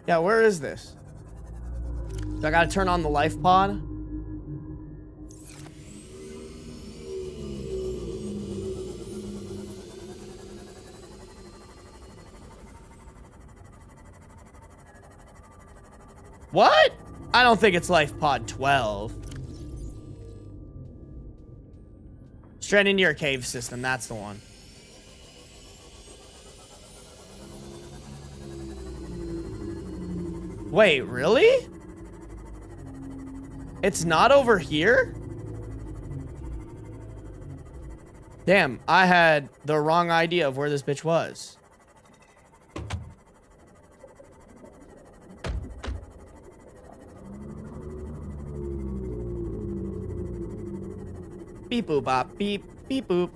Yeah, where is this? Do I gotta turn on the life pod? What? I don't think it's life pod 12. Straight into your cave system, that's the one. Wait, really? It's not over here? Damn, I had the wrong idea of where this bitch was. Beep boop bop, beep, beep boop.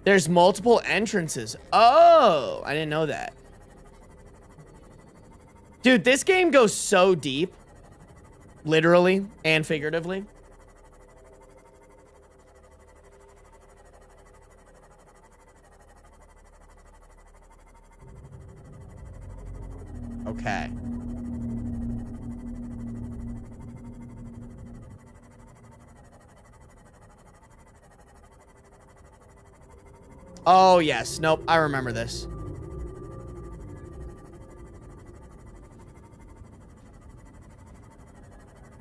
There's multiple entrances. Oh, I didn't know that. Dude, this game goes so deep. Literally and figuratively. Okay. Oh, yes. Nope. I remember this.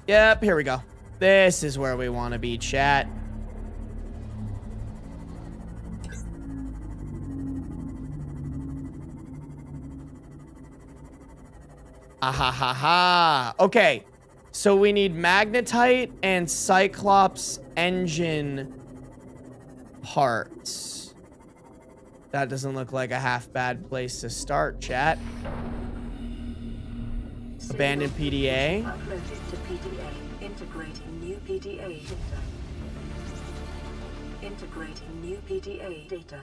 Yep, here we go. This is where we want to be, chat. Ha. Okay, so we need magnetite and Cyclops engine parts. That doesn't look like a half bad place to start, chat. Abandoned PDA. Uploaded to PDA. Integrating new PDA data. Integrating new PDA data.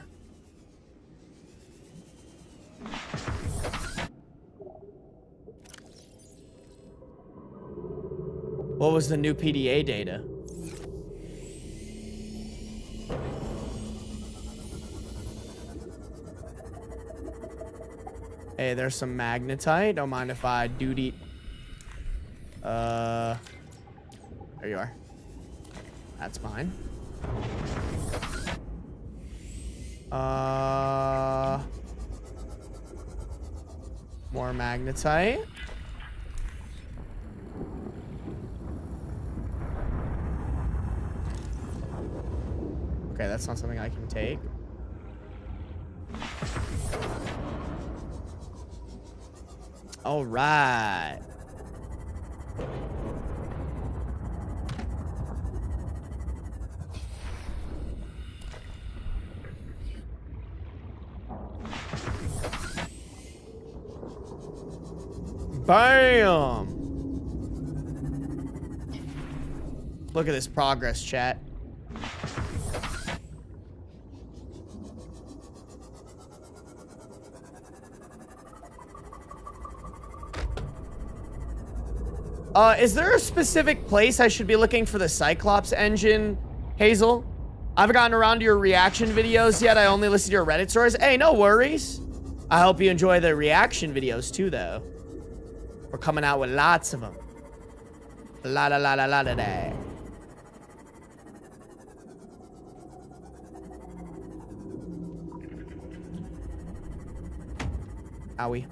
What was the new PDA data? Hey, there's some magnetite. Don't mind if I duty. There you are. That's mine. More magnetite. Okay, that's not something I can take. All right. Bam! Look at this progress, chat. Is there a specific place I should be looking for the Cyclops engine, Hazel? I haven't gotten around to your reaction videos yet. I only listen to your Reddit stories. Hey, no worries. I hope you enjoy the reaction videos too, though. We're coming out with lots of them. La da la da la da da. Owie.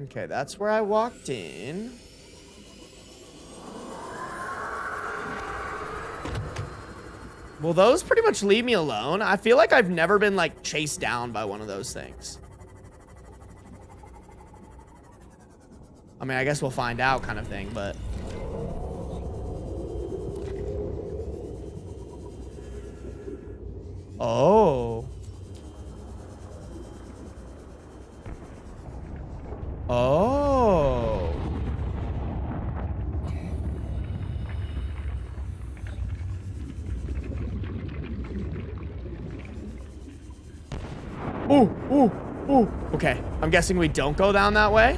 Okay, that's where I walked in. Will those pretty much leave me alone? I feel like I've never been, like, chased down by one of those things. I mean, I guess we'll find out kind of thing, but... Oh. Oh. Ooh. Okay, I'm guessing we don't go down that way.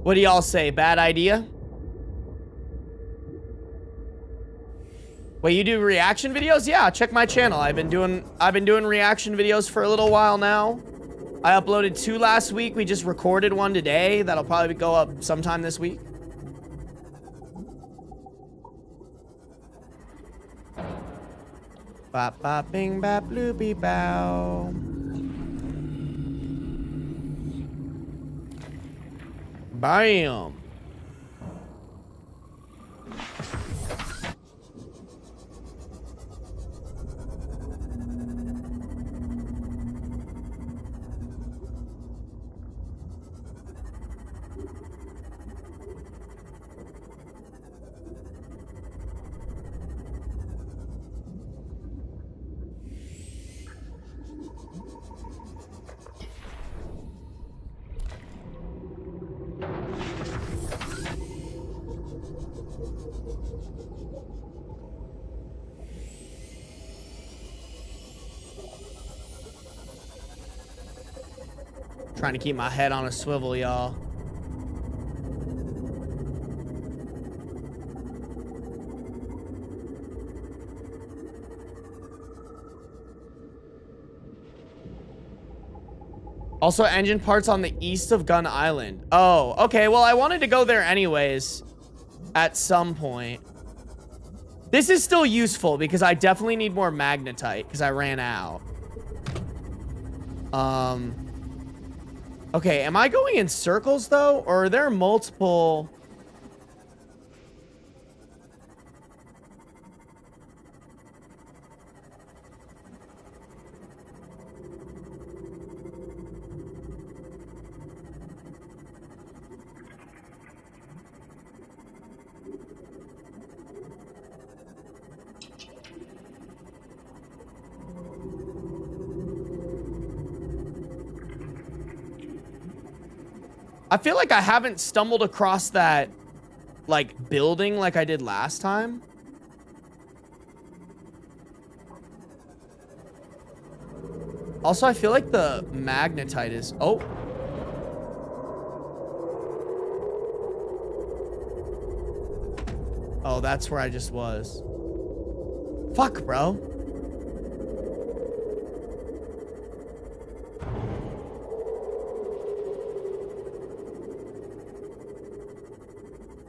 What do y'all say? Bad idea? Wait, you do reaction videos? Yeah, check my channel. I've been doing reaction videos for a little while now. I uploaded 2 last week. We just recorded one today. That'll probably go up sometime this week. Bop bop bing bop loopy bow. Bam. Trying to keep my head on a swivel, y'all. Also, engine parts on the east of Gun Island. Oh, okay. Well, I wanted to go there anyways at some point. This is still useful because I definitely need more magnetite because I ran out. Okay, am I going in circles though? Or are there multiple... I feel like I haven't stumbled across that, like, building like I did last time. Also, I feel like the magnetite is... Oh. Oh, that's where I just was. Fuck, bro.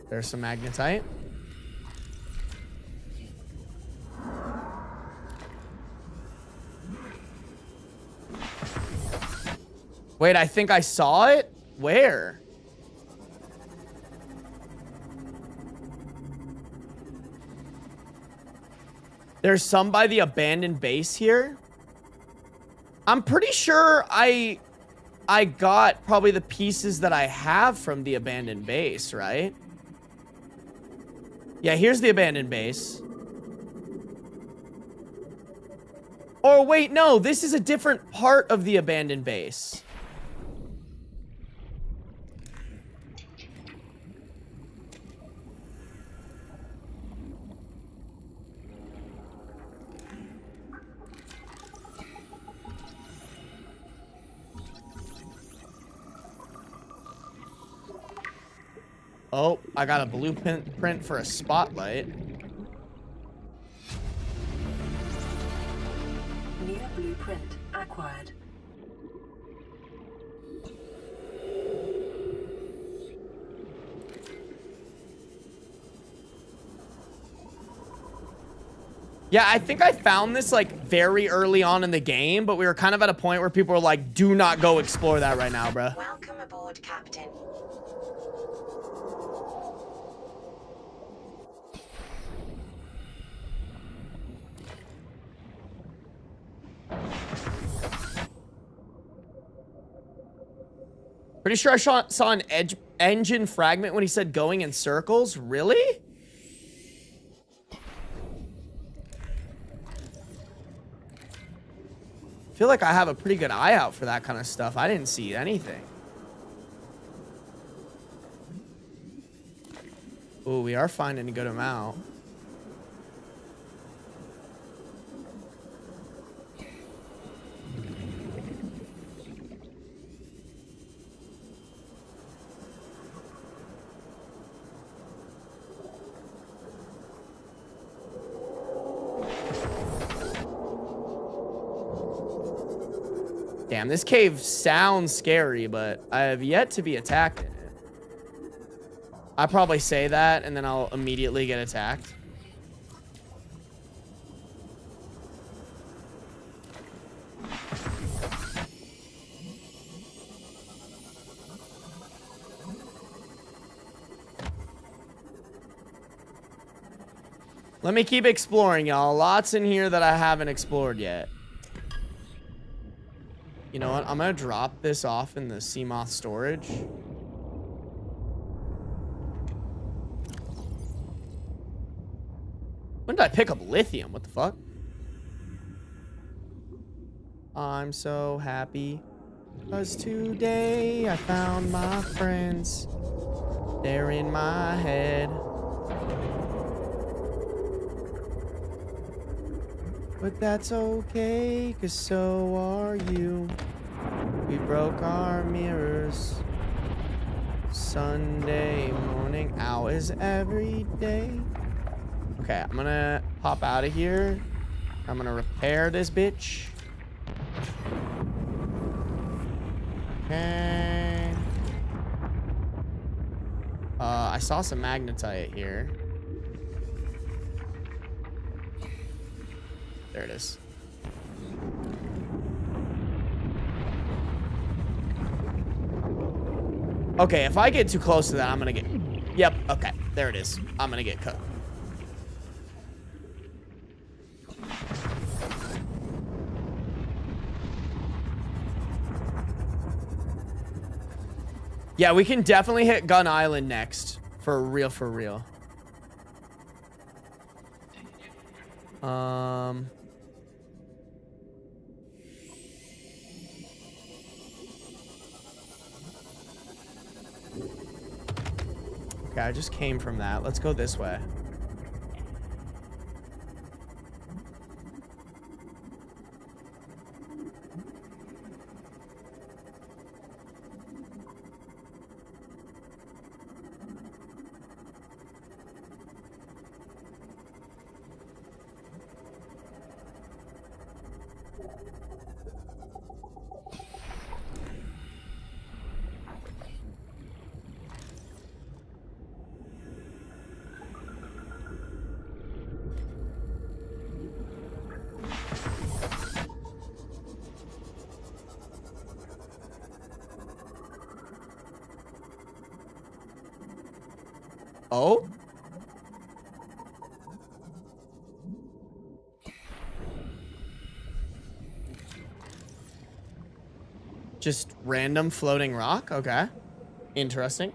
There's some magnetite. Wait, I think I saw it? Where? There's some by the abandoned base here. I'm pretty sure I got probably the pieces that I have from the abandoned base, right? Yeah, here's the abandoned base. Or wait, no, this is a different part of the abandoned base. Oh, I got a blueprint for a spotlight. New blueprint acquired. Yeah, I think I found this like very early on in the game, but we were kind of at a point where people were like, do not go explore that right now, bruh. Welcome aboard, Captain. Pretty sure I saw an engine fragment when he said going in circles. Really? I feel like I have a pretty good eye out for that kind of stuff. I didn't see anything. Ooh, we are finding a good amount. Damn, this cave sounds scary, but I have yet to be attacked in it. I probably say that, and then I'll immediately get attacked. Let me keep exploring, y'all. Lots in here that I haven't explored yet. You know what? I'm gonna drop this off in the Seamoth storage. When did I pick up lithium? What the fuck? I'm so happy, 'cause today I found my friends. They're in my head. But that's okay, 'cause so are you. We broke our mirrors. Sunday morning, ow, is every day. Okay, I'm gonna pop out of here. I'm gonna repair this bitch. Okay. I saw some magnetite here. There it is. Okay, if I get too close to that, I'm gonna get... Yep, okay. There it is. I'm gonna get cooked. Yeah, we can definitely hit Gun Island next. For real, for real. Okay, I just came from that. Let's go this way. Oh? Just random floating rock? Okay. Interesting.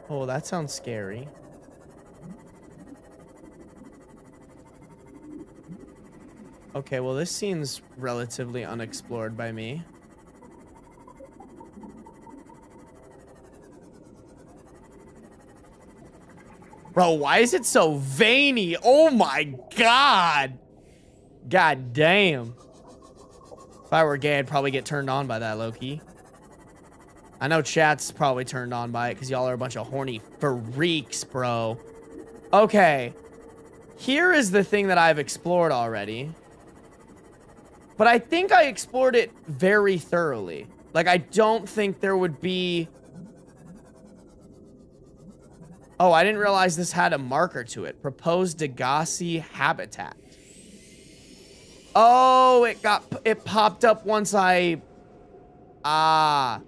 Oh, that sounds scary. Okay, well, this seems relatively unexplored by me. Bro, why is it so veiny? Oh my god! God damn. If I were gay, I'd probably get turned on by that, low-key. I know chat's probably turned on by it because y'all are a bunch of horny freaks, bro. Okay. Here is the thing that I've explored already. But I think I explored it very thoroughly. Like, I don't think there would be... Oh, I didn't realize this had a marker to it. Proposed Degassi habitat. Oh, it popped up once I... Ah...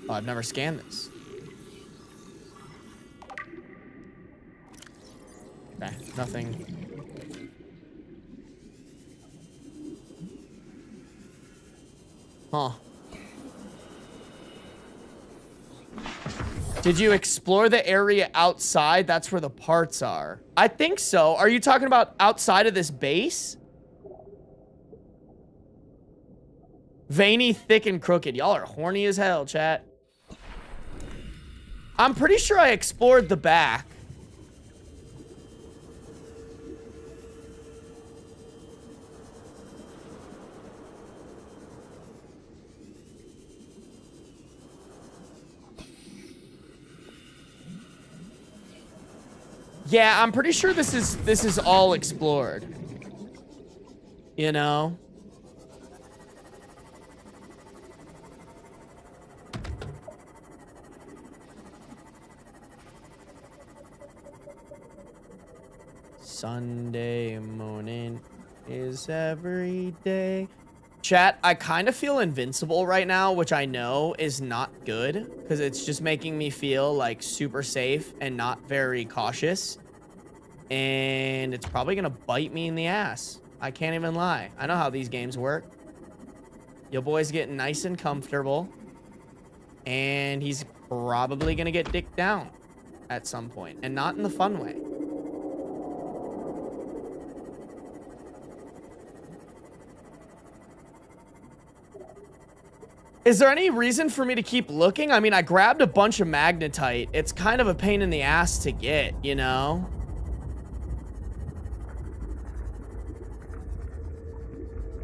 Oh, I've never scanned this. Okay, nothing. Huh. Did you explore the area outside? That's where the parts are. I think so. Are you talking about outside of this base? Veiny, thick, and crooked. Y'all are horny as hell, chat. I'm pretty sure I explored the back. Yeah, I'm pretty sure this is all explored. You know? Sunday morning is every day. Chat, I kind of feel invincible right now, which I know is not good because it's just making me feel like super safe and not very cautious. And it's probably going to bite me in the ass. I can't even lie. I know how these games work. Your boy's getting nice and comfortable. And he's probably going to get dicked down at some point. And not in the fun way. Is there any reason for me to keep looking? I mean, I grabbed a bunch of magnetite. It's kind of a pain in the ass to get, you know?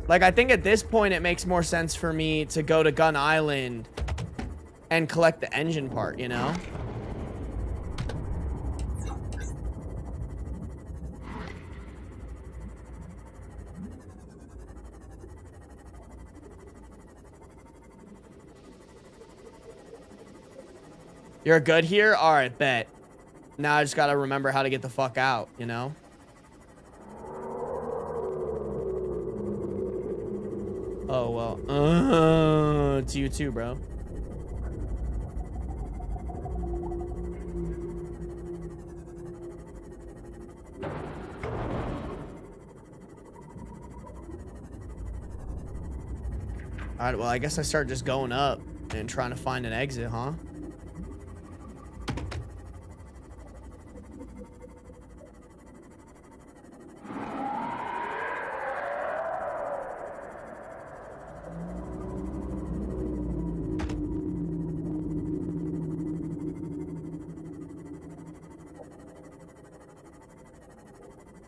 Like, I think at this point, it makes more sense for me to go to Gun Island and collect the engine part, you know? You're good here? All right, bet. Now I just gotta remember how to get the fuck out, you know? Oh, well. It's you too, bro. All right, well, I guess I start just going up and trying to find an exit, huh?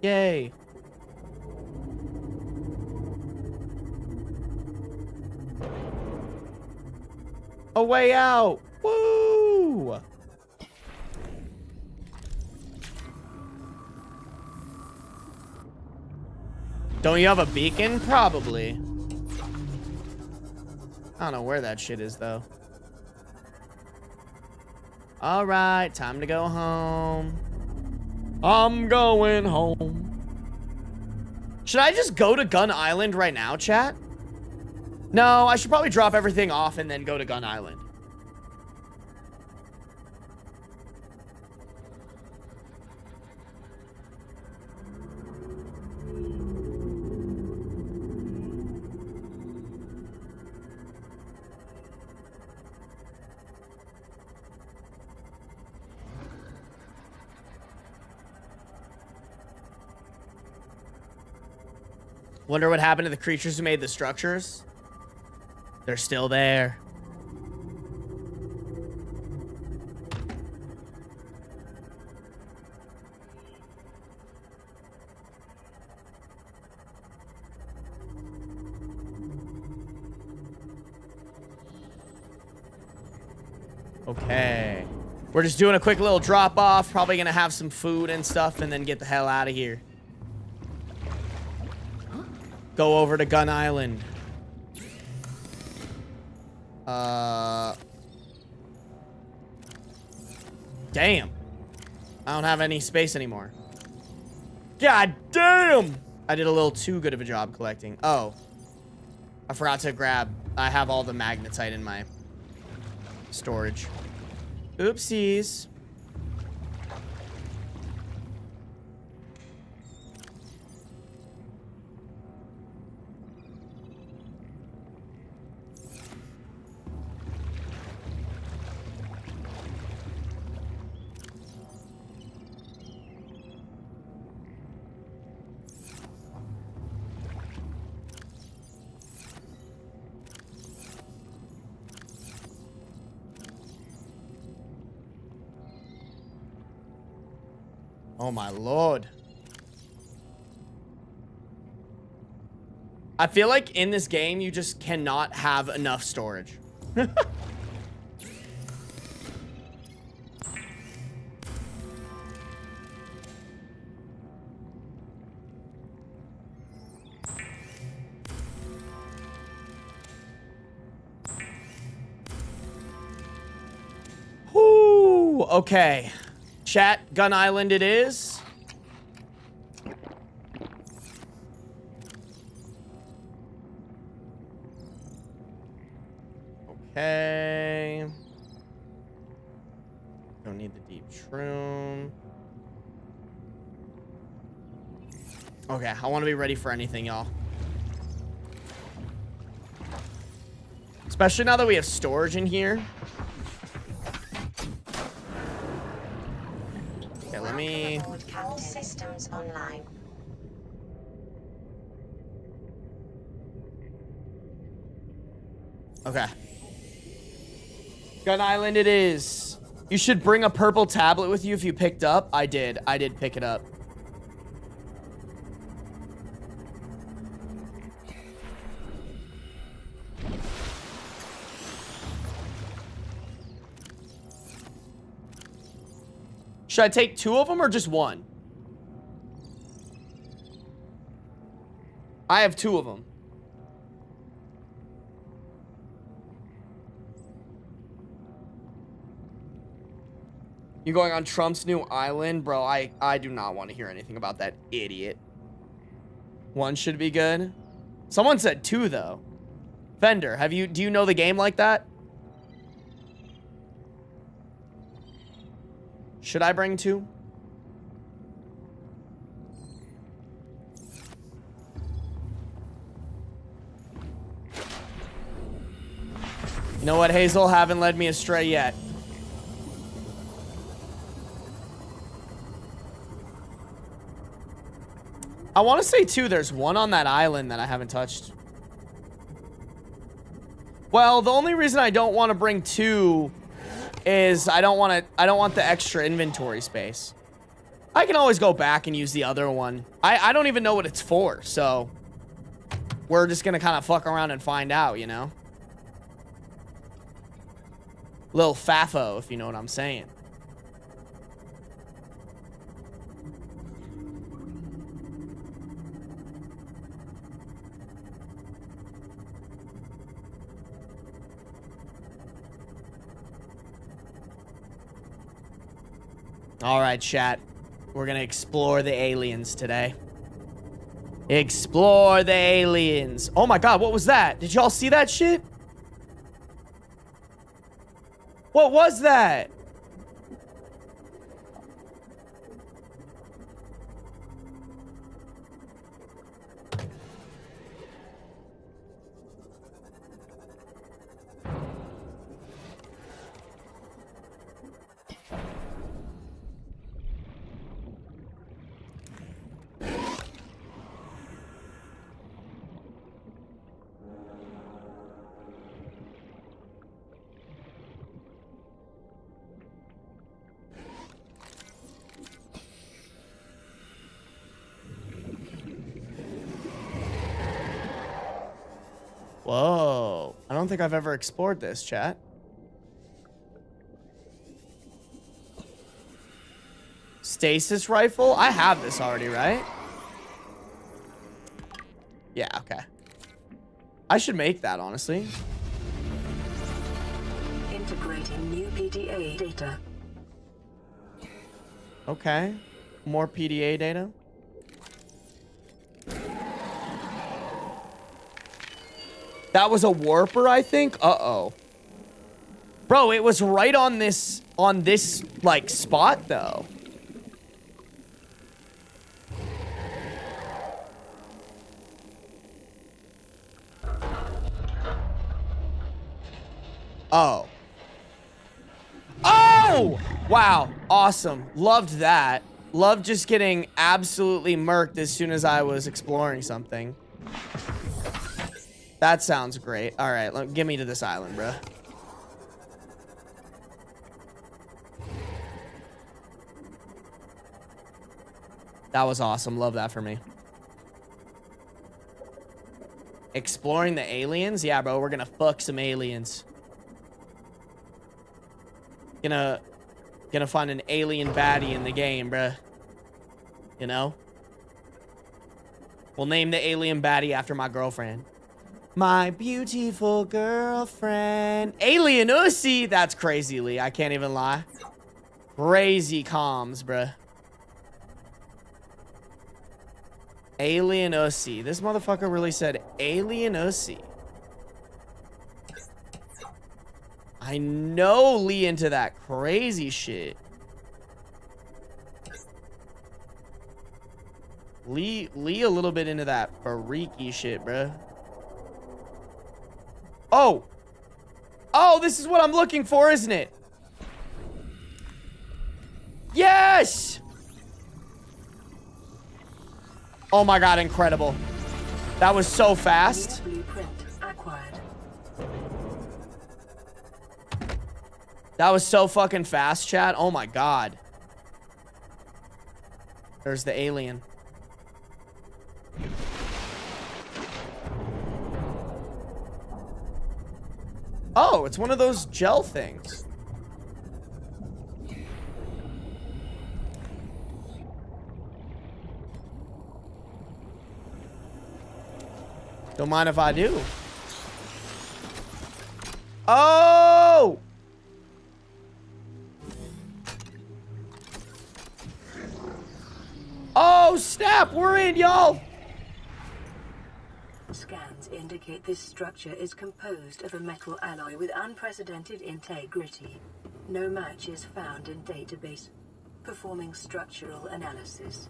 Yay. A way out. Woo! Don't you have a beacon? Probably. I don't know where that shit is, though. All right, time to go home. I'm going home. Should I just go to Gun Island right now, chat? No, I should probably drop everything off and then go to Gun Island. Wonder what happened to the creatures who made the structures? They're still there. Okay. We're just doing a quick little drop off. Probably gonna have some food and stuff and then get the hell out of here. Go over to Gun Island. Damn. I don't have any space anymore. God damn! I did a little too good of a job collecting. Oh. I forgot to grab. I have all the magnetite in my storage. Oopsies. Oh my lord. I feel like in this game, you just cannot have enough storage. Whoo, okay. Chat, Gun Island it is. Okay. Don't need the deep shroom. Okay, I want to be ready for anything, y'all. Especially now that we have storage in here. Okay, let me... All systems online. Okay. Gun Island it is. You should bring a purple tablet with you if you picked up. I did pick it up. Should I take 2 of them or just 1? I have 2 of them. You going on Trump's new island? Bro, I do not want to hear anything about that idiot. 1 should be good. Someone said 2 though. Fender, do you know the game like that? Should I bring 2? You know what, Hazel? Haven't led me astray yet. I want to say 2. There's 1 on that island that I haven't touched. Well, the only reason I don't want to bring 2 is I don't want the extra inventory space. I can always go back and use the other one. I don't even know what it's for, so we're just gonna kind of fuck around and find out, you know? Lil Fafo, if you know what I'm saying. All right, chat. We're gonna explore the aliens today. Explore the aliens. Oh my god, what was that? Did y'all see that shit? What was that? Whoa. I don't think I've ever explored this, chat. Stasis rifle? I have this already, right? Yeah, okay. I should make that, honestly. Integrating new PDA data. Okay. More PDA data. That was a warper, I think. Uh-oh. Bro, it was right on this like spot though. Oh. Oh! Wow. Awesome. Loved that. Loved just getting absolutely murked as soon as I was exploring something. That sounds great. All right, get me to this island, bro. That was awesome. Love that for me. Exploring the aliens? Yeah, bro, we're gonna fuck some aliens. Gonna find an alien baddie in the game, bruh. You know? We'll name the alien baddie after my girlfriend. My beautiful girlfriend. Alien Ussy. That's crazy, Lee. I can't even lie. Crazy comms, bruh. Alien Ussy. This motherfucker really said Alien Ussy. I know Lee into that crazy shit. Lee a little bit into that freaky shit, bruh. Oh! Oh, this is what I'm looking for, isn't it? Yes! Oh my god, incredible. That was so fast. That was so fucking fast, chat. Oh my god. There's the alien. Oh, it's one of those gel things. Don't mind if I do. Oh! Oh, snap! We're in, y'all! Scans indicate this structure is composed of a metal alloy with unprecedented integrity. No match is found in database. Performing structural analysis.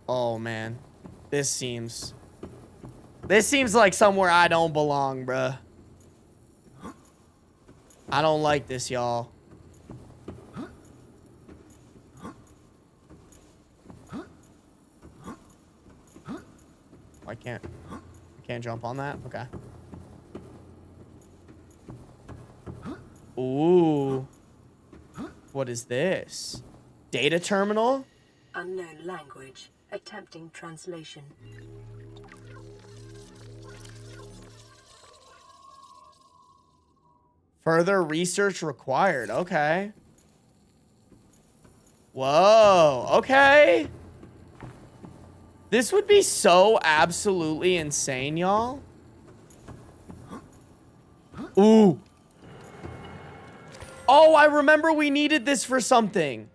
Oh, man. This seems like somewhere I don't belong, bruh. I don't like this, y'all. I can't jump on that? Okay. Ooh. What is this? Data terminal? Unknown language. Attempting translation. Further research required. Okay. Whoa. Okay. This would be so absolutely insane, y'all. Ooh. Oh, I remember we needed this for something.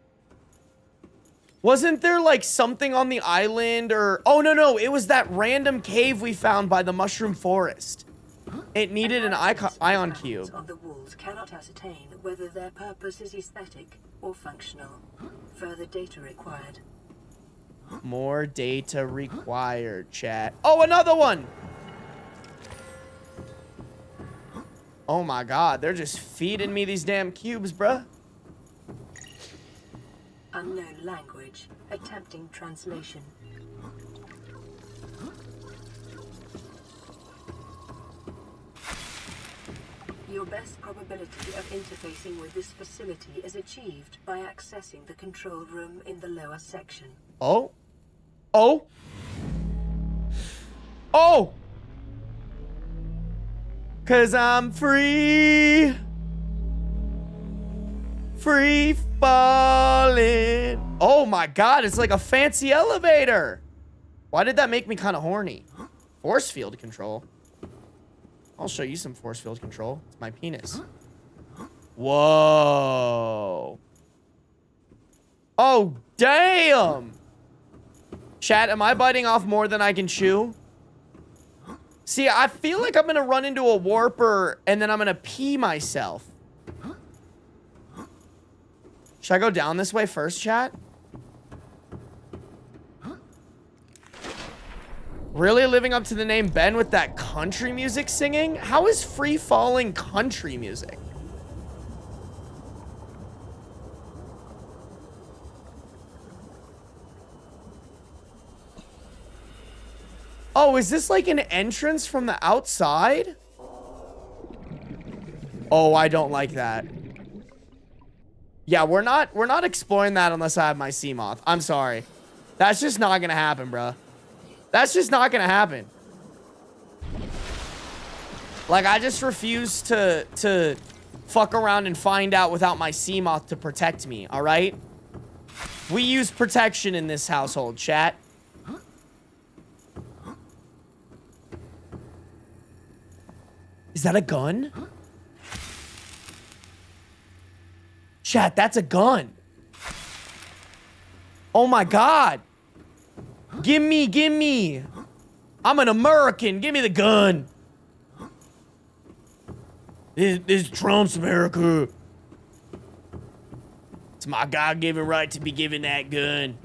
Wasn't there like something on the island or... Oh, no. It was that random cave we found by the mushroom forest. It needed an ion cube. On the walls cannot ascertain whether their purpose is aesthetic or functional. Further data required. More data required, chat. Oh, another one! Oh my god, they're just feeding me these damn cubes, bruh. Unknown language. Attempting translation. Your best probability of interfacing with this facility is achieved by accessing the control room in the lower section. Oh. Oh. Oh. 'Cause I'm free. Free falling. Oh my god, it's like a fancy elevator. Why did that make me kind of horny? Force field control. I'll show you some force field control. It's my penis. Whoa. Oh, damn. Chat, am I biting off more than I can chew? See, I feel like I'm going to run into a warper and then I'm going to pee myself. Should I go down this way first, chat? Really living up to the name Ben with that country music singing? How is free falling country music? Oh, is this like an entrance from the outside? Oh, I don't like that. Yeah, we're not exploring that unless I have my sea moth. I'm sorry. That's just not gonna happen, bruh. That's just not gonna happen. Like, I just refuse to fuck around and find out without my sea moth to protect me, all right? We use protection in this household, chat. Is that a gun? Chat, that's a gun. Oh my god. Gimme. I'm an American. Give me the gun. This is Trump's America. It's my God-given right to be given that gun.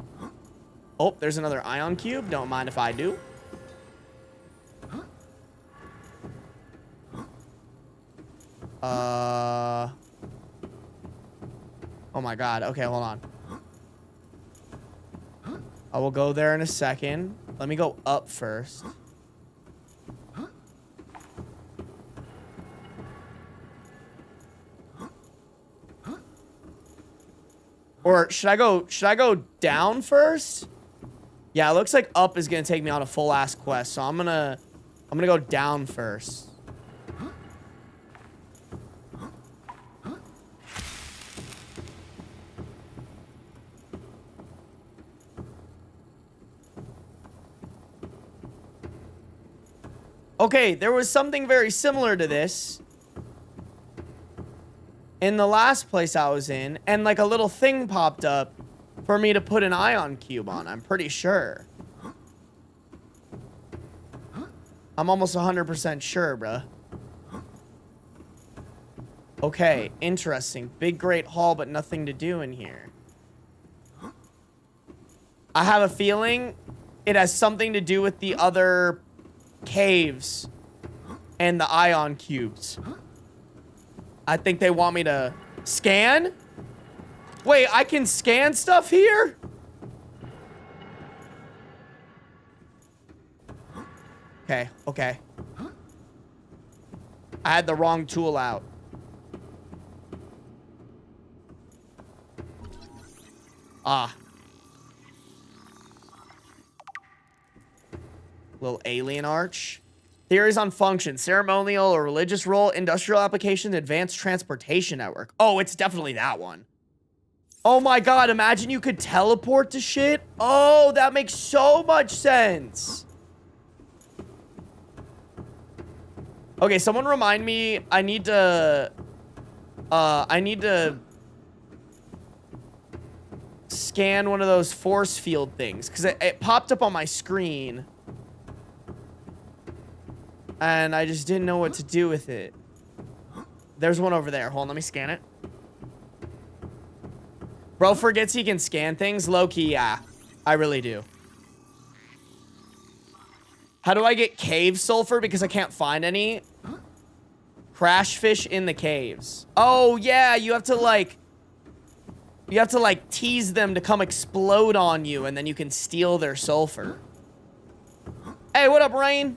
Oh, there's another ion cube. Don't mind if I do. Oh my god. Okay, hold on. I will go there in a second. Let me go up first. Or should I go down first? Yeah, it looks like up is gonna take me on a full ass quest, so I'm gonna go down first. Okay, there was something very similar to this in the last place I was in, and like a little thing popped up for me to put an ion cube on, I'm pretty sure. I'm almost 100% sure, bruh. Okay, interesting. Big great hall, but nothing to do in here. I have a feeling it has something to do with the other caves and the ion cubes. I think they want me to scan. Wait, I can scan stuff here? Okay, okay. I had the wrong tool out. Ah. Little alien arch. Theories on function, ceremonial or religious role, industrial application, advanced transportation network. Oh, it's definitely that one. Oh my god, imagine you could teleport to shit. Oh, that makes so much sense. Okay, someone remind me, I need to scan one of those force field things, because it popped up on my screen. And I just didn't know what to do with it. There's one over there. Hold on, let me scan it. Bro forgets he can scan things. Low-key, yeah. I really do. How do I get cave sulfur? Because I can't find any. Crash fish in the caves. Oh, yeah. You have to, like, tease them to come explode on you, and then you can steal their sulfur. Hey, what up, Rain?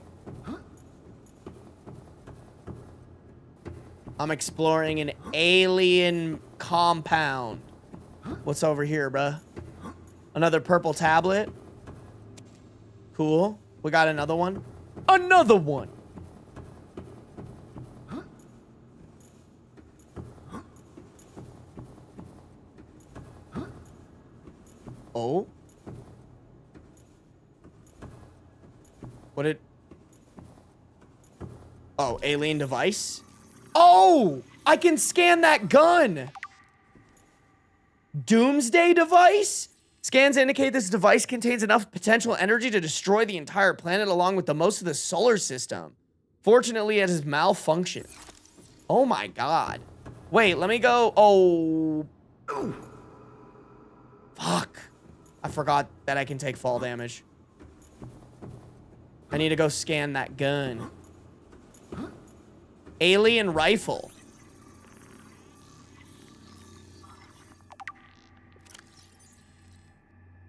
I'm exploring an alien compound. What's over here, bruh? Another purple tablet. Cool. We got another one. Another one! Oh? What did... Oh, alien device? Oh! I can scan that gun! Doomsday device? Scans indicate this device contains enough potential energy to destroy the entire planet along with the most of the solar system. Fortunately, it has malfunctioned. Oh my god. Wait, let me go... Oh... Ooh. Fuck. I forgot that I can take fall damage. I need to go scan that gun. Alien rifle.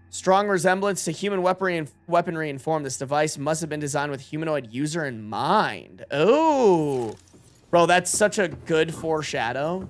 Strong resemblance to human weaponry informed. This device must have been designed with humanoid user in mind. Oh. Bro, that's such a good foreshadow.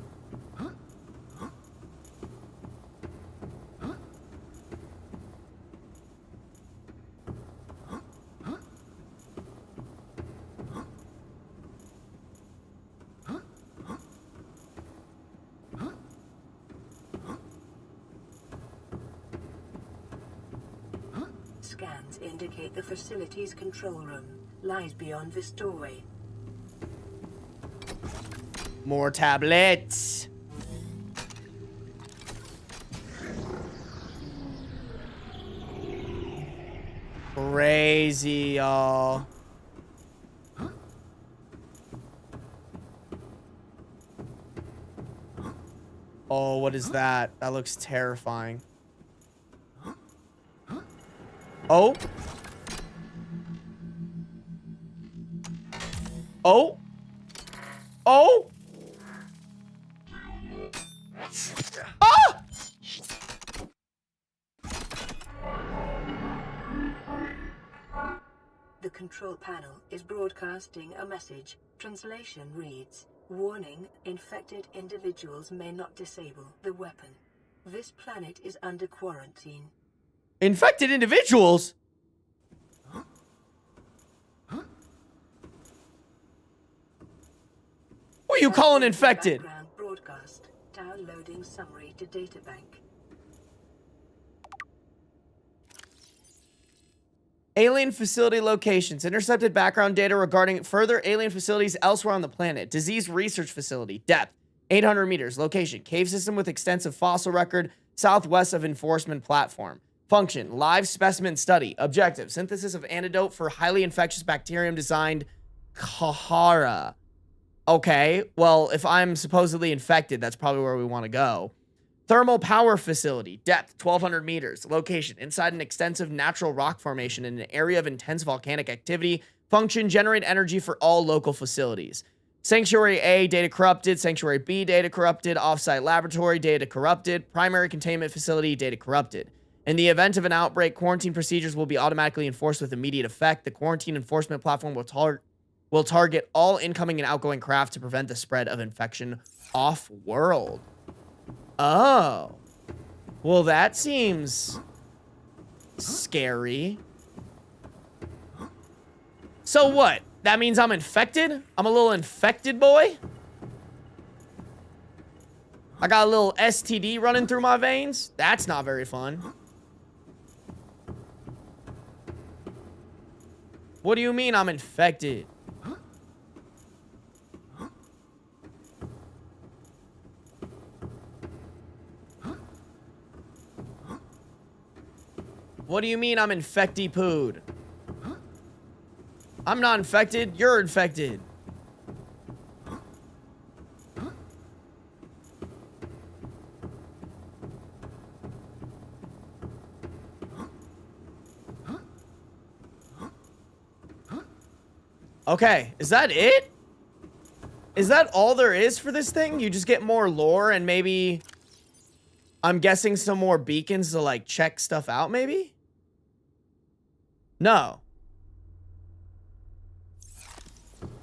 Scans indicate the facility's control room lies beyond this doorway. More tablets. Crazy, y'all. Oh, what is that? That looks terrifying. Oh. Oh. Oh. Ah! The control panel is broadcasting a message. Translation reads, "Warning, infected individuals may not disable the weapon." This planet is under quarantine. Infected individuals? What are you calling infected? Background broadcast. Downloading summary to databank. Alien facility locations. Intercepted background data regarding further alien facilities elsewhere on the planet. Disease research facility. Depth, 800 meters. Location, cave system with extensive fossil record, southwest of enforcement platform. Function, live specimen study. Objective, synthesis of antidote for highly infectious bacterium designed Kahara. Okay, well, if I'm supposedly infected, that's probably where we want to go. Thermal power facility. Depth, 1,200 meters. Location, inside an extensive natural rock formation in an area of intense volcanic activity. Function, generate energy for all local facilities. Sanctuary A, data corrupted. Sanctuary B, data corrupted. Offsite laboratory, data corrupted. Primary containment facility, data corrupted. In the event of an outbreak, quarantine procedures will be automatically enforced with immediate effect. The quarantine enforcement platform will target all incoming and outgoing craft to prevent the spread of infection off-world. Oh. Well, that seems scary. So what? That means I'm infected? I'm a little infected boy? I got a little STD running through my veins? That's not very fun. What do you mean I'm infected? What do you mean I'm infecty-pooed? I'm not infected. You're infected. Okay, is that it? Is that all there is for this thing? You just get more lore and maybe... I'm guessing some more beacons to, like, check stuff out, maybe? No.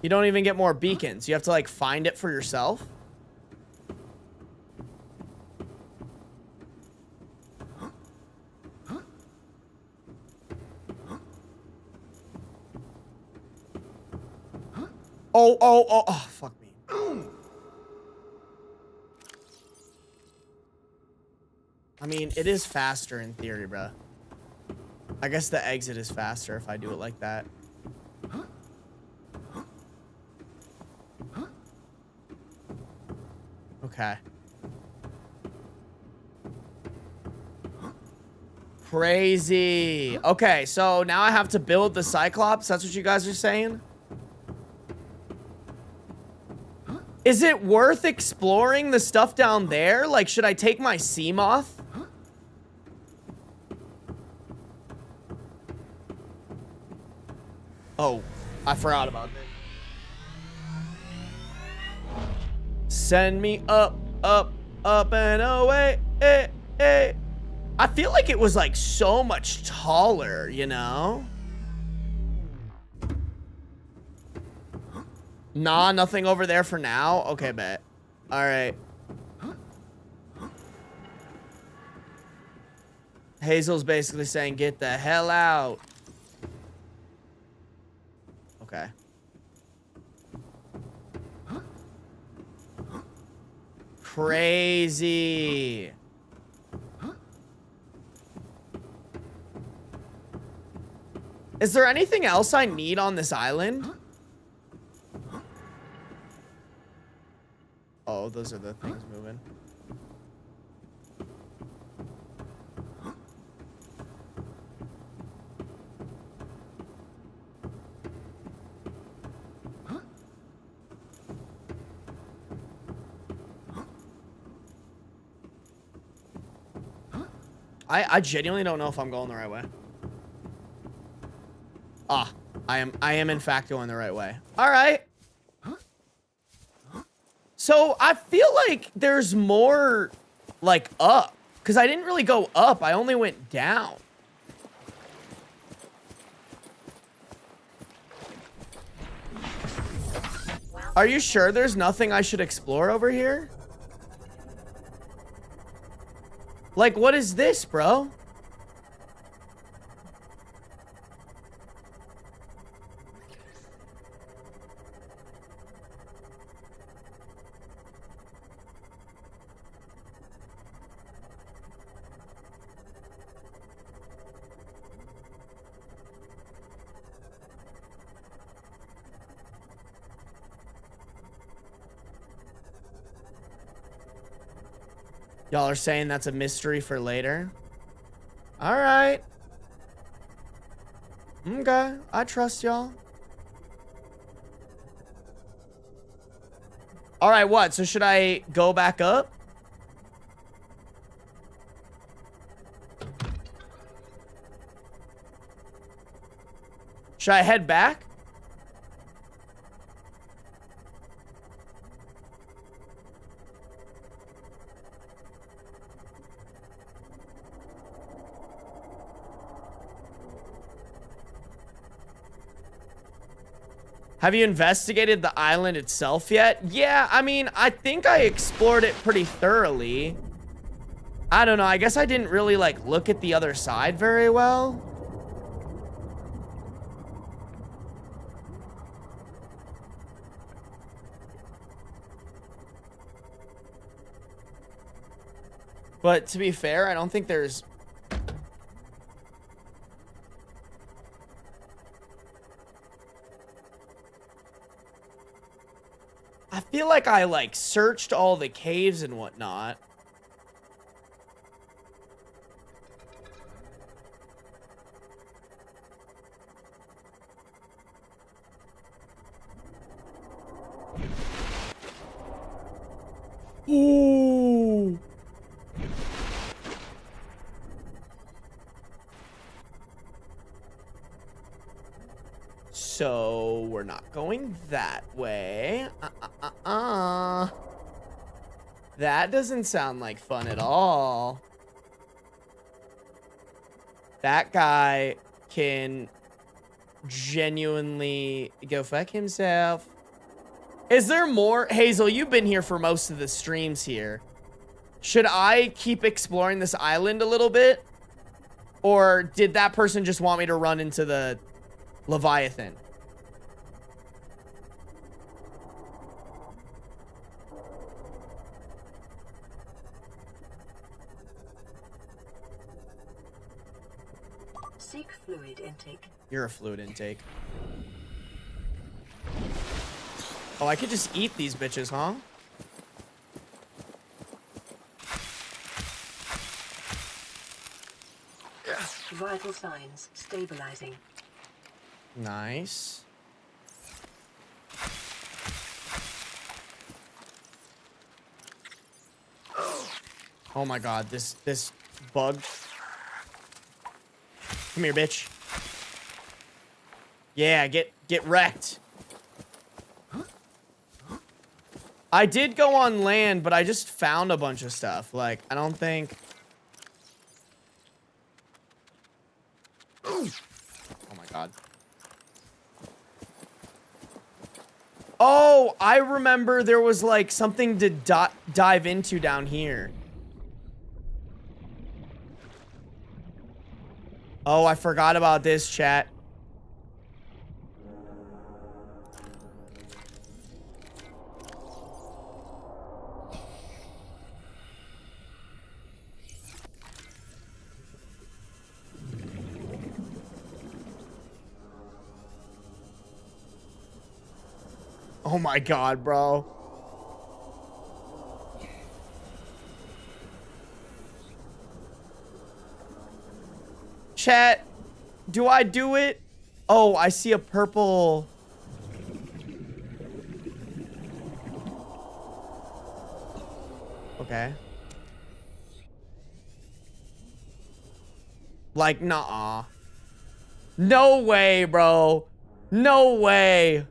You don't even get more beacons. You have to, like, find it for yourself? Oh, fuck me. I mean, it is faster in theory, bruh. I guess the exit is faster if I do it like that. Okay. Crazy. Okay, so now I have to build the Cyclops. That's what you guys are saying? Is it worth exploring the stuff down there? Like, should I take my sea moth? Oh, I forgot about that. Send me up, up, up and away. I feel like it was like so much taller, you know? Nah, nothing over there for now. Okay, bet. All right. Hazel's basically saying, get the hell out. Okay. Crazy. Is there anything else I need on this island? Oh, those are the things moving. I genuinely don't know if I'm going the right way. Ah, I am in fact going the right way. All right. So I feel like there's more like up, because I didn't really go up. I only went down. Are you sure there's nothing I should explore over here? Like, what is this, bro? Y'all are saying that's a mystery for later? All right. Okay, I trust y'all. All right, what? So should I go back up? Should I head back? Have you investigated the island itself yet? Yeah, I mean, I think I explored it pretty thoroughly. I don't know. I guess I didn't really, like, look at the other side very well. But to be fair, I don't think there's... I feel like I, like, searched all the caves and whatnot. Ooh. So we're not going that way. That doesn't sound like fun at all. That guy can genuinely go fuck himself. Is there more? Hazel, you've been here for most of the streams here. Should I keep exploring this island a little bit? Or did that person just want me to run into the Leviathan? Seek fluid intake. You're a fluid intake. Oh, I could just eat these bitches, huh? Vital signs stabilizing. Nice. Oh my god, this bug. Come here, bitch. Yeah, get wrecked. I did go on land, but I just found a bunch of stuff. Like, I don't think... Oh my god. Oh, I remember there was like something to dive into down here. Oh, I forgot about this, chat. Oh my god, bro. Chat, do I do it? Oh, I see a purple. Okay. Like, nah. No way, bro. No way.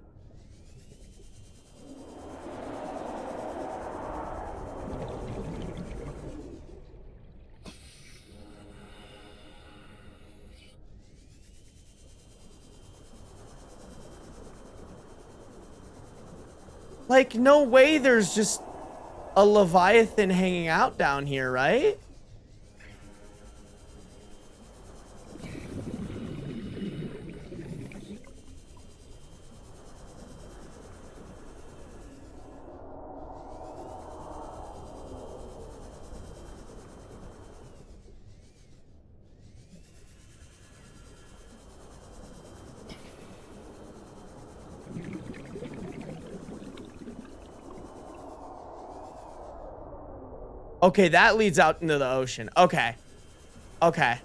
Like, no way there's just a Leviathan hanging out down here, right? Okay, that leads out into the ocean. Okay. Okay.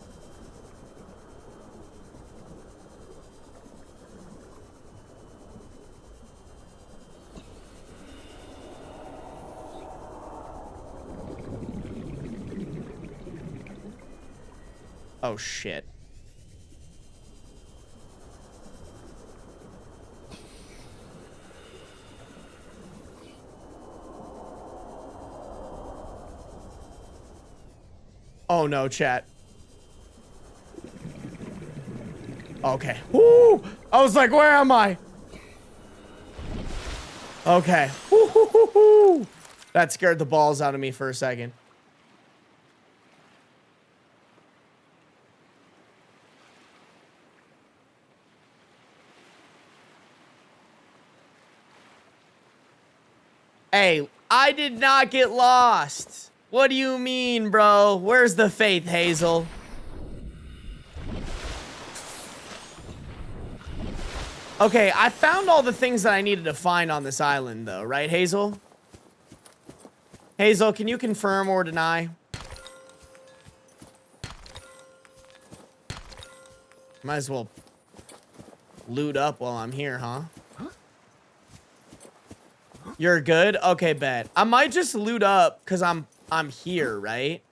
Oh, shit. Oh, no, chat. Okay. Woo! I was like, where am I? Okay. Woo-hoo-hoo-hoo. That scared the balls out of me for a second. Hey, I did not get lost. What do you mean, bro? Where's the faith, Hazel? Okay, I found all the things that I needed to find on this island, though. Right, Hazel? Hazel, can you confirm or deny? Might as well loot up while I'm here, huh? You're good? Okay, bet. I might just loot up because I'm here, right?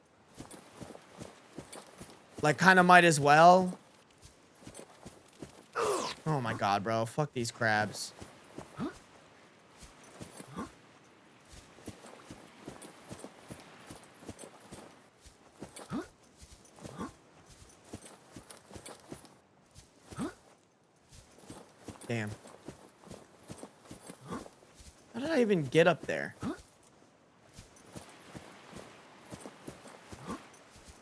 Like, kind of might as well. Oh my god, bro. Fuck these crabs. Damn. How did I even get up there?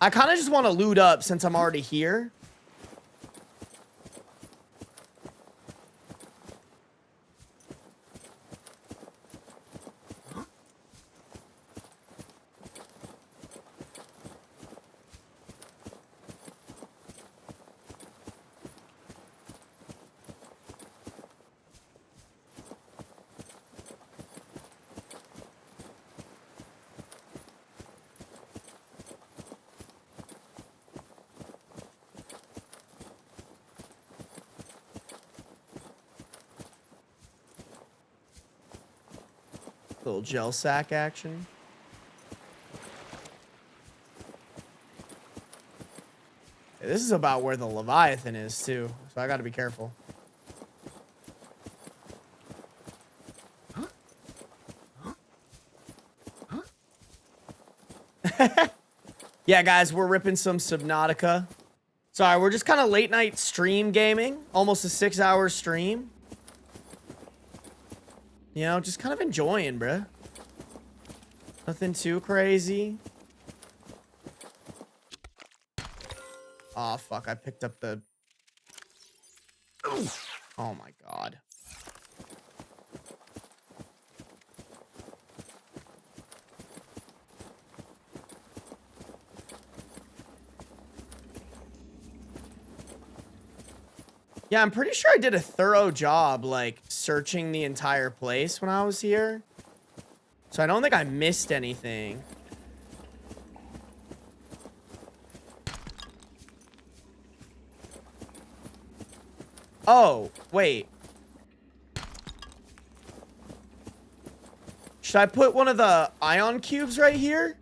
I kind of just want to loot up since I'm already here. Little gel sack action. This is about where the Leviathan is too, so I gotta be careful. Yeah, guys, we're ripping some Subnautica. Sorry, we're just kind of late night stream gaming. Almost a 6-hour stream. You know, just kind of enjoying, bruh. Nothing too crazy. Oh, fuck. I picked up the... Oh, my God. Yeah, I'm pretty sure I did a thorough job, like, searching the entire place when I was here. So I don't think I missed anything. Oh, wait. Should I put one of the ion cubes right here?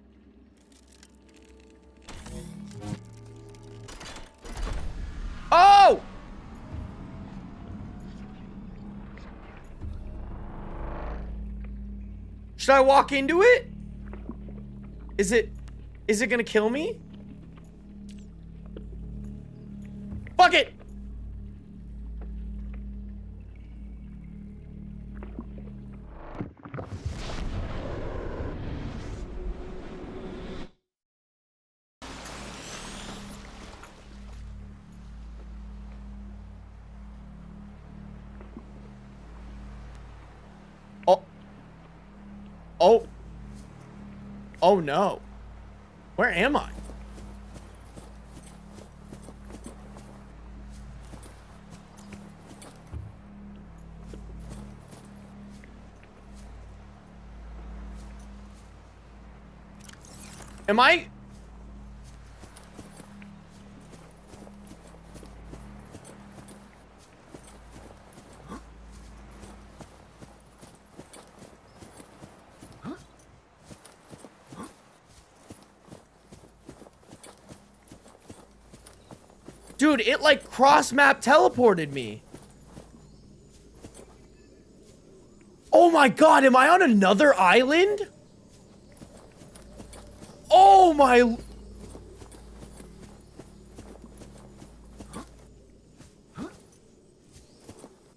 Oh! Should I walk into it? Is it gonna kill me? Fuck it! Oh. Oh. Oh no. Where am I? Am I... Dude, it like cross-map teleported me. Oh my god, am I on another island? Oh my...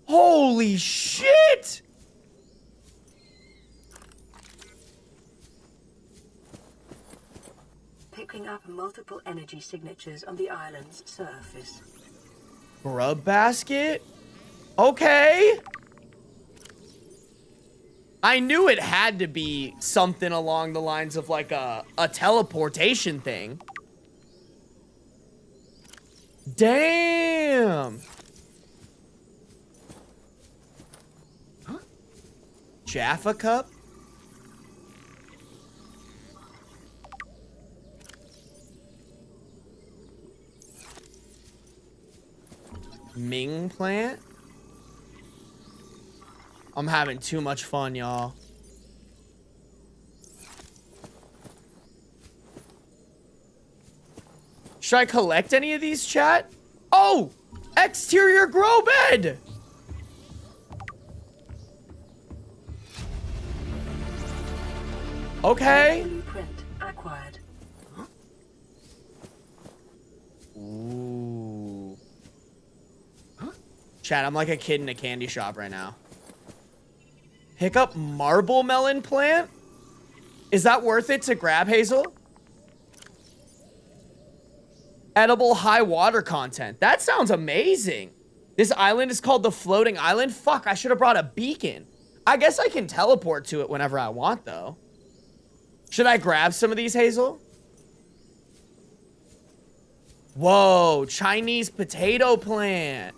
Holy shit! Picking up multiple energy signatures on the island's surface. Grub basket? Okay. I knew it had to be something along the lines of like a teleportation thing. Damn. Jaffa cup? Ming plant? I'm having too much fun, y'all. Should I collect any of these, chat? Oh! Exterior grow bed! Okay. Blueprint acquired. Ooh. Chat, I'm like a kid in a candy shop right now. Pick up marble melon plant? Is that worth it to grab, Hazel? Edible high water content. That sounds amazing. This island is called the Floating Island? Fuck, I should have brought a beacon. I guess I can teleport to it whenever I want, though. Should I grab some of these, Hazel? Whoa, Chinese potato plant.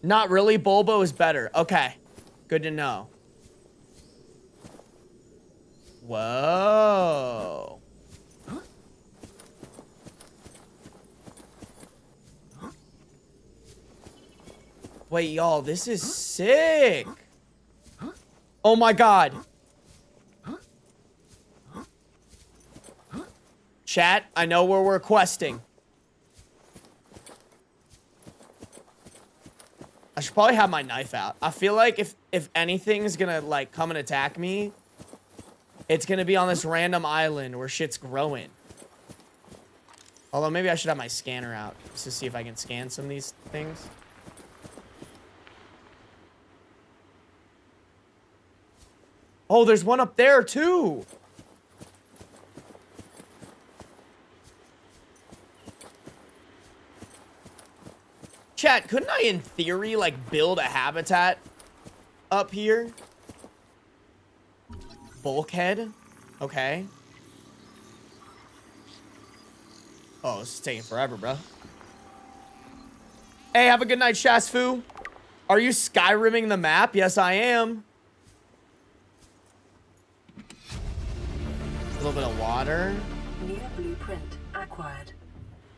Not really, Bulbo is better. Okay, good to know. Whoa. Wait, y'all, this is sick. Oh my god. Chat, I know where we're questing. I should probably have my knife out. I feel like if anything's gonna like come and attack me, it's gonna be on this random island where shit's growing. Although maybe I should have my scanner out just to see if I can scan some of these things. Oh, there's one up there too. Chat, couldn't I in theory like build a habitat up here? Bulkhead? Okay. Oh, this is taking forever, bro. Hey, have a good night, Shasfu. Are you Skyrimming the map? Yes, I am. A little bit of water. New blueprint acquired.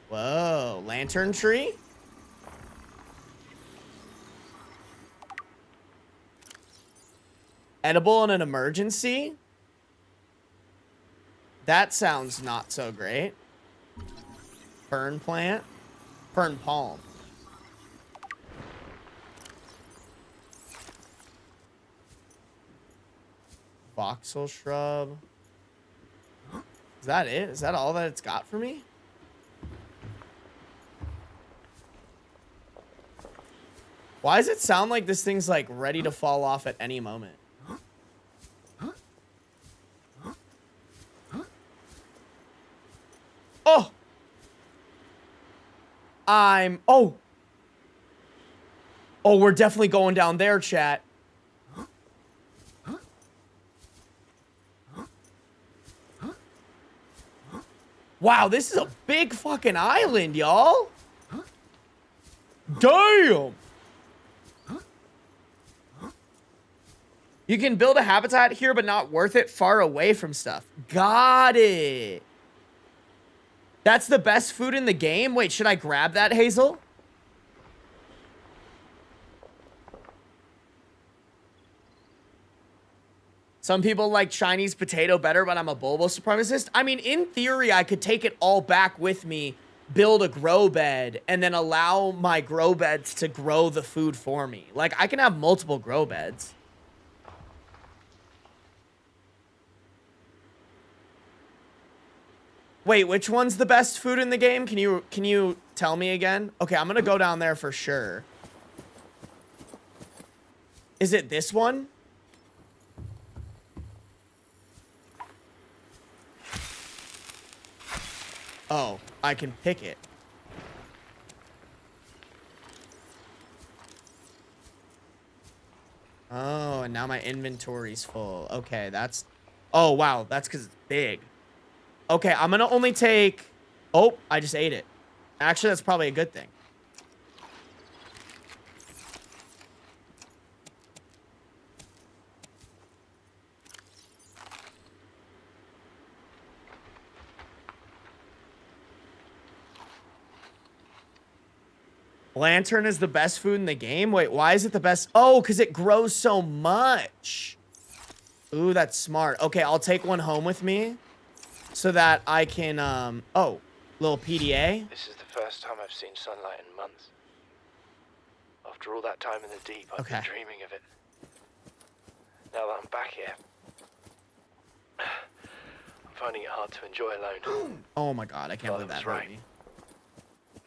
Whoa, lantern tree? Edible in an emergency? That sounds not so great. Fern plant? Fern palm. Voxel shrub. Is that it? Is that all that it's got for me? Why does it sound like this thing's like ready to fall off at any moment? Oh! Oh! Oh, we're definitely going down there, chat. Wow, this is a big fucking island, y'all. Damn! You can build a habitat here, but not worth it, far away from stuff. Got it. That's the best food in the game? Wait, should I grab that, Hazel? Some people like Chinese potato better, but I'm a bobo supremacist. I mean, in theory, I could take it all back with me, build a grow bed, and then allow my grow beds to grow the food for me. Like, I can have multiple grow beds. Wait, which one's the best food in the game? Can you tell me again? Okay, I'm gonna go down there for sure. Is it this one? Oh, I can pick it. Oh, and now my inventory's full. Okay, that's... Oh, wow, that's because it's big. Okay, I'm gonna only take... Oh, I just ate it. Actually, that's probably a good thing. Lantern is the best food in the game? Wait, why is it the best? Oh, because it grows so much. Ooh, that's smart. Okay, I'll take one home with me so that I can, oh, little PDA. This is the first time I've seen sunlight in months. After all that time in the deep, I've been dreaming of it. Now that I'm back here, I'm finding it hard to enjoy alone. Oh my god, I can't believe that hurt me.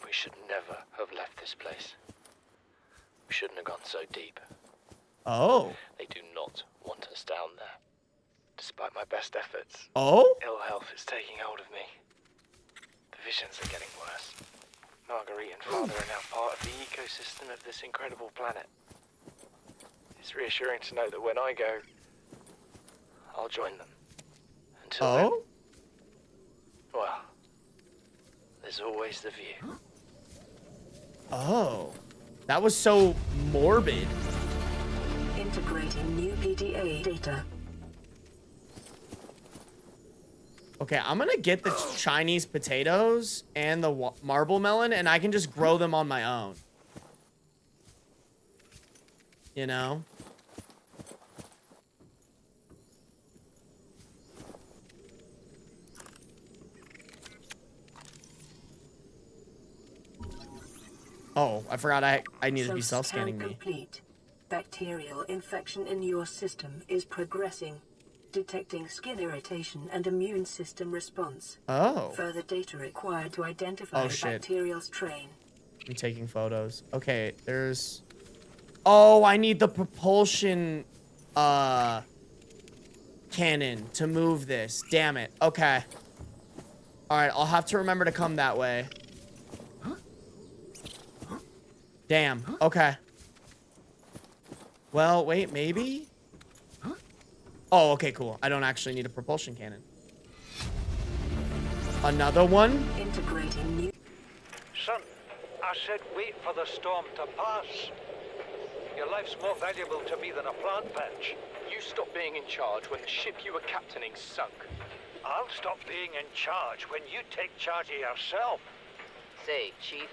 We should never have left this place. We shouldn't have gone so deep. Oh. They do not want us down there. Despite my best efforts. Oh? Ill health is taking hold of me. The visions are getting worse. Marguerite and Father are now part of the ecosystem of this incredible planet. It's reassuring to know that when I go, I'll join them. Until then, well, there's always the view. Oh, that was so morbid. Integrating new PDA data. Okay, I'm gonna get the Chinese potatoes and the marble melon, and I can just grow them on my own. You know? Oh, I forgot I needed to be self-scanning me. Complete. Bacterial infection in your system is progressing. Detecting skin irritation and immune system response. Oh. Further data required to identify the bacterial strain. I'm taking photos. Okay, there's... Oh, I need the propulsion cannon to move this. Damn it. Okay. Alright, I'll have to remember to come that way. Damn. Okay. Well, wait, maybe? Oh, okay, cool. I don't actually need a propulsion cannon. Another one? Integrating new... Son, I said wait for the storm to pass. Your life's more valuable to me than a plant patch. You stopped being in charge when the ship you were captaining sunk. I'll stop being in charge when you take charge of yourself. Say, Chief.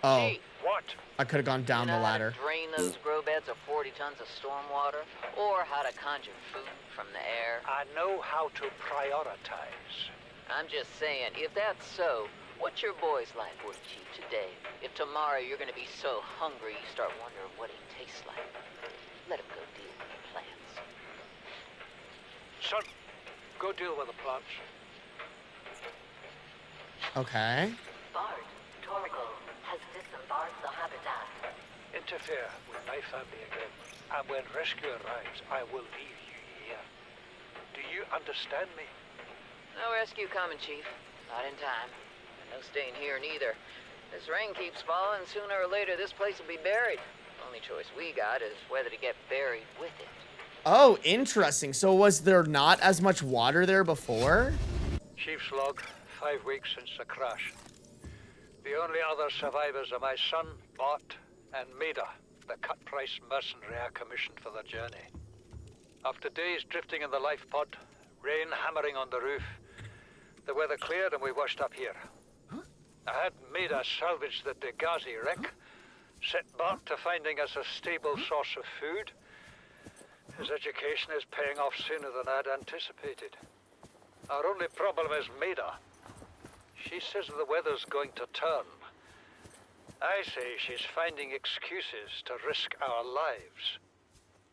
Oh. Chief. What? I could have gone down the ladder. Drain those grow beds of 40 tons of storm water, or how to conjure food from the air. I know how to prioritize. I'm just saying, if that's so, what's your boy's life worth, Chief, today? If tomorrow you're gonna be so hungry you start wondering what he tastes like, let him go deal with the plants. Son, go deal with the plants. Okay. Bard, Torgo has disembarked the habitat. Interfere with my family again, and when rescue arrives, I will leave you here. Do you understand me? No rescue coming, Chief. Not in time. And no staying here neither. This rain keeps falling, sooner or later this place will be buried. Only choice we got is whether to get buried with it. Oh, interesting. So was there not as much water there before? Chief's log, 5 weeks since the crash. The only other survivors are my son, Bart, and Maida, the cut-price mercenary I commissioned for the journey. After days drifting in the life pod, rain hammering on the roof, the weather cleared and we washed up here. I had Maida salvage the Degazi wreck, set Bart to finding us a stable source of food. His education is paying off sooner than I'd anticipated. Our only problem is Maida. She says the weather's going to turn. I say she's finding excuses to risk our lives.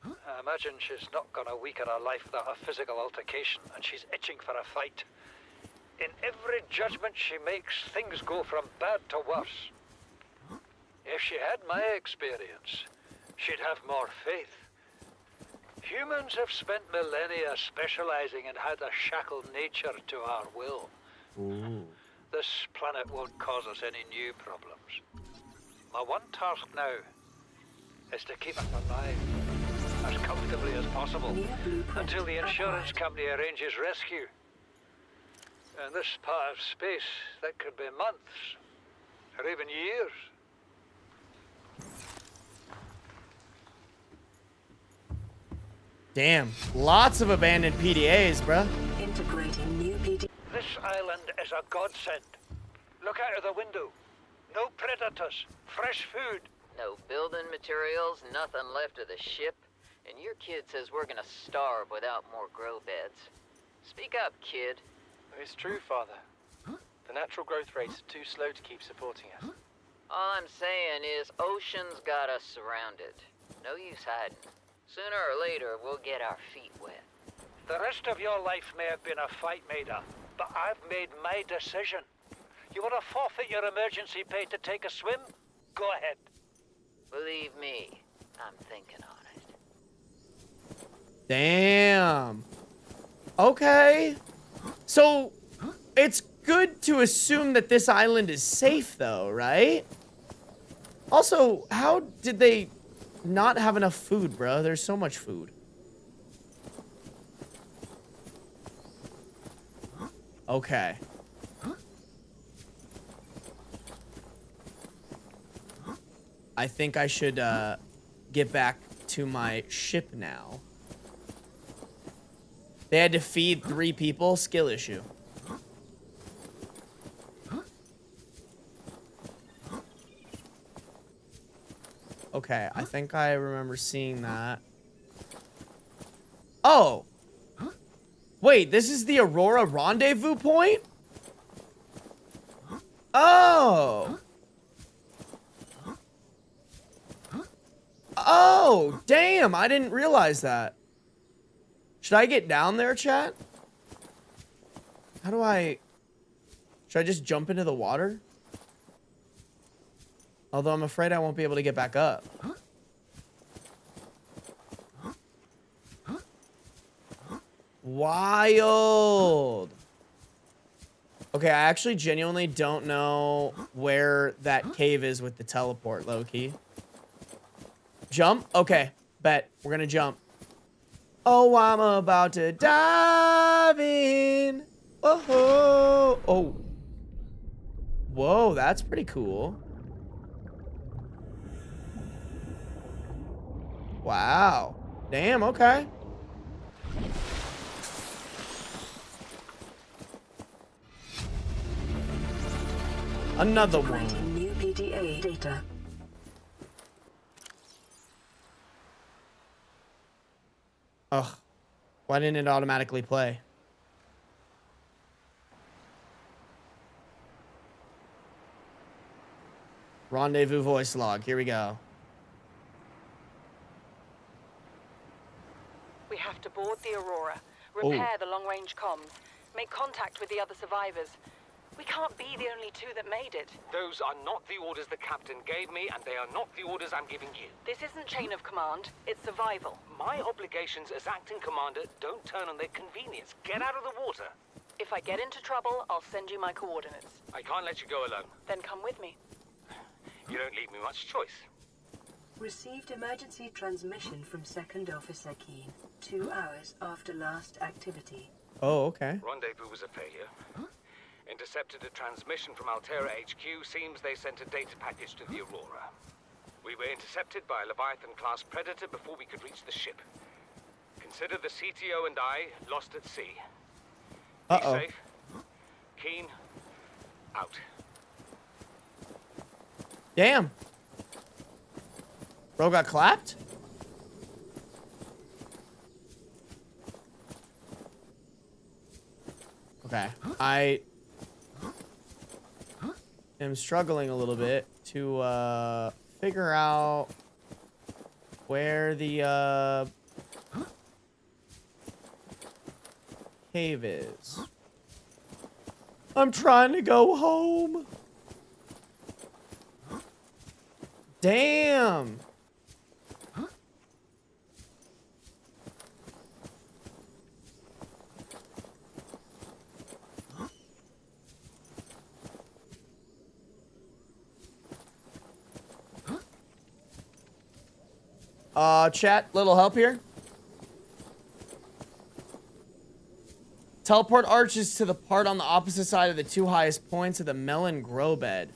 I imagine she's not gonna weaken her life without a physical altercation, and she's itching for a fight. In every judgment she makes, things go from bad to worse. If she had my experience, she'd have more faith. Humans have spent millennia specializing in how to shackle nature to our will. This planet won't cause us any new problems. My one task now is to keep us alive as comfortably as possible until the insurance company arranges rescue. In this part of space, that could be months or even years. Damn, lots of abandoned PDAs, bruh. Integrating new PD. This island is a godsend. Look out of the window. No predators, fresh food. No building materials, nothing left of the ship. And your kid says we're gonna starve without more grow beds. Speak up, kid. It's true, Father. The natural growth rates are too slow to keep supporting us. All I'm saying is ocean's got us surrounded. No use hiding. Sooner or later, we'll get our feet wet. The rest of your life may have been a fight, Maida, but I've made my decision. You want to forfeit your emergency pay to take a swim? Go ahead. Believe me, I'm thinking on it. Damn. Okay. So, it's good to assume that this island is safe, though, right? Also, how did they not have enough food, bro? There's so much food. Okay. I think I should get back to my ship now. They had to feed 3 people. Skill issue. Okay, I think I remember seeing that. Oh! Wait, this is the Aurora rendezvous point? Oh! Oh, damn, I didn't realize that. Should I get down there, chat? How do I... Should I just jump into the water? Although I'm afraid I won't be able to get back up. Wild. Okay, I actually genuinely don't know where that cave is with the teleport, low-key. Jump? Okay, bet. We're gonna jump. Oh, I'm about to dive in. Oh, oh. Whoa, that's pretty cool. Wow. Damn, okay. Another one. New PDA data. Ugh. Why didn't it automatically play? Rendezvous voice log. Here we go. We have to board the Aurora, repair the long-range comms, make contact with the other survivors. We can't be the only 2 that made it. Those are not the orders the captain gave me, and they are not the orders I'm giving you. This isn't chain of command, it's survival. My obligations as acting commander don't turn on their convenience. Get out of the water. If I get into trouble, I'll send you my coordinates. I can't let you go alone. Then come with me. You don't leave me much choice. Received emergency transmission from Second Officer Keen, 2 hours after last activity. Oh, okay. Rendezvous was a failure. Intercepted a transmission from Altera HQ. Seems they sent a data package to the Aurora. We were intercepted by a Leviathan-class predator before we could reach the ship. Consider the CTO and I lost at sea. Uh-oh. Be safe. Keen. Out. Damn. Bro got clapped? Okay. I am struggling a little bit to figure out where the cave is. I'm trying to go home. Damn. Chat, little help here. Teleport arches to the part on the opposite side of the 2 highest points of the melon grow bed.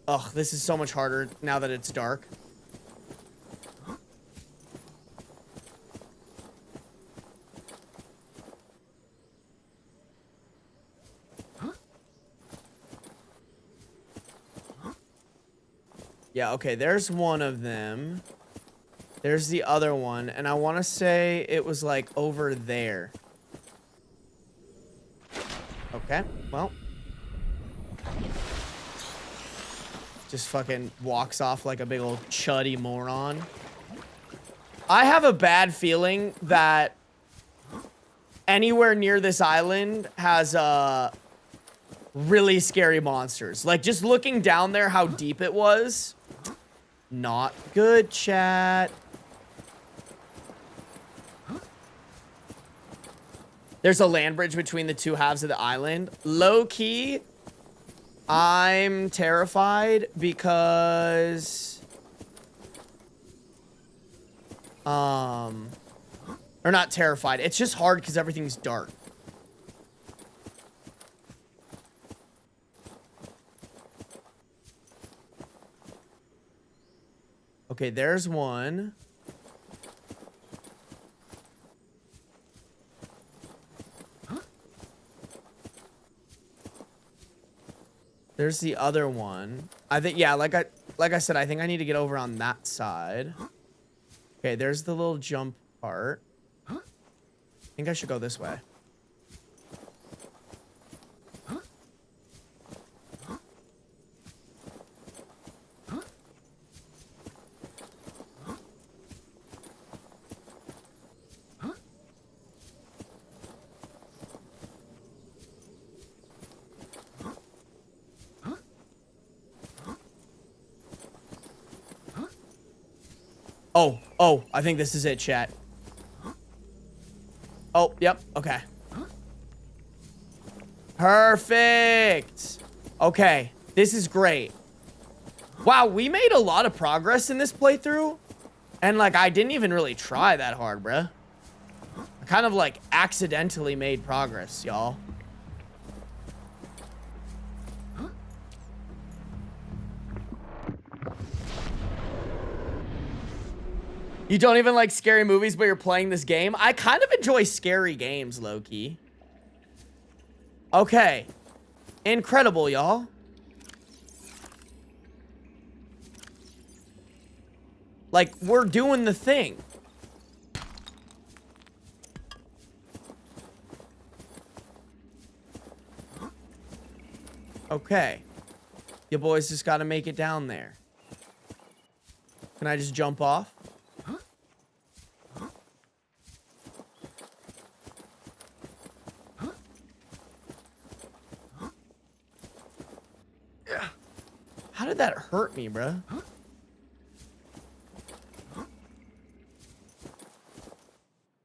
Ugh, this is so much harder now that it's dark. Yeah, okay, there's one of them. There's the other one, and I want to say it was like over there. Okay, well. Just fucking walks off like a big old chuddy moron. I have a bad feeling that anywhere near this island has really scary monsters. Like, just looking down there, how deep it was. Not good, chat. There's a land bridge between the 2 halves of the island. Low key, I'm terrified because or not terrified. It's just hard because everything's dark. Okay, there's one. There's the other one. I think, yeah, like I said, I think I need to get over on that side. Okay, there's the little jump part. I think I should go this way. Oh, I think this is it, chat. Oh, yep, okay. Perfect. Okay, this is great. Wow, we made a lot of progress in this playthrough. And, like, I didn't even really try that hard, bruh. I kind of, like, accidentally made progress, y'all. You don't even like scary movies, but you're playing this game? I kind of enjoy scary games, low-key. Okay. Incredible, y'all. Like, we're doing the thing. Okay. You boys just gotta make it down there. Can I just jump off? How did that hurt me, bruh?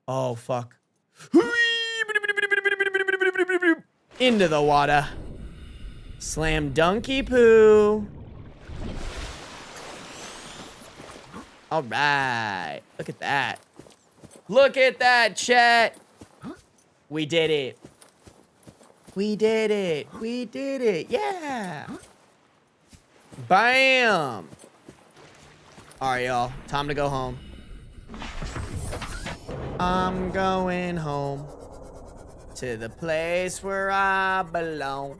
Oh, fuck. Into the water. Slam dunky poo. All right. Look at that. Look at that, chat. We did it. We did it. We did it. Yeah. Bam. All right, y'all. Time to go home. I'm going home to the place where I belong.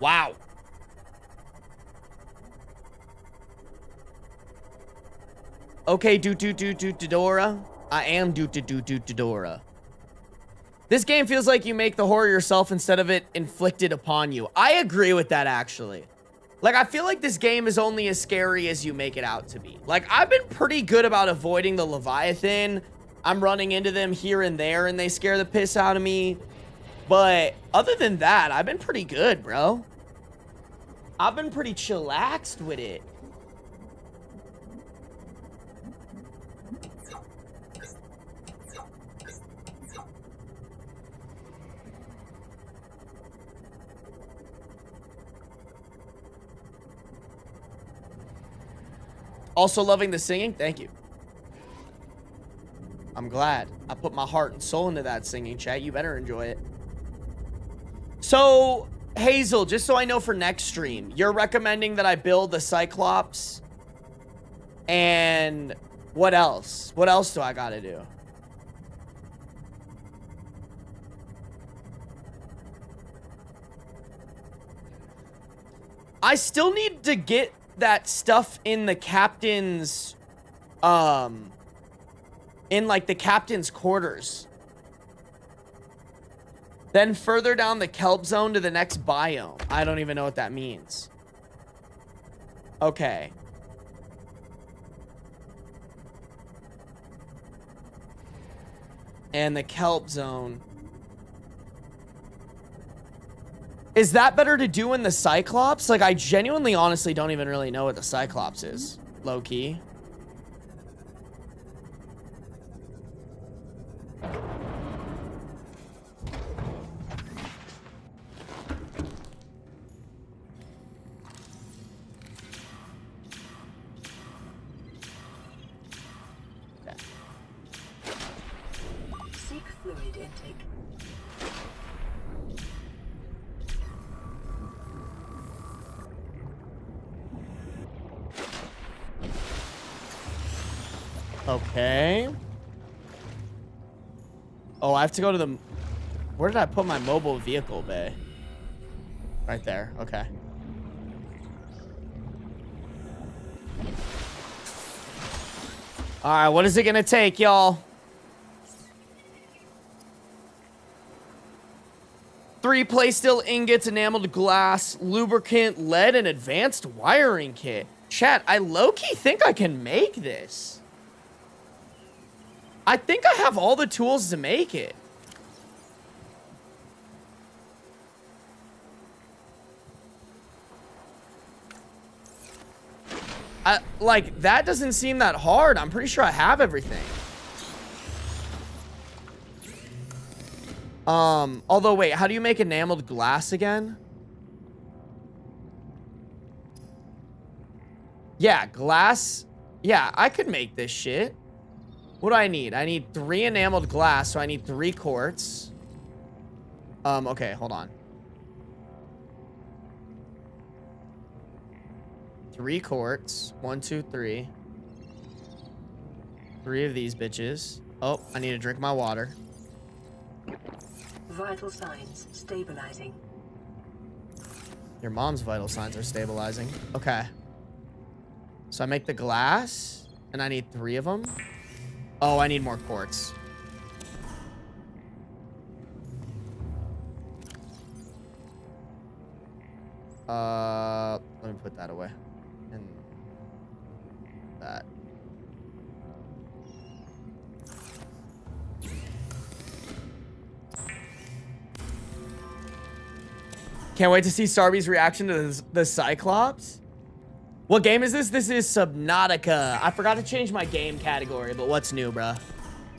Wow. Okay, Dora. I am Dora. This game feels like you make the horror yourself instead of it inflicted upon you. I agree with that, actually. Like, I feel like this game is only as scary as you make it out to be. Like, I've been pretty good about avoiding the Leviathan. I'm running into them here and there, and they scare the piss out of me. But other than that, I've been pretty good, bro. I've been pretty chillaxed with it. Also loving the singing. Thank you. I'm glad. I put my heart and soul into that singing, chat. You better enjoy it. So, Hazel, just so I know for next stream, you're recommending that I build the Cyclops. And what else? What else do I gotta do? I still need to get that stuff in the captain's, in like the captain's quarters. Then further down the kelp zone to the next biome. I don't even know what that means. Okay. And the kelp zone. Is that better to do in the Cyclops? Like, I genuinely, honestly don't even really know what the Cyclops is. Low key. Seek fluid intake. Okay. Oh, I have to go to the... Where did I put my mobile vehicle bay? Right there. Okay. All right, what is it gonna take, y'all? 3 play steel ingots, enameled glass, lubricant, lead, and advanced wiring kit. Chat, I low-key think I can make this. I think I have all the tools to make it. Like, that doesn't seem that hard. I'm pretty sure I have everything. Although, wait, how do you make enameled glass again? Yeah, glass. Yeah, I could make this shit. What do I need? I need 3 enameled glass, so I need 3 quartz. Okay, hold on. 3 quartz. 1, 2, 3. 3 of these bitches. Oh, I need to drink my water. Vital signs stabilizing. Your mom's vital signs are stabilizing. Okay. So I make the glass, and I need 3 of them. Oh, I need more quartz. Let me put that away. And that. Can't wait to see Sarby's reaction to the Cyclops. What game is this? This is Subnautica. I forgot to change my game category, but what's new, bruh?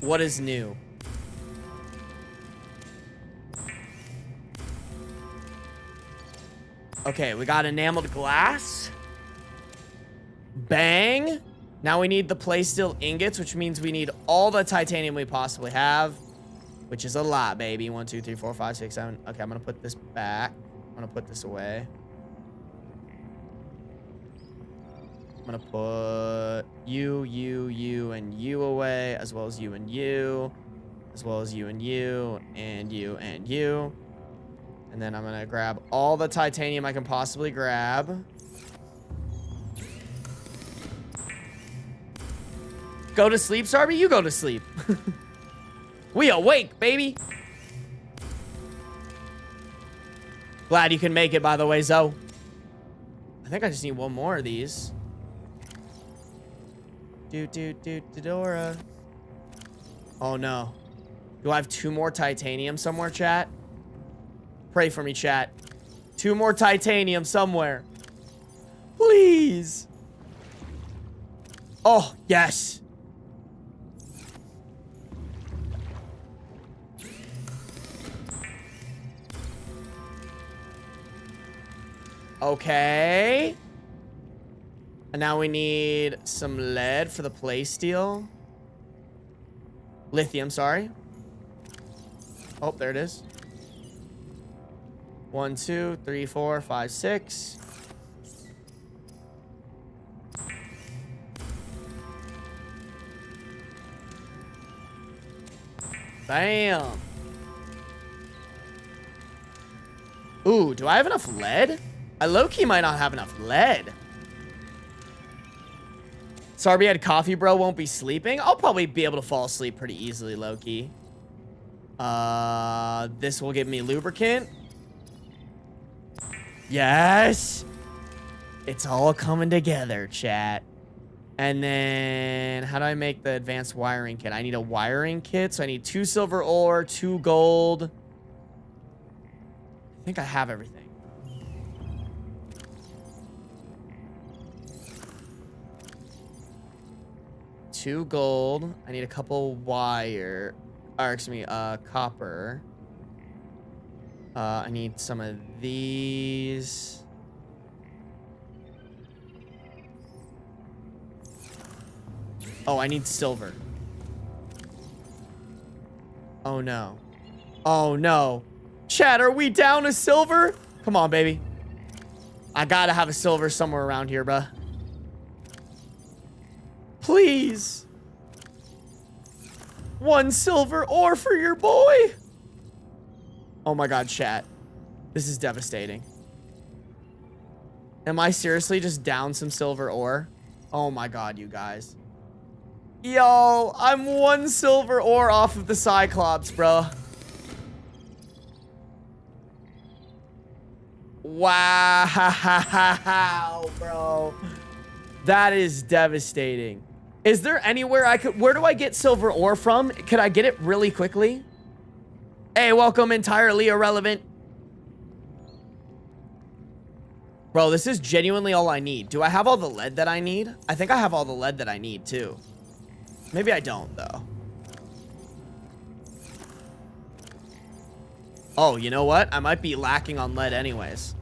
What is new? Okay, we got enameled glass. Bang. Now we need the play steel ingots, which means we need all the titanium we possibly have, which is a lot, baby. 1, 2, 3, 4, 5, 6, 7. Okay, I'm gonna put this back. I'm gonna put this away. I'm gonna put you, and you away, as well as you and you, as well as you and you, and you and you. And then I'm gonna grab all the titanium I can possibly grab. Go to sleep, Sarby? You go to sleep. We awake, baby. Glad you can make it, by the way, Zoe. I think I just need one more of these. Dora. Oh, no. Do I have 2 more titanium somewhere, chat? Pray for me, chat. 2 more titanium somewhere. Please. Oh, yes. Okay. And now we need some lead for the playsteel. Lithium, sorry. Oh, there it is. 1, 2, 3, 4, 5, 6. Bam. Ooh, do I have enough lead? I low-key might not have enough lead. Sarby had coffee, bro. Won't be sleeping. I'll probably be able to fall asleep pretty easily, low-key. This will give me lubricant. Yes. It's all coming together, chat. And then how do I make the advanced wiring kit? I need a wiring kit. So I need 2 silver ore, 2 gold. I think I have everything. 2 gold. I need a couple wire. Or excuse me, copper. I need some of these. Oh, I need silver. Oh no. Oh no. Chat, are we down a silver? Come on, baby. I gotta have a silver somewhere around here, bruh. Please. 1 silver ore for your boy. Oh my god, chat. This is devastating. Am I seriously just down some silver ore? Oh my god, you guys. Yo, I'm 1 silver ore off of the Cyclops, bro. Wow, bro. That is devastating. Is there anywhere I could... Where do I get silver ore from? Could I get it really quickly? Hey, welcome, entirely irrelevant. Bro, this is genuinely all I need. Do I have all the lead that I need? I think I have all the lead that I need, too. Maybe I don't, though. Oh, you know what? I might be lacking on lead anyways.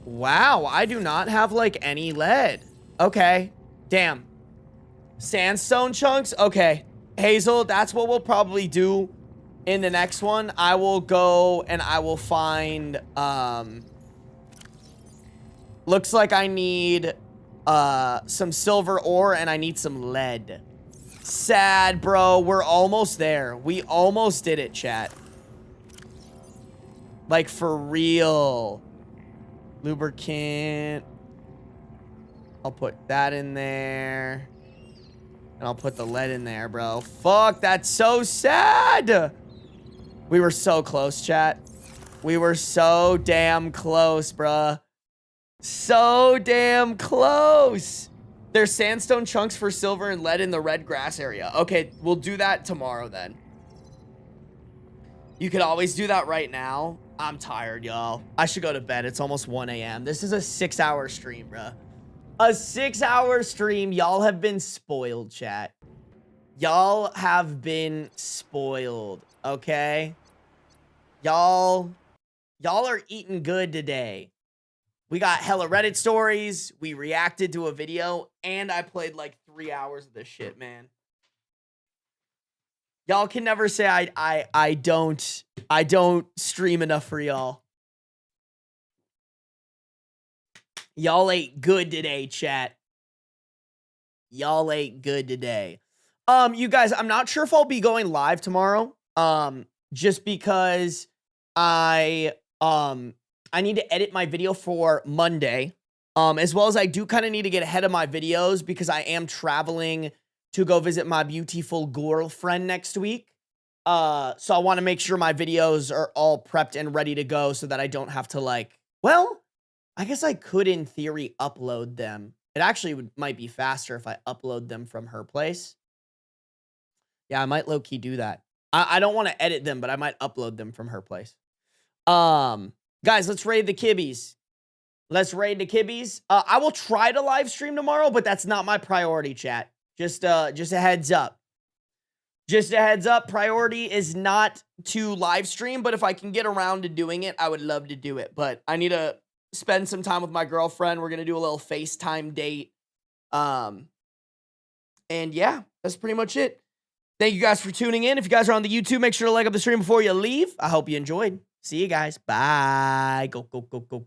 Wow, I do not have, like, any lead. Okay. Damn. Sandstone chunks? Okay. Hazel, that's what we'll probably do in the next one. I will go and I will find, looks like I need, some silver ore and I need some lead. Sad, bro. We're almost there. We almost did it, chat. Like, for real. Lubricant. I'll put that in there. And I'll put the lead in there, bro. Fuck, that's so sad. We were so close, chat. We were so damn close, bruh. So damn close. There's sandstone chunks for silver and lead in the red grass area. Okay, we'll do that tomorrow then. You could always do that right now. I'm tired, y'all. I should go to bed. It's almost 1 a.m. This is a 6-hour stream, bruh. A 6-hour stream. Y'all have been spoiled, chat. Y'all have been spoiled, okay? Y'all are eating good today. We got hella Reddit stories. We reacted to a video, and I played like 3 hours of this shit, man. Y'all can never say I don't stream enough for y'all. Y'all ate good today, chat. Y'all ate good today. You guys, I'm not sure if I'll be going live tomorrow. Just because I need to edit my video for Monday. As well as I do kind of need to get ahead of my videos because I am traveling to go visit my beautiful girlfriend next week. So I want to make sure my videos are all prepped and ready to go so that I don't have to well, I guess I could in theory upload them. It actually might be faster if I upload them from her place. Yeah, I might low-key do that. I don't want to edit them, but I might upload them from her place. Guys, let's raid the kibbies. Let's raid the kibbies. I will try to live stream tomorrow, but that's not my priority, chat. Just a heads up. Just a heads up. Priority is not to live stream, but if I can get around to doing it, I would love to do it. But I need to spend some time with my girlfriend. We're going to do a little FaceTime date. And yeah, that's pretty much it. Thank you guys for tuning in. If you guys are on the YouTube, make sure to like up the stream before you leave. I hope you enjoyed. See you guys. Bye. Go, go, go, go.